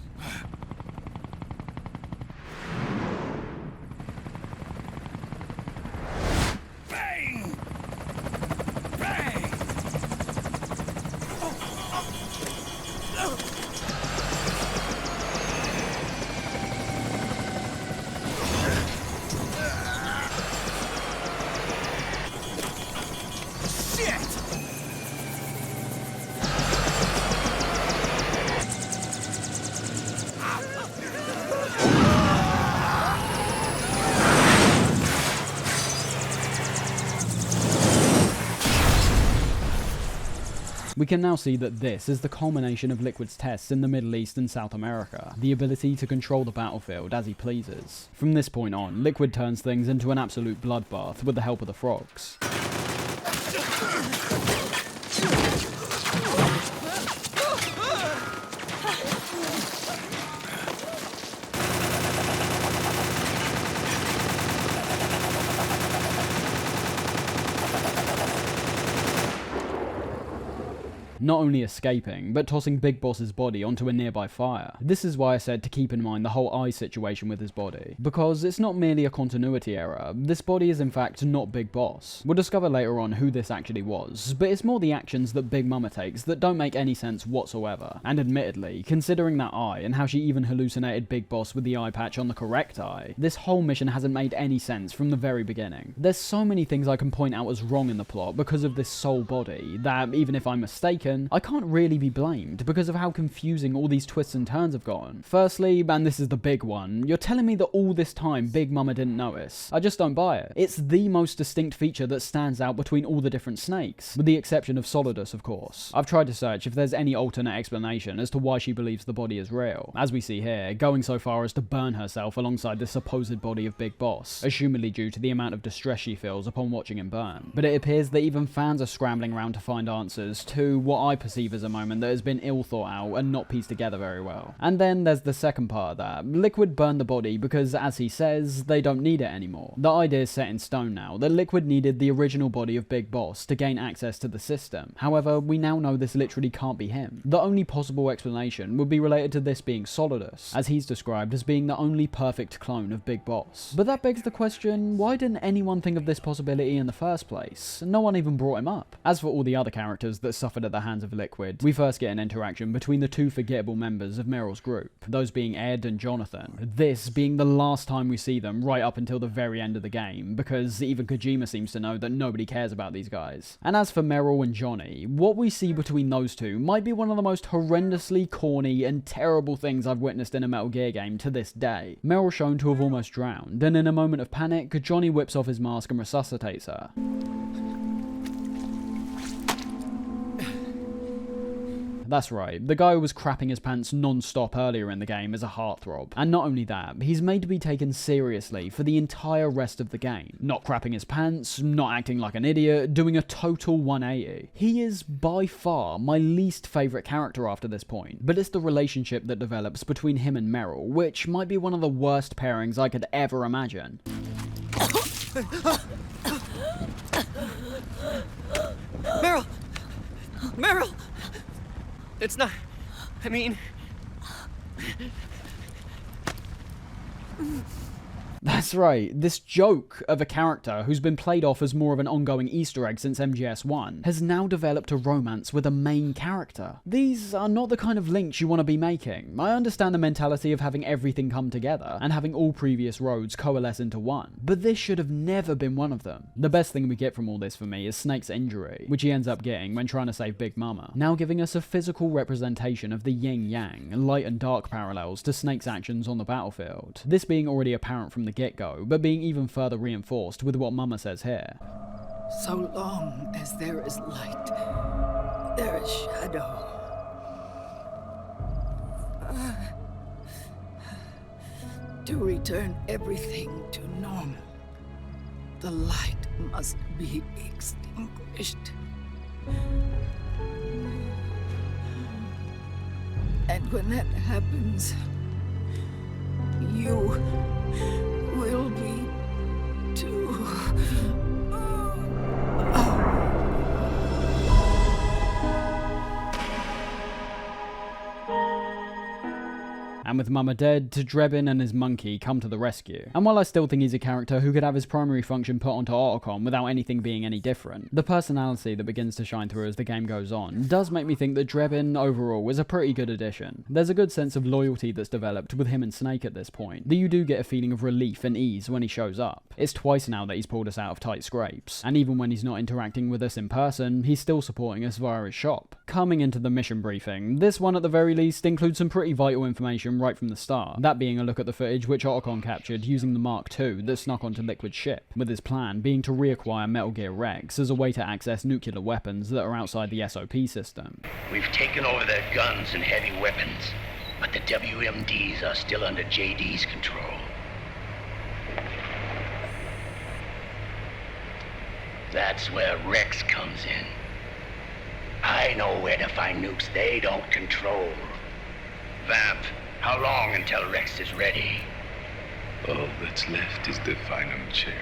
We can now see that this is the culmination of Liquid's tests in the Middle East and South America, the ability to control the battlefield as he pleases. From this point on, Liquid turns things into an absolute bloodbath with the help of the frogs. Not only escaping, but tossing Big Boss's body onto a nearby fire. This is why I said to keep in mind the whole eye situation with his body, because it's not merely a continuity error, this body is in fact not Big Boss. We'll discover later on who this actually was, but it's more the actions that Big Mama takes that don't make any sense whatsoever. And admittedly, considering that eye and how she even hallucinated Big Boss with the eye patch on the correct eye, this whole mission hasn't made any sense from the very beginning. There's so many things I can point out as wrong in the plot because of this soul body that, even if I'm mistaken, I can't really be blamed because of how confusing all these twists and turns have gone. Firstly, and this is the big one, you're telling me that all this time Big Mama didn't notice. I just don't buy it. It's the most distinct feature that stands out between all the different snakes, with the exception of Solidus, of course. I've tried to search if there's any alternate explanation as to why she believes the body is real, as we see here, going so far as to burn herself alongside the supposed body of Big Boss, assumedly due to the amount of distress she feels upon watching him burn. But it appears that even fans are scrambling around to find answers to what I perceive as a moment that has been ill thought out and not pieced together very well. And then there's the second part of that. Liquid burned the body because, as he says, they don't need it anymore. The idea is set in stone now that Liquid needed the original body of Big Boss to gain access to the system. However, we now know this literally can't be him. The only possible explanation would be related to this being Solidus, as he's described as being the only perfect clone of Big Boss. But that begs the question, why didn't anyone think of this possibility in the first place? No one even brought him up. As for all the other characters that suffered at the hands of Liquid, we first get an interaction between the two forgettable members of Meryl's group, those being Ed and Jonathan, this being the last time we see them right up until the very end of the game, because even Kojima seems to know that nobody cares about these guys. And as for Meryl and Johnny, what we see between those two might be one of the most horrendously corny and terrible things I've witnessed in a Metal Gear game to this day. Meryl shown to have almost drowned, and in a moment of panic, Johnny whips off his mask and resuscitates her. That's right, the guy who was crapping his pants non-stop earlier in the game is a heartthrob. And not only that, he's made to be taken seriously for the entire rest of the game. Not crapping his pants, not acting like an idiot, doing a total 180. He is by far my least favourite character after this point, but it's the relationship that develops between him and Meryl, which might be one of the worst pairings I could ever imagine. Meryl! Meryl! It's not... I mean... That's right, this joke of a character who's been played off as more of an ongoing Easter egg since MGS1 has now developed a romance with a main character. These are not the kind of links you want to be making. I understand the mentality of having everything come together and having all previous roads coalesce into one, but this should have never been one of them. The best thing we get from all this for me is Snake's injury, which he ends up getting when trying to save Big Mama, now giving us a physical representation of the yin-yang, light and dark parallels to Snake's actions on the battlefield. This being already apparent from the get-go, but being even further reinforced with what Mama says here. So long as there is light, there is shadow. To return everything to normal, the light must be extinguished. And when that happens, you will be too. And with Mama dead, Drebin and his monkey come to the rescue. And while I still think he's a character who could have his primary function put onto Otacon without anything being any different, the personality that begins to shine through as the game goes on does make me think that Drebin overall is a pretty good addition. There's a good sense of loyalty that's developed with him and Snake at this point, that you do get a feeling of relief and ease when he shows up. It's twice now that he's pulled us out of tight scrapes, and even when he's not interacting with us in person, he's still supporting us via his shop. Coming into the mission briefing, this one at the very least includes some pretty vital information right from the start, that being a look at the footage which Otacon captured using the Mark II that snuck onto Liquid's ship, with his plan being to reacquire Metal Gear Rex as a way to access nuclear weapons that are outside the SOP system. We've taken over their guns and heavy weapons, but the WMDs are still under JD's control. That's where Rex comes in. I know where to find nukes they don't control. Vamp, how long until Rex is ready? All that's left is the final check.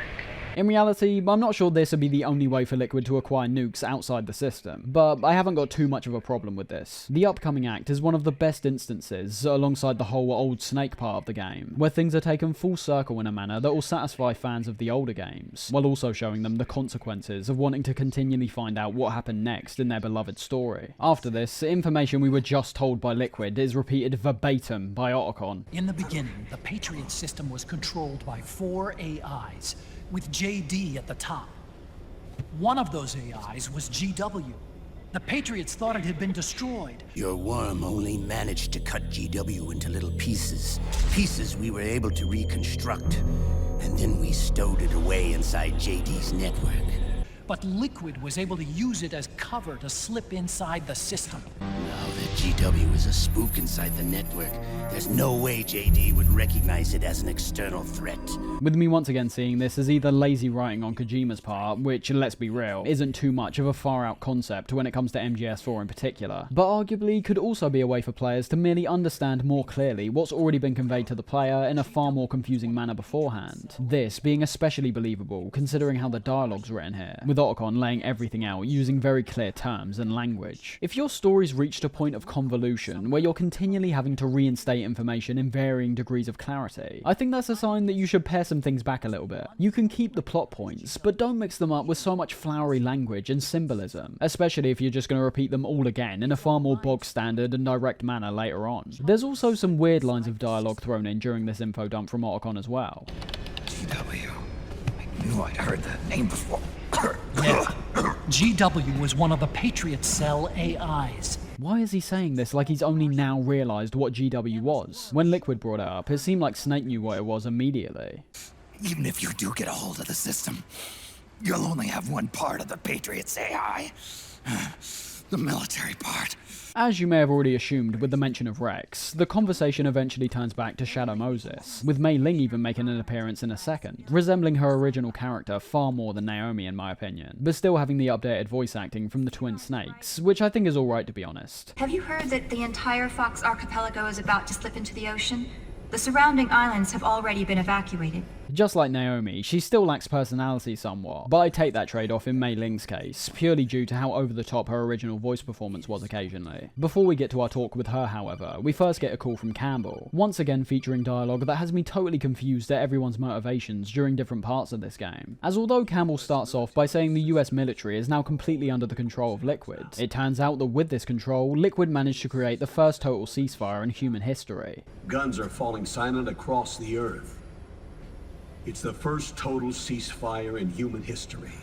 In reality, I'm not sure this would be the only way for Liquid to acquire nukes outside the system, but I haven't got too much of a problem with this. The upcoming act is one of the best instances, alongside the whole old Snake part of the game, where things are taken full circle in a manner that will satisfy fans of the older games, while also showing them the consequences of wanting to continually find out what happened next in their beloved story. After this, information we were just told by Liquid is repeated verbatim by Otacon. In the beginning, the Patriots system was controlled by 4 AIs, with JD at the top. One of those AIs was GW. The Patriots thought it had been destroyed. Your worm only managed to cut GW into little pieces. Pieces we were able to reconstruct. And then we stowed it away inside JD's network. But Liquid was able to use it as cover to slip inside the system. Now that GW is a spook inside the network, there's no way JD would recognize it as an external threat. With me once again seeing this as either lazy writing on Kojima's part, which, let's be real, isn't too much of a far-out concept when it comes to MGS4 in particular, but arguably could also be a way for players to merely understand more clearly what's already been conveyed to the player in a far more confusing manner beforehand. This being especially believable considering how the dialogue's written here, with Otacon laying everything out using very clear terms and language. If your story's reached a point of convolution where you're continually having to reinstate information in varying degrees of clarity, I think that's a sign that you should pare some things back a little bit. You can keep the plot points, but don't mix them up with so much flowery language and symbolism, especially if you're just going to repeat them all again in a far more bog standard and direct manner later on. There's also some weird lines of dialogue thrown in during this info dump from Otacon as well. GW. I knew I'd heard that name before. Yeah. GW was one of the Patriot Cell AIs. Why is he saying this like he's only now realised what GW was? When Liquid brought it up, it seemed like Snake knew what it was immediately. Even if you do get a hold of the system, you'll only have one part of the Patriots AI. The military part. As you may have already assumed with the mention of Rex, the conversation eventually turns back to Shadow Moses, with Mei Ling even making an appearance in a second, resembling her original character far more than Naomi in my opinion, but still having the updated voice acting from the twin Snakes, which I think is alright to be honest. Have you heard that the entire Fox archipelago is about to slip into the ocean? The surrounding islands have already been evacuated. Just like Naomi, she still lacks personality somewhat, but I take that trade-off in Mei Ling's case, purely due to how over-the-top her original voice performance was occasionally. Before we get to our talk with her, however, we first get a call from Campbell, once again featuring dialogue that has me totally confused at everyone's motivations during different parts of this game. As although Campbell starts off by saying the US military is now completely under the control of Liquid, it turns out that with this control, Liquid managed to create the first total ceasefire in human history. Guns are falling silent across the Earth. It's the first total ceasefire in human history.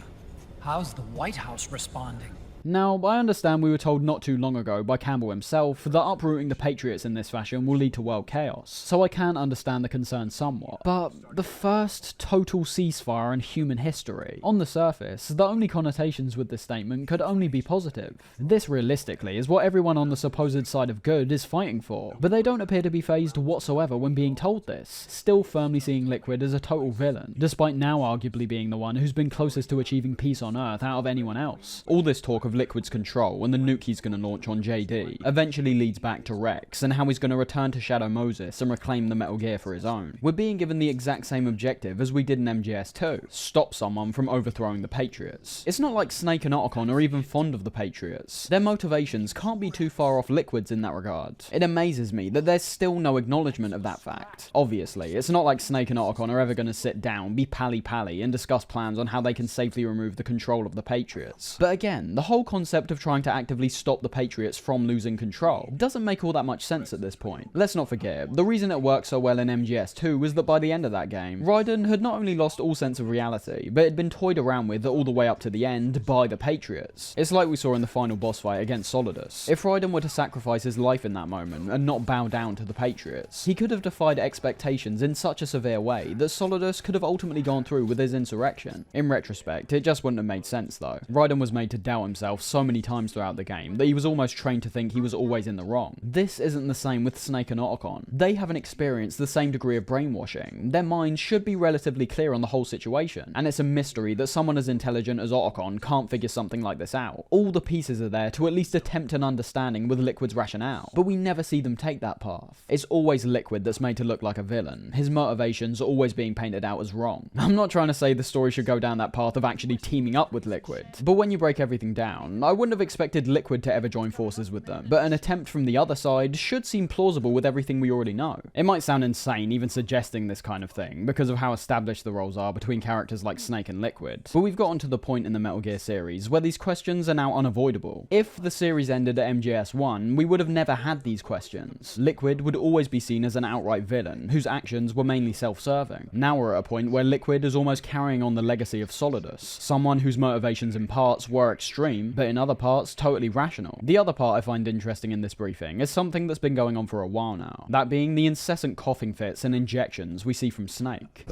How's the White House responding? Now, I understand we were told not too long ago by Campbell himself that uprooting the Patriots in this fashion will lead to world chaos, so I can understand the concern somewhat. But the first total ceasefire in human history? On the surface, the only connotations with this statement could only be positive. This realistically is what everyone on the supposed side of good is fighting for, but they don't appear to be fazed whatsoever when being told this, still firmly seeing Liquid as a total villain, despite now arguably being the one who's been closest to achieving peace on Earth out of anyone else. All this talk of Liquid's control and the nuke he's going to launch on JD eventually leads back to Rex and how he's going to return to Shadow Moses and reclaim the Metal Gear for his own. We're being given the exact same objective as we did in MGS2, stop someone from overthrowing the Patriots. It's not like Snake and Otacon are even fond of the Patriots. Their motivations can't be too far off Liquid's in that regard. It amazes me that there's still no acknowledgement of that fact. Obviously, it's not like Snake and Otacon are ever going to sit down, be pally-pally, and discuss plans on how they can safely remove the control of the Patriots. But again, the whole concept of trying to actively stop the Patriots from losing control doesn't make all that much sense at this point. Let's not forget, the reason it worked so well in MGS2 was that by the end of that game, Raiden had not only lost all sense of reality, but had been toyed around with all the way up to the end by the Patriots. It's like we saw in the final boss fight against Solidus. If Raiden were to sacrifice his life in that moment and not bow down to the Patriots, he could have defied expectations in such a severe way that Solidus could have ultimately gone through with his insurrection. In retrospect, it just wouldn't have made sense though. Raiden was made to doubt himself so many times throughout the game that he was almost trained to think he was always in the wrong. This isn't the same with Snake and Otacon. They haven't experienced the same degree of brainwashing. Their minds should be relatively clear on the whole situation, and it's a mystery that someone as intelligent as Otacon can't figure something like this out. All the pieces are there to at least attempt an understanding with Liquid's rationale, but we never see them take that path. It's always Liquid that's made to look like a villain, his motivations always being painted out as wrong. I'm not trying to say the story should go down that path of actually teaming up with Liquid, but when you break everything down, I wouldn't have expected Liquid to ever join forces with them, but an attempt from the other side should seem plausible with everything we already know. It might sound insane even suggesting this kind of thing, because of how established the roles are between characters like Snake and Liquid, but we've gotten to the point in the Metal Gear series where these questions are now unavoidable. If the series ended at MGS1, we would have never had these questions. Liquid would always be seen as an outright villain, whose actions were mainly self-serving. Now we're at a point where Liquid is almost carrying on the legacy of Solidus, someone whose motivations in parts were extreme, but in other parts totally rational. The other part I find interesting in this briefing is something that's been going on for a while now, that being the incessant coughing fits and injections we see from Snake.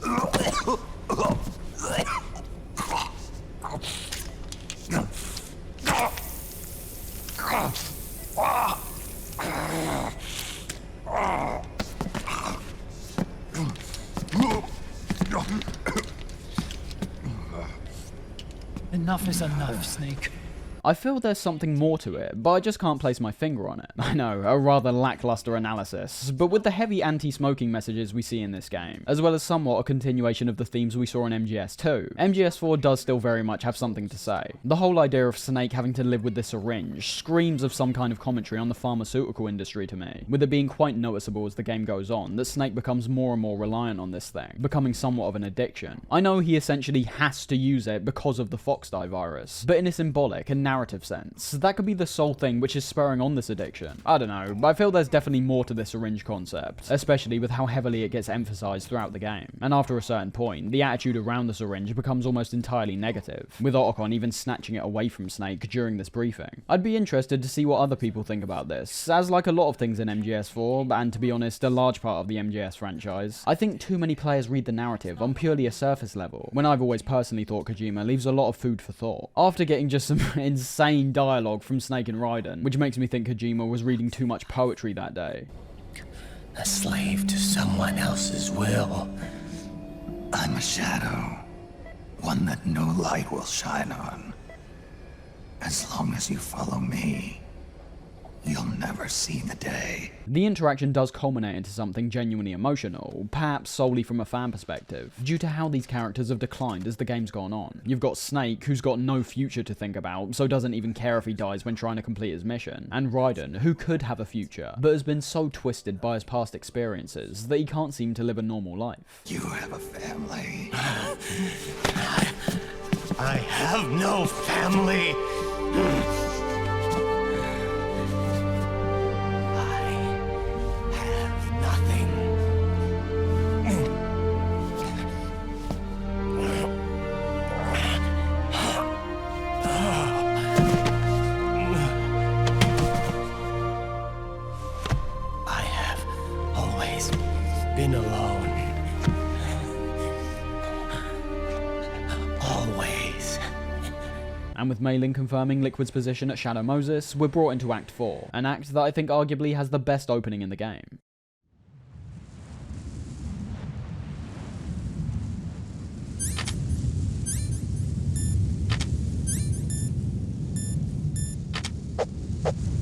Enough is enough, Snake. I feel there's something more to it, but I just can't place my finger on it. I know, a rather lackluster analysis, but with the heavy anti-smoking messages we see in this game, as well as somewhat a continuation of the themes we saw in MGS2, MGS4 does still very much have something to say. The whole idea of Snake having to live with this syringe screams of some kind of commentary on the pharmaceutical industry to me, with it being quite noticeable as the game goes on that Snake becomes more and more reliant on this thing, becoming somewhat of an addiction. I know he essentially has to use it because of the Foxdie virus, but in a symbolic and narrative sense, that could be the sole thing which is spurring on this addiction. I don't know, I feel there's definitely more to this syringe concept, especially with how heavily it gets emphasized throughout the game. And after a certain point, the attitude around the syringe becomes almost entirely negative, with Otacon even snatching it away from Snake during this briefing. I'd be interested to see what other people think about this, as like a lot of things in MGS4, and to be honest, a large part of the MGS franchise, I think too many players read the narrative on purely a surface level, when I've always personally thought Kojima leaves a lot of food for thought. After getting just some insane dialogue from Snake and Raiden, which makes me think Kojima was reading too much poetry that day. A slave to someone else's will. I'm a shadow, one that no light will shine on. As long as you follow me, you'll never see the day. The interaction does culminate into something genuinely emotional, perhaps solely from a fan perspective, due to how these characters have declined as the game's gone on. You've got Snake, who's got no future to think about, so doesn't even care if he dies when trying to complete his mission, and Raiden, who could have a future, but has been so twisted by his past experiences that he can't seem to live a normal life. You have a family. I have no family. Been alone. Always. And with Mei Ling confirming Liquid's position at Shadow Moses, we're brought into Act 4, an act that I think arguably has the best opening in the game.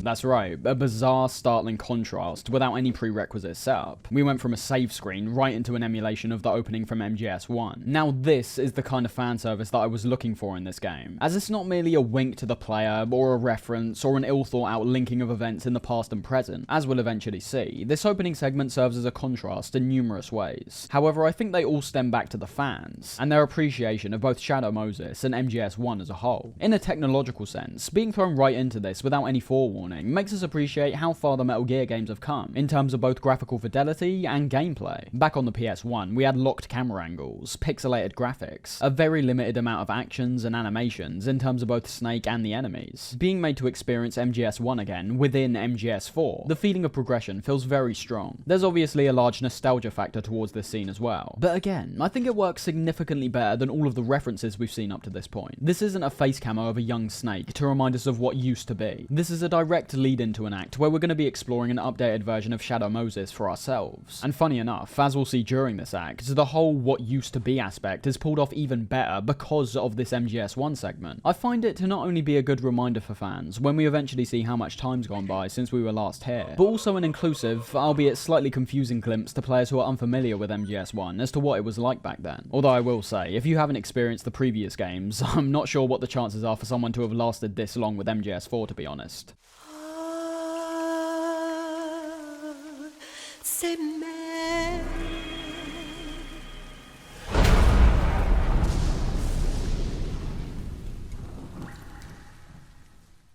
That's right, a bizarre, startling contrast without any prerequisite setup. We went from a save screen right into an emulation of the opening from MGS1. Now this is the kind of fan service that I was looking for in this game, as it's not merely a wink to the player, or a reference, or an ill thought out linking of events in the past and present. As we'll eventually see, this opening segment serves as a contrast in numerous ways. However, I think they all stem back to the fans, and their appreciation of both Shadow Moses and MGS1 as a whole. In a technological sense, being thrown right into this without any forewarning makes us appreciate how far the Metal Gear games have come, in terms of both graphical fidelity and gameplay. Back on the PS1, we had locked camera angles, pixelated graphics, a very limited amount of actions and animations in terms of both Snake and the enemies. Being made to experience MGS1 again within MGS4, the feeling of progression feels very strong. There's obviously a large nostalgia factor towards this scene as well, but again, I think it works significantly better than all of the references we've seen up to this point. This isn't a face camo of a young Snake to remind us of what used to be. This is a direct lead into an act where we're going to be exploring an updated version of Shadow Moses for ourselves. And funny enough, as we'll see during this act, the whole what used to be aspect is pulled off even better because of this MGS1 segment. I find it to not only be a good reminder for fans when we eventually see how much time's gone by since we were last here, but also an inclusive, albeit slightly confusing glimpse to players who are unfamiliar with MGS1 as to what it was like back then. Although I will say, if you haven't experienced the previous games, I'm not sure what the chances are for someone to have lasted this long with MGS4, to be honest.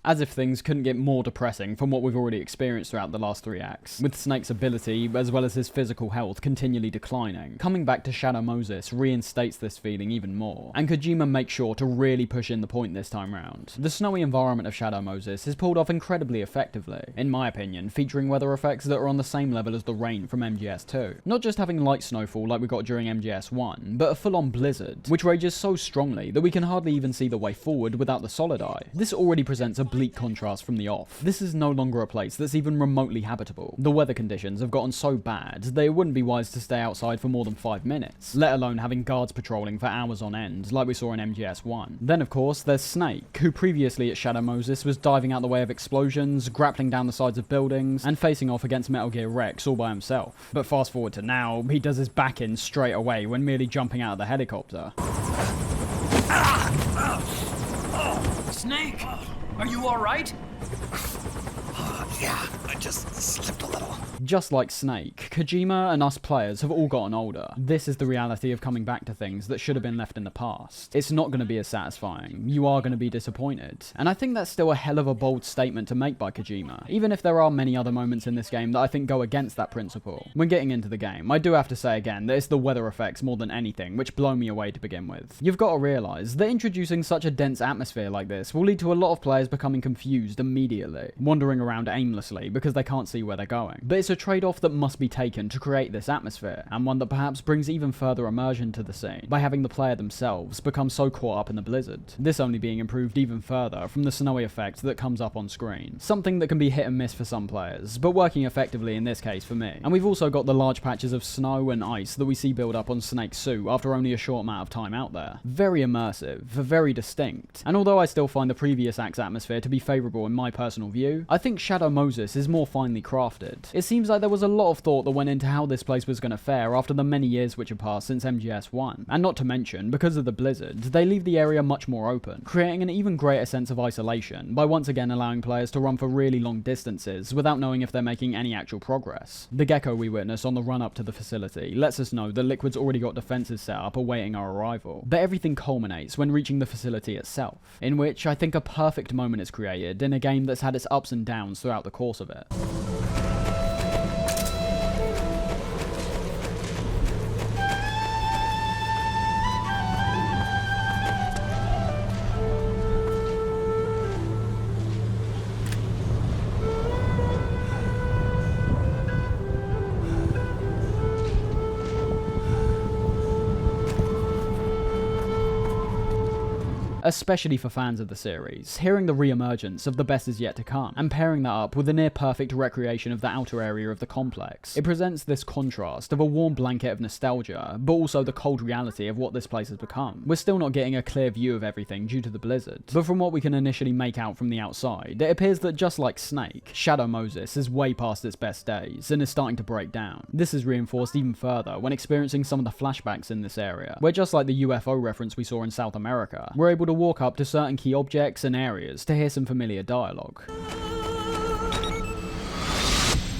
As if things couldn't get more depressing from what we've already experienced throughout the last 3 acts, with Snake's ability, as well as his physical health, continually declining. Coming back to Shadow Moses reinstates this feeling even more, and Kojima makes sure to really push in the point this time round. The snowy environment of Shadow Moses is pulled off incredibly effectively, in my opinion, featuring weather effects that are on the same level as the rain from MGS2. Not just having light snowfall like we got during MGS1, but a full-on blizzard, which rages so strongly that we can hardly even see the way forward without the solid eye. This already presents a bleak contrast from the off. This is no longer a place that's even remotely habitable. The weather conditions have gotten so bad that it wouldn't be wise to stay outside for more than 5 minutes, let alone having guards patrolling for hours on end like we saw in MGS1. Then of course there's Snake, who previously at Shadow Moses was diving out the way of explosions, grappling down the sides of buildings, and facing off against Metal Gear Rex all by himself. But fast forward to now, he does his back in straight away when merely jumping out of the helicopter. Snake! Are you alright? Yeah, I just slipped a little. Just like Snake, Kojima and us players have all gotten older. This is the reality of coming back to things that should have been left in the past. It's not going to be as satisfying. You are going to be disappointed. And I think that's still a hell of a bold statement to make by Kojima, even if there are many other moments in this game that I think go against that principle. When getting into the game, I do have to say again that it's the weather effects more than anything which blow me away to begin with. You've got to realise that introducing such a dense atmosphere like this will lead to a lot of players becoming confused immediately, wandering around aimlessly because they can't see where they're going. But it's a trade-off that must be taken to create this atmosphere, and one that perhaps brings even further immersion to the scene by having the player themselves become so caught up in the blizzard. This only being improved even further from the snowy effect that comes up on screen. Something that can be hit and miss for some players, but working effectively in this case for me. And we've also got the large patches of snow and ice that we see build up on Snake's suit after only a short amount of time out there. Very immersive, very distinct. And although I still find the previous act's atmosphere to be favourable in my personal view, I think Shadow Moses is more finely crafted. It seems like there was a lot of thought that went into how this place was going to fare after the many years which have passed since MGS1. And not to mention, because of the blizzard, they leave the area much more open, creating an even greater sense of isolation by once again allowing players to run for really long distances without knowing if they're making any actual progress. The gecko we witness on the run up to the facility lets us know that Liquid's already got defenses set up awaiting our arrival. But everything culminates when reaching the facility itself, in which I think a perfect moment is created in a game that's had its ups and downs throughout the course of it. especially for fans of the series. Hearing the re-emergence of the best is yet to come, and pairing that up with a near-perfect recreation of the outer area of the complex, it presents this contrast of a warm blanket of nostalgia, but also the cold reality of what this place has become. We're still not getting a clear view of everything due to the blizzard, but from what we can initially make out from the outside, it appears that just like Snake, Shadow Moses is way past its best days, and is starting to break down. This is reinforced even further when experiencing some of the flashbacks in this area, where just like the UFO reference we saw in South America, we're able to walk up to certain key objects and areas to hear some familiar dialogue.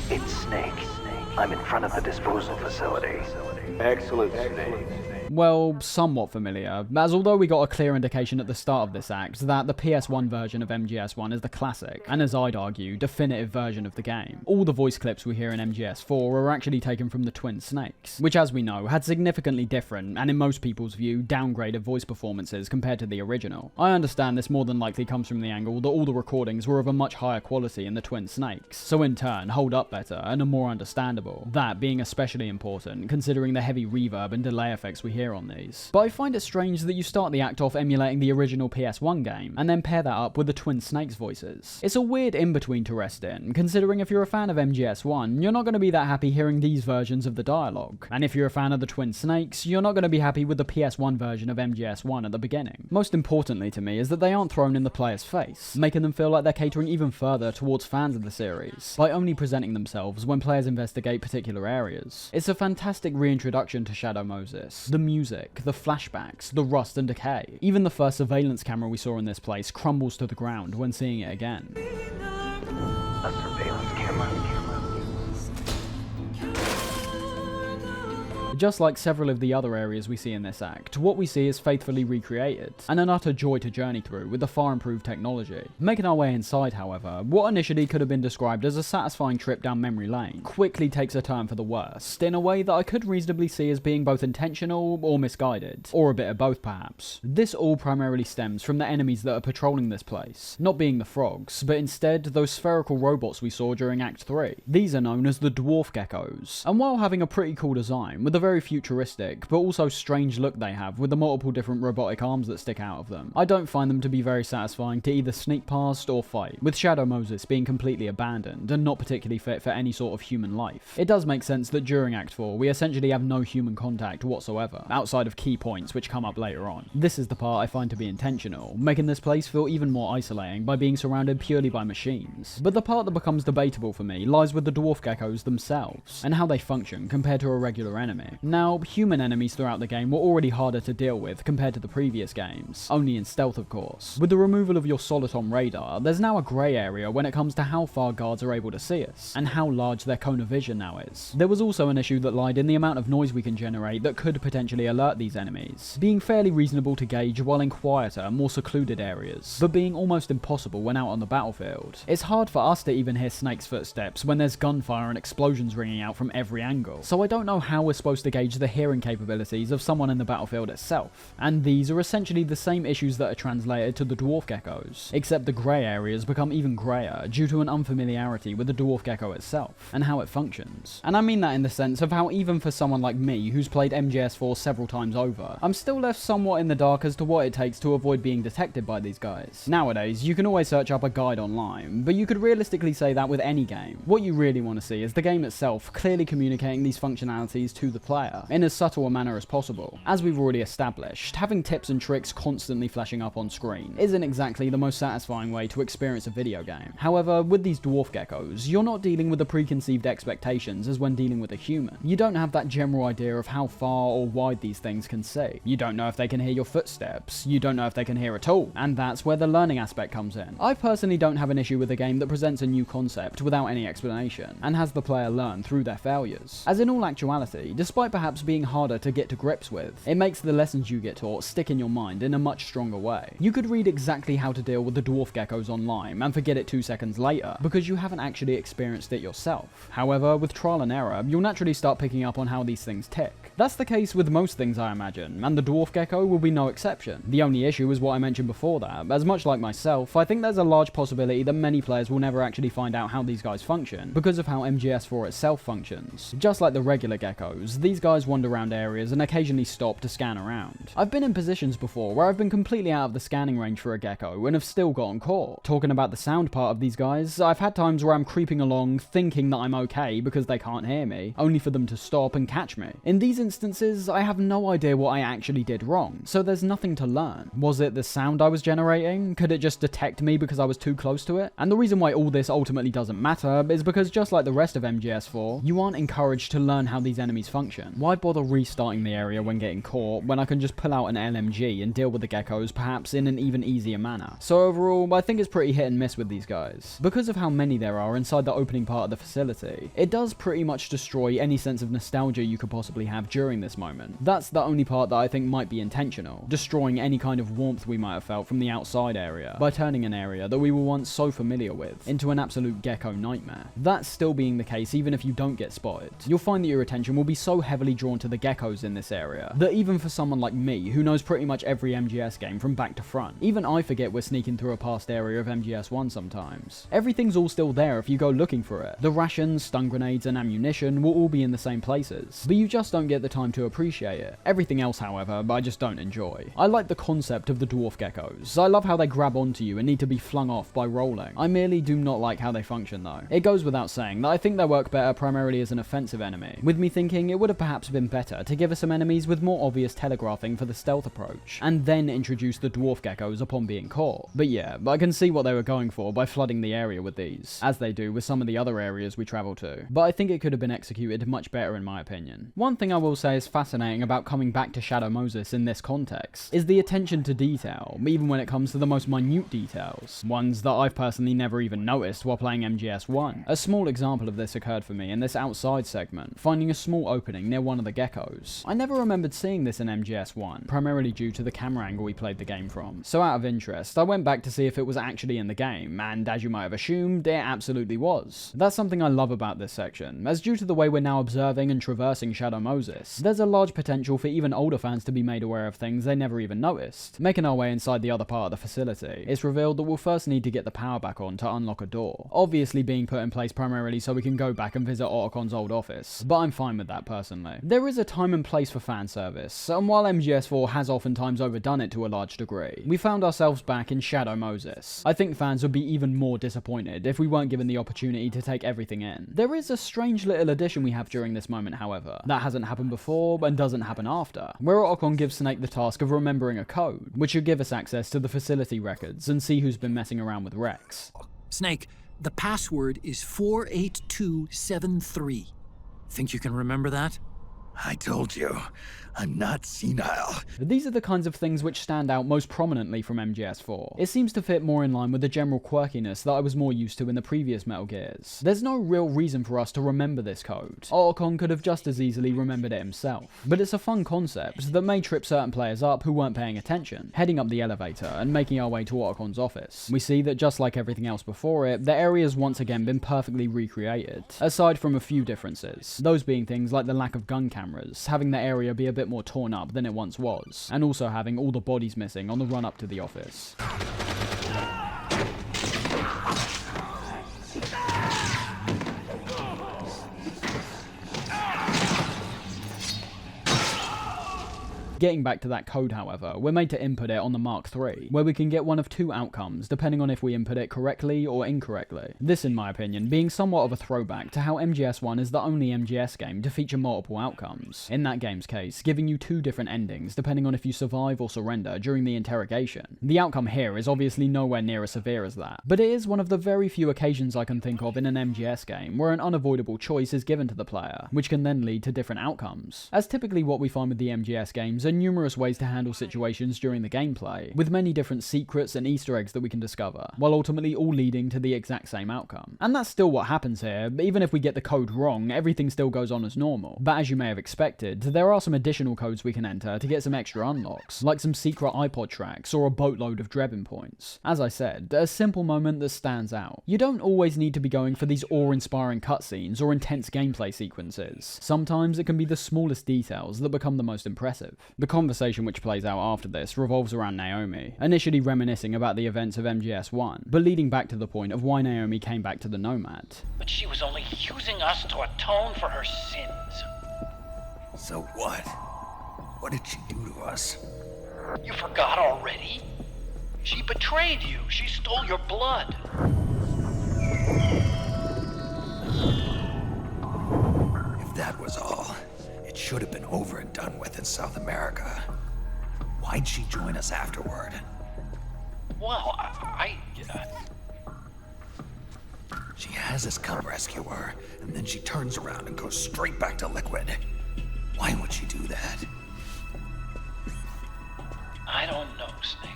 It's Snake. I'm in front of the disposal facility. Excellent, Snake. Well, somewhat familiar, as although we got a clear indication at the start of this act that the PS1 version of MGS1 is the classic, and as I'd argue, definitive version of the game. All the voice clips we hear in MGS4 are actually taken from the Twin Snakes, which as we know, had significantly different, and in most people's view, downgraded voice performances compared to the original. I understand this more than likely comes from the angle that all the recordings were of a much higher quality in the Twin Snakes, so in turn hold up better and are more understandable, that being especially important considering the heavy reverb and delay effects we hear on these. But I find it strange that you start the act off emulating the original PS1 game, and then pair that up with the Twin Snakes voices. It's a weird in-between to rest in, considering if you're a fan of MGS1, you're not going to be that happy hearing these versions of the dialogue, and if you're a fan of the Twin Snakes, you're not going to be happy with the PS1 version of MGS1 at the beginning. Most importantly to me is that they aren't thrown in the player's face, making them feel like they're catering even further towards fans of the series, by only presenting themselves when players investigate particular areas. It's a fantastic reintroduction to Shadow Moses. The music, the flashbacks, the rust and decay. Even the first surveillance camera we saw in this place crumbles to the ground when seeing it again. A surveillance camera. Just like several of the other areas we see in this act, what we see is faithfully recreated, and an utter joy to journey through with the far improved technology. Making our way inside, however, what initially could have been described as a satisfying trip down memory lane quickly takes a turn for the worst, in a way that I could reasonably see as being both intentional or misguided, or a bit of both perhaps. This all primarily stems from the enemies that are patrolling this place, not being the frogs, but instead those spherical robots we saw during Act 3. These are known as the dwarf geckos, and while having a pretty cool design, with a very futuristic, but also strange look they have with the multiple different robotic arms that stick out of them, I don't find them to be very satisfying to either sneak past or fight, with Shadow Moses being completely abandoned and not particularly fit for any sort of human life. It does make sense that during Act 4 we essentially have no human contact whatsoever, outside of key points which come up later on. This is the part I find to be intentional, making this place feel even more isolating by being surrounded purely by machines. But the part that becomes debatable for me lies with the dwarf geckos themselves, and how they function compared to a regular enemy. Now, human enemies throughout the game were already harder to deal with compared to the previous games, only in stealth of course. With the removal of your Soliton radar, there's now a grey area when it comes to how far guards are able to see us, and how large their cone of vision now is. There was also an issue that lied in the amount of noise we can generate that could potentially alert these enemies, being fairly reasonable to gauge while in quieter, more secluded areas, but being almost impossible when out on the battlefield. It's hard for us to even hear Snake's footsteps when there's gunfire and explosions ringing out from every angle, so I don't know how we're supposed to gauge the hearing capabilities of someone in the battlefield itself. And these are essentially the same issues that are translated to the dwarf geckos, except the grey areas become even greyer due to an unfamiliarity with the dwarf gecko itself, and how it functions. And I mean that in the sense of how even for someone like me, who's played MGS4 several times over, I'm still left somewhat in the dark as to what it takes to avoid being detected by these guys. Nowadays, you can always search up a guide online, but you could realistically say that with any game. What you really want to see is the game itself clearly communicating these functionalities to the player, in as subtle a manner as possible. As we've already established, having tips and tricks constantly flashing up on screen isn't exactly the most satisfying way to experience a video game. However, with these dwarf geckos, you're not dealing with the preconceived expectations as when dealing with a human. You don't have that general idea of how far or wide these things can see. You don't know if they can hear your footsteps. You don't know if they can hear at all. And that's where the learning aspect comes in. I personally don't have an issue with a game that presents a new concept without any explanation, and has the player learn through their failures. As in all actuality, despite perhaps being harder to get to grips with, it makes the lessons you get taught stick in your mind in a much stronger way. You could read exactly how to deal with the dwarf geckos online and forget it 2 seconds later, because you haven't actually experienced it yourself. However, with trial and error, you'll naturally start picking up on how these things tick. That's the case with most things, I imagine, and the dwarf gecko will be no exception. The only issue is what I mentioned before that. As much like myself, I think there's a large possibility that many players will never actually find out how these guys function, because of how MGS4 itself functions. Just like the regular geckos, these guys wander around areas and occasionally stop to scan around. I've been in positions before where I've been completely out of the scanning range for a gecko and have still gotten caught. Talking about the sound part of these guys, I've had times where I'm creeping along thinking that I'm okay because they can't hear me, only for them to stop and catch me. In these instances, I have no idea what I actually did wrong, so there's nothing to learn. Was it the sound I was generating? Could it just detect me because I was too close to it? And the reason why all this ultimately doesn't matter is because just like the rest of MGS4, you aren't encouraged to learn how these enemies function. Why bother restarting the area when getting caught when I can just pull out an LMG and deal with the geckos perhaps in an even easier manner? So overall, I think it's pretty hit and miss with these guys. Because of how many there are inside the opening part of the facility, it does pretty much destroy any sense of nostalgia you could possibly have during this moment. That's the only part that I think might be intentional, destroying any kind of warmth we might have felt from the outside area by turning an area that we were once so familiar with into an absolute gecko nightmare. That's still being the case even if you don't get spotted. You'll find that your attention will be so heavily drawn to the geckos in this area that even for someone like me who knows pretty much every MGS game from back to front, even I forget we're sneaking through a past area of MGS1 sometimes. Everything's all still there if you go looking for it. The rations, stun grenades and ammunition will all be in the same places, but you just don't get the time to appreciate it. Everything else, however, I just don't enjoy. I like the concept of the dwarf geckos. I love how they grab onto you and need to be flung off by rolling. I merely do not like how they function though. It goes without saying that I think they work better primarily as an offensive enemy, with me thinking it would have perhaps been better to give us some enemies with more obvious telegraphing for the stealth approach, and then introduce the dwarf geckos upon being caught. But yeah, I can see what they were going for by flooding the area with these, as they do with some of the other areas we travel to, but I think it could have been executed much better in my opinion. One thing I will say is fascinating about coming back to Shadow Moses in this context is the attention to detail, even when it comes to the most minute details, ones that I've personally never even noticed while playing MGS1. A small example of this occurred for me in this outside segment, finding a small opening near one of the geckos. I never remembered seeing this in MGS1, primarily due to the camera angle we played the game from. So out of interest, I went back to see if it was actually in the game, and as you might have assumed, it absolutely was. That's something I love about this section, as due to the way we're now observing and traversing Shadow Moses, there's a large potential for even older fans to be made aware of things they never even noticed. Making our way inside the other part of the facility, it's revealed that we'll first need to get the power back on to unlock a door, obviously being put in place primarily so we can go back and visit Otocon's old office, but I'm fine with that personally. There is a time and place for fan service, and while MGS4 has oftentimes overdone it to a large degree, we found ourselves back in Shadow Moses. I think fans would be even more disappointed if we weren't given the opportunity to take everything in. There is a strange little addition we have during this moment, however, that hasn't happened before and doesn't happen after, where Otacon gives Snake the task of remembering a code, which should give us access to the facility records and see who's been messing around with Rex. Snake, the password is 48273. Think you can remember that? I told you, I'm not senile. These are the kinds of things which stand out most prominently from MGS4. It seems to fit more in line with the general quirkiness that I was more used to in the previous Metal Gears. There's no real reason for us to remember this code. Otacon could have just as easily remembered it himself. But it's a fun concept that may trip certain players up who weren't paying attention, heading up the elevator and making our way to Otacon's office. We see that just like everything else before it, the area's once again been perfectly recreated, aside from a few differences, those being things like the lack of gun cameras, having the area be a bit more torn up than it once was, and also having all the bodies missing on the run up to the office. Getting back to that code, however, we're made to input it on the Mark III, where we can get one of two outcomes depending on if we input it correctly or incorrectly. This, in my opinion, being somewhat of a throwback to how MGS1 is the only MGS game to feature multiple outcomes, in that game's case, giving you two different endings depending on if you survive or surrender during the interrogation. The outcome here is obviously nowhere near as severe as that, but it is one of the very few occasions I can think of in an MGS game where an unavoidable choice is given to the player, which can then lead to different outcomes. As typically what we find with the MGS games and numerous ways to handle situations during the gameplay, with many different secrets and Easter eggs that we can discover, while ultimately all leading to the exact same outcome. And that's still what happens here. Even if we get the code wrong, everything still goes on as normal. But as you may have expected, there are some additional codes we can enter to get some extra unlocks, like some secret iPod tracks or a boatload of Drebin points. As I said, a simple moment that stands out. You don't always need to be going for these awe-inspiring cutscenes or intense gameplay sequences. Sometimes it can be the smallest details that become the most impressive. The conversation which plays out after this revolves around Naomi, initially reminiscing about the events of MGS1, but leading back to the point of why Naomi came back to the Nomad. But she was only using us to atone for her sins. So what? What did she do to us? You forgot already? She betrayed you. She stole your blood. If that was all, it should have been over and done with in South America. Why'd she join us afterward? Well, She has us come rescue her, and then she turns around and goes straight back to Liquid. Why would she do that? I don't know, Snake.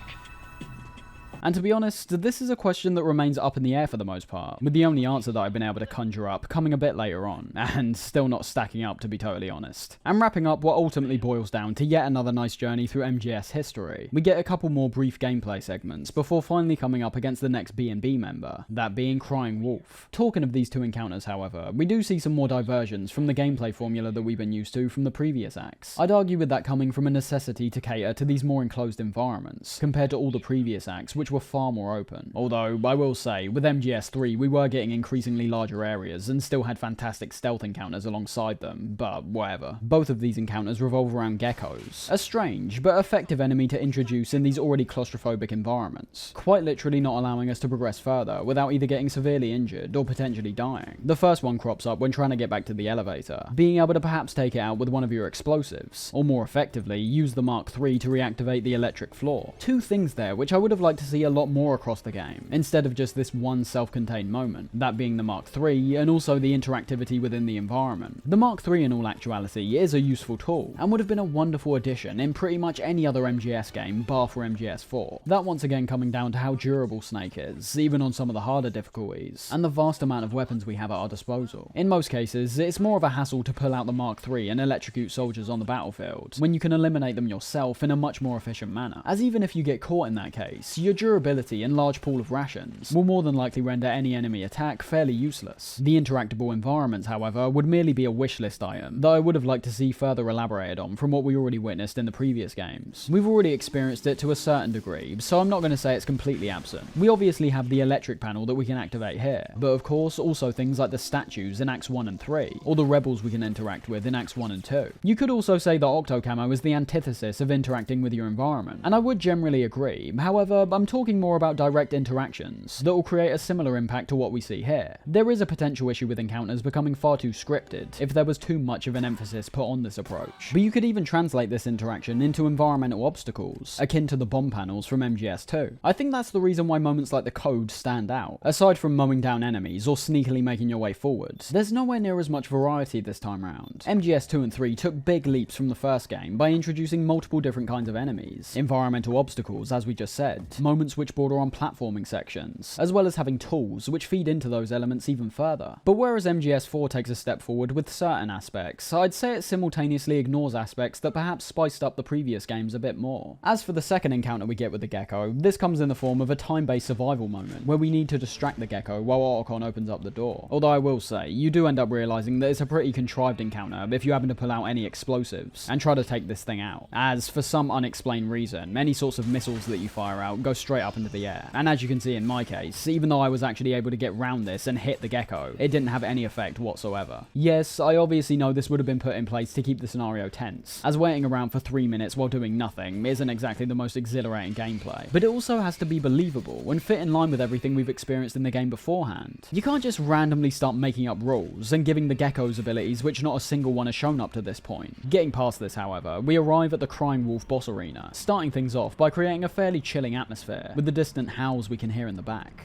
And to be honest, this is a question that remains up in the air for the most part, with the only answer that I've been able to conjure up coming a bit later on, and still not stacking up to be totally honest. And wrapping up what ultimately boils down to yet another nice journey through MGS history. We get a couple more brief gameplay segments before finally coming up against the next B&B member, that being Crying Wolf. Talking of these two encounters, however, we do see some more diversions from the gameplay formula that we've been used to from the previous acts. I'd argue with that coming from a necessity to cater to these more enclosed environments, compared to all the previous acts which were far more open. Although, I will say, with MGS3 we were getting increasingly larger areas and still had fantastic stealth encounters alongside them, but whatever. Both of these encounters revolve around geckos, a strange but effective enemy to introduce in these already claustrophobic environments, quite literally not allowing us to progress further without either getting severely injured or potentially dying. The first one crops up when trying to get back to the elevator, being able to perhaps take it out with one of your explosives, or more effectively, use the Mark III to reactivate the electric floor. Two things there which I would have liked to see a lot more across the game, instead of just this one self-contained moment, that being the Mark III and also the interactivity within the environment. The Mark III in all actuality is a useful tool, and would have been a wonderful addition in pretty much any other MGS game bar for MGS4. That once again coming down to how durable Snake is, even on some of the harder difficulties, and the vast amount of weapons we have at our disposal. In most cases, it's more of a hassle to pull out the Mark III and electrocute soldiers on the battlefield, when you can eliminate them yourself in a much more efficient manner, as even if you get caught in that case, your durability and large pool of rations will more than likely render any enemy attack fairly useless. The interactable environments, however, would merely be a wishlist item, though I would have liked to see further elaborated on from what we already witnessed in the previous games. We've already experienced it to a certain degree, so I'm not going to say it's completely absent. We obviously have the electric panel that we can activate here, but of course also things like the statues in Acts 1 and 3, or the rebels we can interact with in Acts 1 and 2. You could also say that Octo Camo is the antithesis of interacting with your environment, and I would generally agree. However, I'm talking more about direct interactions that will create a similar impact to what we see here. There is a potential issue with encounters becoming far too scripted if there was too much of an emphasis put on this approach, but you could even translate this interaction into environmental obstacles, akin to the bomb panels from MGS2. I think that's the reason why moments like the code stand out. Aside from mowing down enemies or sneakily making your way forward, there's nowhere near as much variety this time round. MGS2 and 3 took big leaps from the first game by introducing multiple different kinds of enemies, environmental obstacles as we just said, moments which border on platforming sections, as well as having tools which feed into those elements even further. But whereas MGS4 takes a step forward with certain aspects, I'd say it simultaneously ignores aspects that perhaps spiced up the previous games a bit more. As for the second encounter we get with the gecko, this comes in the form of a time-based survival moment, where we need to distract the gecko while Otacon opens up the door. Although I will say, you do end up realizing that it's a pretty contrived encounter if you happen to pull out any explosives and try to take this thing out, as for some unexplained reason, any sorts of missiles that you fire out go straight up into the air. And as you can see in my case, even though I was actually able to get round this and hit the gecko, it didn't have any effect whatsoever. Yes, I obviously know this would have been put in place to keep the scenario tense, as waiting around for 3 minutes while doing nothing isn't exactly the most exhilarating gameplay, but it also has to be believable and fit in line with everything we've experienced in the game beforehand. You can't just randomly start making up rules and giving the gecko's abilities which not a single one has shown up to this point. Getting past this, however, we arrive at the Crying Wolf boss arena, starting things off by creating a fairly chilling atmosphere, with the distant howls we can hear in the back.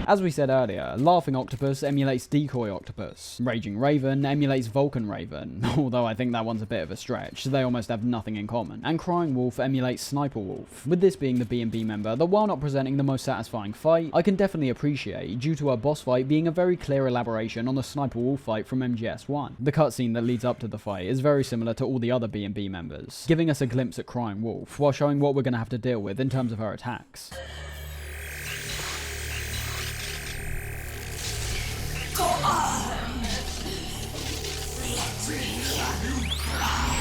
As we said earlier, Laughing Octopus emulates Decoy Octopus, Raging Raven emulates Vulcan Raven, although I think that one's a bit of a stretch, they almost have nothing in common, and Crying Wolf emulates Sniper Wolf, with this being the B&B member that while not presenting the most satisfying fight, I can definitely appreciate due to her boss fight being a very clear elaboration on the Sniper Wolf fight from MGS1. The cutscene that leads up to the fight is very similar to all the other B&B members, giving us a glimpse at Crying Wolf, while showing what we're going to have to deal with in terms of her attacks. Go on! Let me hear you cry!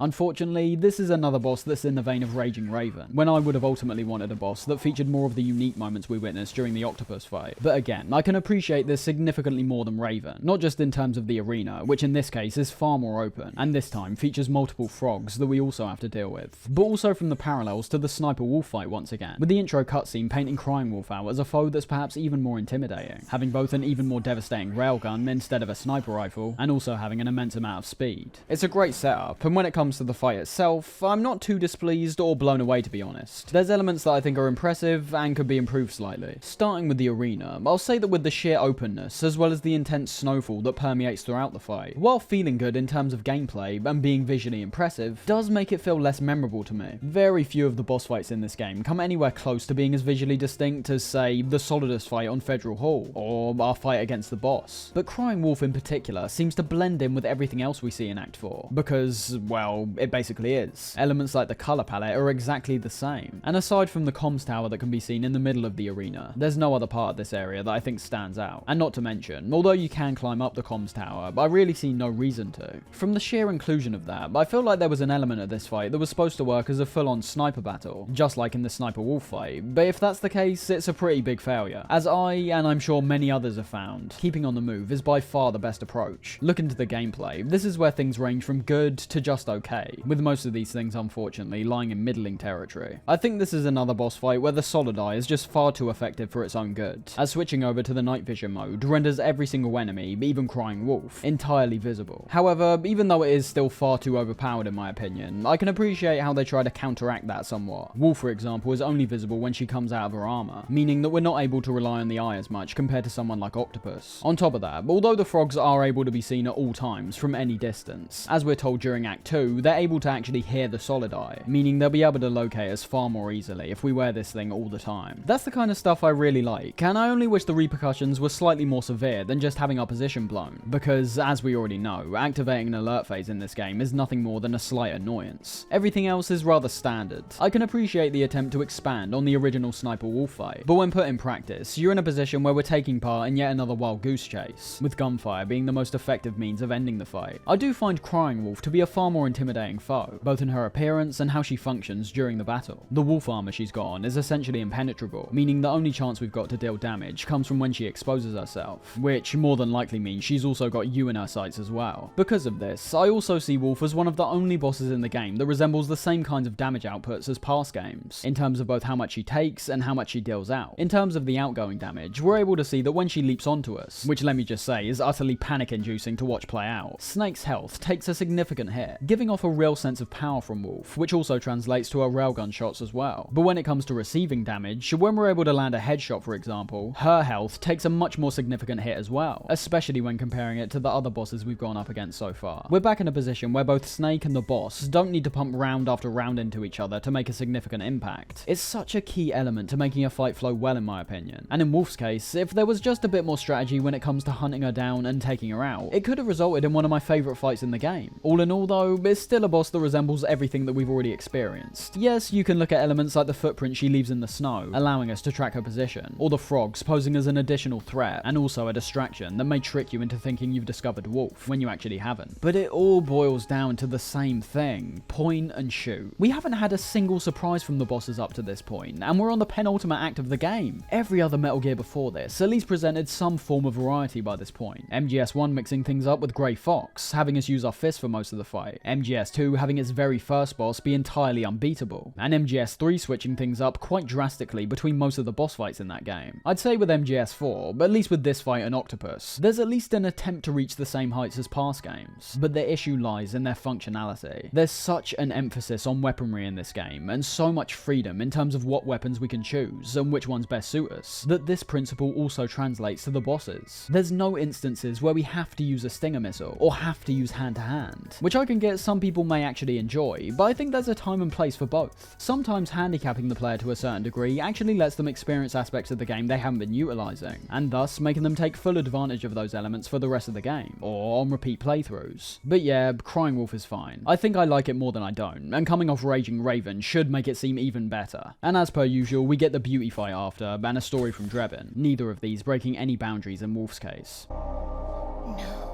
Unfortunately, this is another boss that's in the vein of Raging Raven, when I would have ultimately wanted a boss that featured more of the unique moments we witnessed during the octopus fight. But again, I can appreciate this significantly more than Raven, not just in terms of the arena, which in this case is far more open, and this time features multiple frogs that we also have to deal with, but also from the parallels to the Sniper Wolf fight once again, with the intro cutscene painting Crying Wolf out as a foe that's perhaps even more intimidating, having both an even more devastating railgun instead of a sniper rifle, and also having an immense amount of speed. It's a great setup, and when it comes to the fight itself, I'm not too displeased or blown away, to be honest. There's elements that I think are impressive and could be improved slightly. Starting with the arena, I'll say that with the sheer openness as well as the intense snowfall that permeates throughout the fight, while feeling good in terms of gameplay and being visually impressive, does make it feel less memorable to me. Very few of the boss fights in this game come anywhere close to being as visually distinct as, say, the Solidus fight on Federal Hall, or our fight against the boss. But Crying Wolf in particular seems to blend in with everything else we see in Act 4, because, well, it basically is. Elements like the colour palette are exactly the same. And aside from the comms tower that can be seen in the middle of the arena, there's no other part of this area that I think stands out. And not to mention, although you can climb up the comms tower, I really see no reason to. From the sheer inclusion of that, I feel like there was an element of this fight that was supposed to work as a full-on sniper battle, just like in the Sniper Wolf fight, but if that's the case, it's a pretty big failure. As I, and I'm sure many others have found, keeping on the move is by far the best approach. Look into the gameplay, this is where things range from good to just okay, with most of these things unfortunately lying in middling territory. I think this is another boss fight where the Solid Eye is just far too effective for its own good, as switching over to the night vision mode renders every single enemy, even Crying Wolf, entirely visible. However, even though it is still far too overpowered in my opinion, I can appreciate how they try to counteract that somewhat. Wolf, for example, is only visible when she comes out of her armor, meaning that we're not able to rely on the eye as much compared to someone like Octopus. On top of that, although the frogs are able to be seen at all times from any distance, as we're told during Act 2, they're able to actually hear the Solid Eye, meaning they'll be able to locate us far more easily if we wear this thing all the time. That's the kind of stuff I really like, and I only wish the repercussions were slightly more severe than just having our position blown, because as we already know, activating an alert phase in this game is nothing more than a slight annoyance. Everything else is rather standard. I can appreciate the attempt to expand on the original Sniper Wolf fight, but when put in practice, you're in a position where we're taking part in yet another wild goose chase, with gunfire being the most effective means of ending the fight. I do find Crying Wolf to be a far more intimidating foe, both in her appearance and how she functions during the battle. The wolf armor she's got on is essentially impenetrable, meaning the only chance we've got to deal damage comes from when she exposes herself, which more than likely means she's also got you in her sights as well. Because of this, I also see Wolf as one of the only bosses in the game that resembles the same kinds of damage outputs as past games, in terms of both how much she takes and how much she deals out. In terms of the outgoing damage, we're able to see that when she leaps onto us, which let me just say is utterly panic-inducing to watch play out, Snake's health takes a significant hit, giving off a real sense of power from Wolf, which also translates to her railgun shots as well. But when it comes to receiving damage, when we're able to land a headshot for example, her health takes a much more significant hit as well, especially when comparing it to the other bosses we've gone up against so far. We're back in a position where both Snake and the boss don't need to pump round after round into each other to make a significant impact. It's such a key element to making a fight flow well in my opinion, and in Wolf's case, if there was just a bit more strategy when it comes to hunting her down and taking her out, it could have resulted in one of my favourite fights in the game. All in all though, it's still a boss that resembles everything that we've already experienced. Yes, you can look at elements like the footprint she leaves in the snow, allowing us to track her position, or the frogs posing as an additional threat and also a distraction that may trick you into thinking you've discovered Wolf when you actually haven't. But it all boils down to the same thing: point and shoot. We haven't had a single surprise from the bosses up to this point, and we're on the penultimate act of the game. Every other Metal Gear before this at least presented some form of variety by this point. MGS1 mixing things up with Grey Fox, having us use our fists for most of the fight. MGS MGS2 having its very first boss be entirely unbeatable, and MGS3 switching things up quite drastically between most of the boss fights in that game. I'd say with MGS4, but at least with this fight and Octopus, there's at least an attempt to reach the same heights as past games, but the issue lies in their functionality. There's such an emphasis on weaponry in this game, and so much freedom in terms of what weapons we can choose and which ones best suit us, that this principle also translates to the bosses. There's no instances where we have to use a Stinger missile, or have to use hand-to-hand, which I can get some people may actually enjoy, but I think there's a time and place for both. Sometimes handicapping the player to a certain degree actually lets them experience aspects of the game they haven't been utilising, and thus making them take full advantage of those elements for the rest of the game, or on repeat playthroughs. But yeah, Crying Wolf is fine. I think I like it more than I don't, and coming off Raging Raven should make it seem even better. And as per usual, we get the beauty fight after, and a story from Drebin, neither of these breaking any boundaries in Wolf's case. No.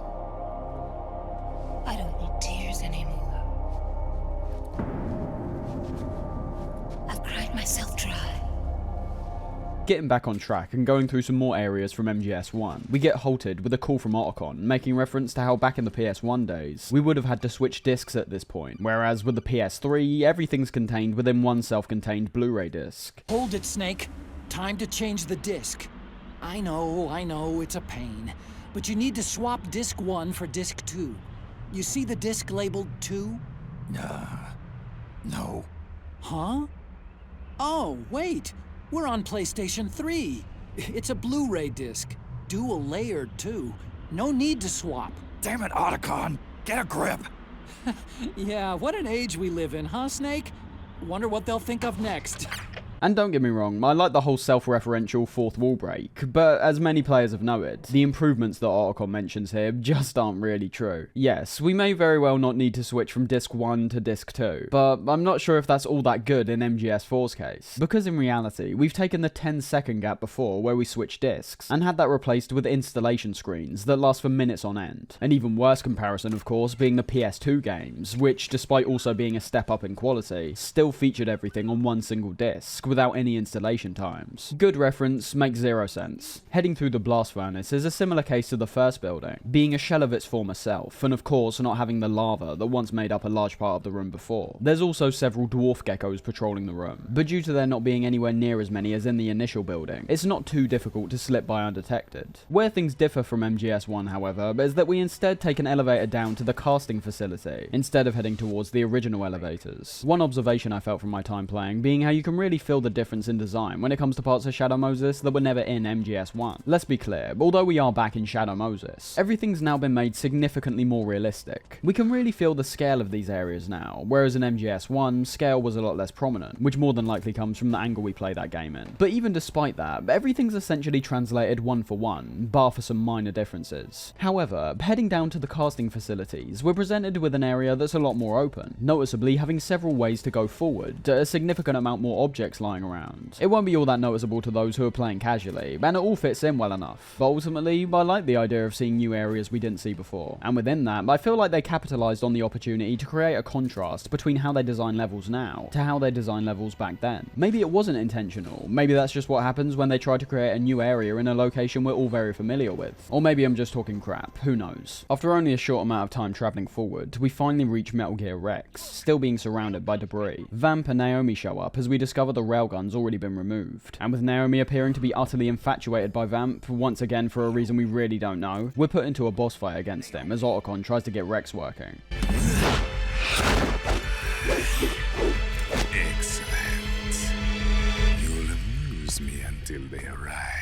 I don't need tears anymore. I've cried myself dry. Getting back on track and going through some more areas from MGS1, we get halted with a call from Otacon, making reference to how back in the PS1 days, we would have had to switch discs at this point, whereas with the PS3, everything's contained within one self-contained Blu-ray disc. Hold it, Snake. Time to change the disc. I know, it's a pain. But you need to swap disc 1 for disc 2. You see the disc labeled 2? No. Huh? Oh, wait. We're on PlayStation 3. It's a Blu-ray disc. Dual layered, too. No need to swap. Damn it, Otacon! Get a grip! Yeah, what an age we live in, huh, Snake? Wonder what they'll think of next. And don't get me wrong, I like the whole self-referential fourth wall break, but as many players have noted, the improvements that Otacon mentions here just aren't really true. Yes, we may very well not need to switch from disc 1 to disc 2, but I'm not sure if that's all that good in MGS4's case, because in reality, we've taken the 10-second gap before where we switched discs, and had that replaced with installation screens that last for minutes on end. An even worse comparison, of course, being the PS2 games, which, despite also being a step up in quality, still featured everything on one single disc, without any installation times. Good reference, makes zero sense. Heading through the blast furnace is a similar case to the first building, being a shell of its former self, and of course not having the lava that once made up a large part of the room before. There's also several dwarf geckos patrolling the room, but due to there not being anywhere near as many as in the initial building, it's not too difficult to slip by undetected. Where things differ from MGS1, however, is that we instead take an elevator down to the casting facility, instead of heading towards the original elevators. One observation I felt from my time playing being how you can really feel the difference in design when it comes to parts of Shadow Moses that were never in MGS1. Let's be clear, although we are back in Shadow Moses, everything's now been made significantly more realistic. We can really feel the scale of these areas now, whereas in MGS1, scale was a lot less prominent, which more than likely comes from the angle we play that game in. But even despite that, everything's essentially translated one for one, bar for some minor differences. However, heading down to the casting facilities, we're presented with an area that's a lot more open, noticeably having several ways to go forward, a significant amount more objects lying around. It won't be all that noticeable to those who are playing casually, and it all fits in well enough, but ultimately, I like the idea of seeing new areas we didn't see before, and within that, I feel like they capitalised on the opportunity to create a contrast between how they design levels now, to how they design levels back then. Maybe it wasn't intentional, maybe that's just what happens when they try to create a new area in a location we're all very familiar with, or maybe I'm just talking crap, who knows. After only a short amount of time travelling forward, we finally reach Metal Gear Rex, still being surrounded by debris. Vamp and Naomi show up as we discover the railgun's already been removed, and with Naomi appearing to be utterly infatuated by Vamp, once again for a reason we really don't know, we're put into a boss fight against him as Otacon tries to get Rex working. Excellent. You'll amuse me until they arrive.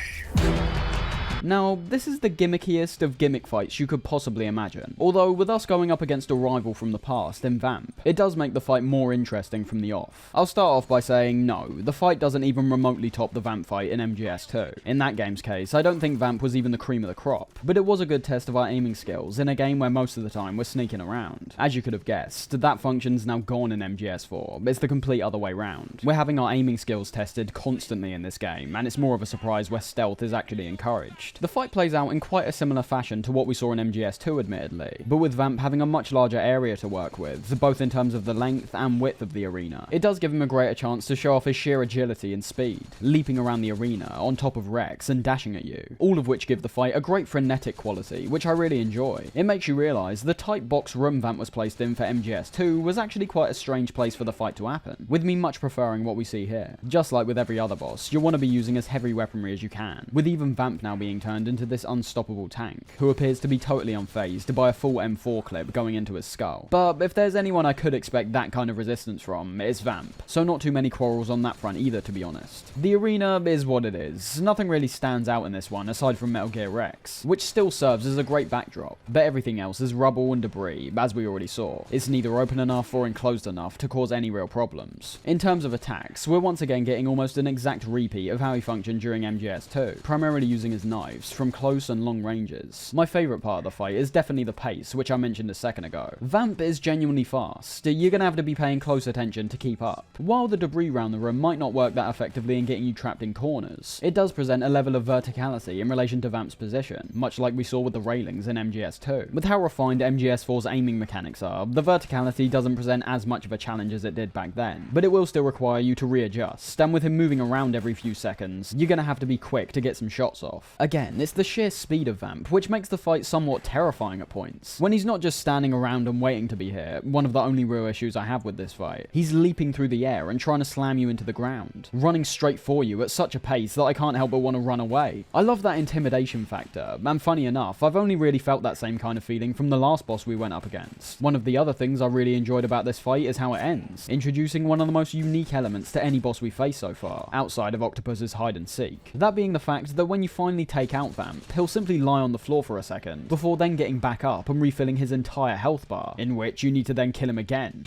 Now, this is the gimmickiest of gimmick fights you could possibly imagine, although with us going up against a rival from the past in Vamp, it does make the fight more interesting from the off. I'll start off by saying no, the fight doesn't even remotely top the Vamp fight in MGS2. In that game's case, I don't think Vamp was even the cream of the crop, but it was a good test of our aiming skills in a game where most of the time we're sneaking around. As you could have guessed, that function's now gone in MGS4, it's the complete other way round. We're having our aiming skills tested constantly in this game, and it's more of a surprise where stealth is actually encouraged. finished. The fight plays out in quite a similar fashion to what we saw in MGS2 admittedly, but with Vamp having a much larger area to work with, both in terms of the length and width of the arena. It does give him a greater chance to show off his sheer agility and speed, leaping around the arena, on top of Rex and dashing at you, all of which give the fight a great frenetic quality, which I really enjoy. It makes you realise the tight box room Vamp was placed in for MGS2 was actually quite a strange place for the fight to happen, with me much preferring what we see here. Just like with every other boss, you'll want to be using as heavy weaponry as you can, with even Vamp now being turned into this unstoppable tank, who appears to be totally unfazed by a full M4 clip going into his skull. But if there's anyone I could expect that kind of resistance from, it's Vamp, so not too many quarrels on that front either, to be honest. The arena is what it is. Nothing really stands out in this one aside from Metal Gear Rex, which still serves as a great backdrop, but everything else is rubble and debris, as we already saw. It's neither open enough or enclosed enough to cause any real problems. In terms of attacks, we're once again getting almost an exact repeat of how he functioned during MGS2, primarily using his knives from close and long ranges. My favourite part of the fight is definitely the pace, which I mentioned a second ago. Vamp is genuinely fast. You're gonna have to be paying close attention to keep up. While the debris around the room might not work that effectively in getting you trapped in corners, it does present a level of verticality in relation to Vamp's position, much like we saw with the railings in MGS2. With how refined MGS4's aiming mechanics are, the verticality doesn't present as much of a challenge as it did back then, but it will still require you to readjust, and with him moving around every few seconds, you're gonna have to be quick to get some shots off. Again, it's the sheer speed of Vamp, which makes the fight somewhat terrifying at points. When he's not just standing around and waiting to be hit, one of the only real issues I have with this fight, he's leaping through the air and trying to slam you into the ground, running straight for you at such a pace that I can't help but want to run away. I love that intimidation factor, and funny enough, I've only really felt that same kind of feeling from the last boss we went up against. One of the other things I really enjoyed about this fight is how it ends, introducing one of the most unique elements to any boss we face so far, outside of Octopus's hide and seek. That being the fact that when you finally take out Vamp, he'll simply lie on the floor for a second, before then getting back up and refilling his entire health bar, in which you need to then kill him again.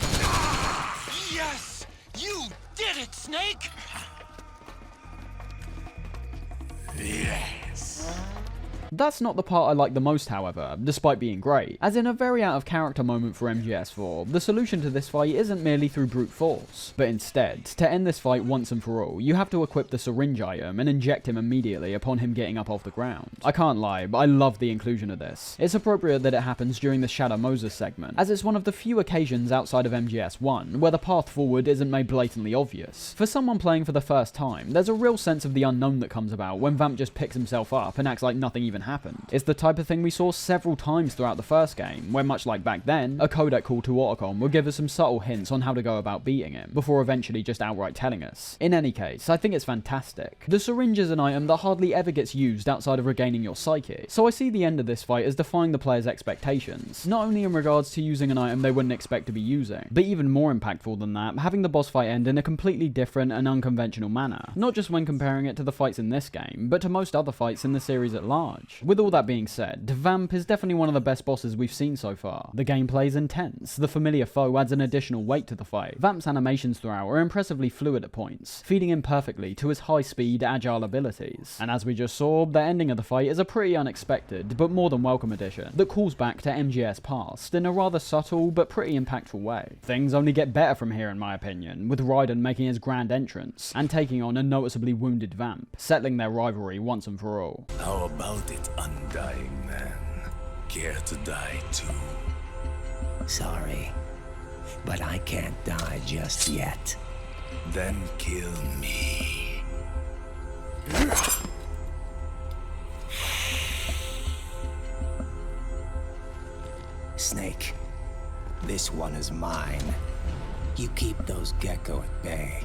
Yes! You did it, Snake! Yes! That's not the part I like the most, however, despite being great. As in a very out of character moment for MGS4, the solution to this fight isn't merely through brute force, but instead, to end this fight once and for all, you have to equip the syringe item and inject him immediately upon him getting up off the ground. I can't lie, but I love the inclusion of this. It's appropriate that it happens during the Shadow Moses segment, as it's one of the few occasions outside of MGS1 where the path forward isn't made blatantly obvious. For someone playing for the first time, there's a real sense of the unknown that comes about when Vamp just picks himself up and acts like nothing even happened. It's the type of thing we saw several times throughout the first game, where much like back then, a codec call to Otacon would give us some subtle hints on how to go about beating him, before eventually just outright telling us. In any case, I think it's fantastic. The syringe is an item that hardly ever gets used outside of regaining your psyche, so I see the end of this fight as defying the player's expectations, not only in regards to using an item they wouldn't expect to be using, but even more impactful than that, having the boss fight end in a completely different and unconventional manner, not just when comparing it to the fights in this game, but to most other fights in the series at large. With all that being said, Vamp is definitely one of the best bosses we've seen so far. The gameplay is intense, the familiar foe adds an additional weight to the fight, Vamp's animations throughout are impressively fluid at points, feeding in perfectly to his high speed, agile abilities, and as we just saw, the ending of the fight is a pretty unexpected, but more than welcome addition, that calls back to MGS past in a rather subtle but pretty impactful way. Things only get better from here in my opinion, with Raiden making his grand entrance, and taking on a noticeably wounded Vamp, settling their rivalry once and for all. How about it, undying man? Care to die too? Sorry, but I can't die just yet. Then kill me. Snake, this one is mine. You keep those gecko at bay.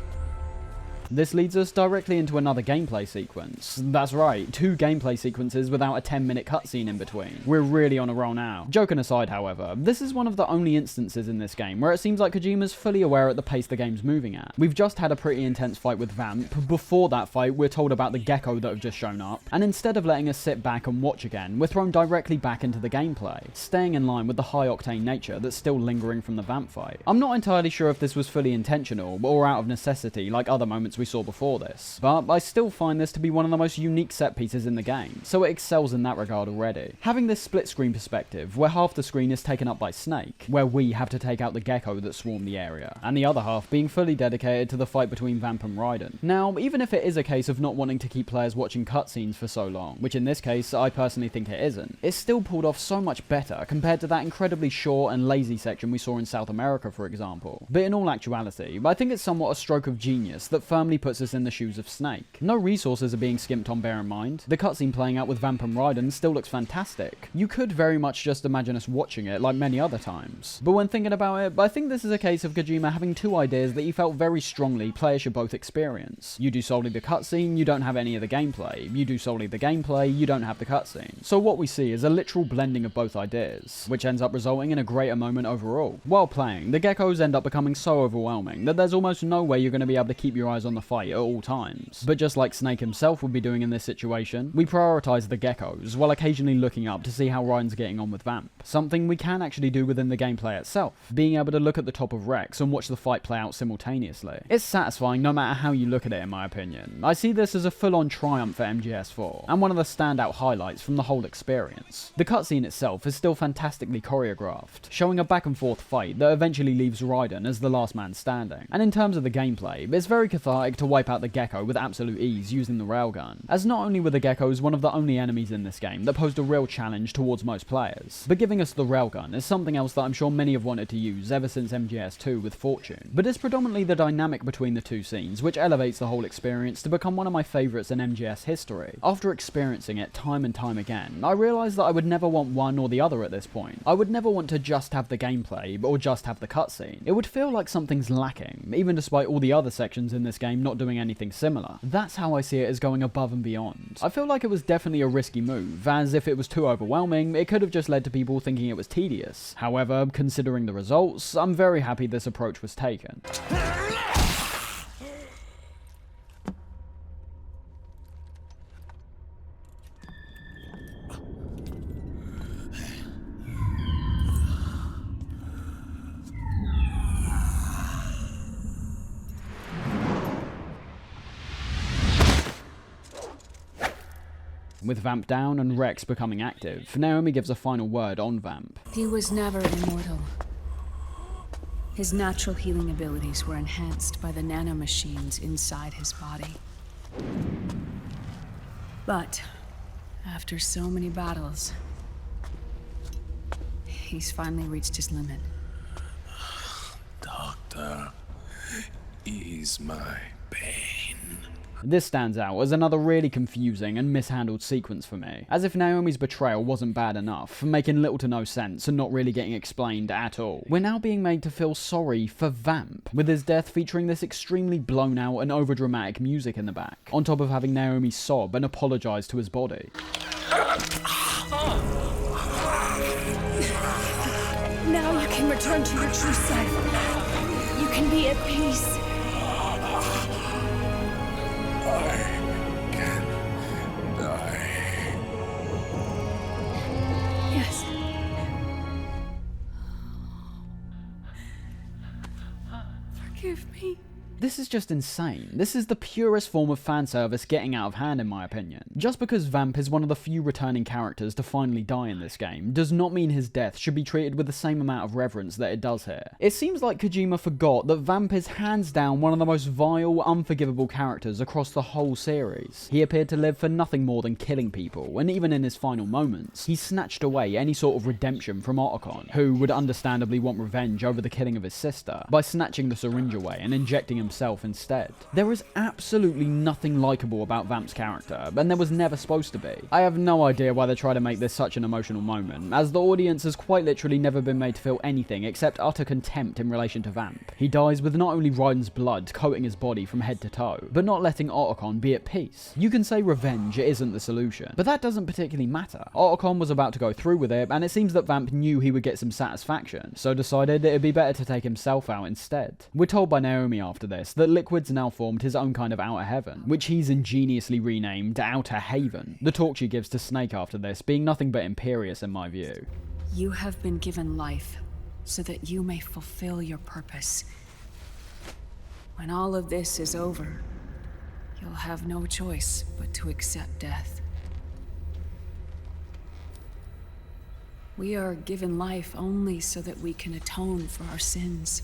This leads us directly into another gameplay sequence. That's right, 2 gameplay sequences without a 10-minute cutscene in between. We're really on a roll now. Joking aside, however, this is one of the only instances in this game where it seems like Kojima's fully aware at the pace the game's moving at. We've just had a pretty intense fight with Vamp. Before that fight, we're told about the gecko that have just shown up, and instead of letting us sit back and watch again, we're thrown directly back into the gameplay, staying in line with the high-octane nature that's still lingering from the Vamp fight. I'm not entirely sure if this was fully intentional, or out of necessity like other moments we we saw before this, but I still find this to be one of the most unique set pieces in the game, so it excels in that regard already. Having this split screen perspective, where half the screen is taken up by Snake, where we have to take out the gecko that swarm the area, and the other half being fully dedicated to the fight between Vamp and Raiden. Now, even if it is a case of not wanting to keep players watching cutscenes for so long, which in this case I personally think it isn't, it's still pulled off so much better compared to that incredibly short and lazy section we saw in South America, for example. But in all actuality, I think it's somewhat a stroke of genius that firmly puts us in the shoes of Snake. No resources are being skimped on, bear in mind. The cutscene playing out with Vamp and Raiden still looks fantastic. You could very much just imagine us watching it like many other times. But when thinking about it, I think this is a case of Kojima having two ideas that he felt very strongly players should both experience. You do solely the cutscene, you don't have any of the gameplay. You do solely the gameplay, you don't have the cutscene. So what we see is a literal blending of both ideas, which ends up resulting in a greater moment overall. While playing, the geckos end up becoming so overwhelming that there's almost no way you're going to be able to keep your eyes on the fight at all times. But just like Snake himself would be doing in this situation, we prioritize the geckos, while occasionally looking up to see how Ryan's getting on with Vamp. Something we can actually do within the gameplay itself, being able to look at the top of Rex and watch the fight play out simultaneously. It's satisfying no matter how you look at it, in my opinion. I see this as a full-on triumph for MGS4, and one of the standout highlights from the whole experience. The cutscene itself is still fantastically choreographed, showing a back and forth fight that eventually leaves Raiden as the last man standing. And in terms of the gameplay, it's very cathartic to wipe out the gecko with absolute ease using the railgun, as not only were the geckos one of the only enemies in this game that posed a real challenge towards most players, but giving us the railgun is something else that I'm sure many have wanted to use ever since MGS2 with Fortune. But it's predominantly the dynamic between the two scenes which elevates the whole experience to become one of my favourites in MGS history. After experiencing it time and time again, I realised that I would never want one or the other at this point. I would never want to just have the gameplay or just have the cutscene. It would feel like something's lacking, even despite all the other sections in this game not doing anything similar. That's how I see it as going above and beyond. I feel like it was definitely a risky move, as if it was too overwhelming, it could have just led to people thinking it was tedious. However, considering the results, I'm very happy this approach was taken. With Vamp down and Rex becoming active, Naomi gives a final word on Vamp. He was never immortal. His natural healing abilities were enhanced by the nanomachines inside his body. But after so many battles, he's finally reached his limit. Doctor, ease my pain. This stands out as another really confusing and mishandled sequence for me, as if Naomi's betrayal wasn't bad enough, making little to no sense and not really getting explained at all. We're now being made to feel sorry for Vamp, with his death featuring this extremely blown out and overdramatic music in the back, on top of having Naomi sob and apologise to his body. Now you can return to your true self. You can be at peace. I can die. Yes. Forgive me. This is just insane. This is the purest form of fan service getting out of hand, in my opinion. Just because Vamp is one of the few returning characters to finally die in this game does not mean his death should be treated with the same amount of reverence that it does here. It seems like Kojima forgot that Vamp is hands down one of the most vile, unforgivable characters across the whole series. He appeared to live for nothing more than killing people, and even in his final moments, he snatched away any sort of redemption from Otacon, who would understandably want revenge over the killing of his sister, by snatching the syringe away and injecting himself instead. There is absolutely nothing likable about Vamp's character, and there was never supposed to be. I have no idea why they try to make this such an emotional moment, as the audience has quite literally never been made to feel anything except utter contempt in relation to Vamp. He dies with not only Raiden's blood coating his body from head to toe, but not letting Otacon be at peace. You can say revenge isn't the solution, but that doesn't particularly matter. Otacon was about to go through with it, and it seems that Vamp knew he would get some satisfaction, so decided it'd be better to take himself out instead. We're told by Naomi after this that Liquid's now formed his own kind of outer heaven, which he's ingeniously renamed Outer Haven. The talk she gives to Snake after this being nothing but imperious in my view. You have been given life so that you may fulfill your purpose. When all of this is over, you'll have no choice but to accept death. We are given life only so that we can atone for our sins.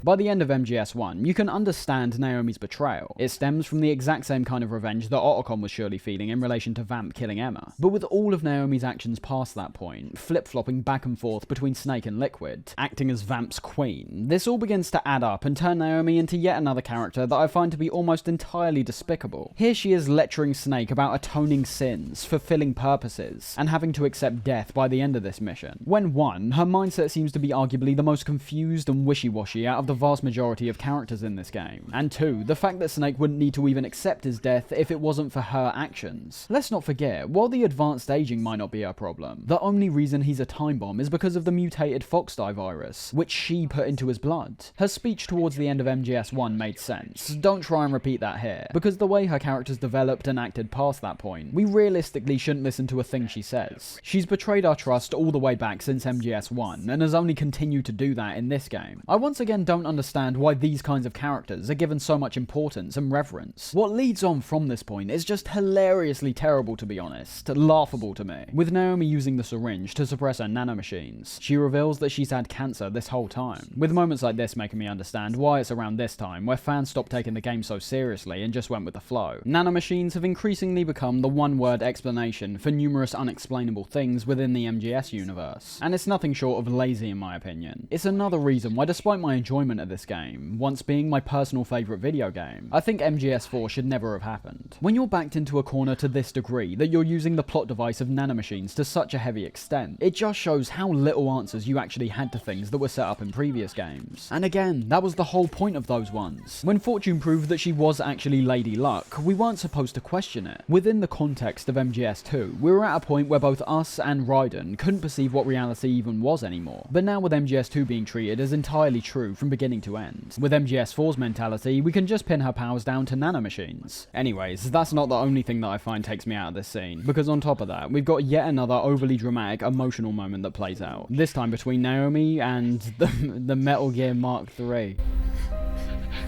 By the end of MGS1, you can understand Naomi's betrayal. It stems from the exact same kind of revenge that Otacon was surely feeling in relation to Vamp killing Emma. But with all of Naomi's actions past that point, flip-flopping back and forth between Snake and Liquid, acting as Vamp's queen, this all begins to add up and turn Naomi into yet another character that I find to be almost entirely despicable. Here she is lecturing Snake about atoning sins, fulfilling purposes, and having to accept death by the end of this mission. When one, her mindset seems to be arguably the most confused and wishy-washy out of the vast majority of characters in this game. And two, the fact that Snake wouldn't need to even accept his death if it wasn't for her actions. Let's not forget, while the advanced aging might not be a problem, the only reason he's a time bomb is because of the mutated foxdie virus, which she put into his blood. Her speech towards the end of MGS1 made sense. Don't try and repeat that here, because the way her character's developed and acted past that point, we realistically shouldn't listen to a thing she says. She's betrayed our trust all the way back since MGS1, and has only continued to do that in this game. I once again don't understand why these kinds of characters are given so much importance and reverence. What leads on from this point is just hilariously terrible, to be honest, laughable to me. With Naomi using the syringe to suppress her nanomachines, she reveals that she's had cancer this whole time, with moments like this making me understand why it's around this time where fans stopped taking the game so seriously and just went with the flow. Nanomachines have increasingly become the one-word explanation for numerous unexplainable things within the MGS universe, and it's nothing short of lazy in my opinion. It's another reason why, despite my enjoyment of this game, once being my personal favourite video game, I think MGS4 should never have happened. When you're backed into a corner to this degree, that you're using the plot device of nanomachines to such a heavy extent, it just shows how little answers you actually had to things that were set up in previous games. And again, that was the whole point of those ones. When Fortune proved that she was actually Lady Luck, we weren't supposed to question it. Within the context of MGS2, we were at a point where both us and Raiden couldn't perceive what reality even was anymore. But now with MGS2 being treated as entirely true from beginning to end, with MGS4's mentality, we can just pin her powers down to nanomachines. Anyways, that's not the only thing that I find takes me out of this scene, because on top of that, we've got yet another overly dramatic, emotional moment that plays out, this time between Naomi and the Metal Gear Mark III.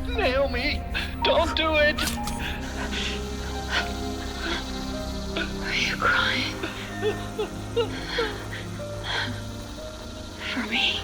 Naomi, don't do it! Are you crying? For me?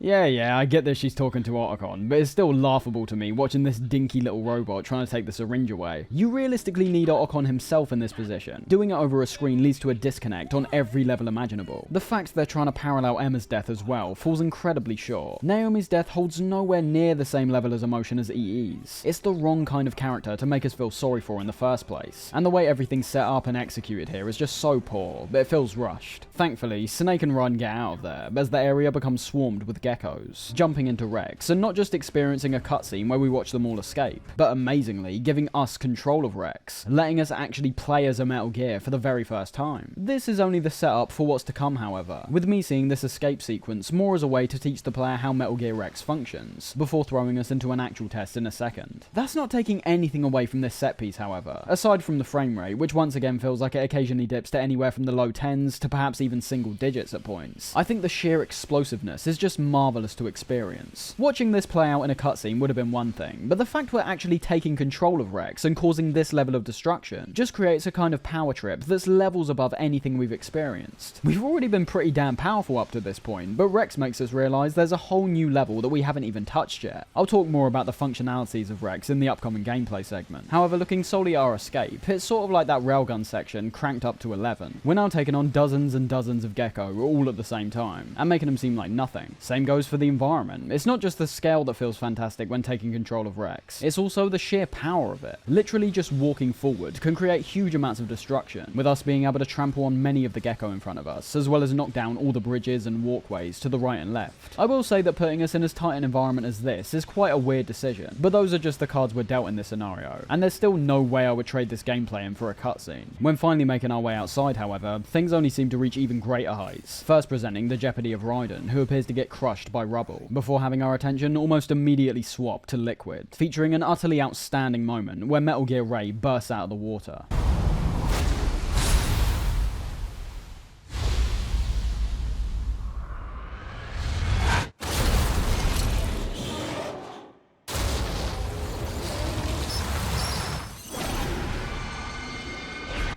Yeah, I get that she's talking to Otacon, but it's still laughable to me watching this dinky little robot trying to take the syringe away. You realistically need Otacon himself in this position. Doing it over a screen leads to a disconnect on every level imaginable. The fact they're trying to parallel Emma's death as well falls incredibly short. Naomi's death holds nowhere near the same level of emotion as EE's. It's the wrong kind of character to make us feel sorry for in the first place, and the way everything's set up and executed here is just so poor, but it feels rushed. Thankfully, Snake and Raiden get out of there, as the area becomes swarmed with geckos, jumping into Rex, and not just experiencing a cutscene where we watch them all escape, but amazingly giving us control of Rex, letting us actually play as a Metal Gear for the very first time. This is only the setup for what's to come, however, with me seeing this escape sequence more as a way to teach the player how Metal Gear Rex functions, before throwing us into an actual test in a second. That's not taking anything away from this set piece, however, aside from the frame rate, which once again feels like it occasionally dips to anywhere from the low 10s to perhaps even single digits at points. I think the sheer explosiveness is just marvellous to experience. Watching this play out in a cutscene would have been one thing, but the fact we're actually taking control of Rex and causing this level of destruction just creates a kind of power trip that's levels above anything we've experienced. We've already been pretty damn powerful up to this point, but Rex makes us realise there's a whole new level that we haven't even touched yet. I'll talk more about the functionalities of Rex in the upcoming gameplay segment. However, looking solely at our escape, it's sort of like that railgun section cranked up to 11. We're now taking on dozens and dozens of gecko all at the same time, and making them seem like nothing. Same goes for the environment. It's not just the scale that feels fantastic when taking control of Rex, it's also the sheer power of it. Literally just walking forward can create huge amounts of destruction, with us being able to trample on many of the gecko in front of us, as well as knock down all the bridges and walkways to the right and left. I will say that putting us in as tight an environment as this is quite a weird decision, but those are just the cards we're dealt in this scenario, and there's still no way I would trade this gameplay in for a cutscene. When finally making our way outside, however, things only seem to reach even greater heights, first presenting the jeopardy of Raiden, who appears to get crushed by rubble, before having our attention almost immediately swapped to Liquid, featuring an utterly outstanding moment where Metal Gear Ray bursts out of the water.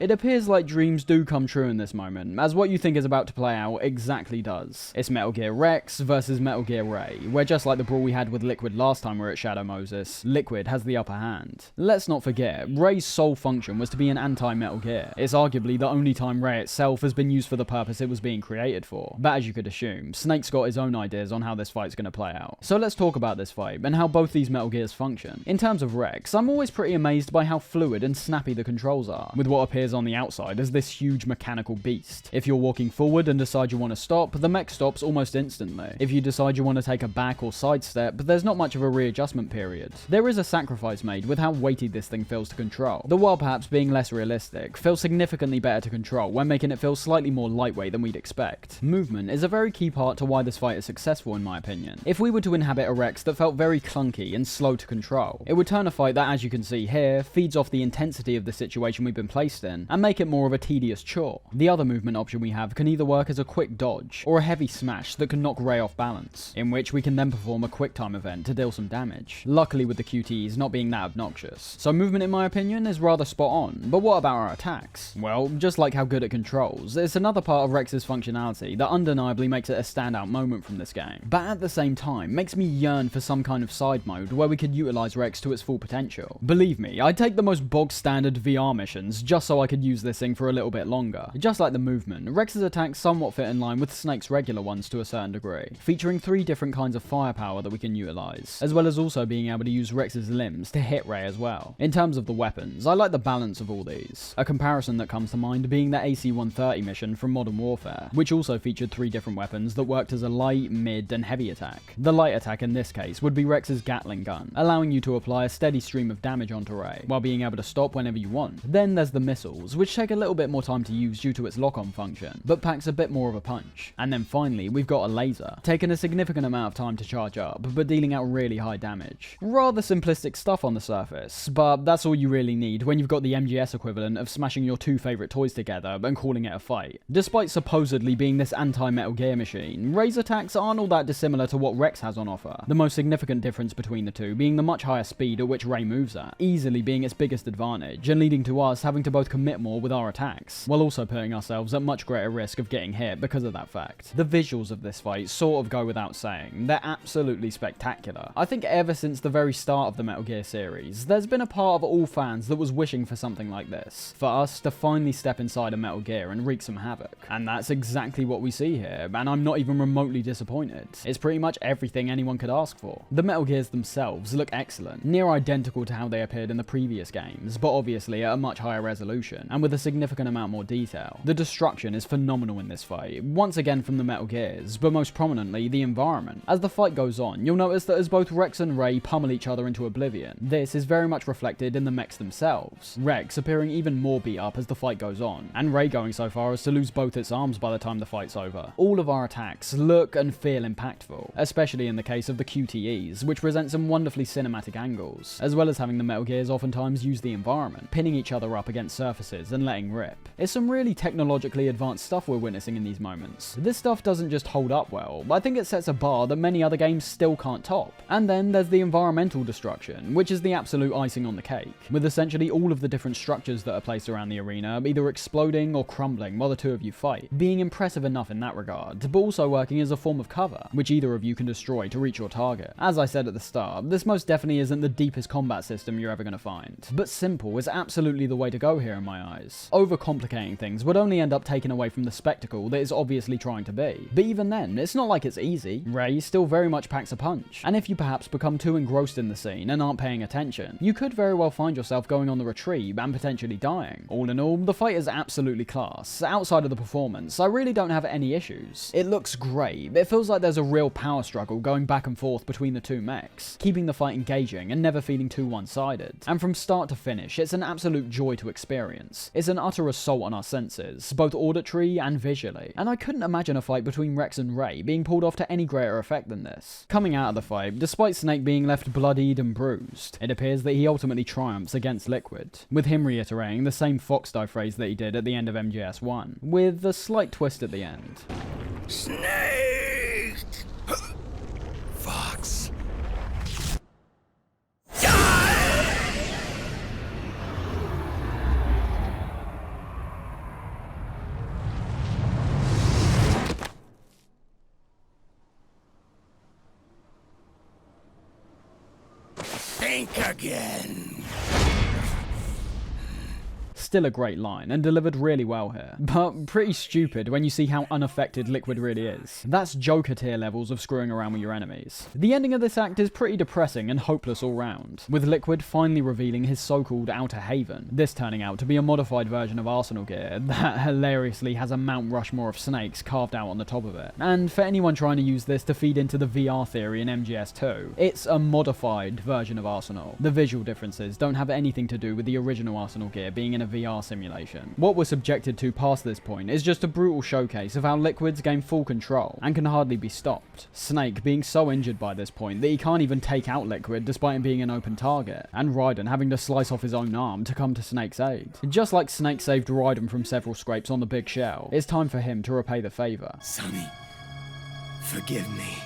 It appears like dreams do come true in this moment, as what you think is about to play out exactly does. It's Metal Gear Rex versus Metal Gear Ray, where just like the brawl we had with Liquid last time we're at Shadow Moses, Liquid has the upper hand. Let's not forget, Ray's sole function was to be an anti-Metal Gear. It's arguably the only time Ray itself has been used for the purpose it was being created for. But as you could assume, Snake's got his own ideas on how this fight's going to play out. So let's talk about this fight, and how both these Metal Gears function. In terms of Rex, I'm always pretty amazed by how fluid and snappy the controls are, with what appears on the outside as this huge mechanical beast. If you're walking forward and decide you want to stop, the mech stops almost instantly. If you decide you want to take a back or sidestep, there's not much of a readjustment period. There is a sacrifice made with how weighty this thing feels to control. The while perhaps being less realistic, feels significantly better to control when making it feel slightly more lightweight than we'd expect. Movement is a very key part to why this fight is successful in my opinion. If we were to inhabit a Rex that felt very clunky and slow to control, it would turn a fight that, as you can see here, feeds off the intensity of the situation we've been placed in, and make it more of a tedious chore. The other movement option we have can either work as a quick dodge, or a heavy smash that can knock Ray off balance, in which we can then perform a quick time event to deal some damage. Luckily with the QTEs not being that obnoxious. So movement in my opinion is rather spot on, but what about our attacks? Well, just like how good it controls, it's another part of Rex's functionality that undeniably makes it a standout moment from this game, but at the same time makes me yearn for some kind of side mode where we could utilize Rex to its full potential. Believe me, I'd take the most bog standard VR missions just so I could use this thing for a little bit longer. Just like the movement, Rex's attacks somewhat fit in line with Snake's regular ones to a certain degree, featuring 3 different kinds of firepower that we can utilize, as well as also being able to use Rex's limbs to hit Ray as well. In terms of the weapons, I like the balance of all these. A comparison that comes to mind being the AC-130 mission from Modern Warfare, which also featured 3 different weapons that worked as a light, mid, and heavy attack. The light attack in this case would be Rex's Gatling gun, allowing you to apply a steady stream of damage onto Ray, while being able to stop whenever you want. Then there's the missiles, which take a little bit more time to use due to its lock-on function, but packs a bit more of a punch. And then finally, we've got a laser, taking a significant amount of time to charge up, but dealing out really high damage. Rather simplistic stuff on the surface, but that's all you really need when you've got the MGS equivalent of smashing your 2 favourite toys together and calling it a fight. Despite supposedly being this anti-Metal Gear machine, Ray's attacks aren't all that dissimilar to what Rex has on offer, the most significant difference between the two being the much higher speed at which Ray moves at, easily being its biggest advantage, and leading to us having to both commit more with our attacks, while also putting ourselves at much greater risk of getting hit because of that fact. The visuals of this fight sort of go without saying, they're absolutely spectacular. I think ever since the very start of the Metal Gear series, there's been a part of all fans that was wishing for something like this, for us to finally step inside a Metal Gear and wreak some havoc. And that's exactly what we see here, and I'm not even remotely disappointed. It's pretty much everything anyone could ask for. The Metal Gears themselves look excellent, near identical to how they appeared in the previous games, but obviously at a much higher resolution, and with a significant amount more detail. The destruction is phenomenal in this fight, once again from the Metal Gears, but most prominently the environment. As the fight goes on, you'll notice that as both Rex and Ray pummel each other into oblivion, this is very much reflected in the mechs themselves, Rex appearing even more beat up as the fight goes on, and Ray going so far as to lose both its arms by the time the fight's over. All of our attacks look and feel impactful, especially in the case of the QTEs, which present some wonderfully cinematic angles, as well as having the Metal Gears oftentimes use the environment, pinning each other up against surfaces and letting rip. It's some really technologically advanced stuff we're witnessing in these moments. This stuff doesn't just hold up well, but I think it sets a bar that many other games still can't top. And then there's the environmental destruction, which is the absolute icing on the cake, with essentially all of the different structures that are placed around the arena either exploding or crumbling while the two of you fight, being impressive enough in that regard, but also working as a form of cover, which either of you can destroy to reach your target. As I said at the start, this most definitely isn't the deepest combat system you're ever going to find, but simple is absolutely the way to go here in my eyes. Overcomplicating things would only end up taking away from the spectacle that is obviously trying to be, but even then, it's not like it's easy. Ray still very much packs a punch, and if you perhaps become too engrossed in the scene and aren't paying attention, you could very well find yourself going on the retrieve and potentially dying. All in all, the fight is absolutely class. Outside of the performance, I really don't have any issues. It looks great, it feels like there's a real power struggle going back and forth between the two mechs, keeping the fight engaging and never feeling too one-sided. And from start to finish, it's an absolute joy to experience. It's an utter assault on our senses, both auditory and visually, and I couldn't imagine a fight between Rex and Ray being pulled off to any greater effect than this. Coming out of the fight, despite Snake being left bloodied and bruised, it appears that he ultimately triumphs against Liquid, with him reiterating the same fox dive phrase that he did at the end of MGS1, with a slight twist at the end. Snake! Fox. Strike again. Still a great line, and delivered really well here, but pretty stupid when you see how unaffected Liquid really is. That's Joker tier levels of screwing around with your enemies. The ending of this act is pretty depressing and hopeless all round, with Liquid finally revealing his so-called Outer Haven, this turning out to be a modified version of Arsenal gear that hilariously has a Mount Rushmore of snakes carved out on the top of it. And for anyone trying to use this to feed into the VR theory in MGS2, it's a modified version of Arsenal. The visual differences don't have anything to do with the original Arsenal gear being in a VR simulation. What we're subjected to past this point is just a brutal showcase of how Liquid's gain full control and can hardly be stopped. Snake being so injured by this point that he can't even take out Liquid despite him being an open target, and Raiden having to slice off his own arm to come to Snake's aid. Just like Snake saved Raiden from several scrapes on the big shell, it's time for him to repay the favor. Sonny, forgive me.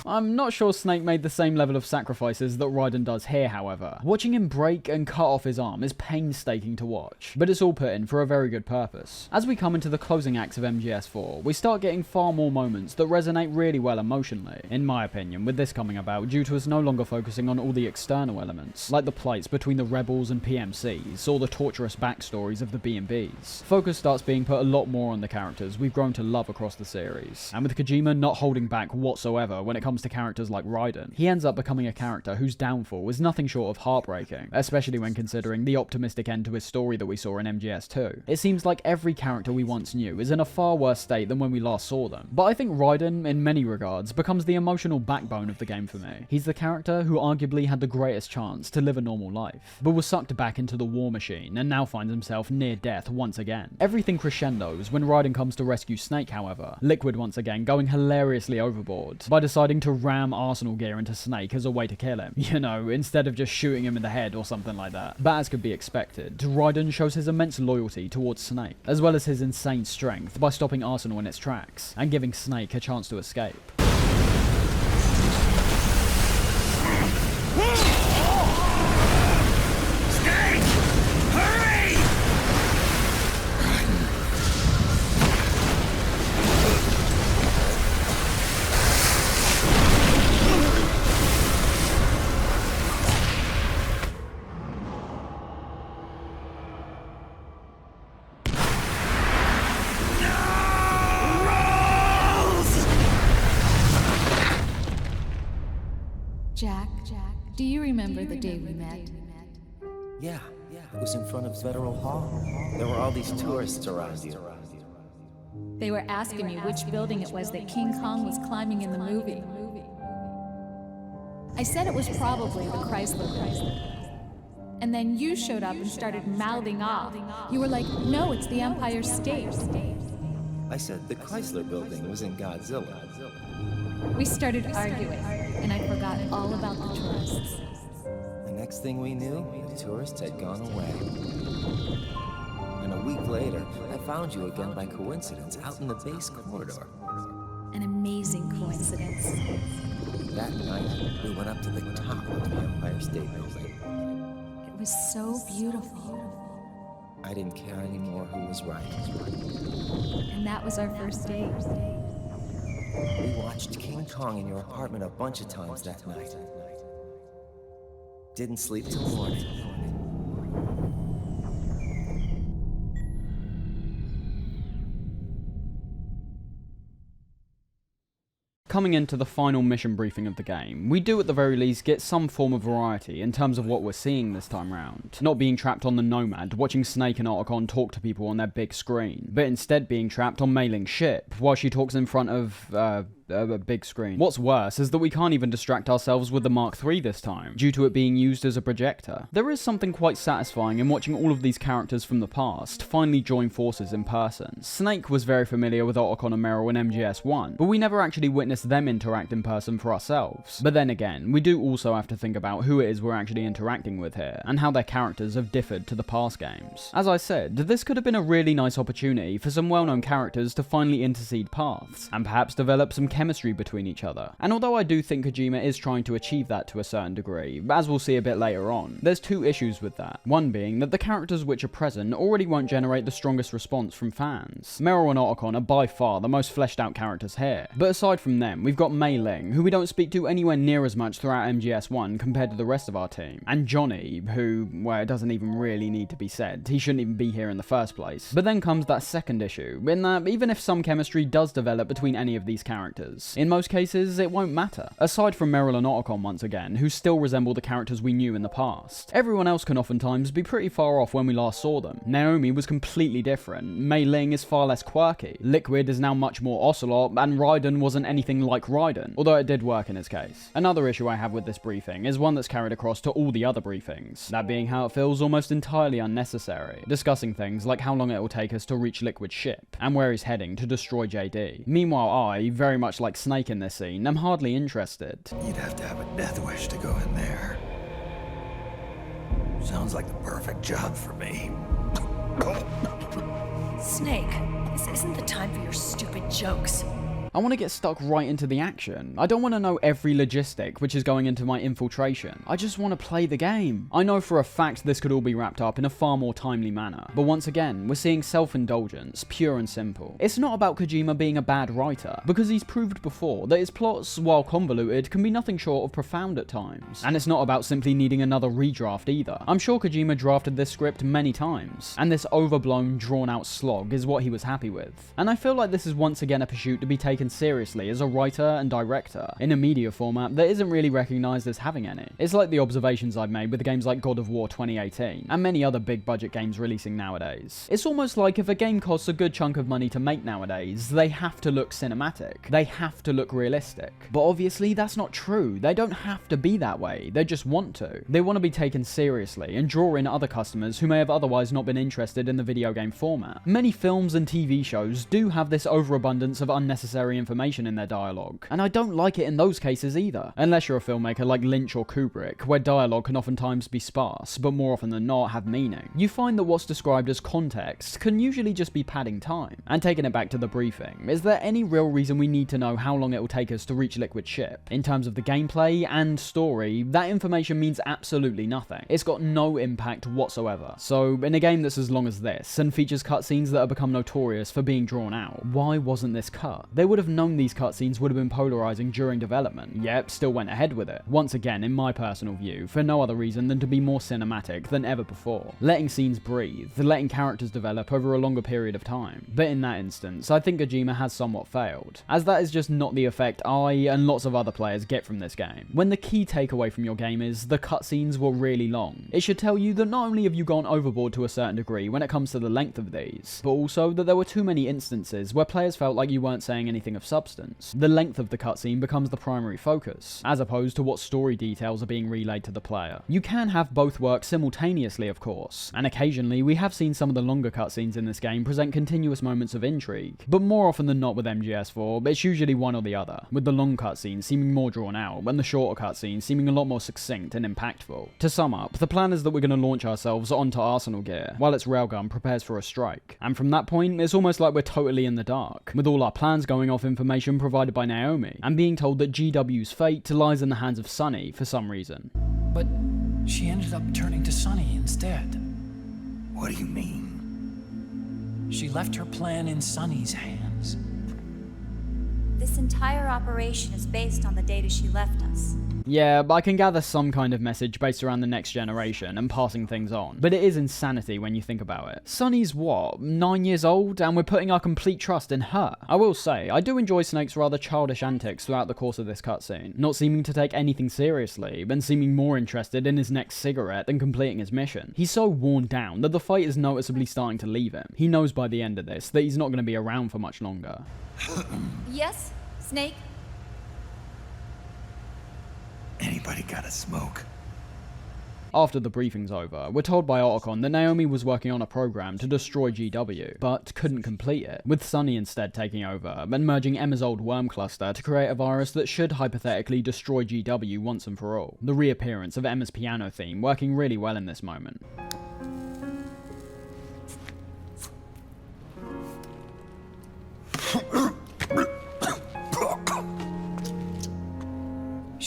I'm not sure Snake made the same level of sacrifices that Raiden does here, however. Watching him break and cut off his arm is painstaking to watch, but it's all put in for a very good purpose. As we come into the closing acts of MGS4, we start getting far more moments that resonate really well emotionally, in my opinion, with this coming about due to us no longer focusing on all the external elements, like the plights between the rebels and PMCs, or the torturous backstories of the B&Bs. Focus starts being put a lot more on the characters we've grown to love across the series, and with Kojima not holding back whatsoever when it comes to characters like Raiden, he ends up becoming a character whose downfall is nothing short of heartbreaking, especially when considering the optimistic end to his story that we saw in MGS2. It seems like every character we once knew is in a far worse state than when we last saw them, but I think Raiden, in many regards, becomes the emotional backbone of the game for me. He's the character who arguably had the greatest chance to live a normal life, but was sucked back into the war machine and now finds himself near death once again. Everything crescendos when Raiden comes to rescue Snake, however, Liquid once again going hilariously overboard by deciding to ram Arsenal gear into Snake as a way to kill him, you know, instead of just shooting him in the head or something like that. But as could be expected, Raiden shows his immense loyalty towards Snake, as well as his insane strength by stopping Arsenal in its tracks and giving Snake a chance to escape. Jack, do you remember the day we met? Yeah, it was in front of Federal Hall. There were all these tourists around you. They were asking you which building it was that King Kong was climbing in the movie. I said it was probably the Chrysler Building. And then you showed up and started mouthing off. You were like, no, it's the Empire State. I said the Chrysler Building was in Godzilla. We started arguing, and I forgot all about the tourists. The next thing we knew, the tourists had gone away. And a week later, I found you again by coincidence out in the base corridor. An amazing coincidence. That night, we went up to the top of the Empire State Building. It was so beautiful. I didn't care anymore who was right. And that was our first date. We watched King Kong in your apartment a bunch of times that night. Didn't sleep till morning. Coming into the final mission briefing of the game, we do at the very least get some form of variety in terms of what we're seeing this time round. Not being trapped on the Nomad, watching Snake and Otacon talk to people on their big screen, but instead being trapped on Mei Ling's ship while she talks in front of, a big screen. What's worse is that we can't even distract ourselves with the Mark III this time, due to it being used as a projector. There is something quite satisfying in watching all of these characters from the past finally join forces in person. Snake was very familiar with Otacon and Meryl in MGS1, but we never actually witnessed them interact in person for ourselves. But then again, we do also have to think about who it is we're actually interacting with here, and how their characters have differed to the past games. As I said, this could have been a really nice opportunity for some well-known characters to finally intercede paths, and perhaps develop some chemistry chemistry between each other. And although I do think Kojima is trying to achieve that to a certain degree, as we'll see a bit later on, there's two issues with that. One being that the characters which are present already won't generate the strongest response from fans. Meryl and Otacon are by far the most fleshed out characters here. But aside from them, we've got Mei Ling, who we don't speak to anywhere near as much throughout MGS1 compared to the rest of our team. And Johnny, who, well, it doesn't even really need to be said. He shouldn't even be here in the first place. But then comes that second issue, in that even if some chemistry does develop between any of these characters, in most cases it won't matter. Aside from Meryl and Otacon once again, who still resemble the characters we knew in the past, everyone else can oftentimes be pretty far off when we last saw them. Naomi was completely different, Mei Ling is far less quirky, Liquid is now much more Ocelot, and Raiden wasn't anything like Raiden, although it did work in his case. Another issue I have with this briefing is one that's carried across to all the other briefings, that being how it feels almost entirely unnecessary, discussing things like how long it will take us to reach Liquid's ship, and where he's heading to destroy JD. Meanwhile I, very much like Snake in this scene, am hardly interested. You'd have to have a death wish to go in there. Sounds like the perfect job for me. Snake, this isn't the time for your stupid jokes. I want to get stuck right into the action. I don't want to know every logistic which is going into my infiltration. I just want to play the game. I know for a fact this could all be wrapped up in a far more timely manner, but once again, we're seeing self-indulgence, pure and simple. It's not about Kojima being a bad writer, because he's proved before that his plots, while convoluted, can be nothing short of profound at times. And it's not about simply needing another redraft either. I'm sure Kojima drafted this script many times, and this overblown, drawn-out slog is what he was happy with. And I feel like this is once again a pursuit to be taken seriously as a writer and director in a media format that isn't really recognised as having any. It's like the observations I've made with games like God of War 2018 and many other big budget games releasing nowadays. It's almost like if a game costs a good chunk of money to make nowadays, they have to look cinematic. They have to look realistic. But obviously that's not true. They don't have to be that way. They just want to. They want to be taken seriously and draw in other customers who may have otherwise not been interested in the video game format. Many films and TV shows do have this overabundance of unnecessary information in their dialogue, and I don't like it in those cases either, unless you're a filmmaker like Lynch or Kubrick, where dialogue can oftentimes be sparse, but more often than not have meaning. You find that what's described as context can usually just be padding time. And taking it back to the briefing, is there any real reason we need to know how long it will take us to reach Liquid's ship? In terms of the gameplay and story, that information means absolutely nothing. It's got no impact whatsoever. So in a game that's as long as this, and features cutscenes that have become notorious for being drawn out, why wasn't this cut? They would have known these cutscenes would have been polarizing during development, yet still went ahead with it. Once again, in my personal view, for no other reason than to be more cinematic than ever before. Letting scenes breathe, letting characters develop over a longer period of time. But in that instance, I think Kojima has somewhat failed, as that is just not the effect I and lots of other players get from this game. When the key takeaway from your game is the cutscenes were really long, it should tell you that not only have you gone overboard to a certain degree when it comes to the length of these, but also that there were too many instances where players felt like you weren't saying anything of substance. The length of the cutscene becomes the primary focus, as opposed to what story details are being relayed to the player. You can have both work simultaneously, of course, and occasionally we have seen some of the longer cutscenes in this game present continuous moments of intrigue, but more often than not with MGS4, it's usually one or the other, with the long cutscenes seeming more drawn out, and the shorter cutscenes seeming a lot more succinct and impactful. To sum up, the plan is that we're going to launch ourselves onto Arsenal gear, while its railgun prepares for a strike, and from that point, it's almost like we're totally in the dark, with all our plans going off information provided by Naomi, and being told that GW's fate lies in the hands of Sunny for some reason. But she ended up turning to Sunny instead. What do you mean? She left her plan in Sunny's hands. This entire operation is based on the data she left us. Yeah, but I can gather some kind of message based around the next generation and passing things on. But it is insanity when you think about it. Sunny's what, 9 years old, and we're putting our complete trust in her. I will say, I do enjoy Snake's rather childish antics throughout the course of this cutscene, not seeming to take anything seriously, and seeming more interested in his next cigarette than completing his mission. He's so worn down that the fight is noticeably starting to leave him. He knows by the end of this that he's not going to be around for much longer. Yes, Snake? Anybody got a smoke? After the briefing's over, we're told by Otacon that Naomi was working on a program to destroy GW, but couldn't complete it, with Sunny instead taking over and merging Emma's old worm cluster to create a virus that should hypothetically destroy GW once and for all. The reappearance of Emma's piano theme working really well in this moment.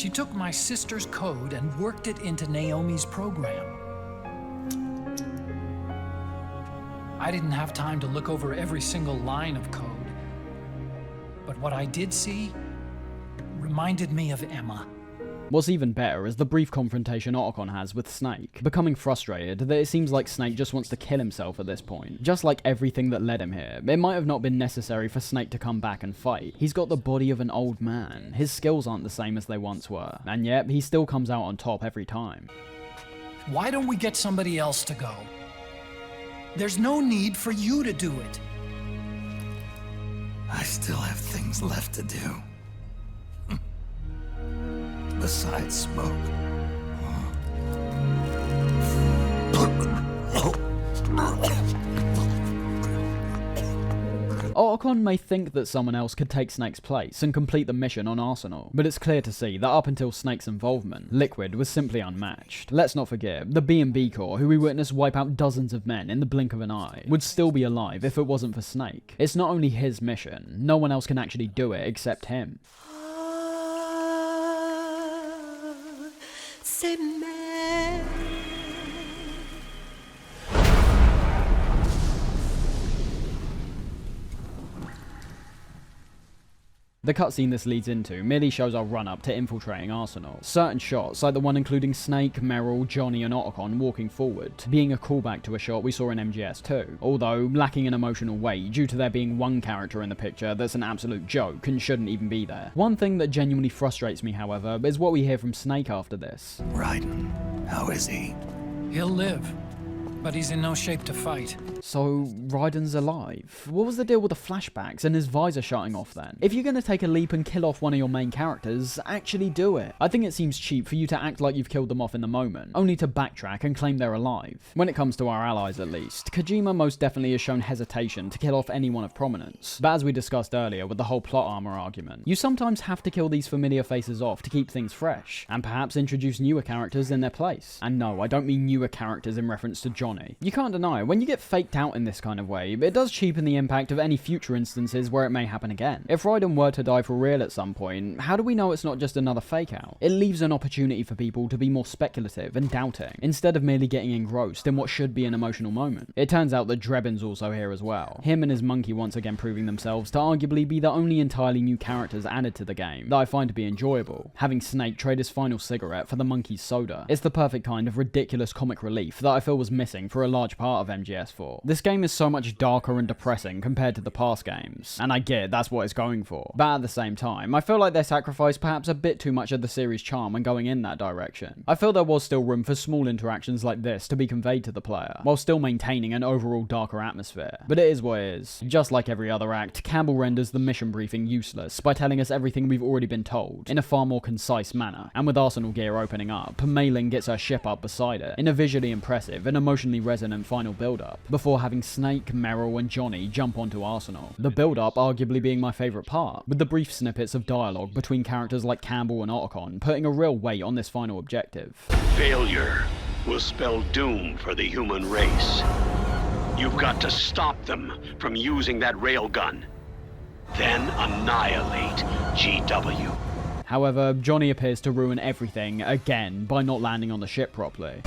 She took my sister's code and worked it into Naomi's program. I didn't have time to look over every single line of code, but what I did see reminded me of Emma. What's even better is the brief confrontation Otacon has with Snake, becoming frustrated that it seems like Snake just wants to kill himself at this point. Just like everything that led him here, it might have not been necessary for Snake to come back and fight. He's got the body of an old man, his skills aren't the same as they once were, and yet he still comes out on top every time. Why don't we get somebody else to go? There's no need for you to do it. I still have things left to do. Besides smoke. Otacon may think that someone else could take Snake's place and complete the mission on Arsenal, but it's clear to see that up until Snake's involvement, Liquid was simply unmatched. Let's not forget, the B&B Corps, who we witnessed wipe out dozens of men in the blink of an eye, would still be alive if it wasn't for Snake. It's not only his mission, no one else can actually do it except him. The cutscene this leads into merely shows our run-up to infiltrating Arsenal. Certain shots, like the one including Snake, Meryl, Johnny and Otacon walking forward, being a callback to a shot we saw in MGS2, although lacking an emotional weight due to there being one character in the picture that's an absolute joke and shouldn't even be there. One thing that genuinely frustrates me, however, is what we hear from Snake after this. Raiden, how is he? He'll live, but he's in no shape to fight. So, Raiden's alive? What was the deal with the flashbacks and his visor shutting off then? If you're gonna take a leap and kill off one of your main characters, actually do it. I think it seems cheap for you to act like you've killed them off in the moment, only to backtrack and claim they're alive. When it comes to our allies at least, Kojima most definitely has shown hesitation to kill off anyone of prominence. But as we discussed earlier with the whole plot armor argument, you sometimes have to kill these familiar faces off to keep things fresh, and perhaps introduce newer characters in their place. And no, I don't mean newer characters in reference to Johnny. You can't deny, when you get faked out in this kind of way, it does cheapen the impact of any future instances where it may happen again. If Raiden were to die for real at some point, how do we know it's not just another fake out? It leaves an opportunity for people to be more speculative and doubting, instead of merely getting engrossed in what should be an emotional moment. It turns out that Drebin's also here as well, him and his monkey once again proving themselves to arguably be the only entirely new characters added to the game that I find to be enjoyable. Having Snake trade his final cigarette for the monkey's soda, it's the perfect kind of ridiculous comic relief that I feel was missing for a large part of MGS4. This game is so much darker and depressing compared to the past games, and I get that's what it's going for, but at the same time, I feel like they sacrificed perhaps a bit too much of the series' charm when going in that direction. I feel there was still room for small interactions like this to be conveyed to the player, while still maintaining an overall darker atmosphere, but it is what it is. Just like every other act, Campbell renders the mission briefing useless by telling us everything we've already been told, in a far more concise manner, and with Arsenal Gear opening up, Mei Ling gets her ship up beside it, in a visually impressive and emotionally resonant final build-up, before having Snake, Meryl and Johnny jump onto Arsenal. The build-up arguably being my favourite part, with the brief snippets of dialogue between characters like Campbell and Otacon putting a real weight on this final objective. Failure will spell doom for the human race. You've got to stop them from using that railgun. Then annihilate GW. However, Johnny appears to ruin everything again by not landing on the ship properly.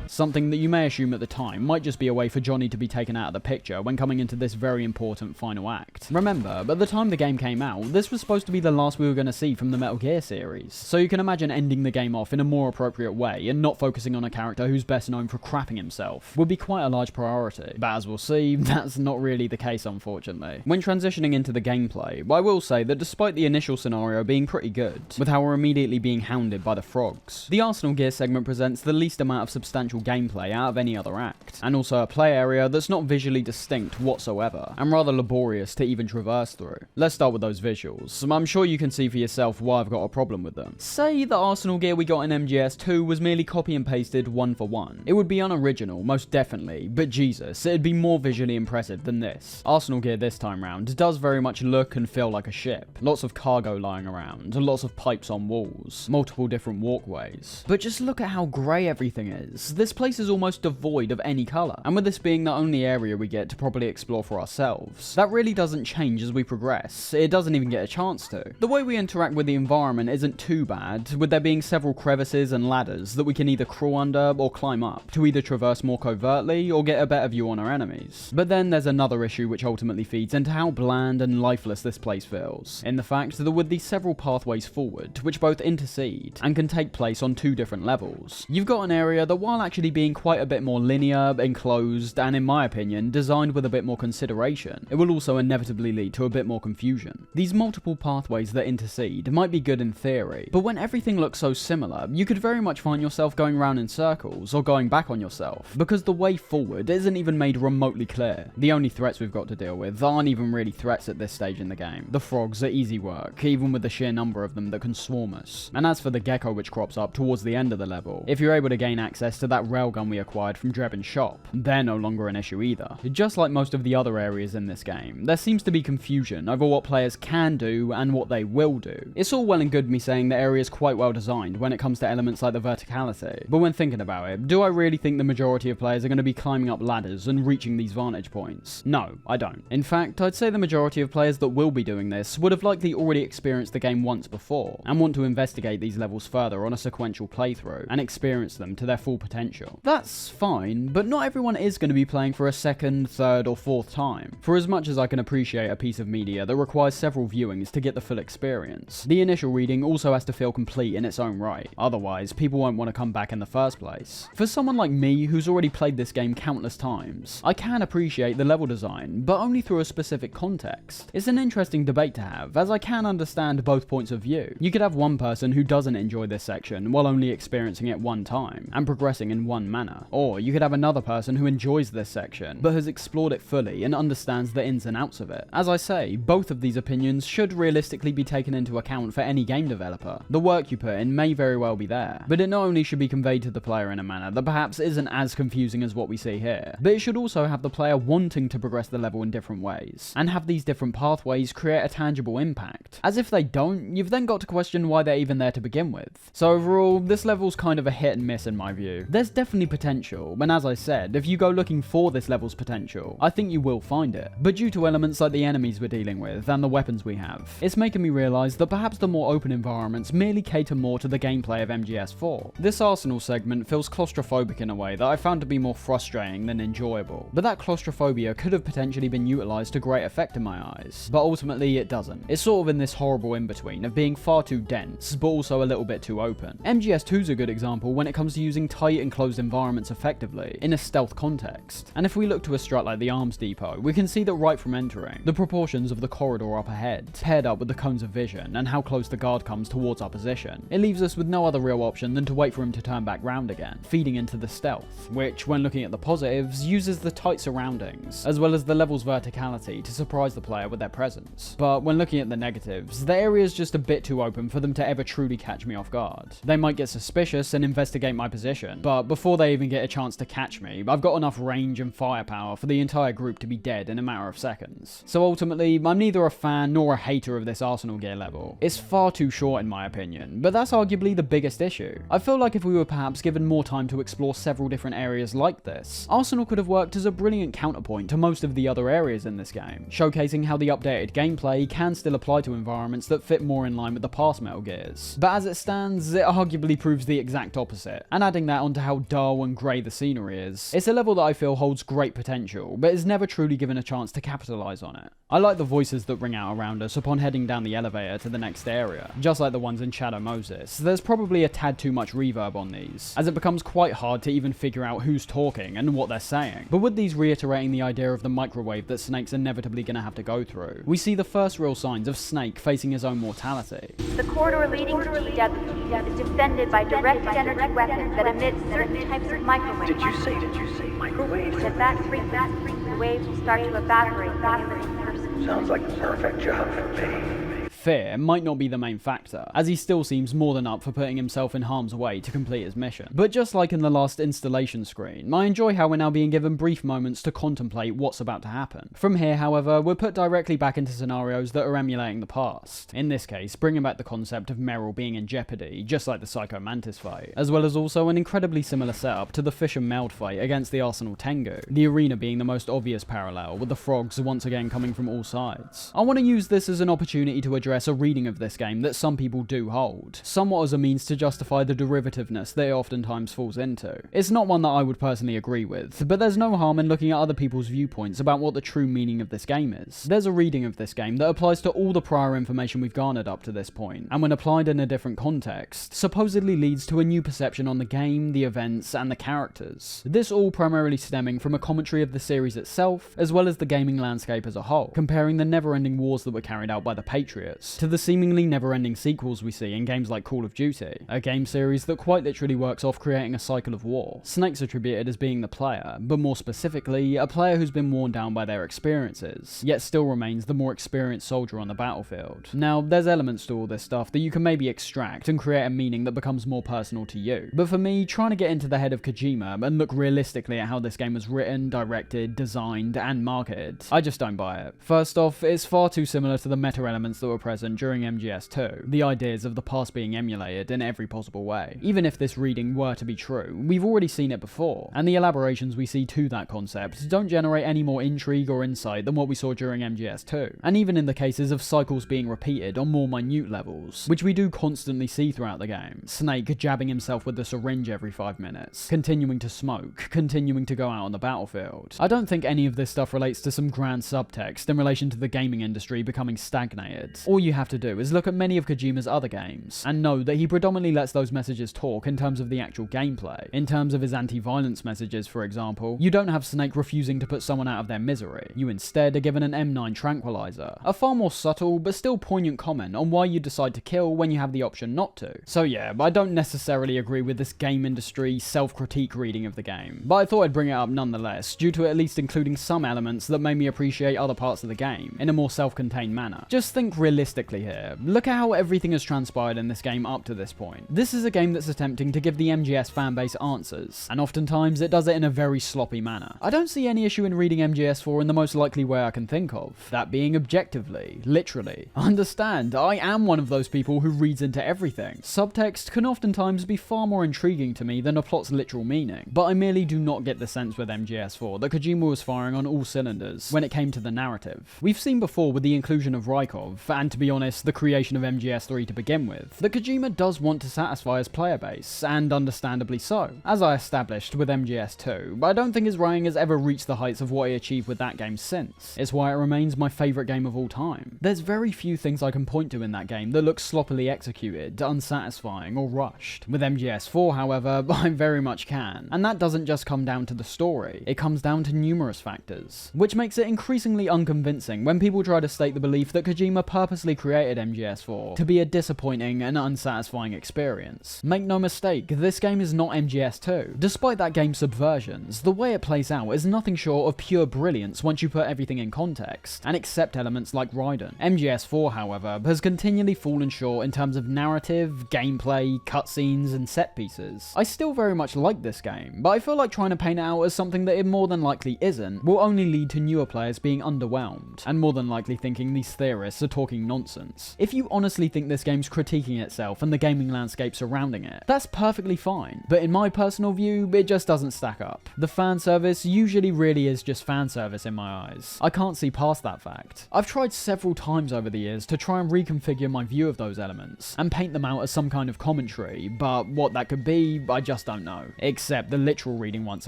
Something that you may assume at the time might just be a way for Johnny to be taken out of the picture when coming into this very important final act. Remember, by the time the game came out, this was supposed to be the last we were going to see from the Metal Gear series, so you can imagine ending the game off in a more appropriate way and not focusing on a character who's best known for crapping himself would be quite a large priority. But as we'll see, that's not really the case unfortunately. When transitioning into the gameplay, I will say that despite the initial scenario being pretty good, with how we're immediately being hounded by the frogs, the Arsenal Gear segment presents the least amount of substantial gameplay out of any other act, and also a play area that's not visually distinct whatsoever, and rather laborious to even traverse through. Let's start with those visuals. I'm sure you can see for yourself why I've got a problem with them. Say the Arsenal Gear we got in MGS2 was merely copy and pasted one for one. It would be unoriginal, most definitely, but Jesus, it'd be more visually impressive than this. Arsenal Gear this time round does very much look and feel like a ship. Lots of cargo lying around, lots of pipes on walls, multiple different walkways. But just look at how grey everything is. This place is almost devoid of any colour, and with this being the only area we get to properly explore for ourselves, that really doesn't change as we progress. It doesn't even get a chance to. The way we interact with the environment isn't too bad, with there being several crevices and ladders that we can either crawl under or climb up, to either traverse more covertly or get a better view on our enemies. But then there's another issue which ultimately feeds into how bland and lifeless this place feels, in the fact that with these several pathways forward, which both intercede and can take place on two different levels, you've got an area that, while actually being quite a bit more linear, enclosed, and in my opinion, designed with a bit more consideration, it will also inevitably lead to a bit more confusion. These multiple pathways that intercede might be good in theory, but when everything looks so similar, you could very much find yourself going round in circles or going back on yourself, because the way forward isn't even made remotely clear. The only threats we've got to deal with aren't even really threats at this stage in the game. The frogs are easy work, even with the sheer number of them that can swarm us. And as for the gecko which crops up towards the end of the level, if you're able to gain access to that railgun we acquired from Drebin's shop, they're no longer an issue either. Just like most of the other areas in this game, there seems to be confusion over what players can do and what they will do. It's all well and good me saying the area is quite well designed when it comes to elements like the verticality, but when thinking about it, do I really think the majority of players are going to be climbing up ladders and reaching these vantage points? No, I don't. In fact, I'd say the majority of players that will be doing this would have likely already experienced the game once before, and want to investigate these levels further on a sequential playthrough, and experience them to their full potential. That's fine, but not everyone is going to be playing for a second, third, or fourth time. For as much as I can appreciate a piece of media that requires several viewings to get the full experience, the initial reading also has to feel complete in its own right, otherwise people won't want to come back in the first place. For someone like me who's already played this game countless times, I can appreciate the level design, but only through a specific context. It's an interesting debate to have, as I can understand both points of view. You could have one person who doesn't enjoy this section while only experiencing it one time, and progressing in one manner, or you could have another person who enjoys this section, but has explored it fully and understands the ins and outs of it. As I say, both of these opinions should realistically be taken into account for any game developer. The work you put in may very well be there, but it not only should be conveyed to the player in a manner that perhaps isn't as confusing as what we see here, but it should also have the player wanting to progress the level in different ways, and have these different pathways create a tangible impact. As if they don't, you've then got to question why they're even there to begin with. So overall, this level's kind of a hit and miss in my view. There's definitely potential, and as I said, if you go looking for this level's potential, I think you will find it. But due to elements like the enemies we're dealing with, and the weapons we have, it's making me realise that perhaps the more open environments merely cater more to the gameplay of MGS4. This arsenal segment feels claustrophobic in a way that I found to be more frustrating than enjoyable, but that claustrophobia could have potentially been utilised to great effect in my eyes, but ultimately it doesn't. It's sort of in this horrible in-between of being far too dense, but also a little bit too open. MGS2's a good example when it comes to using tight enclosed environments effectively, in a stealth context. And if we look to a strut like the arms depot, we can see that right from entering, the proportions of the corridor up ahead, paired up with the cones of vision and how close the guard comes towards our position, it leaves us with no other real option than to wait for him to turn back round again, feeding into the stealth, which, when looking at the positives, uses the tight surroundings, as well as the level's verticality to surprise the player with their presence. But when looking at the negatives, the area's just a bit too open for them to ever truly catch me off guard. They might get suspicious and investigate my position, but before they even get a chance to catch me, I've got enough range and firepower for the entire group to be dead in a matter of seconds. So ultimately, I'm neither a fan nor a hater of this Arsenal gear level. It's far too short in my opinion, but that's arguably the biggest issue. I feel like if we were perhaps given more time to explore several different areas like this, Arsenal could have worked as a brilliant counterpoint to most of the other areas in this game, showcasing how the updated gameplay can still apply to environments that fit more in line with the past Metal Gears. But as it stands, it arguably proves the exact opposite, and adding that onto how dull and grey the scenery is, it's a level that I feel holds great potential, but is never truly given a chance to capitalise on it. I like the voices that ring out around us upon heading down the elevator to the next area, just like the ones in Shadow Moses. There's probably a tad too much reverb on these, as it becomes quite hard to even figure out who's talking and what they're saying. But with these reiterating the idea of the microwave that Snake's inevitably going to have to go through, we see the first real signs of Snake facing his own mortality. The corridor leading to DW is defended by direct energy weapons that emit certain types of microwaves. Did you say microwaves? At that frequency, the waves will start to evaporate from the person. Sounds like the perfect job for me. Fear might not be the main factor, as he still seems more than up for putting himself in harm's way to complete his mission. But just like in the last installation screen, I enjoy how we're now being given brief moments to contemplate what's about to happen. From here, however, we're put directly back into scenarios that are emulating the past. In this case, bringing back the concept of Meryl being in jeopardy, just like the Psycho Mantis fight, as well as also an incredibly similar setup to the Fish and Meld fight against the Arsenal Tengu, the arena being the most obvious parallel, with the frogs once again coming from all sides. I want to use this as an opportunity to address a reading of this game that some people do hold, somewhat as a means to justify the derivativeness that it oftentimes falls into. It's not one that I would personally agree with, but there's no harm in looking at other people's viewpoints about what the true meaning of this game is. There's a reading of this game that applies to all the prior information we've garnered up to this point, and when applied in a different context, supposedly leads to a new perception on the game, the events, and the characters. This all primarily stemming from a commentary of the series itself, as well as the gaming landscape as a whole, comparing the never-ending wars that were carried out by the Patriots to the seemingly never-ending sequels we see in games like Call of Duty, a game series that quite literally works off creating a cycle of war. Snake's attributed as being the player, but more specifically, a player who's been worn down by their experiences, yet still remains the more experienced soldier on the battlefield. Now, there's elements to all this stuff that you can maybe extract and create a meaning that becomes more personal to you, but for me, trying to get into the head of Kojima and look realistically at how this game was written, directed, designed, and marketed, I just don't buy it. First off, it's far too similar to the meta elements that were present during MGS2, the ideas of the past being emulated in every possible way. Even if this reading were to be true, we've already seen it before, and the elaborations we see to that concept don't generate any more intrigue or insight than what we saw during MGS2, and even in the cases of cycles being repeated on more minute levels, which we do constantly see throughout the game. Snake jabbing himself with a syringe every 5 minutes, continuing to smoke, continuing to go out on the battlefield. I don't think any of this stuff relates to some grand subtext in relation to the gaming industry becoming stagnated. All you have to do is look at many of Kojima's other games, and know that he predominantly lets those messages talk in terms of the actual gameplay. In terms of his anti-violence messages, for example, you don't have Snake refusing to put someone out of their misery. You instead are given an M9 tranquilizer, a far more subtle but still poignant comment on why you decide to kill when you have the option not to. So yeah, I don't necessarily agree with this game industry self-critique reading of the game, but I thought I'd bring it up nonetheless, due to at least including some elements that made me appreciate other parts of the game in a more self-contained manner. Just think realistically here. Look at how everything has transpired in this game up to this point. This is a game that's attempting to give the MGS fanbase answers, and oftentimes it does it in a very sloppy manner. I don't see any issue in reading MGS4 in the most likely way I can think of, that being objectively, literally. Understand, I am one of those people who reads into everything. Subtext can oftentimes be far more intriguing to me than a plot's literal meaning, but I merely do not get the sense with MGS4 that Kojima was firing on all cylinders when it came to the narrative. We've seen before with the inclusion of Rykov, and to be honest, the creation of MGS3 to begin with, that Kojima does want to satisfy his player base, and understandably so. As I established with MGS2, I don't think his writing has ever reached the heights of what he achieved with that game since. It's why it remains my favourite game of all time. There's very few things I can point to in that game that look sloppily executed, unsatisfying, or rushed. With MGS4, however, I very much can, and that doesn't just come down to the story, it comes down to numerous factors, which makes it increasingly unconvincing when people try to state the belief that Kojima purposely created MGS4 to be a disappointing and unsatisfying experience. Make no mistake, this game is not MGS2. Despite that game's subversions, the way it plays out is nothing short of pure brilliance once you put everything in context, and accept elements like Raiden. MGS4, however, has continually fallen short in terms of narrative, gameplay, cutscenes, and set pieces. I still very much like this game, but I feel like trying to paint it out as something that it more than likely isn't will only lead to newer players being underwhelmed, and more than likely thinking these theorists are talking nonsense. If you honestly think this game's critiquing itself and the gaming landscape surrounding it, that's perfectly fine, but in my personal view, it just doesn't stack up. The fan service usually really is just fan service in my eyes. I can't see past that fact. I've tried several times over the years to try and reconfigure my view of those elements, and paint them out as some kind of commentary, but what that could be, I just don't know. Except the literal reading once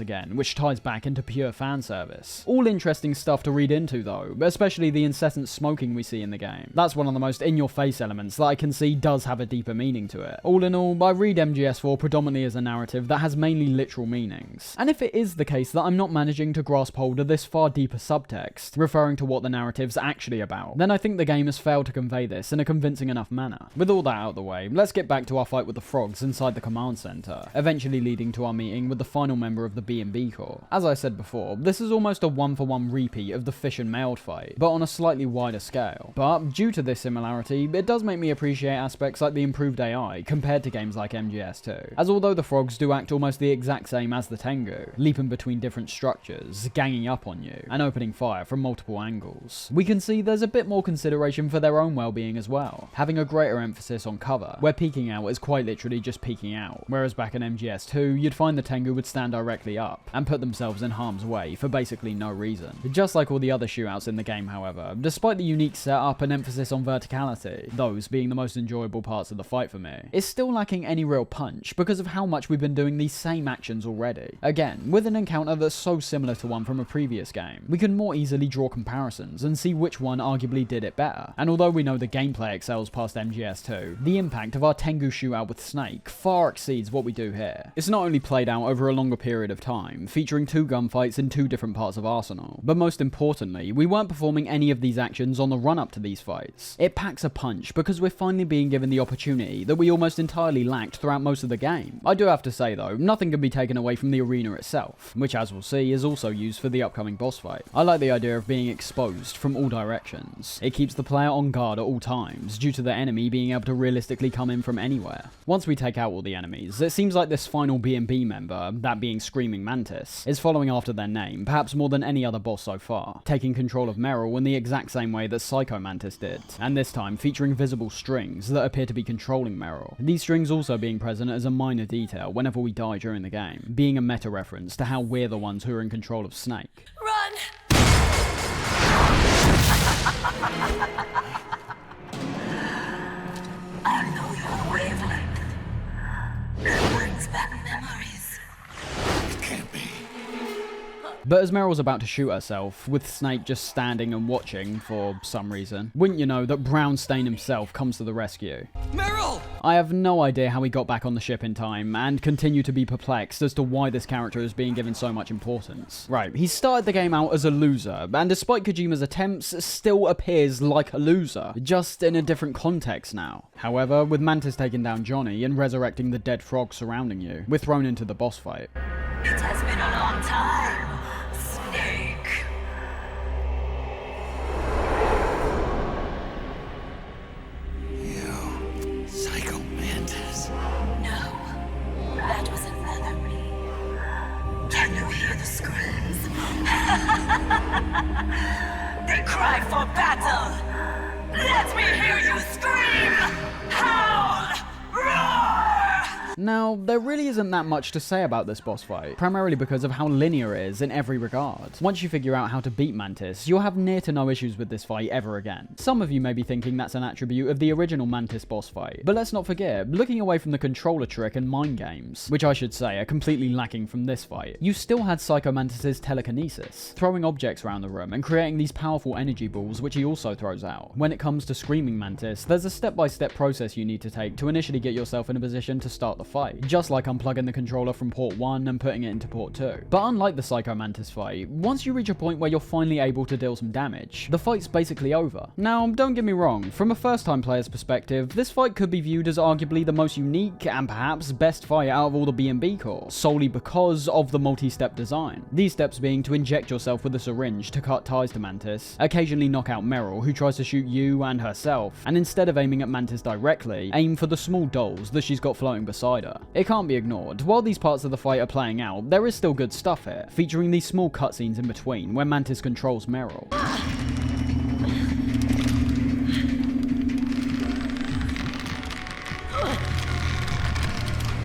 again, which ties back into pure fan service. All interesting stuff to read into though, especially the incessant smoking we see in the game. That's one of the most in-your-face elements that I can see does have a deeper meaning to it. All in all, I read MGS4 predominantly as a narrative that has mainly literal meanings. And if it is the case that I'm not managing to grasp hold of this far deeper subtext, referring to what the narrative's actually about, then I think the game has failed to convey this in a convincing enough manner. With all that out of the way, let's get back to our fight with the frogs inside the command center, eventually leading to our meeting with the final member of the B&B Corps. As I said before, this is almost a one-for-one repeat of the Fish and Meld fight, but on a slightly wider scale. But due to this similarity, it does make me appreciate aspects like the improved AI compared to games like MGS2, as although the frogs do act almost the exact same as the Tengu, leaping between different structures, ganging up on you, and opening fire from multiple angles, we can see there's a bit more consideration for their own well-being as well, having a greater emphasis on cover, where peeking out is quite literally just peeking out, whereas back in MGS2 you'd find the Tengu would stand directly up, and put themselves in harm's way for basically no reason. Just like all the other shootouts in the game, however, despite the unique setup and emphasis on verticality, those being the most enjoyable parts of the fight for me, it's still lacking any real punch because of how much we've been doing these same actions already. Again, with an encounter that's so similar to one from a previous game, we can more easily draw comparisons and see which one arguably did it better. And although we know the gameplay excels past MGS2, the impact of our Tengu shootout with Snake far exceeds what we do here. It's not only played out over a longer period of time, featuring 2 gunfights in 2 different parts of Arsenal, but most importantly, we weren't performing any of these actions on the run-up to these fights. It packs a punch because we're finally being given the opportunity that we almost entirely lacked throughout most of the game. I do have to say though, nothing can be taken away from the arena itself, which as we'll see is also used for the upcoming boss fight. I like the idea of being exposed from all directions. It keeps the player on guard at all times, due to the enemy being able to realistically come in from anywhere. Once we take out all the enemies, it seems like this final B&B member, that being Screaming Mantis, is following after their name, perhaps more than any other boss so far, taking control of Meryl in the exact same way that Psycho Mantis did, and this time featuring visible strings that appear to be controlling Meryl. These strings also being present as a minor detail whenever we die during the game, being a meta reference to how we're the ones who are in control of Snake. Run! I know your wavelength. It brings back memories. It can't be. But as Meryl's about to shoot herself, with Snake just standing and watching for some reason, wouldn't you know that Brownstain himself comes to the rescue. Meryl! I have no idea how he got back on the ship in time, and continue to be perplexed as to why this character is being given so much importance. Right, he started the game out as a loser, and despite Kojima's attempts, still appears like a loser, just in a different context now. However, with Mantis taking down Johnny and resurrecting the dead frogs surrounding you, we're thrown into the boss fight. It has been a long time. Snake. You, Psycho Mantis. No, that was another me. Can you hear the screams? They cry for battle. Let me hear you scream! Howl! Roar! Now, there really isn't that much to say about this boss fight, primarily because of how linear it is in every regard. Once you figure out how to beat Mantis, you'll have near to no issues with this fight ever again. Some of you may be thinking that's an attribute of the original Mantis boss fight, but let's not forget, looking away from the controller trick and mind games, which I should say are completely lacking from this fight, you still had Psycho Mantis' telekinesis, throwing objects around the room and creating these powerful energy balls which he also throws out. When it comes to Screaming Mantis, there's a step-by-step process you need to take to initially get yourself in a position to start the fight, just like unplugging the controller from port 1 and putting it into port 2. But unlike the Psycho Mantis fight, once you reach a point where you're finally able to deal some damage, the fight's basically over. Now, don't get me wrong, from a first-time player's perspective, this fight could be viewed as arguably the most unique and perhaps best fight out of all the B&B cores, solely because of the multi-step design. These steps being to inject yourself with a syringe to cut ties to Mantis, occasionally knock out Meryl, who tries to shoot you and herself, and instead of aiming at Mantis directly, aim for the small dolls that she's got floating beside her. It can't be ignored. While these parts of the fight are playing out, there is still good stuff here, featuring these small cutscenes in between where Mantis controls Meryl.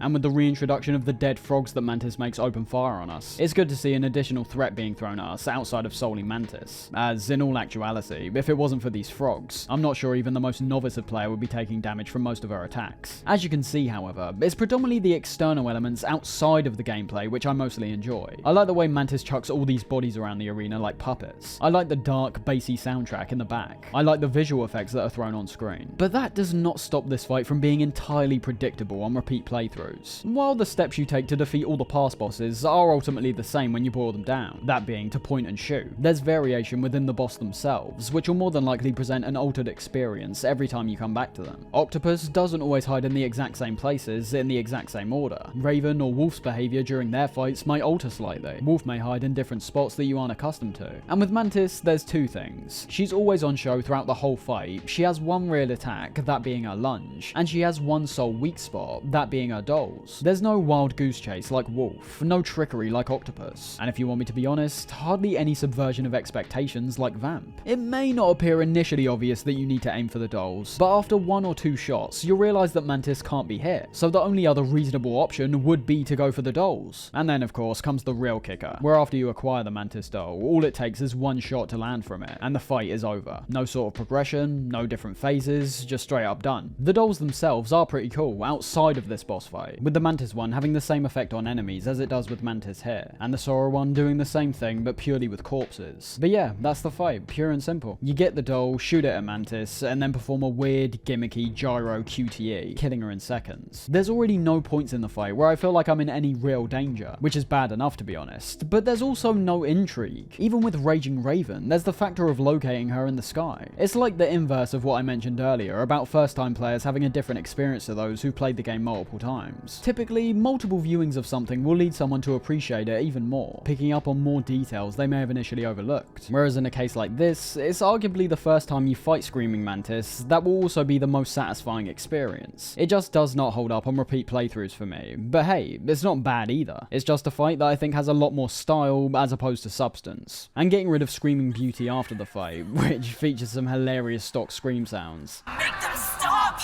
And with the reintroduction of the dead frogs that Mantis makes open fire on us, it's good to see an additional threat being thrown at us outside of solely Mantis, as in all actuality, if it wasn't for these frogs, I'm not sure even the most novice of player would be taking damage from most of her attacks. As you can see, however, it's predominantly the external elements outside of the gameplay which I mostly enjoy. I like the way Mantis chucks all these bodies around the arena like puppets. I like the dark, bassy soundtrack in the back. I like the visual effects that are thrown on screen. But that does not stop this fight from being entirely predictable on repeat playthroughs. heroes. While the steps you take to defeat all the past bosses are ultimately the same when you boil them down, that being to point and shoot, there's variation within the boss themselves, which will more than likely present an altered experience every time you come back to them. Octopus doesn't always hide in the exact same places in the exact same order. Raven or Wolf's behaviour during their fights might alter slightly. Wolf may hide in different spots that you aren't accustomed to. And with Mantis, there's two things. She's always on show throughout the whole fight. She has one real attack, that being her lunge, and she has one sole weak spot, that being her dolls. There's no wild goose chase like Wolf, no trickery like Octopus, and if you want me to be honest, hardly any subversion of expectations like Vamp. It may not appear initially obvious that you need to aim for the dolls, but after one or two shots, you'll realise that Mantis can't be hit, so the only other reasonable option would be to go for the dolls. And then of course comes the real kicker, where after you acquire the Mantis doll, all it takes is one shot to land from it, and the fight is over. No sort of progression, no different phases, just straight up done. The dolls themselves are pretty cool outside of this boss fight, with the Mantis one having the same effect on enemies as it does with Mantis here, and the Sora one doing the same thing but purely with corpses. But yeah, that's the fight, pure and simple. You get the doll, shoot it at Mantis, and then perform a weird, gimmicky gyro QTE, killing her in seconds. There's already no points in the fight where I feel like I'm in any real danger, which is bad enough to be honest, but there's also no intrigue. Even with Raging Raven, there's the factor of locating her in the sky. It's like the inverse of what I mentioned earlier about first-time players having a different experience to those who've played the game multiple times. Typically, multiple viewings of something will lead someone to appreciate it even more, picking up on more details they may have initially overlooked. Whereas in a case like this, it's arguably the first time you fight Screaming Mantis that will also be the most satisfying experience. It just does not hold up on repeat playthroughs for me, but hey, it's not bad either. It's just a fight that I think has a lot more style as opposed to substance. And getting rid of Screaming Beauty after the fight, which features some hilarious stock scream sounds. Make them stop!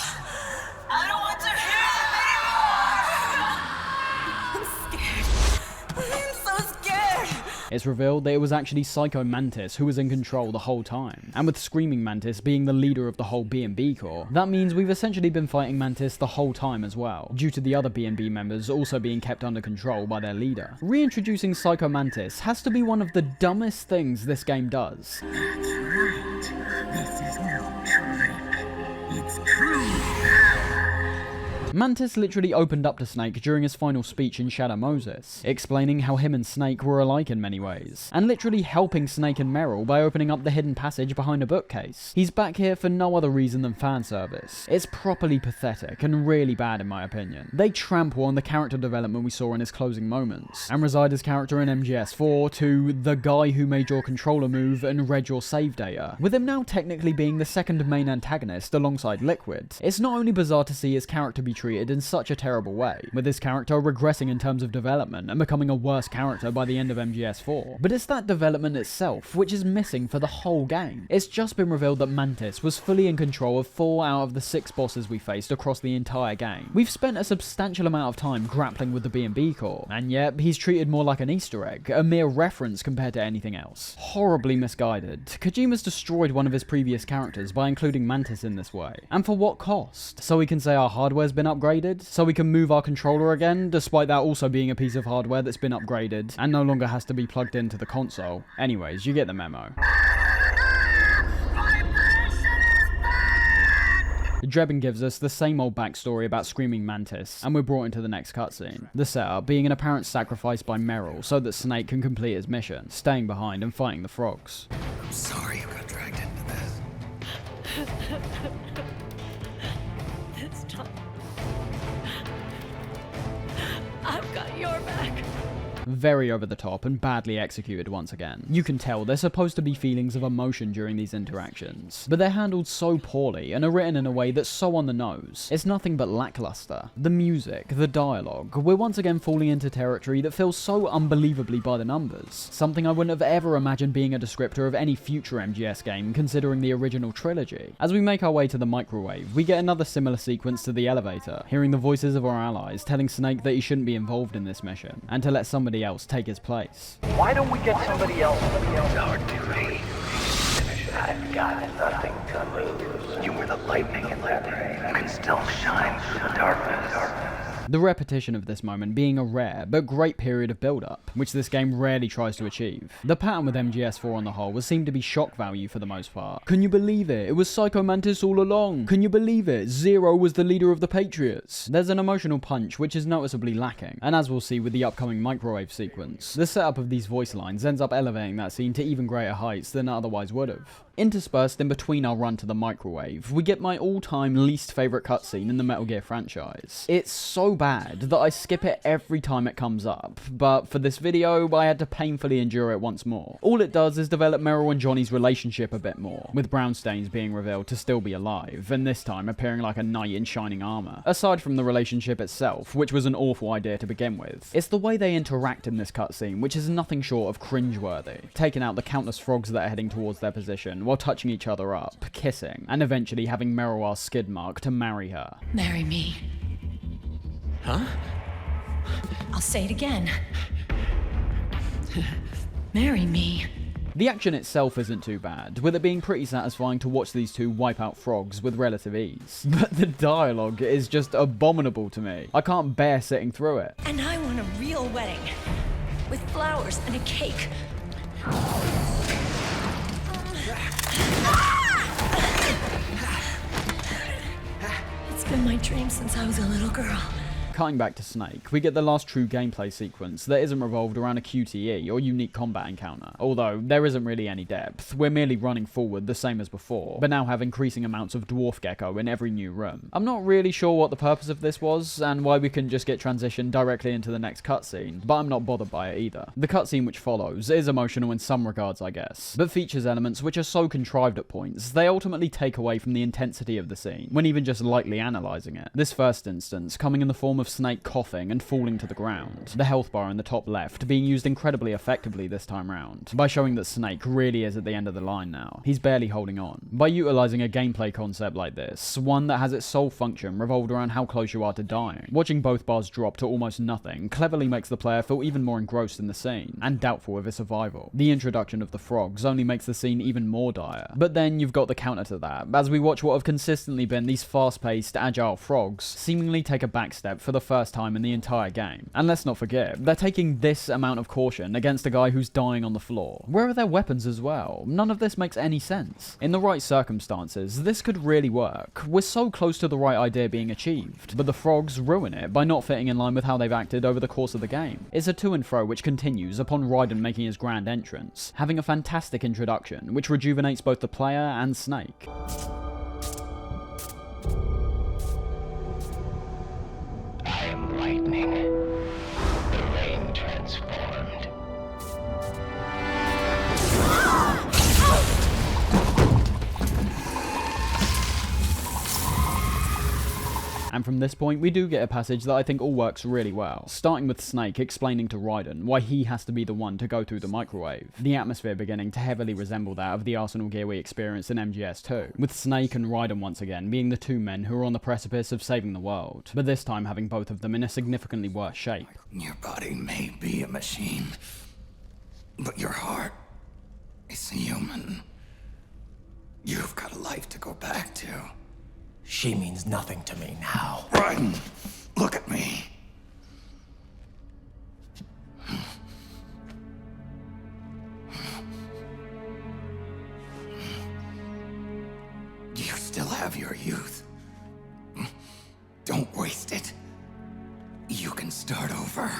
I don't want to hear them anymore! I'm scared. I'm so scared! It's revealed that it was actually Psycho Mantis who was in control the whole time. And with Screaming Mantis being the leader of the whole B&B Corps, that means we've essentially been fighting Mantis the whole time as well, due to the other B&B members also being kept under control by their leader. Reintroducing Psycho Mantis has to be one of the dumbest things this game does. That's right. This is no trick. It's true. Mantis literally opened up to Snake during his final speech in Shadow Moses, explaining how him and Snake were alike in many ways, and literally helping Snake and Meryl by opening up the hidden passage behind a bookcase. He's back here for no other reason than fan service. It's properly pathetic and really bad in my opinion. They trample on the character development we saw in his closing moments, and Resider's character in MGS4 to the guy who made your controller move and read your save data, with him now technically being the second main antagonist alongside Liquid. It's not only bizarre to see his character be treated in such a terrible way, with his character regressing in terms of development and becoming a worse character by the end of MGS4, but it's that development itself which is missing for the whole game. It's just been revealed that Mantis was fully in control of 4 out of the 6 bosses we faced across the entire game. We've spent a substantial amount of time grappling with the B&B Corps, and yet he's treated more like an Easter egg, a mere reference compared to anything else. Horribly misguided. Kojima's destroyed one of his previous characters by including Mantis in this way. And for what cost? So we can say our hardware's been upgraded? So we can move our controller again, despite that also being a piece of hardware that's been upgraded and no longer has to be plugged into the console. Anyways, you get the memo. Drebin gives us the same old backstory about Screaming Mantis, and we're brought into the next cutscene. The setup being an apparent sacrifice by Meryl so that Snake can complete his mission, staying behind and fighting the frogs. I'm sorry you got dragged into this. This time, I've got your back. Very over the top and badly executed once again. You can tell there's supposed to be feelings of emotion during these interactions, but they're handled so poorly and are written in a way that's so on the nose. It's nothing but lackluster. The music, the dialogue, we're once again falling into territory that feels so unbelievably by the numbers. Something I wouldn't have ever imagined being a descriptor of any future MGS game considering the original trilogy. As we make our way to the microwave, we get another similar sequence to the elevator, hearing the voices of our allies telling Snake that he shouldn't be involved in this mission, and to let somebody else take his place. Why don't we get somebody else? It's our duty. I've got nothing to lose. You were the lightning in that rain. You can still shine through the darkness. The repetition of this moment being a rare but great period of build-up, which this game rarely tries to achieve. The pattern with MGS4 on the whole was seemed to be shock value for the most part. Can you believe it? It was Psycho Mantis all along. Can you believe it? Zero was the leader of the Patriots. There's an emotional punch which is noticeably lacking, and as we'll see with the upcoming microwave sequence, the setup of these voice lines ends up elevating that scene to even greater heights than it otherwise would have. Interspersed in between our run to the microwave, we get my all-time least favourite cutscene in the Metal Gear franchise. It's so bad that I skip it every time it comes up, but for this video I had to painfully endure it once more. All it does is develop Meryl and Johnny's relationship a bit more, with Brownstains being revealed to still be alive, and this time appearing like a knight in shining armour. Aside from the relationship itself, which was an awful idea to begin with, it's the way they interact in this cutscene which is nothing short of cringeworthy, taking out the countless frogs that are heading towards their position, while touching each other up, kissing, and eventually having Meryl ask Skid Mark to marry her. Marry me. Huh? I'll say it again. Marry me. The action itself isn't too bad, with it being pretty satisfying to watch these two wipe out frogs with relative ease. But the dialogue is just abominable to me. I can't bear sitting through it. And I want a real wedding. With flowers and a cake. It's been my dream since I was a little girl. Cutting back to Snake, we get the last true gameplay sequence that isn't revolved around a QTE or unique combat encounter, although there isn't really any depth. We're merely running forward the same as before, but now have increasing amounts of dwarf gecko in every new room. I'm not really sure what the purpose of this was, and why we couldn't just get transitioned directly into the next cutscene, but I'm not bothered by it either. The cutscene which follows is emotional in some regards, I guess, but features elements which are so contrived at points, they ultimately take away from the intensity of the scene, when even just lightly analysing it. This first instance coming in the form of Snake coughing and falling to the ground, the health bar in the top left being used incredibly effectively this time round, by showing that Snake really is at the end of the line now. He's barely holding on. By utilising a gameplay concept like this, one that has its sole function revolved around how close you are to dying, watching both bars drop to almost nothing cleverly makes the player feel even more engrossed in the scene, and doubtful of its survival. The introduction of the frogs only makes the scene even more dire, but then you've got the counter to that, as we watch what have consistently been these fast-paced, agile frogs seemingly take a backstep for the first time in the entire game. And let's not forget, they're taking this amount of caution against a guy who's dying on the floor. Where are their weapons as well? None of this makes any sense. In the right circumstances, this could really work. We're so close to the right idea being achieved, but the frogs ruin it by not fitting in line with how they've acted over the course of the game. It's a to and fro which continues upon Raiden making his grand entrance, having a fantastic introduction which rejuvenates both the player and Snake. I am lightning. The rain transformed. And from this point, we do get a passage that I think all works really well, starting with Snake explaining to Raiden why he has to be the one to go through the microwave, the atmosphere beginning to heavily resemble that of the Arsenal gear we experienced in MGS2, with Snake and Raiden once again being the two men who are on the precipice of saving the world, but this time having both of them in a significantly worse shape. Your body may be a machine, but your heart is human. You've got a life to go back to. She means nothing to me now. Raiden, look at me. You still have your youth. Don't waste it. You can start over.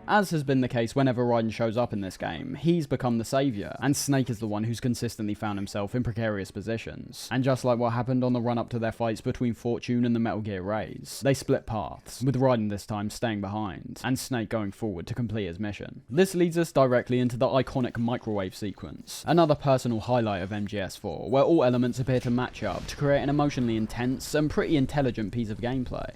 As has been the case whenever Raiden shows up in this game, he's become the saviour, and Snake is the one who's consistently found himself in precarious positions. And just like what happened on the run up to their fights between Fortune and the Metal Gear Rays, they split paths, with Raiden this time staying behind, and Snake going forward to complete his mission. This leads us directly into the iconic microwave sequence, another personal highlight of MGS4, where all elements appear to match up to create an emotionally intense and pretty intelligent piece of gameplay.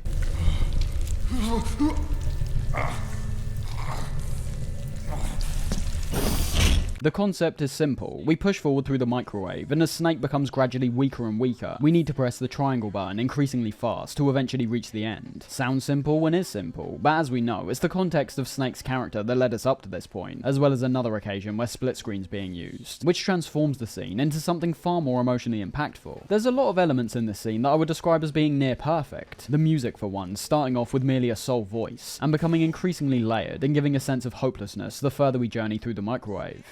The concept is simple. We push forward through the microwave, and as Snake becomes gradually weaker and weaker, we need to press the triangle button increasingly fast to eventually reach the end. Sounds simple and is simple, but as we know, it's the context of Snake's character that led us up to this point, as well as another occasion where split screen's being used, which transforms the scene into something far more emotionally impactful. There's a lot of elements in this scene that I would describe as being near perfect. The music, for one, starting off with merely a sole voice, and becoming increasingly layered and giving a sense of hopelessness the further we journey through the microwave.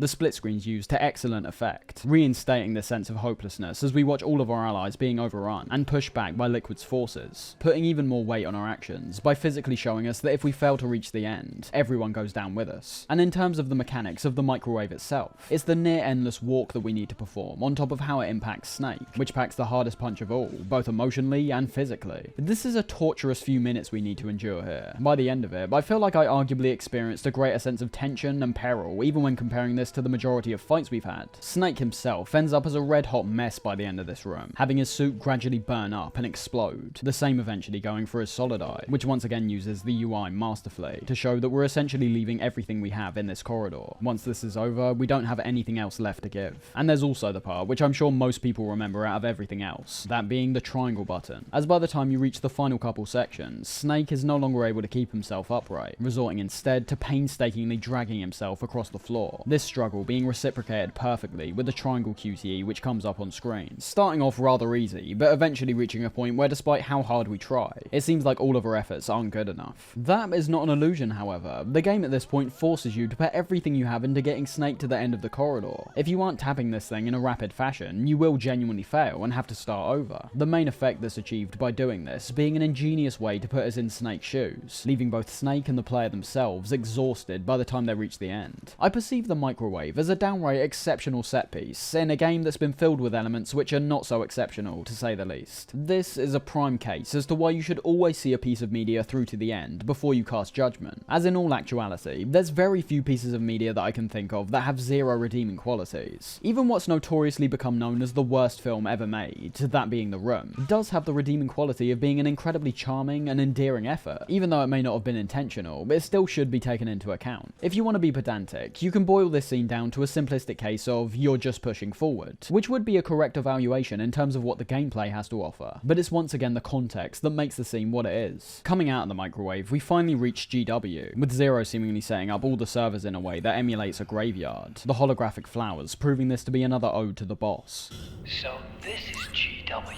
The split screen's used to excellent effect, reinstating this sense of hopelessness as we watch all of our allies being overrun and pushed back by Liquid's forces, putting even more weight on our actions by physically showing us that if we fail to reach the end, everyone goes down with us. And in terms of the mechanics of the microwave itself, it's the near endless walk that we need to perform on top of how it impacts Snake, which packs the hardest punch of all, both emotionally and physically. This is a torturous few minutes we need to endure here. By the end of it, I feel like I arguably experienced a greater sense of tension and peril even when comparing this to the majority of fights we've had. Snake himself ends up as a red hot mess by the end of this room, having his suit gradually burn up and explode, the same eventually going for his solid eye, which once again uses the UI masterfully to show that we're essentially leaving everything we have in this corridor. Once this is over, we don't have anything else left to give. And there's also the part which I'm sure most people remember out of everything else, that being the triangle button, as by the time you reach the final couple sections, Snake is no longer able to keep himself upright, resorting instead to painstakingly dragging himself across the floor. This struggle being reciprocated perfectly with the triangle QTE which comes up on screen, starting off rather easy, but eventually reaching a point where despite how hard we try, it seems like all of our efforts aren't good enough. That is not an illusion, however. The game at this point forces you to put everything you have into getting Snake to the end of the corridor. If you aren't tapping this thing in a rapid fashion, you will genuinely fail and have to start over. The main effect that's achieved by doing this being an ingenious way to put us in Snake's shoes, leaving both Snake and the player themselves exhausted by the time they reach the end. I perceive the microwave as a downright exceptional set piece in a game that's been filled with elements which are not so exceptional, to say the least. This is a prime case as to why you should always see a piece of media through to the end before you cast judgment, as in all actuality, there's very few pieces of media that I can think of that have zero redeeming qualities. Even what's notoriously become known as the worst film ever made, that being The Room, does have the redeeming quality of being an incredibly charming and endearing effort, even though it may not have been intentional, but it still should be taken into account. If you want to be pedantic, you can boil this scene down to a simplistic case of you're just pushing forward, which would be a correct evaluation in terms of what the gameplay has to offer, but it's once again the context that makes the scene what it is. Coming out of the microwave, we finally reach GW, with Zero seemingly setting up all the servers in a way that emulates a graveyard, the holographic flowers proving this to be another ode to the boss. So this is GW.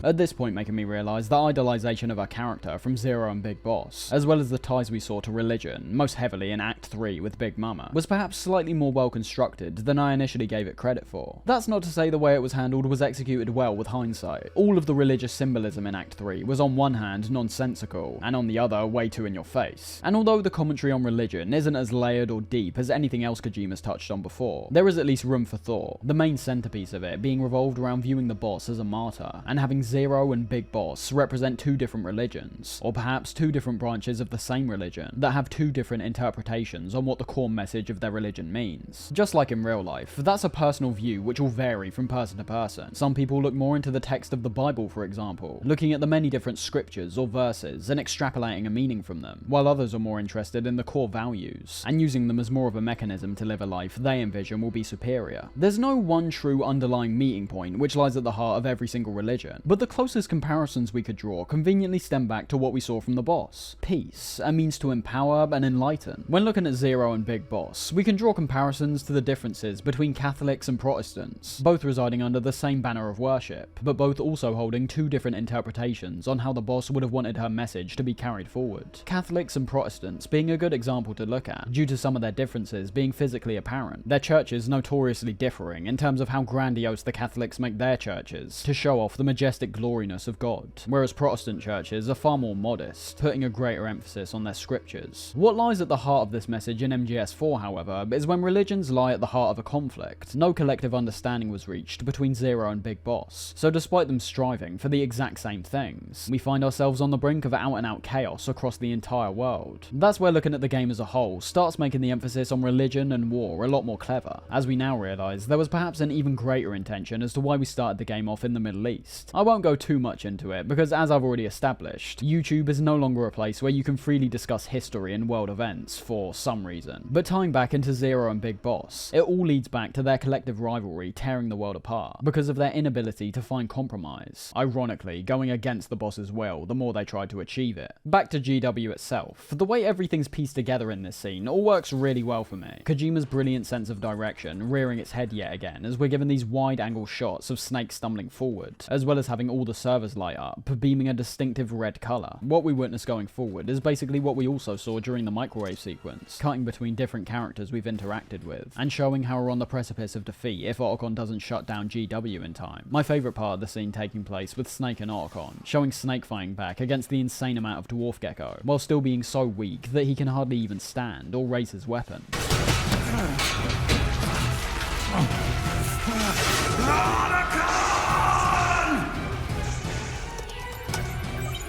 At this point making me realise the idolisation of our character from Zero and Big Boss, as well as the ties we saw to religion, most heavily in Act 3 with Big Mama, was perhaps slightly more well constructed than I initially gave it credit for. That's not to say the way it was handled was executed well with hindsight. All of the religious symbolism in Act 3 was on one hand nonsensical, and on the other way too in your face. And although the commentary on religion isn't as layered or deep as anything else Kojima's touched on before, there is at least room for thought, the main centrepiece of it being revolved around viewing the boss as a martyr, and having Zero and Big Boss represent two different religions, or perhaps two different branches of the same religion, that have two different interpretations on what the core message of their religion means. Just like in real life, that's a personal view which will vary from person to person. Some people look more into the text of the Bible, for example, looking at the many different scriptures or verses and extrapolating a meaning from them, while others are more interested in the core values, and using them as more of a mechanism to live a life they envision will be superior. There's no one true underlying meeting point which lies at the heart of every single religion, but the closest comparisons we could draw conveniently stem back to what we saw from the boss. Peace, a means to empower and enlighten. When looking at Zero and Big Boss, we can draw comparisons to the differences between Catholics and Protestants, both residing under the same banner of worship, but both also holding two different interpretations on how the boss would have wanted her message to be carried forward. Catholics and Protestants being a good example to look at, due to some of their differences being physically apparent, their churches notoriously differing in terms of how grandiose the Catholics make their churches, to show off the majestic aesthetic gloriness of God, whereas Protestant churches are far more modest, putting a greater emphasis on their scriptures. What lies at the heart of this message in MGS4, however, is when religions lie at the heart of a conflict, no collective understanding was reached between Zero and Big Boss, so despite them striving for the exact same things, we find ourselves on the brink of out-and-out chaos across the entire world. That's where looking at the game as a whole starts making the emphasis on religion and war a lot more clever, as we now realise there was perhaps an even greater intention as to why we started the game off in the Middle East. I won't go too much into it, because as I've already established, YouTube is no longer a place where you can freely discuss history and world events for some reason. But tying back into Zero and Big Boss, it all leads back to their collective rivalry tearing the world apart, because of their inability to find compromise, ironically going against the boss's will the more they tried to achieve it. Back to GW itself, the way everything's pieced together in this scene all works really well for me. Kojima's brilliant sense of direction rearing its head yet again as we're given these wide angle shots of Snake stumbling forward, as well as having all the servers light up, beaming a distinctive red colour. What we witness going forward is basically what we also saw during the microwave sequence, cutting between different characters we've interacted with, and showing how we're on the precipice of defeat if Otacon doesn't shut down GW in time. My favourite part of the scene taking place with Snake and Otacon, showing Snake fighting back against the insane amount of Dwarf Gecko, while still being so weak that he can hardly even stand or raise his weapon.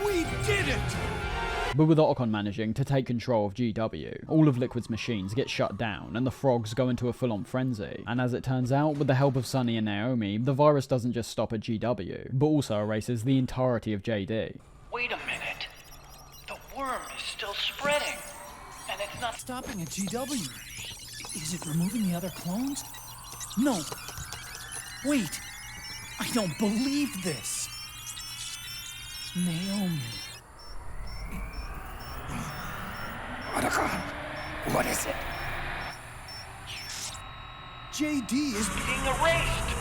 We did it! But with Otacon managing to take control of GW, all of Liquid's machines get shut down and the frogs go into a full-on frenzy. And as it turns out, with the help of Sunny and Naomi, the virus doesn't just stop at GW, but also erases the entirety of JD. Wait a minute. The worm is still spreading. And it's not stopping at GW. Is it removing the other clones? No. Wait. I don't believe this. Naomi. Otacon, what is it? JD is being erased.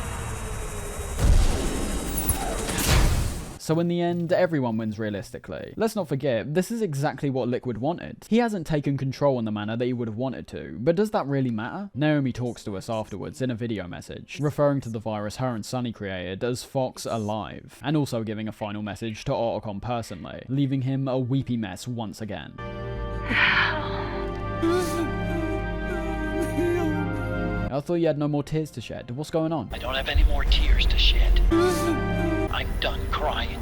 So in the end, everyone wins realistically. Let's not forget, this is exactly what Liquid wanted. He hasn't taken control in the manner that he would have wanted to, but does that really matter? Naomi talks to us afterwards in a video message, referring to the virus her and Sunny created as Fox Alive, and also giving a final message to Otacon personally, leaving him a weepy mess once again. I thought you had no more tears to shed. What's going on? I don't have any more tears to shed. I'm done crying.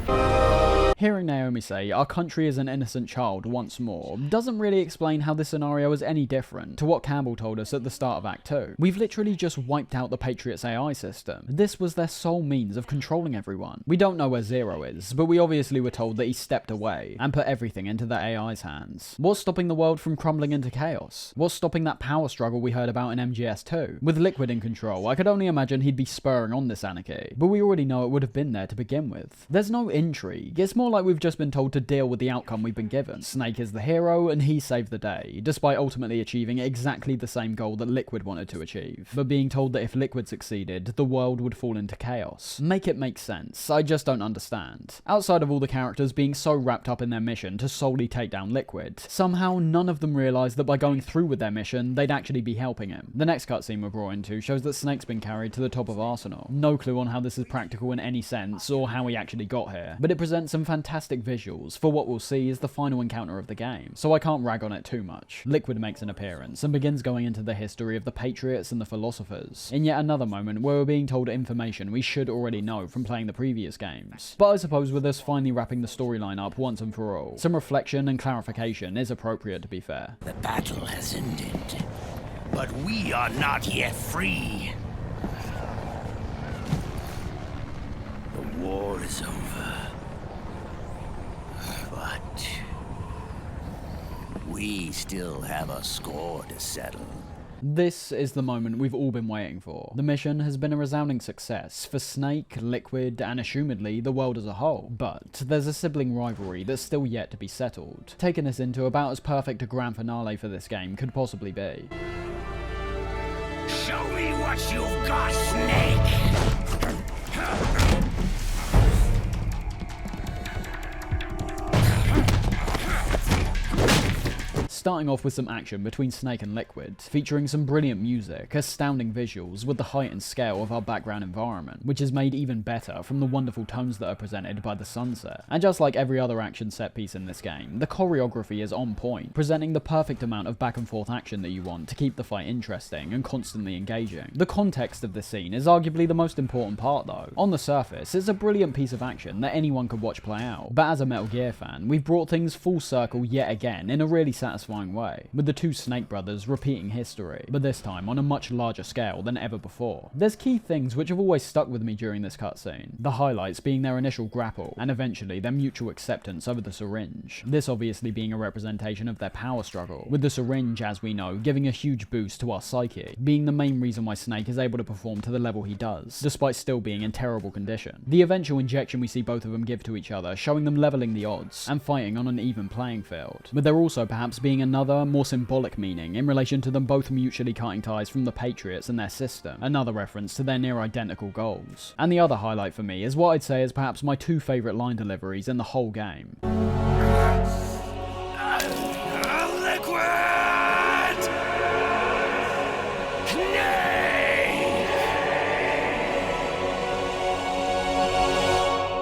Hearing Naomi say, our country is an innocent child once more, doesn't really explain how this scenario is any different to what Campbell told us at the start of Act 2. We've literally just wiped out the Patriots AI system. This was their sole means of controlling everyone. We don't know where Zero is, but we obviously were told that he stepped away and put everything into the AI's hands. What's stopping the world from crumbling into chaos? What's stopping that power struggle we heard about in MGS2? With Liquid in control, I could only imagine he'd be spurring on this anarchy, but we already know it would have been there to begin with. There's no intrigue, it's more like we've just been told to deal with the outcome we've been given. Snake is the hero and he saved the day, despite ultimately achieving exactly the same goal that Liquid wanted to achieve, but being told that if Liquid succeeded, the world would fall into chaos. Make it make sense, I just don't understand. Outside of all the characters being so wrapped up in their mission to solely take down Liquid, somehow none of them realised that by going through with their mission, they'd actually be helping him. The next cutscene we're brought into shows that Snake's been carried to the top of Arsenal. No clue on how this is practical in any sense, or how he actually got here, but it presents some fantastic visuals for what we'll see is the final encounter of the game, so I can't rag on it too much. Liquid makes an appearance and begins going into the history of the Patriots and the Philosophers, in yet another moment where we're being told information we should already know from playing the previous games. But I suppose with us finally wrapping the storyline up once and for all, some reflection and clarification is appropriate, to be fair. The battle has ended, but we are not yet free. The war is over, but we still have a score to settle. This is the moment we've all been waiting for. The mission has been a resounding success for Snake, Liquid, and assumedly the world as a whole. But there's a sibling rivalry that's still yet to be settled, taking us into about as perfect a grand finale for this game could possibly be. Show me what you've got, Snake! starting off with some action between Snake and Liquid, featuring some brilliant music, astounding visuals with the height and scale of our background environment, which is made even better from the wonderful tones that are presented by the sunset. And just like every other action set piece in this game, the choreography is on point, presenting the perfect amount of back and forth action that you want to keep the fight interesting and constantly engaging. The context of this scene is arguably the most important part though. On the surface, it's a brilliant piece of action that anyone could watch play out, but as a Metal Gear fan, we've brought things full circle yet again in a really satisfying way, with the two Snake brothers repeating history, but this time on a much larger scale than ever before. There's key things which have always stuck with me during this cutscene, the highlights being their initial grapple, and eventually their mutual acceptance over the syringe. This obviously being a representation of their power struggle, with the syringe, as we know, giving a huge boost to our psyche, being the main reason why Snake is able to perform to the level he does, despite still being in terrible condition. The eventual injection we see both of them give to each other, showing them leveling the odds, and fighting on an even playing field, with there also perhaps being another, more symbolic meaning in relation to them both mutually cutting ties from the Patriots and their system, another reference to their near identical goals. And the other highlight for me is what I'd say is perhaps my two favourite line deliveries in the whole game.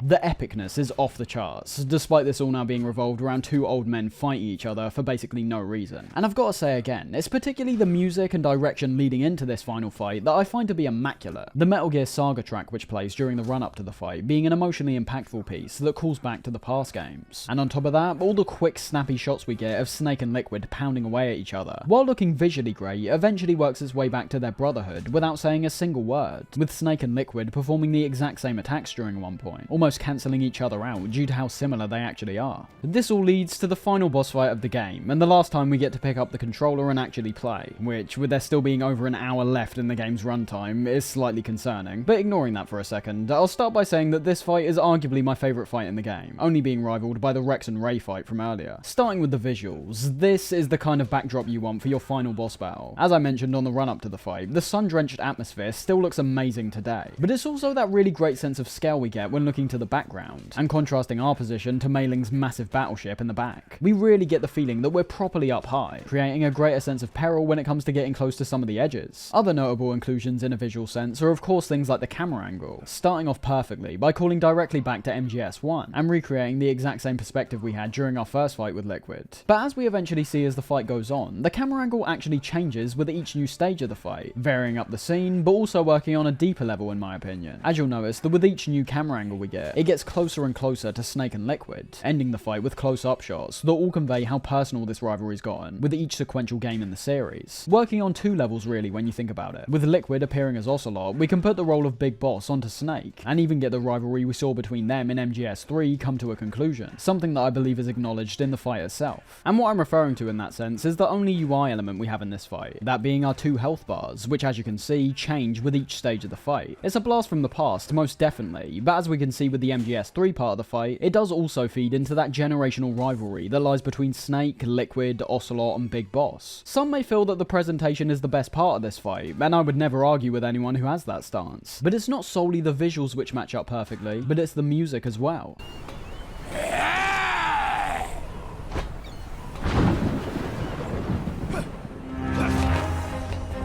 The epicness is off the charts, despite this all now being revolved around two old men fighting each other for basically no reason. And I've got to say again, it's particularly the music and direction leading into this final fight that I find to be immaculate. The Metal Gear Saga track which plays during the run-up to the fight being an emotionally impactful piece that calls back to the past games. And on top of that, all the quick snappy shots we get of Snake and Liquid pounding away at each other, while looking visually great, eventually works its way back to their brotherhood without saying a single word, with Snake and Liquid performing the exact same attacks during one point, almost cancelling each other out due to how similar they actually are. This all leads to the final boss fight of the game, and the last time we get to pick up the controller and actually play, which, with there still being over an hour left in the game's runtime, is slightly concerning. But ignoring that for a second, I'll start by saying that this fight is arguably my favourite fight in the game, only being rivaled by the Rex and Ray fight from earlier. Starting with the visuals, this is the kind of backdrop you want for your final boss battle. As I mentioned on the run-up to the fight, the sun-drenched atmosphere still looks amazing today, but it's also that really great sense of scale we get when looking to the background, and contrasting our position to Mei Ling's massive battleship in the back. We really get the feeling that we're properly up high, creating a greater sense of peril when it comes to getting close to some of the edges. Other notable inclusions in a visual sense are of course things like the camera angle, starting off perfectly by calling directly back to MGS1, and recreating the exact same perspective we had during our first fight with Liquid. But as we eventually see as the fight goes on, the camera angle actually changes with each new stage of the fight, varying up the scene, but also working on a deeper level in my opinion. As you'll notice that with each new camera angle we get, it gets closer and closer to Snake and Liquid, ending the fight with close-up shots that all convey how personal this rivalry's gotten with each sequential game in the series. Working on two levels really when you think about it. With Liquid appearing as Ocelot, we can put the role of Big Boss onto Snake, and even get the rivalry we saw between them in MGS3 come to a conclusion, something that I believe is acknowledged in the fight itself. And what I'm referring to in that sense is the only UI element we have in this fight, that being our two health bars, which as you can see, change with each stage of the fight. It's a blast from the past, most definitely, but as we can see with the MGS3 part of the fight, it does also feed into that generational rivalry that lies between Snake, Liquid, Ocelot, and Big Boss. Some may feel that the presentation is the best part of this fight, and I would never argue with anyone who has that stance. But it's not solely the visuals which match up perfectly, but it's the music as well.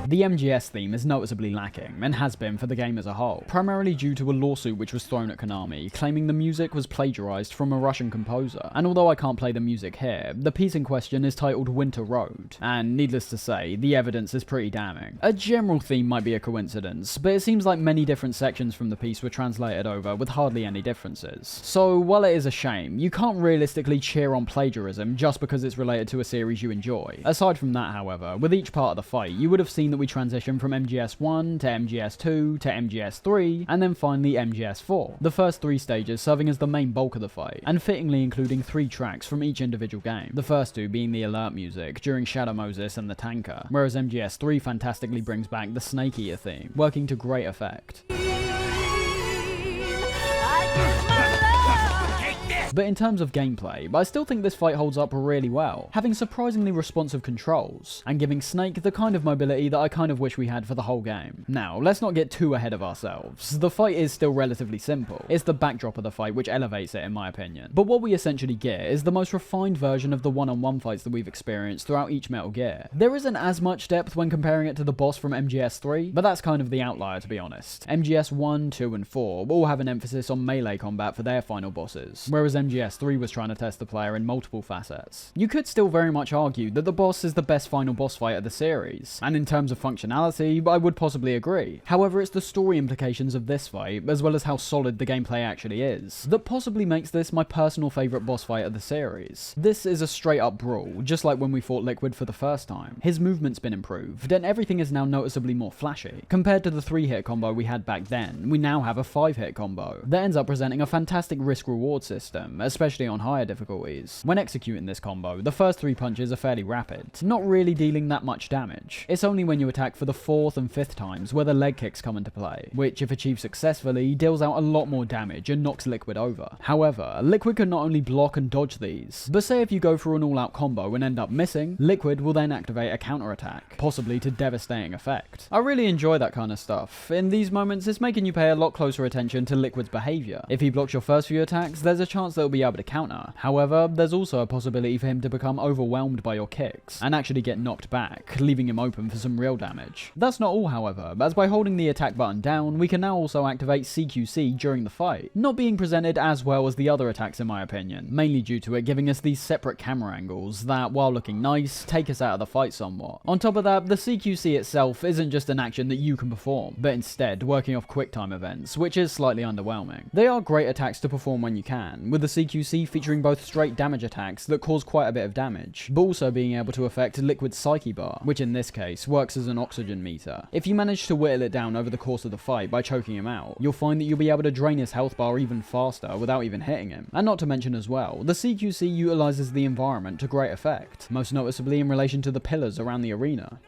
The MGS theme is noticeably lacking, and has been for the game as a whole, primarily due to a lawsuit which was thrown at Konami, claiming the music was plagiarized from a Russian composer. And although I can't play the music here, the piece in question is titled Winter Road, and needless to say, the evidence is pretty damning. A general theme might be a coincidence, but it seems like many different sections from the piece were translated over with hardly any differences. So while it is a shame, you can't realistically cheer on plagiarism just because it's related to a series you enjoy. Aside from that, however, with each part of the fight, you would have seen that we transition from MGS1 to MGS2 to MGS3, and then finally MGS4. The first three stages serving as the main bulk of the fight, and fittingly including 3 tracks from each individual game. The first 2 being the alert music during Shadow Moses and the Tanker, whereas MGS3 fantastically brings back the Snake Eater theme, working to great effect. Take this! But in terms of gameplay, I still think this fight holds up really well, having surprisingly responsive controls, and giving Snake the kind of mobility that I kind of wish we had for the whole game. Now, let's not get too ahead of ourselves. The fight is still relatively simple. It's the backdrop of the fight which elevates it in my opinion. But what we essentially get is the most refined version of the one-on-one fights that we've experienced throughout each Metal Gear. There isn't as much depth when comparing it to the boss from MGS3, but that's kind of the outlier to be honest. MGS 1, 2 and 4 all have an emphasis on melee combat for their final bosses, whereas MGS3 was trying to test the player in multiple facets. You could still very much argue that the boss is the best final boss fight of the series, and in terms of functionality, I would possibly agree. However, it's the story implications of this fight, as well as how solid the gameplay actually is, that possibly makes this my personal favourite boss fight of the series. This is a straight up brawl, just like when we fought Liquid for the first time. His movement's been improved, and everything is now noticeably more flashy. Compared to the 3-hit combo we had back then, we now have a 5-hit combo that ends up presenting a fantastic risk-reward system, especially on higher difficulties. When executing this combo, the first 3 punches are fairly rapid, not really dealing that much damage. It's only when you attack for the 4th and 5th times where the leg kicks come into play, which if achieved successfully, deals out a lot more damage and knocks Liquid over. However, Liquid can not only block and dodge these, but say if you go for an all-out combo and end up missing, Liquid will then activate a counter-attack, possibly to devastating effect. I really enjoy that kind of stuff. In these moments, it's making you pay a lot closer attention to Liquid's behaviour. If he blocks your first few attacks, there's a chance that he'll be able to counter. However, there's also a possibility for him to become overwhelmed by your kicks, and actually get knocked back, leaving him open for some real damage. That's not all, however, as by holding the attack button down, we can now also activate CQC during the fight, not being presented as well as the other attacks in my opinion, mainly due to it giving us these separate camera angles that, while looking nice, take us out of the fight somewhat. On top of that, the CQC itself isn't just an action that you can perform, but instead working off QuickTime events, which is slightly underwhelming. They are great attacks to perform when you can, with the CQC featuring both straight damage attacks that cause quite a bit of damage, but also being able to affect Liquid's Psyche Bar, which in this case works as an oxygen meter. If you manage to whittle it down over the course of the fight by choking him out, you'll find that you'll be able to drain his health bar even faster without even hitting him. And not to mention as well, the CQC utilizes the environment to great effect, most noticeably in relation to the pillars around the arena.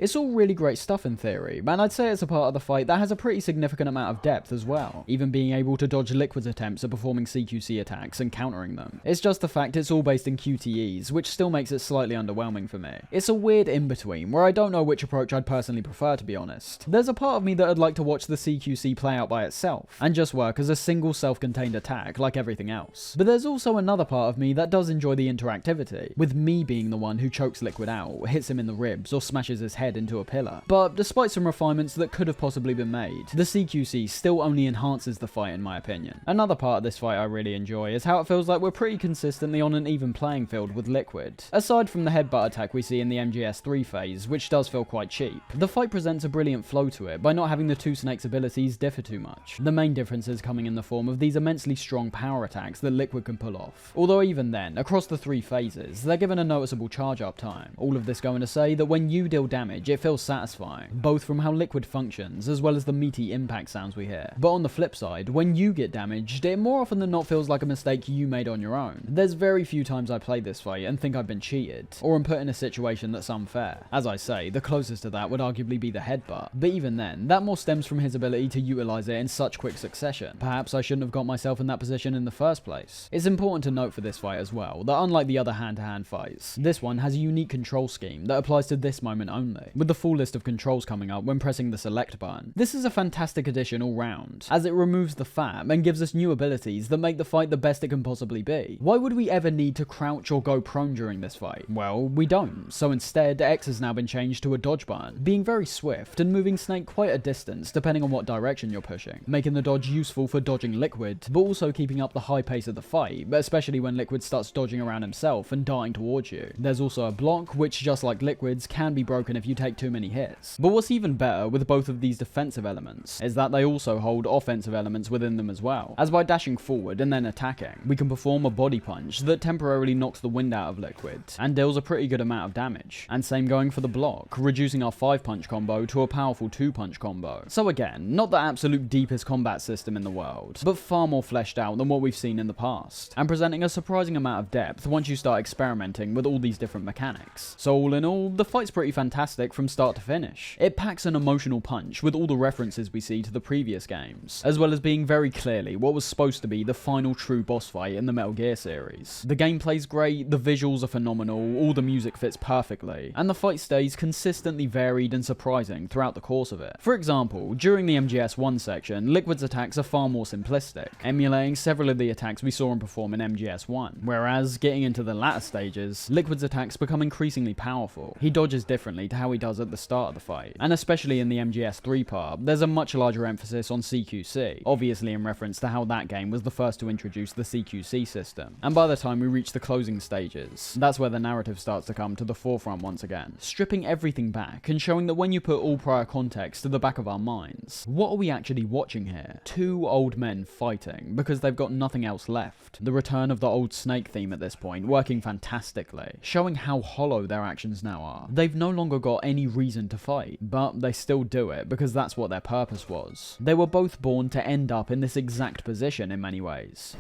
It's all really great stuff in theory, and I'd say it's a part of the fight that has a pretty significant amount of depth as well, even being able to dodge Liquid's attempts at performing CQC attacks and countering them. It's just the fact it's all based in QTEs, which still makes it slightly underwhelming for me. It's a weird in-between, where I don't know which approach I'd personally prefer to be honest. There's a part of me that would like to watch the CQC play out by itself, and just work as a single self-contained attack like everything else. But there's also another part of me that does enjoy the interactivity, with me being the one who chokes Liquid out, hits him in the ribs, or smashes his head into a pillar. But despite some refinements that could have possibly been made, the CQC still only enhances the fight in my opinion. Another part of this fight I really enjoy is how it feels like we're pretty consistently on an even playing field with Liquid. Aside from the headbutt attack we see in the MGS3 phase, which does feel quite cheap, the fight presents a brilliant flow to it by not having the two Snakes' abilities differ too much. The main differences coming in the form of these immensely strong power attacks that Liquid can pull off. Although even then, across the 3 phases, they're given a noticeable charge up time. All of this going to say that when you deal damage, it feels satisfying, both from how Liquid functions as well as the meaty impact sounds we hear. But on the flip side, when you get damaged, it more often than not feels like a mistake you made on your own. There's very few times I play this fight and think I've been cheated, or am put in a situation that's unfair. As I say, the closest to that would arguably be the headbutt, but even then, that more stems from his ability to utilize it in such quick succession. Perhaps I shouldn't have got myself in that position in the first place. It's important to note for this fight as well, that unlike the other hand-to-hand fights, this one has a unique control scheme that applies to this moment only, with the full list of controls coming up when pressing the select button. This is a fantastic addition all round, as it removes the fab and gives us new abilities that make the fight the best it can possibly be. Why would we ever need to crouch or go prone during this fight? Well, we don't, so instead X has now been changed to a dodge button, being very swift and moving Snake quite a distance depending on what direction you're pushing, making the dodge useful for dodging Liquid, but also keeping up the high pace of the fight, especially when Liquid starts dodging around himself and darting towards you. There's also a block, which just like Liquid's, can be broken if you take too many hits. But what's even better with both of these defensive elements is that they also hold offensive elements within them as well, as by dashing forward and then attacking, we can perform a body punch that temporarily knocks the wind out of Liquid and deals a pretty good amount of damage, and same going for the block, reducing our 5-punch combo to a powerful 2-punch combo. So again, not the absolute deepest combat system in the world, but far more fleshed out than what we've seen in the past, and presenting a surprising amount of depth once you start experimenting with all these different mechanics. So all in all, the fight's pretty fantastic fantastic from start to finish. It packs an emotional punch with all the references we see to the previous games, as well as being very clearly what was supposed to be the final true boss fight in the Metal Gear series. The gameplay's great, the visuals are phenomenal, all the music fits perfectly, and the fight stays consistently varied and surprising throughout the course of it. For example, during the MGS1 section, Liquid's attacks are far more simplistic, emulating several of the attacks we saw him perform in MGS1, whereas getting into the latter stages, Liquid's attacks become increasingly powerful. He dodges differently to how he does at the start of the fight, and especially in the MGS3 part, there's a much larger emphasis on CQC, obviously in reference to how that game was the first to introduce the CQC system. And by the time we reach the closing stages, that's where the narrative starts to come to the forefront once again, stripping everything back and showing that when you put all prior context to the back of our minds, what are we actually watching here? Two old men fighting because they've got nothing else left. The return of the old Snake theme at this point working fantastically, showing how hollow their actions now are. They've no longer got any reason to fight, but they still do it because that's what their purpose was. They were both born to end up in this exact position in many ways.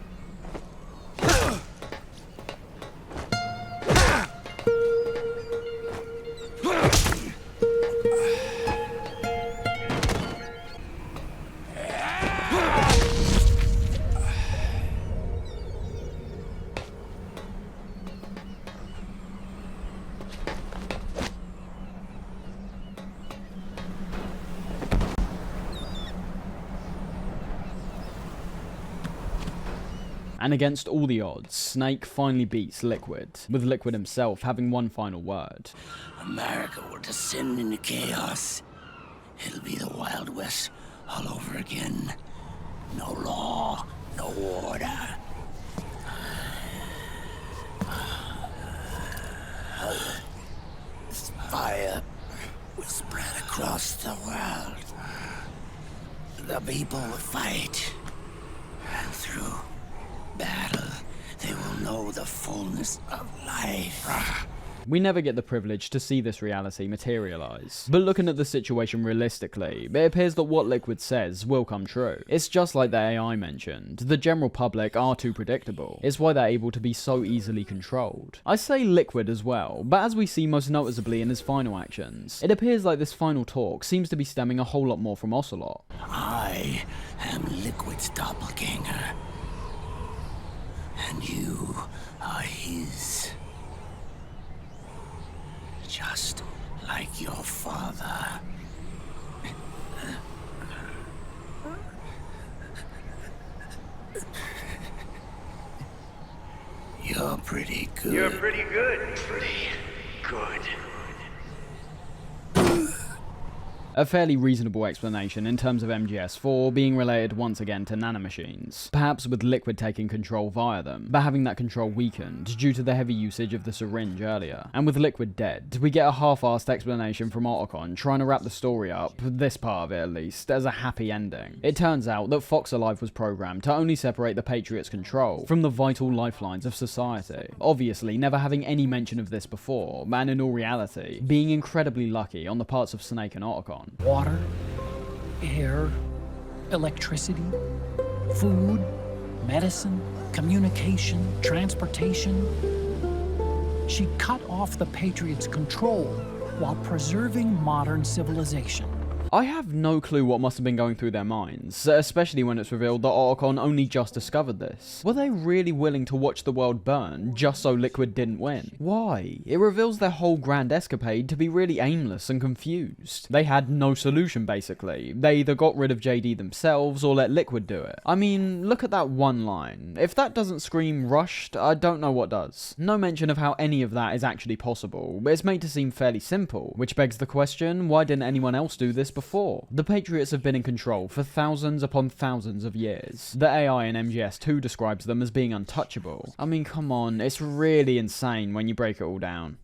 And against all the odds, Snake finally beats Liquid, with Liquid himself having one final word. America will descend into chaos. It'll be the Wild West all over again. No law, no order. Fire will spread across the world. The people will fight, and through battle, they will know the fullness of life. We never get the privilege to see this reality materialize. But looking at the situation realistically, it appears that what Liquid says will come true. It's just like the AI mentioned. The general public are too predictable. It's why they're able to be so easily controlled. I say Liquid as well, but as we see most noticeably in his final actions, it appears like this final talk seems to be stemming a whole lot more from Ocelot. I am Liquid's doppelganger, and you are his. Just like your father. You're pretty good. You're pretty good. Pretty good. A fairly reasonable explanation in terms of MGS4 being related once again to nanomachines, perhaps with Liquid taking control via them, but having that control weakened due to the heavy usage of the syringe earlier. And with Liquid dead, we get a half-assed explanation from Otacon trying to wrap the story up, this part of it at least, as a happy ending. It turns out that Fox Alive was programmed to only separate the Patriots' control from the vital lifelines of society, obviously never having any mention of this before, and in all reality, being incredibly lucky on the parts of Snake and Otacon. Water, air, electricity, food, medicine, communication, transportation. She cut off the Patriots' control while preserving modern civilization. I have no clue what must have been going through their minds, especially when it's revealed that Otacon only just discovered this. Were they really willing to watch the world burn just so Liquid didn't win? Why? It reveals their whole grand escapade to be really aimless and confused. They had no solution basically. They either got rid of JD themselves or let Liquid do it. I mean, look at that one line. If that doesn't scream rushed, I don't know what does. No mention of how any of that is actually possible, but it's made to seem fairly simple, which begs the question, why didn't anyone else do this before? The Patriots have been in control for thousands upon thousands of years. The AI in MGS2 describes them as being untouchable. I mean, come on, it's really insane when you break it all down.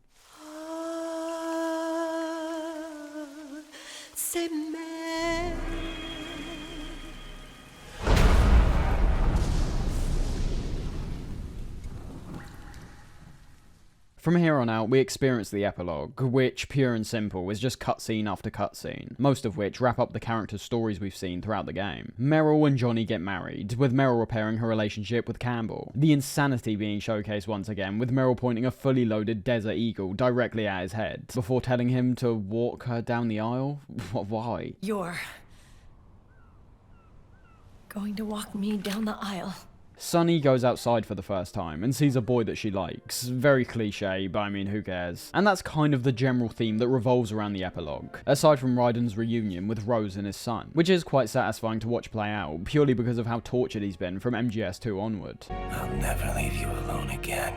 From here on out, we experience the epilogue, which, pure and simple, is just cutscene after cutscene, most of which wrap up the characters' stories we've seen throughout the game. Meryl and Johnny get married, with Meryl repairing her relationship with Campbell. The insanity being showcased once again, with Meryl pointing a fully loaded Desert Eagle directly at his head, before telling him to walk her down the aisle? Why? You're going to walk me down the aisle. Sunny goes outside for the first time and sees a boy that she likes. Very cliche, but I mean, who cares? And that's kind of the general theme that revolves around the epilogue, aside from Raiden's reunion with Rose and his son, which is quite satisfying to watch play out, purely because of how tortured he's been from MGS2 onward. I'll never leave you alone again.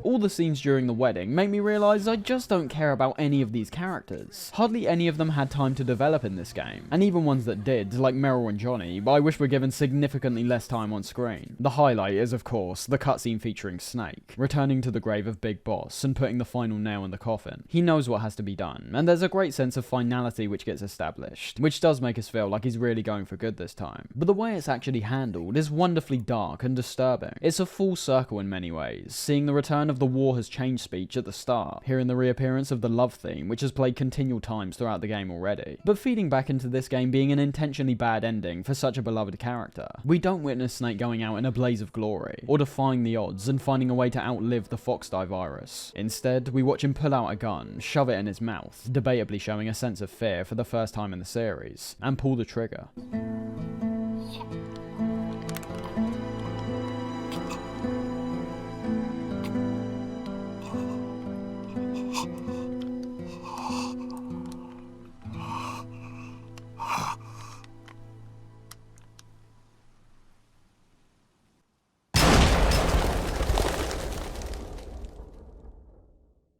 All the scenes during the wedding make me realise I just don't care about any of these characters. Hardly any of them had time to develop in this game, and even ones that did, like Meryl and Johnny, I wish were given significantly less time on screen. The highlight is, of course, the cutscene featuring Snake, returning to the grave of Big Boss and putting the final nail in the coffin. He knows what has to be done, and there's a great sense of finality which gets established, which does make us feel like he's really going for good this time. But the way it's actually handled is wonderfully dark and disturbing. It's a full circle in many ways, seeing the return of the war has changed speech at the start, hearing the reappearance of the love theme, which has played continual times throughout the game already, but feeding back into this game being an intentionally bad ending for such a beloved character. We don't witness Snake going out in a blaze of glory, or defying the odds and finding a way to outlive the Foxdie virus. Instead, we watch him pull out a gun, shove it in his mouth, debatably showing a sense of fear for the first time in the series, and pull the trigger.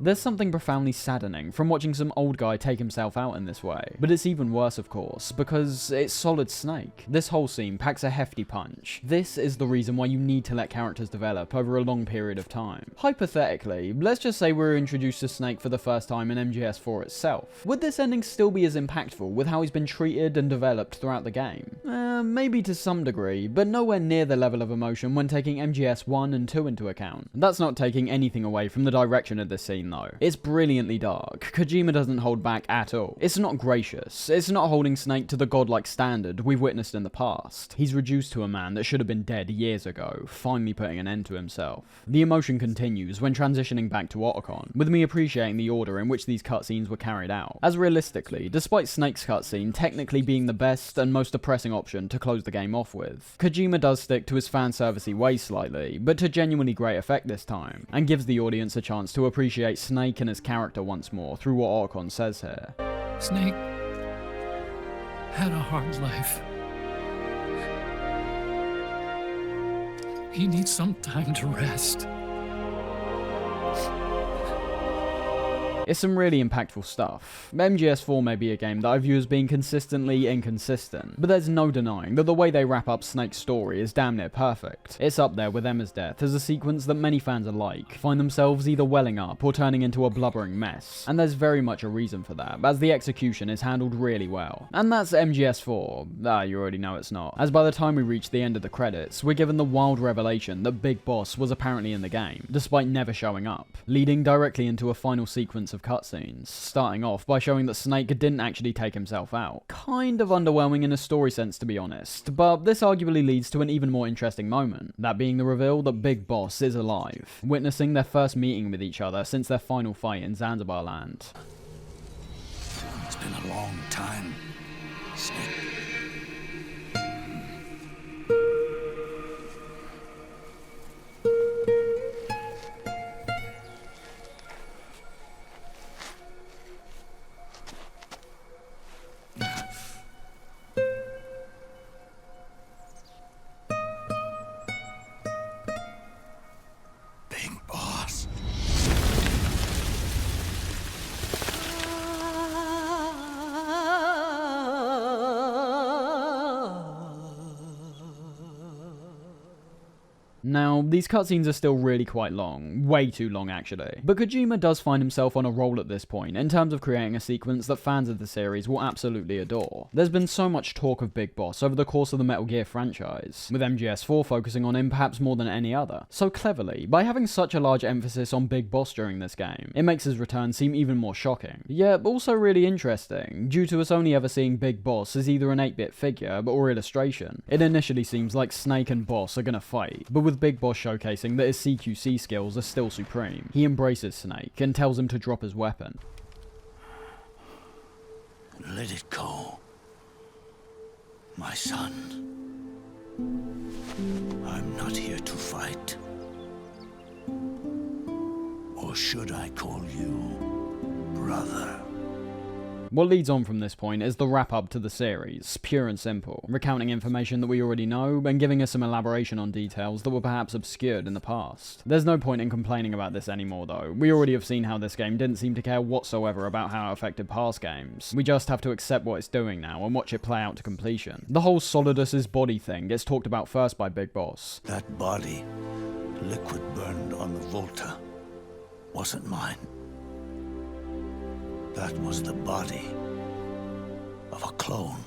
There's something profoundly saddening from watching some old guy take himself out in this way, but it's even worse of course, because it's Solid Snake. This whole scene packs a hefty punch. This is the reason why you need to let characters develop over a long period of time. Hypothetically, let's just say we're introduced to Snake for the first time in MGS4 itself. Would this ending still be as impactful with how he's been treated and developed throughout the game? Maybe to some degree, but nowhere near the level of emotion when taking MGS 1 and 2 into account. That's not taking anything away from the direction of this scene though. It's brilliantly dark. Kojima doesn't hold back at all. It's not gracious. It's not holding Snake to the godlike standard we've witnessed in the past. He's reduced to a man that should have been dead years ago, finally putting an end to himself. The emotion continues when transitioning back to Otacon, with me appreciating the order in which these cutscenes were carried out, as realistically, despite Snake's cutscene technically being the best and most depressing option to close the game off with, Kojima does stick to his fanservice-y ways slightly, but to genuinely great effect this time, and gives the audience a chance to appreciate Snake and his character once more through what Otacon says here. Snake had a hard life. He needs some time to rest. It's some really impactful stuff. MGS4 may be a game that I view as being consistently inconsistent, but there's no denying that the way they wrap up Snake's story is damn near perfect. It's up there with Emma's death as a sequence that many fans alike find themselves either welling up or turning into a blubbering mess, and there's very much a reason for that, as the execution is handled really well. And that's MGS4. You already know it's not, as by the time we reach the end of the credits, we're given the wild revelation that Big Boss was apparently in the game, despite never showing up, leading directly into a final sequence of cutscenes, starting off by showing that Snake didn't actually take himself out. Kind of underwhelming in a story sense, to be honest, but this arguably leads to an even more interesting moment, that being the reveal that Big Boss is alive, witnessing their first meeting with each other since their final fight in Zanzibar land. It's been a long time, Snake. Now, these cutscenes are still really quite long, way too long actually, but Kojima does find himself on a roll at this point in terms of creating a sequence that fans of the series will absolutely adore. There's been so much talk of Big Boss over the course of the Metal Gear franchise, with MGS4 focusing on him perhaps more than any other. So cleverly, by having such a large emphasis on Big Boss during this game, it makes his return seem even more shocking. Yet also really interesting, due to us only ever seeing Big Boss as either an 8-bit figure or illustration. It initially seems like Snake and Boss are gonna fight, but with Big Boss showcasing that his CQC skills are still supreme, he embraces Snake and tells him to drop his weapon. Let it go, my son. I'm not here to fight. Or should I call you brother? What leads on from this point is the wrap-up to the series, pure and simple, recounting information that we already know and giving us some elaboration on details that were perhaps obscured in the past. There's no point in complaining about this anymore though, we already have seen how this game didn't seem to care whatsoever about how it affected past games. We just have to accept what it's doing now and watch it play out to completion. The whole Solidus's body thing gets talked about first by Big Boss. That body, liquid burned on the Volta, wasn't mine. That was the body of a clone.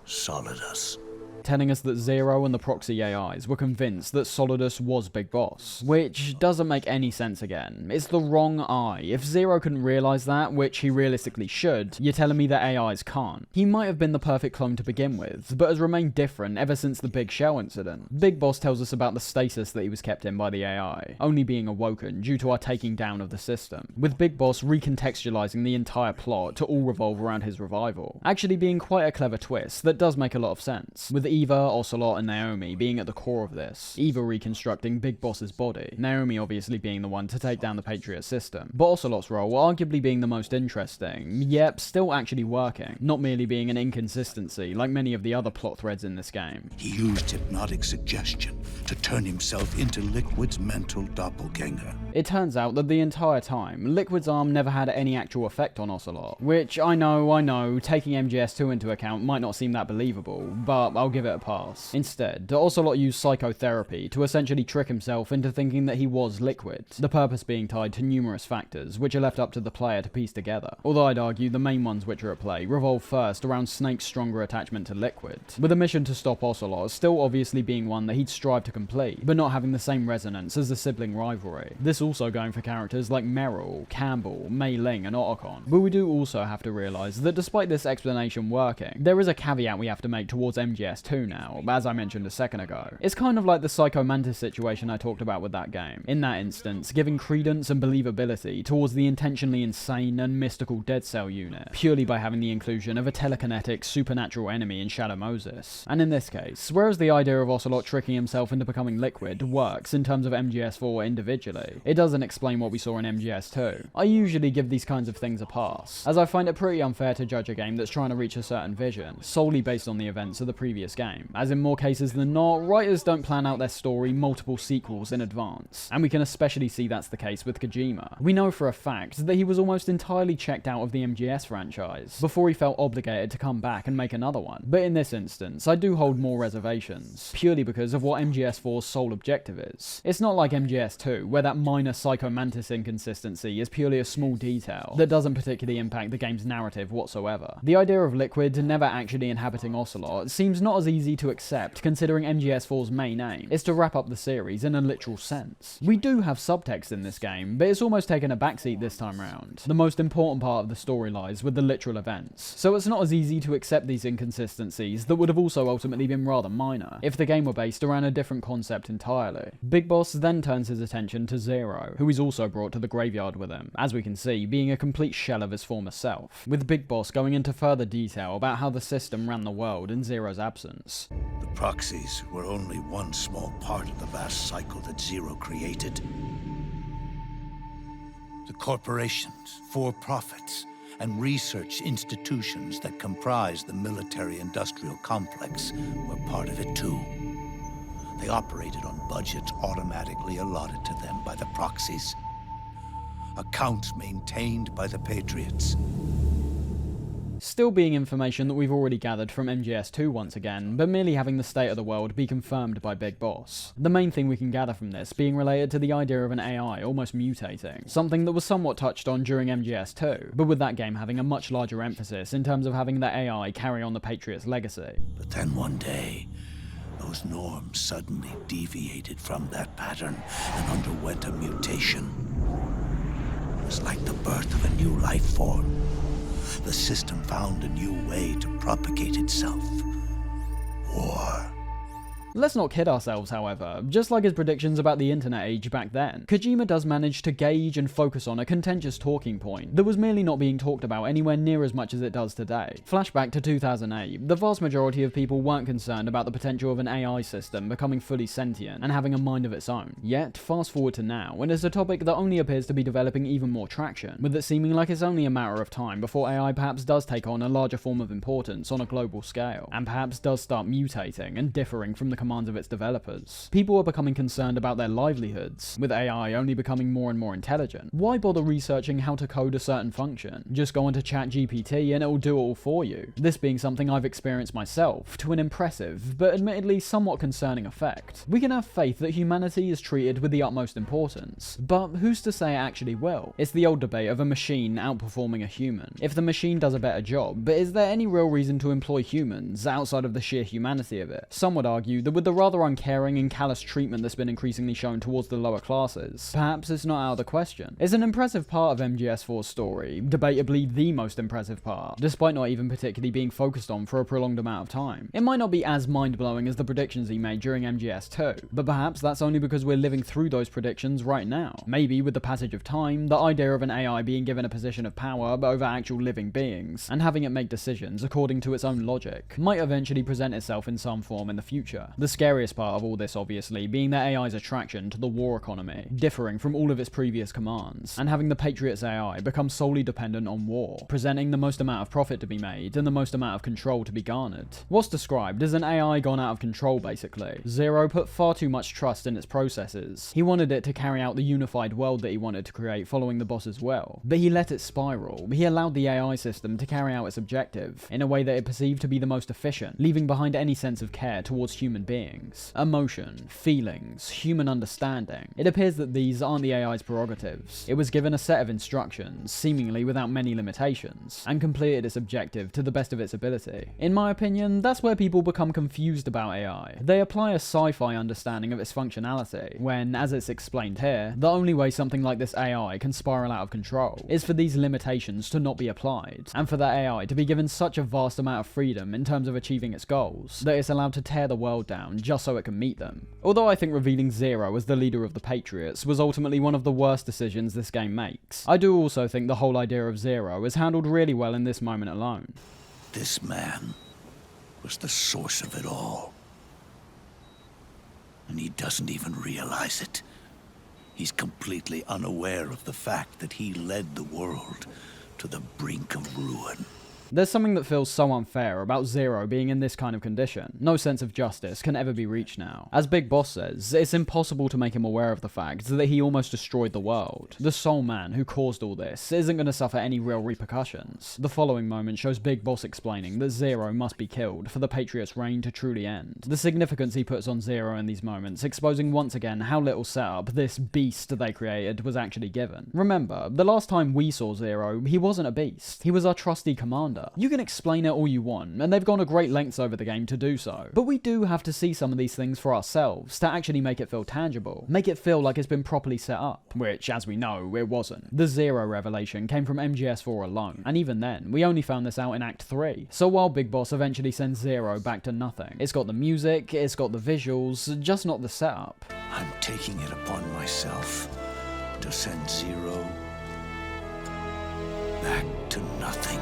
Solidus. Telling us that Zero and the proxy AIs were convinced that Solidus was Big Boss, which doesn't make any sense again. It's the wrong eye. If Zero couldn't realise that, which he realistically should, you're telling me that AIs can't. He might have been the perfect clone to begin with, but has remained different ever since the Big Shell incident. Big Boss tells us about the stasis that he was kept in by the AI, only being awoken due to our taking down of the system, with Big Boss recontextualising the entire plot to all revolve around his revival, actually being quite a clever twist that does make a lot of sense, with Eva, Ocelot and Naomi being at the core of this. Eva reconstructing Big Boss's body, Naomi obviously being the one to take down the Patriots system, but Ocelot's role arguably being the most interesting, yet still actually working, not merely being an inconsistency like many of the other plot threads in this game. He used hypnotic suggestion to turn himself into Liquid's mental doppelganger. It turns out that the entire time, Liquid's arm never had any actual effect on Ocelot, which I know, taking MGS2 into account might not seem that believable, but I'll give it a pass. Instead, Ocelot used psychotherapy to essentially trick himself into thinking that he was Liquid, the purpose being tied to numerous factors which are left up to the player to piece together. Although I'd argue the main ones which are at play revolve first around Snake's stronger attachment to Liquid, with a mission to stop Ocelot still obviously being one that he'd strive to complete, but not having the same resonance as the sibling rivalry. This also going for characters like Meryl, Campbell, Mei Ling and Otacon. But we do also have to realise that despite this explanation working, there is a caveat we have to make towards MGS2 now, as I mentioned a second ago. It's kind of like the Psycho Mantis situation I talked about with that game. In that instance, giving credence and believability towards the intentionally insane and mystical Dead Cell unit, purely by having the inclusion of a telekinetic supernatural enemy in Shadow Moses. And in this case, whereas the idea of Ocelot tricking himself into becoming Liquid works in terms of MGS4 individually, it doesn't explain what we saw in MGS2. I usually give these kinds of things a pass, as I find it pretty unfair to judge a game that's trying to reach a certain vision, solely based on the events of the previous game, as in more cases than not, writers don't plan out their story multiple sequels in advance, and we can especially see that's the case with Kojima. We know for a fact that he was almost entirely checked out of the MGS franchise, before he felt obligated to come back and make another one. But in this instance, I do hold more reservations, purely because of what MGS4's sole objective is. It's not like MGS2, where that minor Psycho Mantis inconsistency is purely a small detail that doesn't particularly impact the game's narrative whatsoever. The idea of Liquid never actually inhabiting Ocelot seems not as easy to accept considering MGS4's main aim is to wrap up the series in a literal sense. We do have subtext in this game, but it's almost taken a backseat this time round. The most important part of the story lies with the literal events, so it's not as easy to accept these inconsistencies that would have also ultimately been rather minor if the game were based around a different concept entirely. Big Boss then turns his attention to Zero, who he's also brought to the graveyard with him, as we can see, being a complete shell of his former self, with Big Boss going into further detail about how the system ran the world in Zero's absence. The proxies were only one small part of the vast cycle that Zero created. The corporations, for-profits, and research institutions that comprise the military-industrial complex were part of it too. They operated on budgets automatically allotted to them by the proxies. Accounts maintained by the Patriots. still being information that we've already gathered from MGS2 once again, but merely having the state of the world be confirmed by Big Boss. The main thing we can gather from this being related to the idea of an AI almost mutating, something that was somewhat touched on during MGS2, but with that game having a much larger emphasis in terms of having the AI carry on the Patriots' legacy. But then one day, those norms suddenly deviated from that pattern and underwent a mutation. It was like the birth of a new life form. The system found a new way to propagate itself. War. Let's not kid ourselves, however. Just like his predictions about the internet age back then, Kojima does manage to gauge and focus on a contentious talking point that was merely not being talked about anywhere near as much as it does today. Flashback to 2008, the vast majority of people weren't concerned about the potential of an AI system becoming fully sentient and having a mind of its own. Yet, fast forward to now, and it's a topic that only appears to be developing even more traction, with it seeming like it's only a matter of time before AI perhaps does take on a larger form of importance on a global scale, and perhaps does start mutating and differing from the commands of its developers. People are becoming concerned about their livelihoods, with AI only becoming more and more intelligent. Why bother researching how to code a certain function? Just go into ChatGPT and it will do it all for you. This being something I've experienced myself, to an impressive, but admittedly somewhat concerning effect. We can have faith that humanity is treated with the utmost importance, but who's to say it actually will? It's the old debate of a machine outperforming a human. If the machine does a better job, but is there any real reason to employ humans outside of the sheer humanity of it? Some would argue that with the rather uncaring and callous treatment that's been increasingly shown towards the lower classes, perhaps it's not out of the question. It's an impressive part of MGS4's story, debatably the most impressive part, despite not even particularly being focused on for a prolonged amount of time. It might not be as mind-blowing as the predictions he made during MGS2, but perhaps that's only because we're living through those predictions right now. Maybe with the passage of time, the idea of an AI being given a position of power over actual living beings, and having it make decisions according to its own logic, might eventually present itself in some form in the future. The scariest part of all this, obviously, being the AI's attraction to the war economy, differing from all of its previous commands, and having the Patriots AI become solely dependent on war, presenting the most amount of profit to be made and the most amount of control to be garnered. What's described as an AI gone out of control, basically. Zero put far too much trust in its processes. He wanted it to carry out the unified world that he wanted to create following the boss's will, but he let it spiral. He allowed the AI system to carry out its objective in a way that it perceived to be the most efficient, leaving behind any sense of care towards human beings. Emotion, feelings, human understanding. It appears that these aren't the AI's prerogatives. It was given a set of instructions, seemingly without many limitations, and completed its objective to the best of its ability. In my opinion, that's where people become confused about AI. They apply a sci-fi understanding of its functionality, when, as it's explained here, the only way something like this AI can spiral out of control is for these limitations to not be applied, and for that AI to be given such a vast amount of freedom in terms of achieving its goals, that it's allowed to tear the world down just so it can meet them. Although I think revealing Zero as the leader of the Patriots was ultimately one of the worst decisions this game makes, I do also think the whole idea of Zero is handled really well in this moment alone. This man was the source of it all. And he doesn't even realize it. He's completely unaware of the fact that he led the world to the brink of ruin. There's something that feels so unfair about Zero being in this kind of condition. No sense of justice can ever be reached now. As Big Boss says, it's impossible to make him aware of the fact that he almost destroyed the world. The sole man who caused all this isn't going to suffer any real repercussions. The following moment shows Big Boss explaining that Zero must be killed for the Patriots' reign to truly end. The significance he puts on Zero in these moments, exposing once again how little setup this beast they created was actually given. Remember, the last time we saw Zero, he wasn't a beast. He was our trusty commander. You can explain it all you want, and they've gone to great lengths over the game to do so. But we do have to see some of these things for ourselves to actually make it feel tangible. Make it feel like it's been properly set up. Which, as we know, it wasn't. The Zero revelation came from MGS4 alone, and even then, we only found this out in Act 3. So while Big Boss eventually sends Zero back to nothing, it's got the music, it's got the visuals, just not the setup. I'm taking it upon myself to send Zero back to nothing.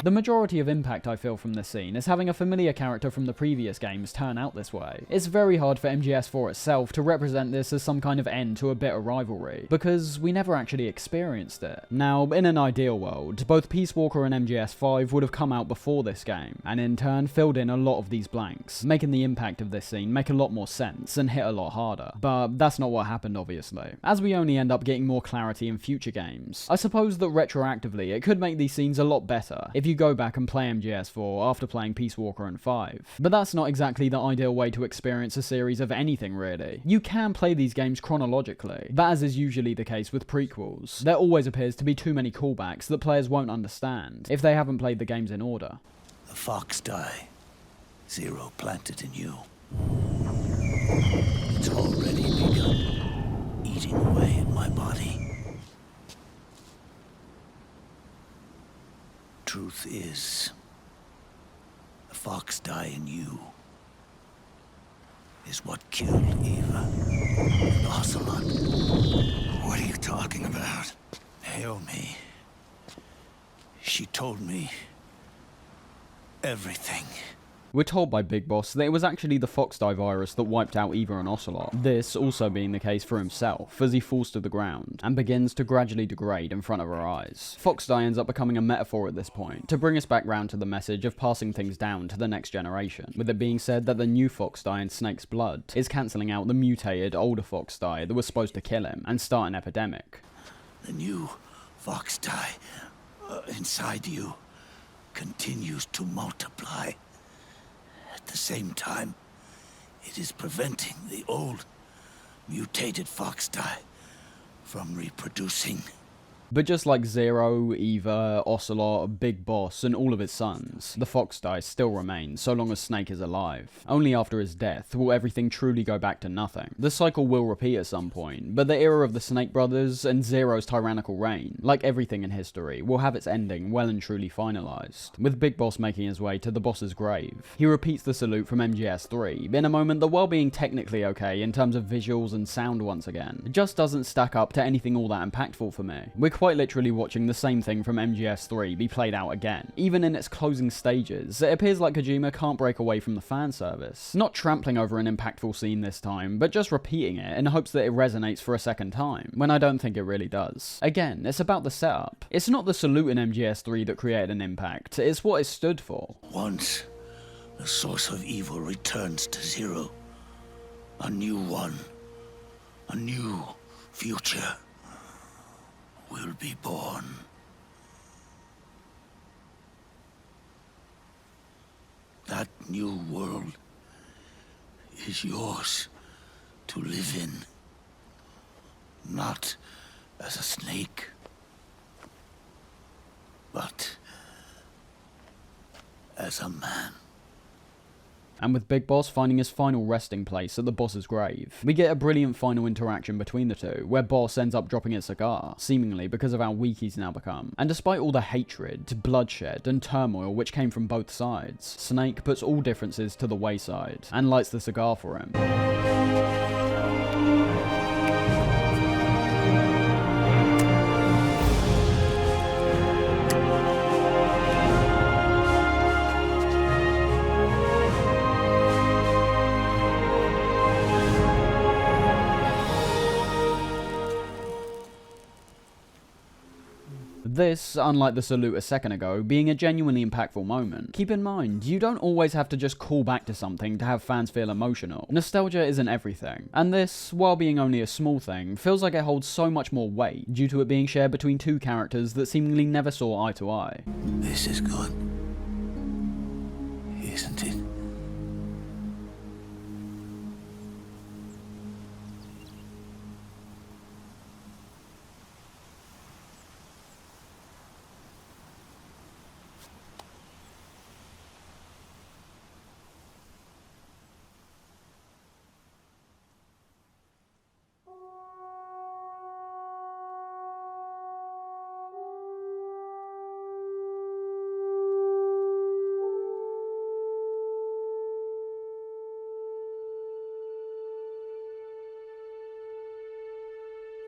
The majority of impact I feel from this scene is having a familiar character from the previous games turn out this way. It's very hard for MGS4 itself to represent this as some kind of end to a bitter rivalry, because we never actually experienced it. Now, in an ideal world, both Peace Walker and MGS5 would have come out before this game, and in turn filled in a lot of these blanks, making the impact of this scene make a lot more sense and hit a lot harder. But that's not what happened, obviously, as we only end up getting more clarity in future games. I suppose that retroactively it could make these scenes a lot better if you go back and play MGS4 after playing Peace Walker and 5. But that's not exactly the ideal way to experience a series of anything, really. You can play these games chronologically, but as is usually the case with prequels, there always appears to be too many callbacks that players won't understand if they haven't played the games in order. The fox die Zero planted in you. It's already begun eating away at my body. Truth is, the fox die in you is what killed Eva and Ocelot. What are you talking about? Naomi. She told me everything. We're told by Big Boss that it was actually the Foxdie virus that wiped out Eva and Ocelot, this also being the case for himself as he falls to the ground and begins to gradually degrade in front of our eyes. Foxdie ends up becoming a metaphor at this point, to bring us back round to the message of passing things down to the next generation, with it being said that the new Foxdie in Snake's blood is cancelling out the mutated older Foxdie that was supposed to kill him and start an epidemic. The new Foxdie inside you continues to multiply. At the same time, it is preventing the old, mutated Foxdie from reproducing. But just like Zero, Eva, Ocelot, Big Boss, and all of his sons, the Foxdie still remains so long as Snake is alive. Only after his death will everything truly go back to nothing. The cycle will repeat at some point, but the era of the Snake Brothers and Zero's tyrannical reign, like everything in history, will have its ending well and truly finalised. With Big Boss making his way to the boss's grave, he repeats the salute from MGS3, in a moment that, while being technically okay in terms of visuals and sound once again, it just doesn't stack up to anything all that impactful for me. We're quite literally watching the same thing from MGS3 be played out again. Even in its closing stages, it appears like Kojima can't break away from the fan service. Not trampling over an impactful scene this time, but just repeating it in hopes that it resonates for a second time, when I don't think it really does. Again, it's about the setup. It's not the salute in MGS3 that created an impact, it's what it stood for. Once the source of evil returns to Zero, a new one, a new future will be born. That new world is yours to live in, not as a snake, but as a man. And with Big Boss finding his final resting place at the boss's grave, we get a brilliant final interaction between the two, where Boss ends up dropping his cigar, seemingly because of how weak he's now become. And despite all the hatred, bloodshed, and turmoil which came from both sides, Snake puts all differences to the wayside, and lights the cigar for him. This, unlike the salute a second ago, being a genuinely impactful moment. Keep in mind, you don't always have to just call back to something to have fans feel emotional. Nostalgia isn't everything, and this, while being only a small thing, feels like it holds so much more weight due to it being shared between two characters that seemingly never saw eye to eye. This is good, isn't it?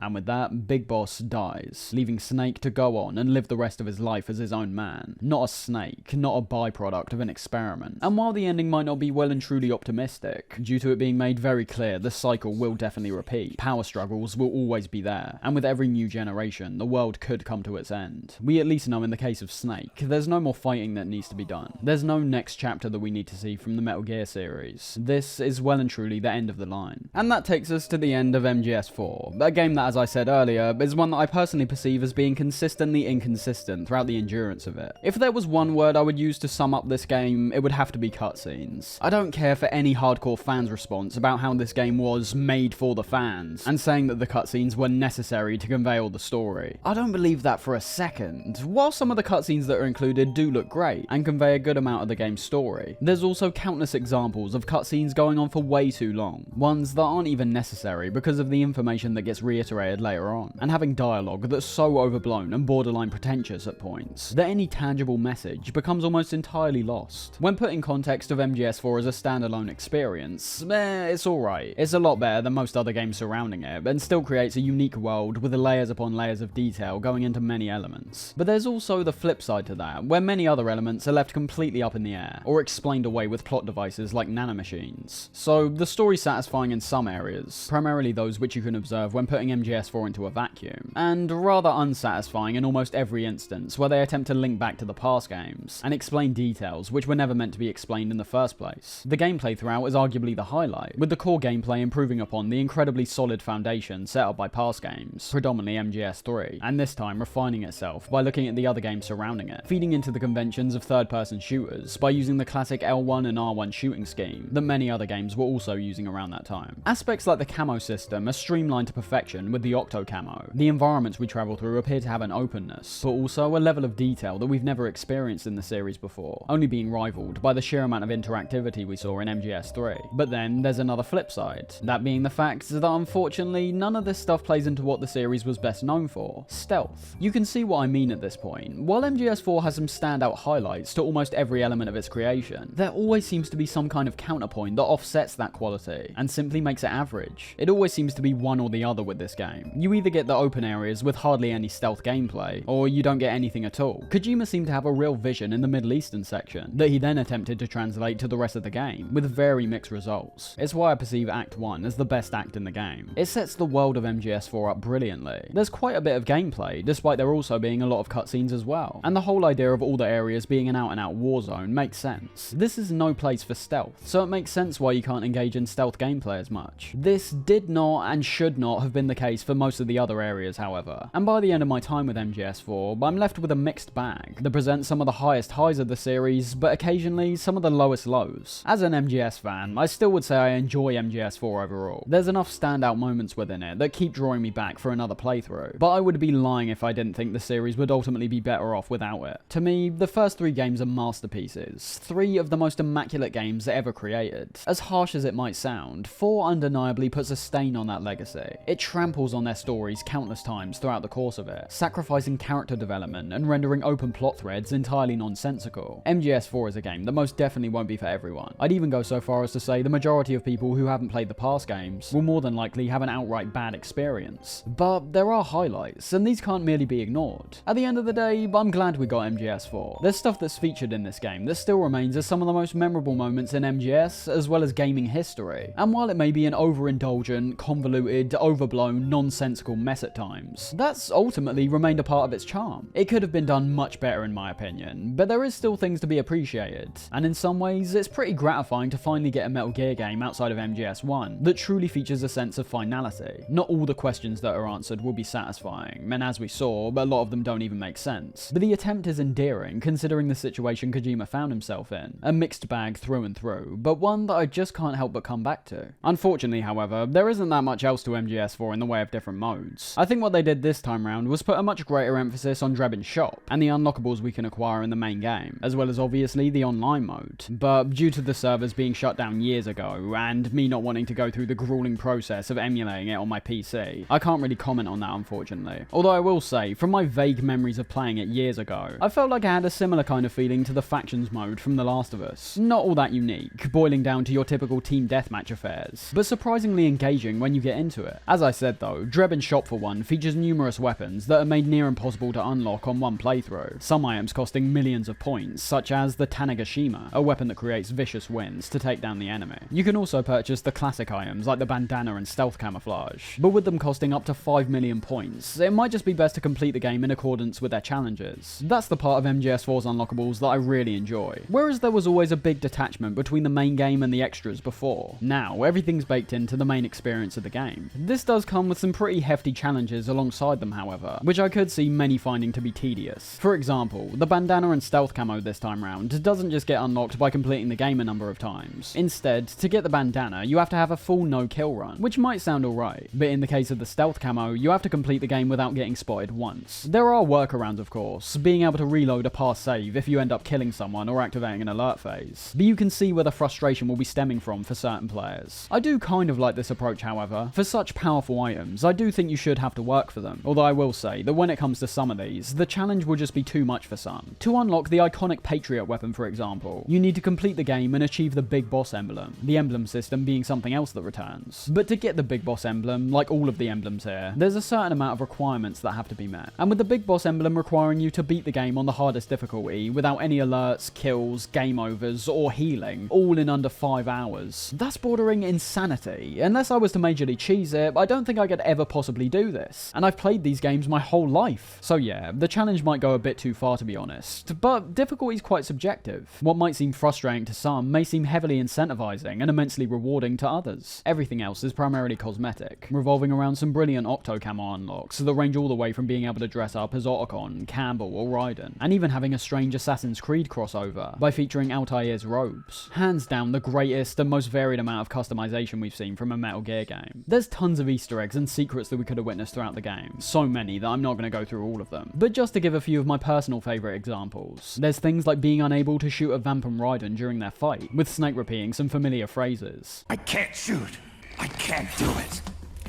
And with that, Big Boss dies, leaving Snake to go on and live the rest of his life as his own man. Not a snake, not a byproduct of an experiment. And while the ending might not be well and truly optimistic, due to it being made very clear the cycle will definitely repeat, power struggles will always be there, and with every new generation, the world could come to its end. We at least know in the case of Snake, there's no more fighting that needs to be done. There's no next chapter that we need to see from the Metal Gear series. This is well and truly the end of the line. And that takes us to the end of MGS4, a game that, as I said earlier, is one that I personally perceive as being consistently inconsistent throughout the endurance of it. If there was one word I would use to sum up this game, it would have to be cutscenes. I don't care for any hardcore fans' response about how this game was made for the fans, and saying that the cutscenes were necessary to convey all the story. I don't believe that for a second. While some of the cutscenes that are included do look great, and convey a good amount of the game's story, there's also countless examples of cutscenes going on for way too long, ones that aren't even necessary because of the information that gets reiterated later on, and having dialogue that's so overblown and borderline pretentious at points, that any tangible message becomes almost entirely lost. When put in context of MGS4 as a standalone experience, it's alright. It's a lot better than most other games surrounding it, and still creates a unique world with layers upon layers of detail going into many elements. But there's also the flip side to that, where many other elements are left completely up in the air, or explained away with plot devices like nanomachines. So the story's satisfying in some areas, primarily those which you can observe when putting MGS4 into a vacuum, and rather unsatisfying in almost every instance where they attempt to link back to the past games, and explain details which were never meant to be explained in the first place. The gameplay throughout is arguably the highlight, with the core gameplay improving upon the incredibly solid foundation set up by past games, predominantly MGS3, and this time refining itself by looking at the other games surrounding it, feeding into the conventions of third-person shooters by using the classic L1 and R1 shooting scheme that many other games were also using around that time. Aspects like the camo system are streamlined to perfection with the Octo camo. The environments we travel through appear to have an openness, but also a level of detail that we've never experienced in the series before, only being rivaled by the sheer amount of interactivity we saw in MGS3. But then there's another flip side, that being the fact that unfortunately none of this stuff plays into what the series was best known for: stealth. You can see what I mean at this point. While MGS4 has some standout highlights to almost every element of its creation, there always seems to be some kind of counterpoint that offsets that quality and simply makes it average. It always seems to be one or the other with this game. You either get the open areas with hardly any stealth gameplay, or you don't get anything at all. Kojima seemed to have a real vision in the Middle Eastern section that he then attempted to translate to the rest of the game, with very mixed results. It's why I perceive Act 1 as the best act in the game. It sets the world of MGS4 up brilliantly. There's quite a bit of gameplay, despite there also being a lot of cutscenes as well, and the whole idea of all the areas being an out-and-out war zone makes sense. This is no place for stealth, so it makes sense why you can't engage in stealth gameplay as much. This did not and should not have been the case for most of the other areas, however, and by the end of my time with MGS4, I'm left with a mixed bag that presents some of the highest highs of the series, but occasionally some of the lowest lows. As an MGS fan, I still would say I enjoy MGS4 overall. There's enough standout moments within it that keep drawing me back for another playthrough, but I would be lying if I didn't think the series would ultimately be better off without it. To me, the first 3 games are masterpieces, 3 of the most immaculate games ever created. As harsh as it might sound, 4 undeniably puts a stain on that legacy. It tramples on their stories countless times throughout the course of it, sacrificing character development and rendering open plot threads entirely nonsensical. MGS4 is a game that most definitely won't be for everyone. I'd even go so far as to say the majority of people who haven't played the past games will more than likely have an outright bad experience. But there are highlights, and these can't merely be ignored. At the end of the day, I'm glad we got MGS4. There's stuff that's featured in this game that still remains as some of the most memorable moments in MGS, as well as gaming history. And while it may be an overindulgent, convoluted, overblown, nonsensical mess at times, that's ultimately remained a part of its charm. It could have been done much better in my opinion, but there is still things to be appreciated. And in some ways, it's pretty gratifying to finally get a Metal Gear game outside of MGS1 that truly features a sense of finality. Not all the questions that are answered will be satisfying, and as we saw, a lot of them don't even make sense. But the attempt is endearing considering the situation Kojima found himself in. A mixed bag through and through, but one that I just can't help but come back to. Unfortunately, however, there isn't that much else to MGS4 in the way of different modes. I think what they did this time round was put a much greater emphasis on Drebin's shop, and the unlockables we can acquire in the main game, as well as obviously the online mode. But due to the servers being shut down years ago, and me not wanting to go through the grueling process of emulating it on my PC, I can't really comment on that unfortunately. Although I will say, from my vague memories of playing it years ago, I felt like I had a similar kind of feeling to the factions mode from The Last of Us. Not all that unique, boiling down to your typical team deathmatch affairs, but surprisingly engaging when you get into it. As I said though, Drebin's shop for one features numerous weapons that are made near impossible to unlock on one playthrough, some items costing millions of points, such as the Tanegashima, a weapon that creates vicious winds to take down the enemy. You can also purchase the classic items like the bandana and stealth camouflage, but with them costing up to 5 million points, it might just be best to complete the game in accordance with their challenges. That's the part of MGS4's unlockables that I really enjoy, whereas there was always a big detachment between the main game and the extras before. Now, everything's baked into the main experience of the game. This does come with some pretty hefty challenges alongside them, however, which I could see many finding to be tedious. For example, the bandana and stealth camo this time round doesn't just get unlocked by completing the game a number of times. Instead, to get the bandana, you have to have a full no-kill run, which might sound alright, but in the case of the stealth camo, you have to complete the game without getting spotted once. There are workarounds, of course, being able to reload a past save if you end up killing someone or activating an alert phase, but you can see where the frustration will be stemming from for certain players. I do kind of like this approach, however. For such powerful items, I do think you should have to work for them, although I will say that when it comes to some of these, the challenge will just be too much for some. To unlock the iconic Patriot weapon, for example, you need to complete the game and achieve the Big Boss emblem, the emblem system being something else that returns. But to get the Big Boss emblem, like all of the emblems here, there's a certain amount of requirements that have to be met, and with the Big Boss emblem requiring you to beat the game on the hardest difficulty without any alerts, kills, game overs, or healing, all in under 5 hours. That's bordering insanity. Unless I was to majorly cheese it, I don't think I could ever possibly do this, and I've played these games my whole life. So yeah, the challenge might go a bit too far to be honest, but difficulty is quite subjective. What might seem frustrating to some may seem heavily incentivizing and immensely rewarding to others. Everything else is primarily cosmetic, revolving around some brilliant Octo camo unlocks that range all the way from being able to dress up as Otacon, Campbell, or Raiden, and even having a strange Assassin's Creed crossover by featuring Altair's robes. Hands down the greatest and most varied amount of customization we've seen from a Metal Gear game. There's tons of Easter eggs and secrets that we could have witnessed throughout the game, so many that I'm not going to go through all of them. But just to give a few of my personal favourite examples, there's things like being unable to shoot a Vamp and Raiden during their fight, with Snake repeating some familiar phrases. I can't shoot. I can't do it.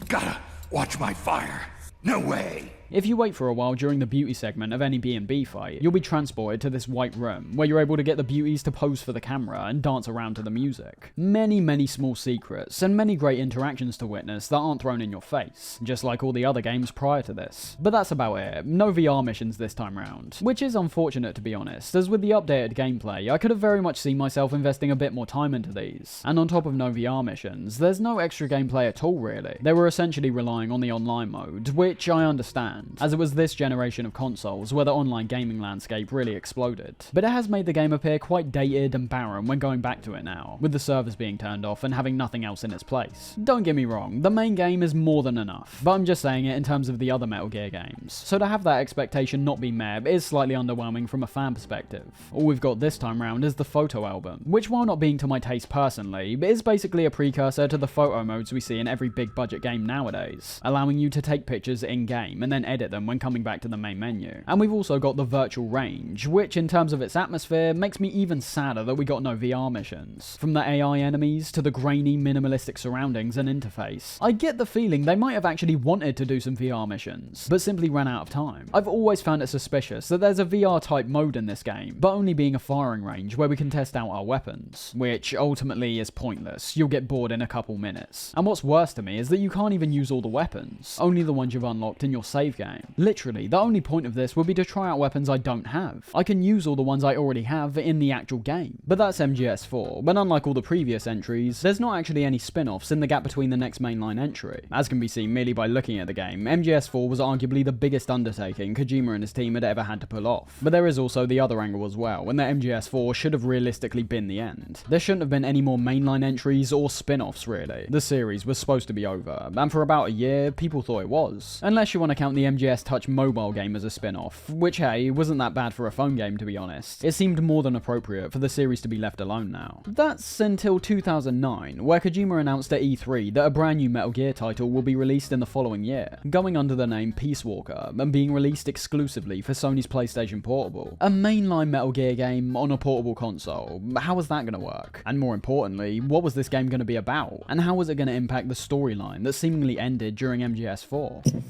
Gotta watch my fire. No way. If you wait for a while during the beauty segment of any B&B fight, you'll be transported to this white room, where you're able to get the beauties to pose for the camera and dance around to the music. Many small secrets, and many great interactions to witness that aren't thrown in your face, just like all the other games prior to this. But that's about it, no VR missions this time round, which is unfortunate to be honest, as with the updated gameplay, I could have very much seen myself investing a bit more time into these. And on top of no VR missions, there's no extra gameplay at all really. They were essentially relying on the online mode, which I understand, as it was this generation of consoles where the online gaming landscape really exploded. But it has made the game appear quite dated and barren when going back to it now, with the servers being turned off and having nothing else in its place. Don't get me wrong, the main game is more than enough, but I'm just saying it in terms of the other Metal Gear games. So to have that expectation not be met is slightly underwhelming from a fan perspective. All we've got this time round is the photo album, which while not being to my taste personally, is basically a precursor to the photo modes we see in every big budget game nowadays, allowing you to take pictures in-game and then edit them when coming back to the main menu. And we've also got the virtual range, which in terms of its atmosphere makes me even sadder that we got no VR missions. From the AI enemies to the grainy, minimalistic surroundings and interface, I get the feeling they might have actually wanted to do some VR missions, but simply ran out of time. I've always found it suspicious that there's a VR type mode in this game, but only being a firing range where we can test out our weapons, which ultimately is pointless. You'll get bored in a couple minutes. And what's worse to me is that you can't even use all the weapons, only the ones you've unlocked in your save game. Literally, the only point of this would be to try out weapons I don't have. I can use all the ones I already have in the actual game. But that's MGS4, but unlike all the previous entries, there's not actually any spin-offs in the gap between the next mainline entry. As can be seen merely by looking at the game, MGS4 was arguably the biggest undertaking Kojima and his team had ever had to pull off. But there is also the other angle as well, and that MGS4 should have realistically been the end. There shouldn't have been any more mainline entries or spin-offs really. The series was supposed to be over, and for about a year, people thought it was. Unless you want to count the MGS Touch mobile game as a spin-off, which hey, wasn't that bad for a phone game to be honest. It seemed more than appropriate for the series to be left alone now. That's until 2009, where Kojima announced at E3 that a brand new Metal Gear title will be released in the following year, going under the name Peace Walker, and being released exclusively for Sony's PlayStation Portable. A mainline Metal Gear game on a portable console, how was that going to work? And more importantly, what was this game going to be about? And how was it going to impact the storyline that seemingly ended during MGS4?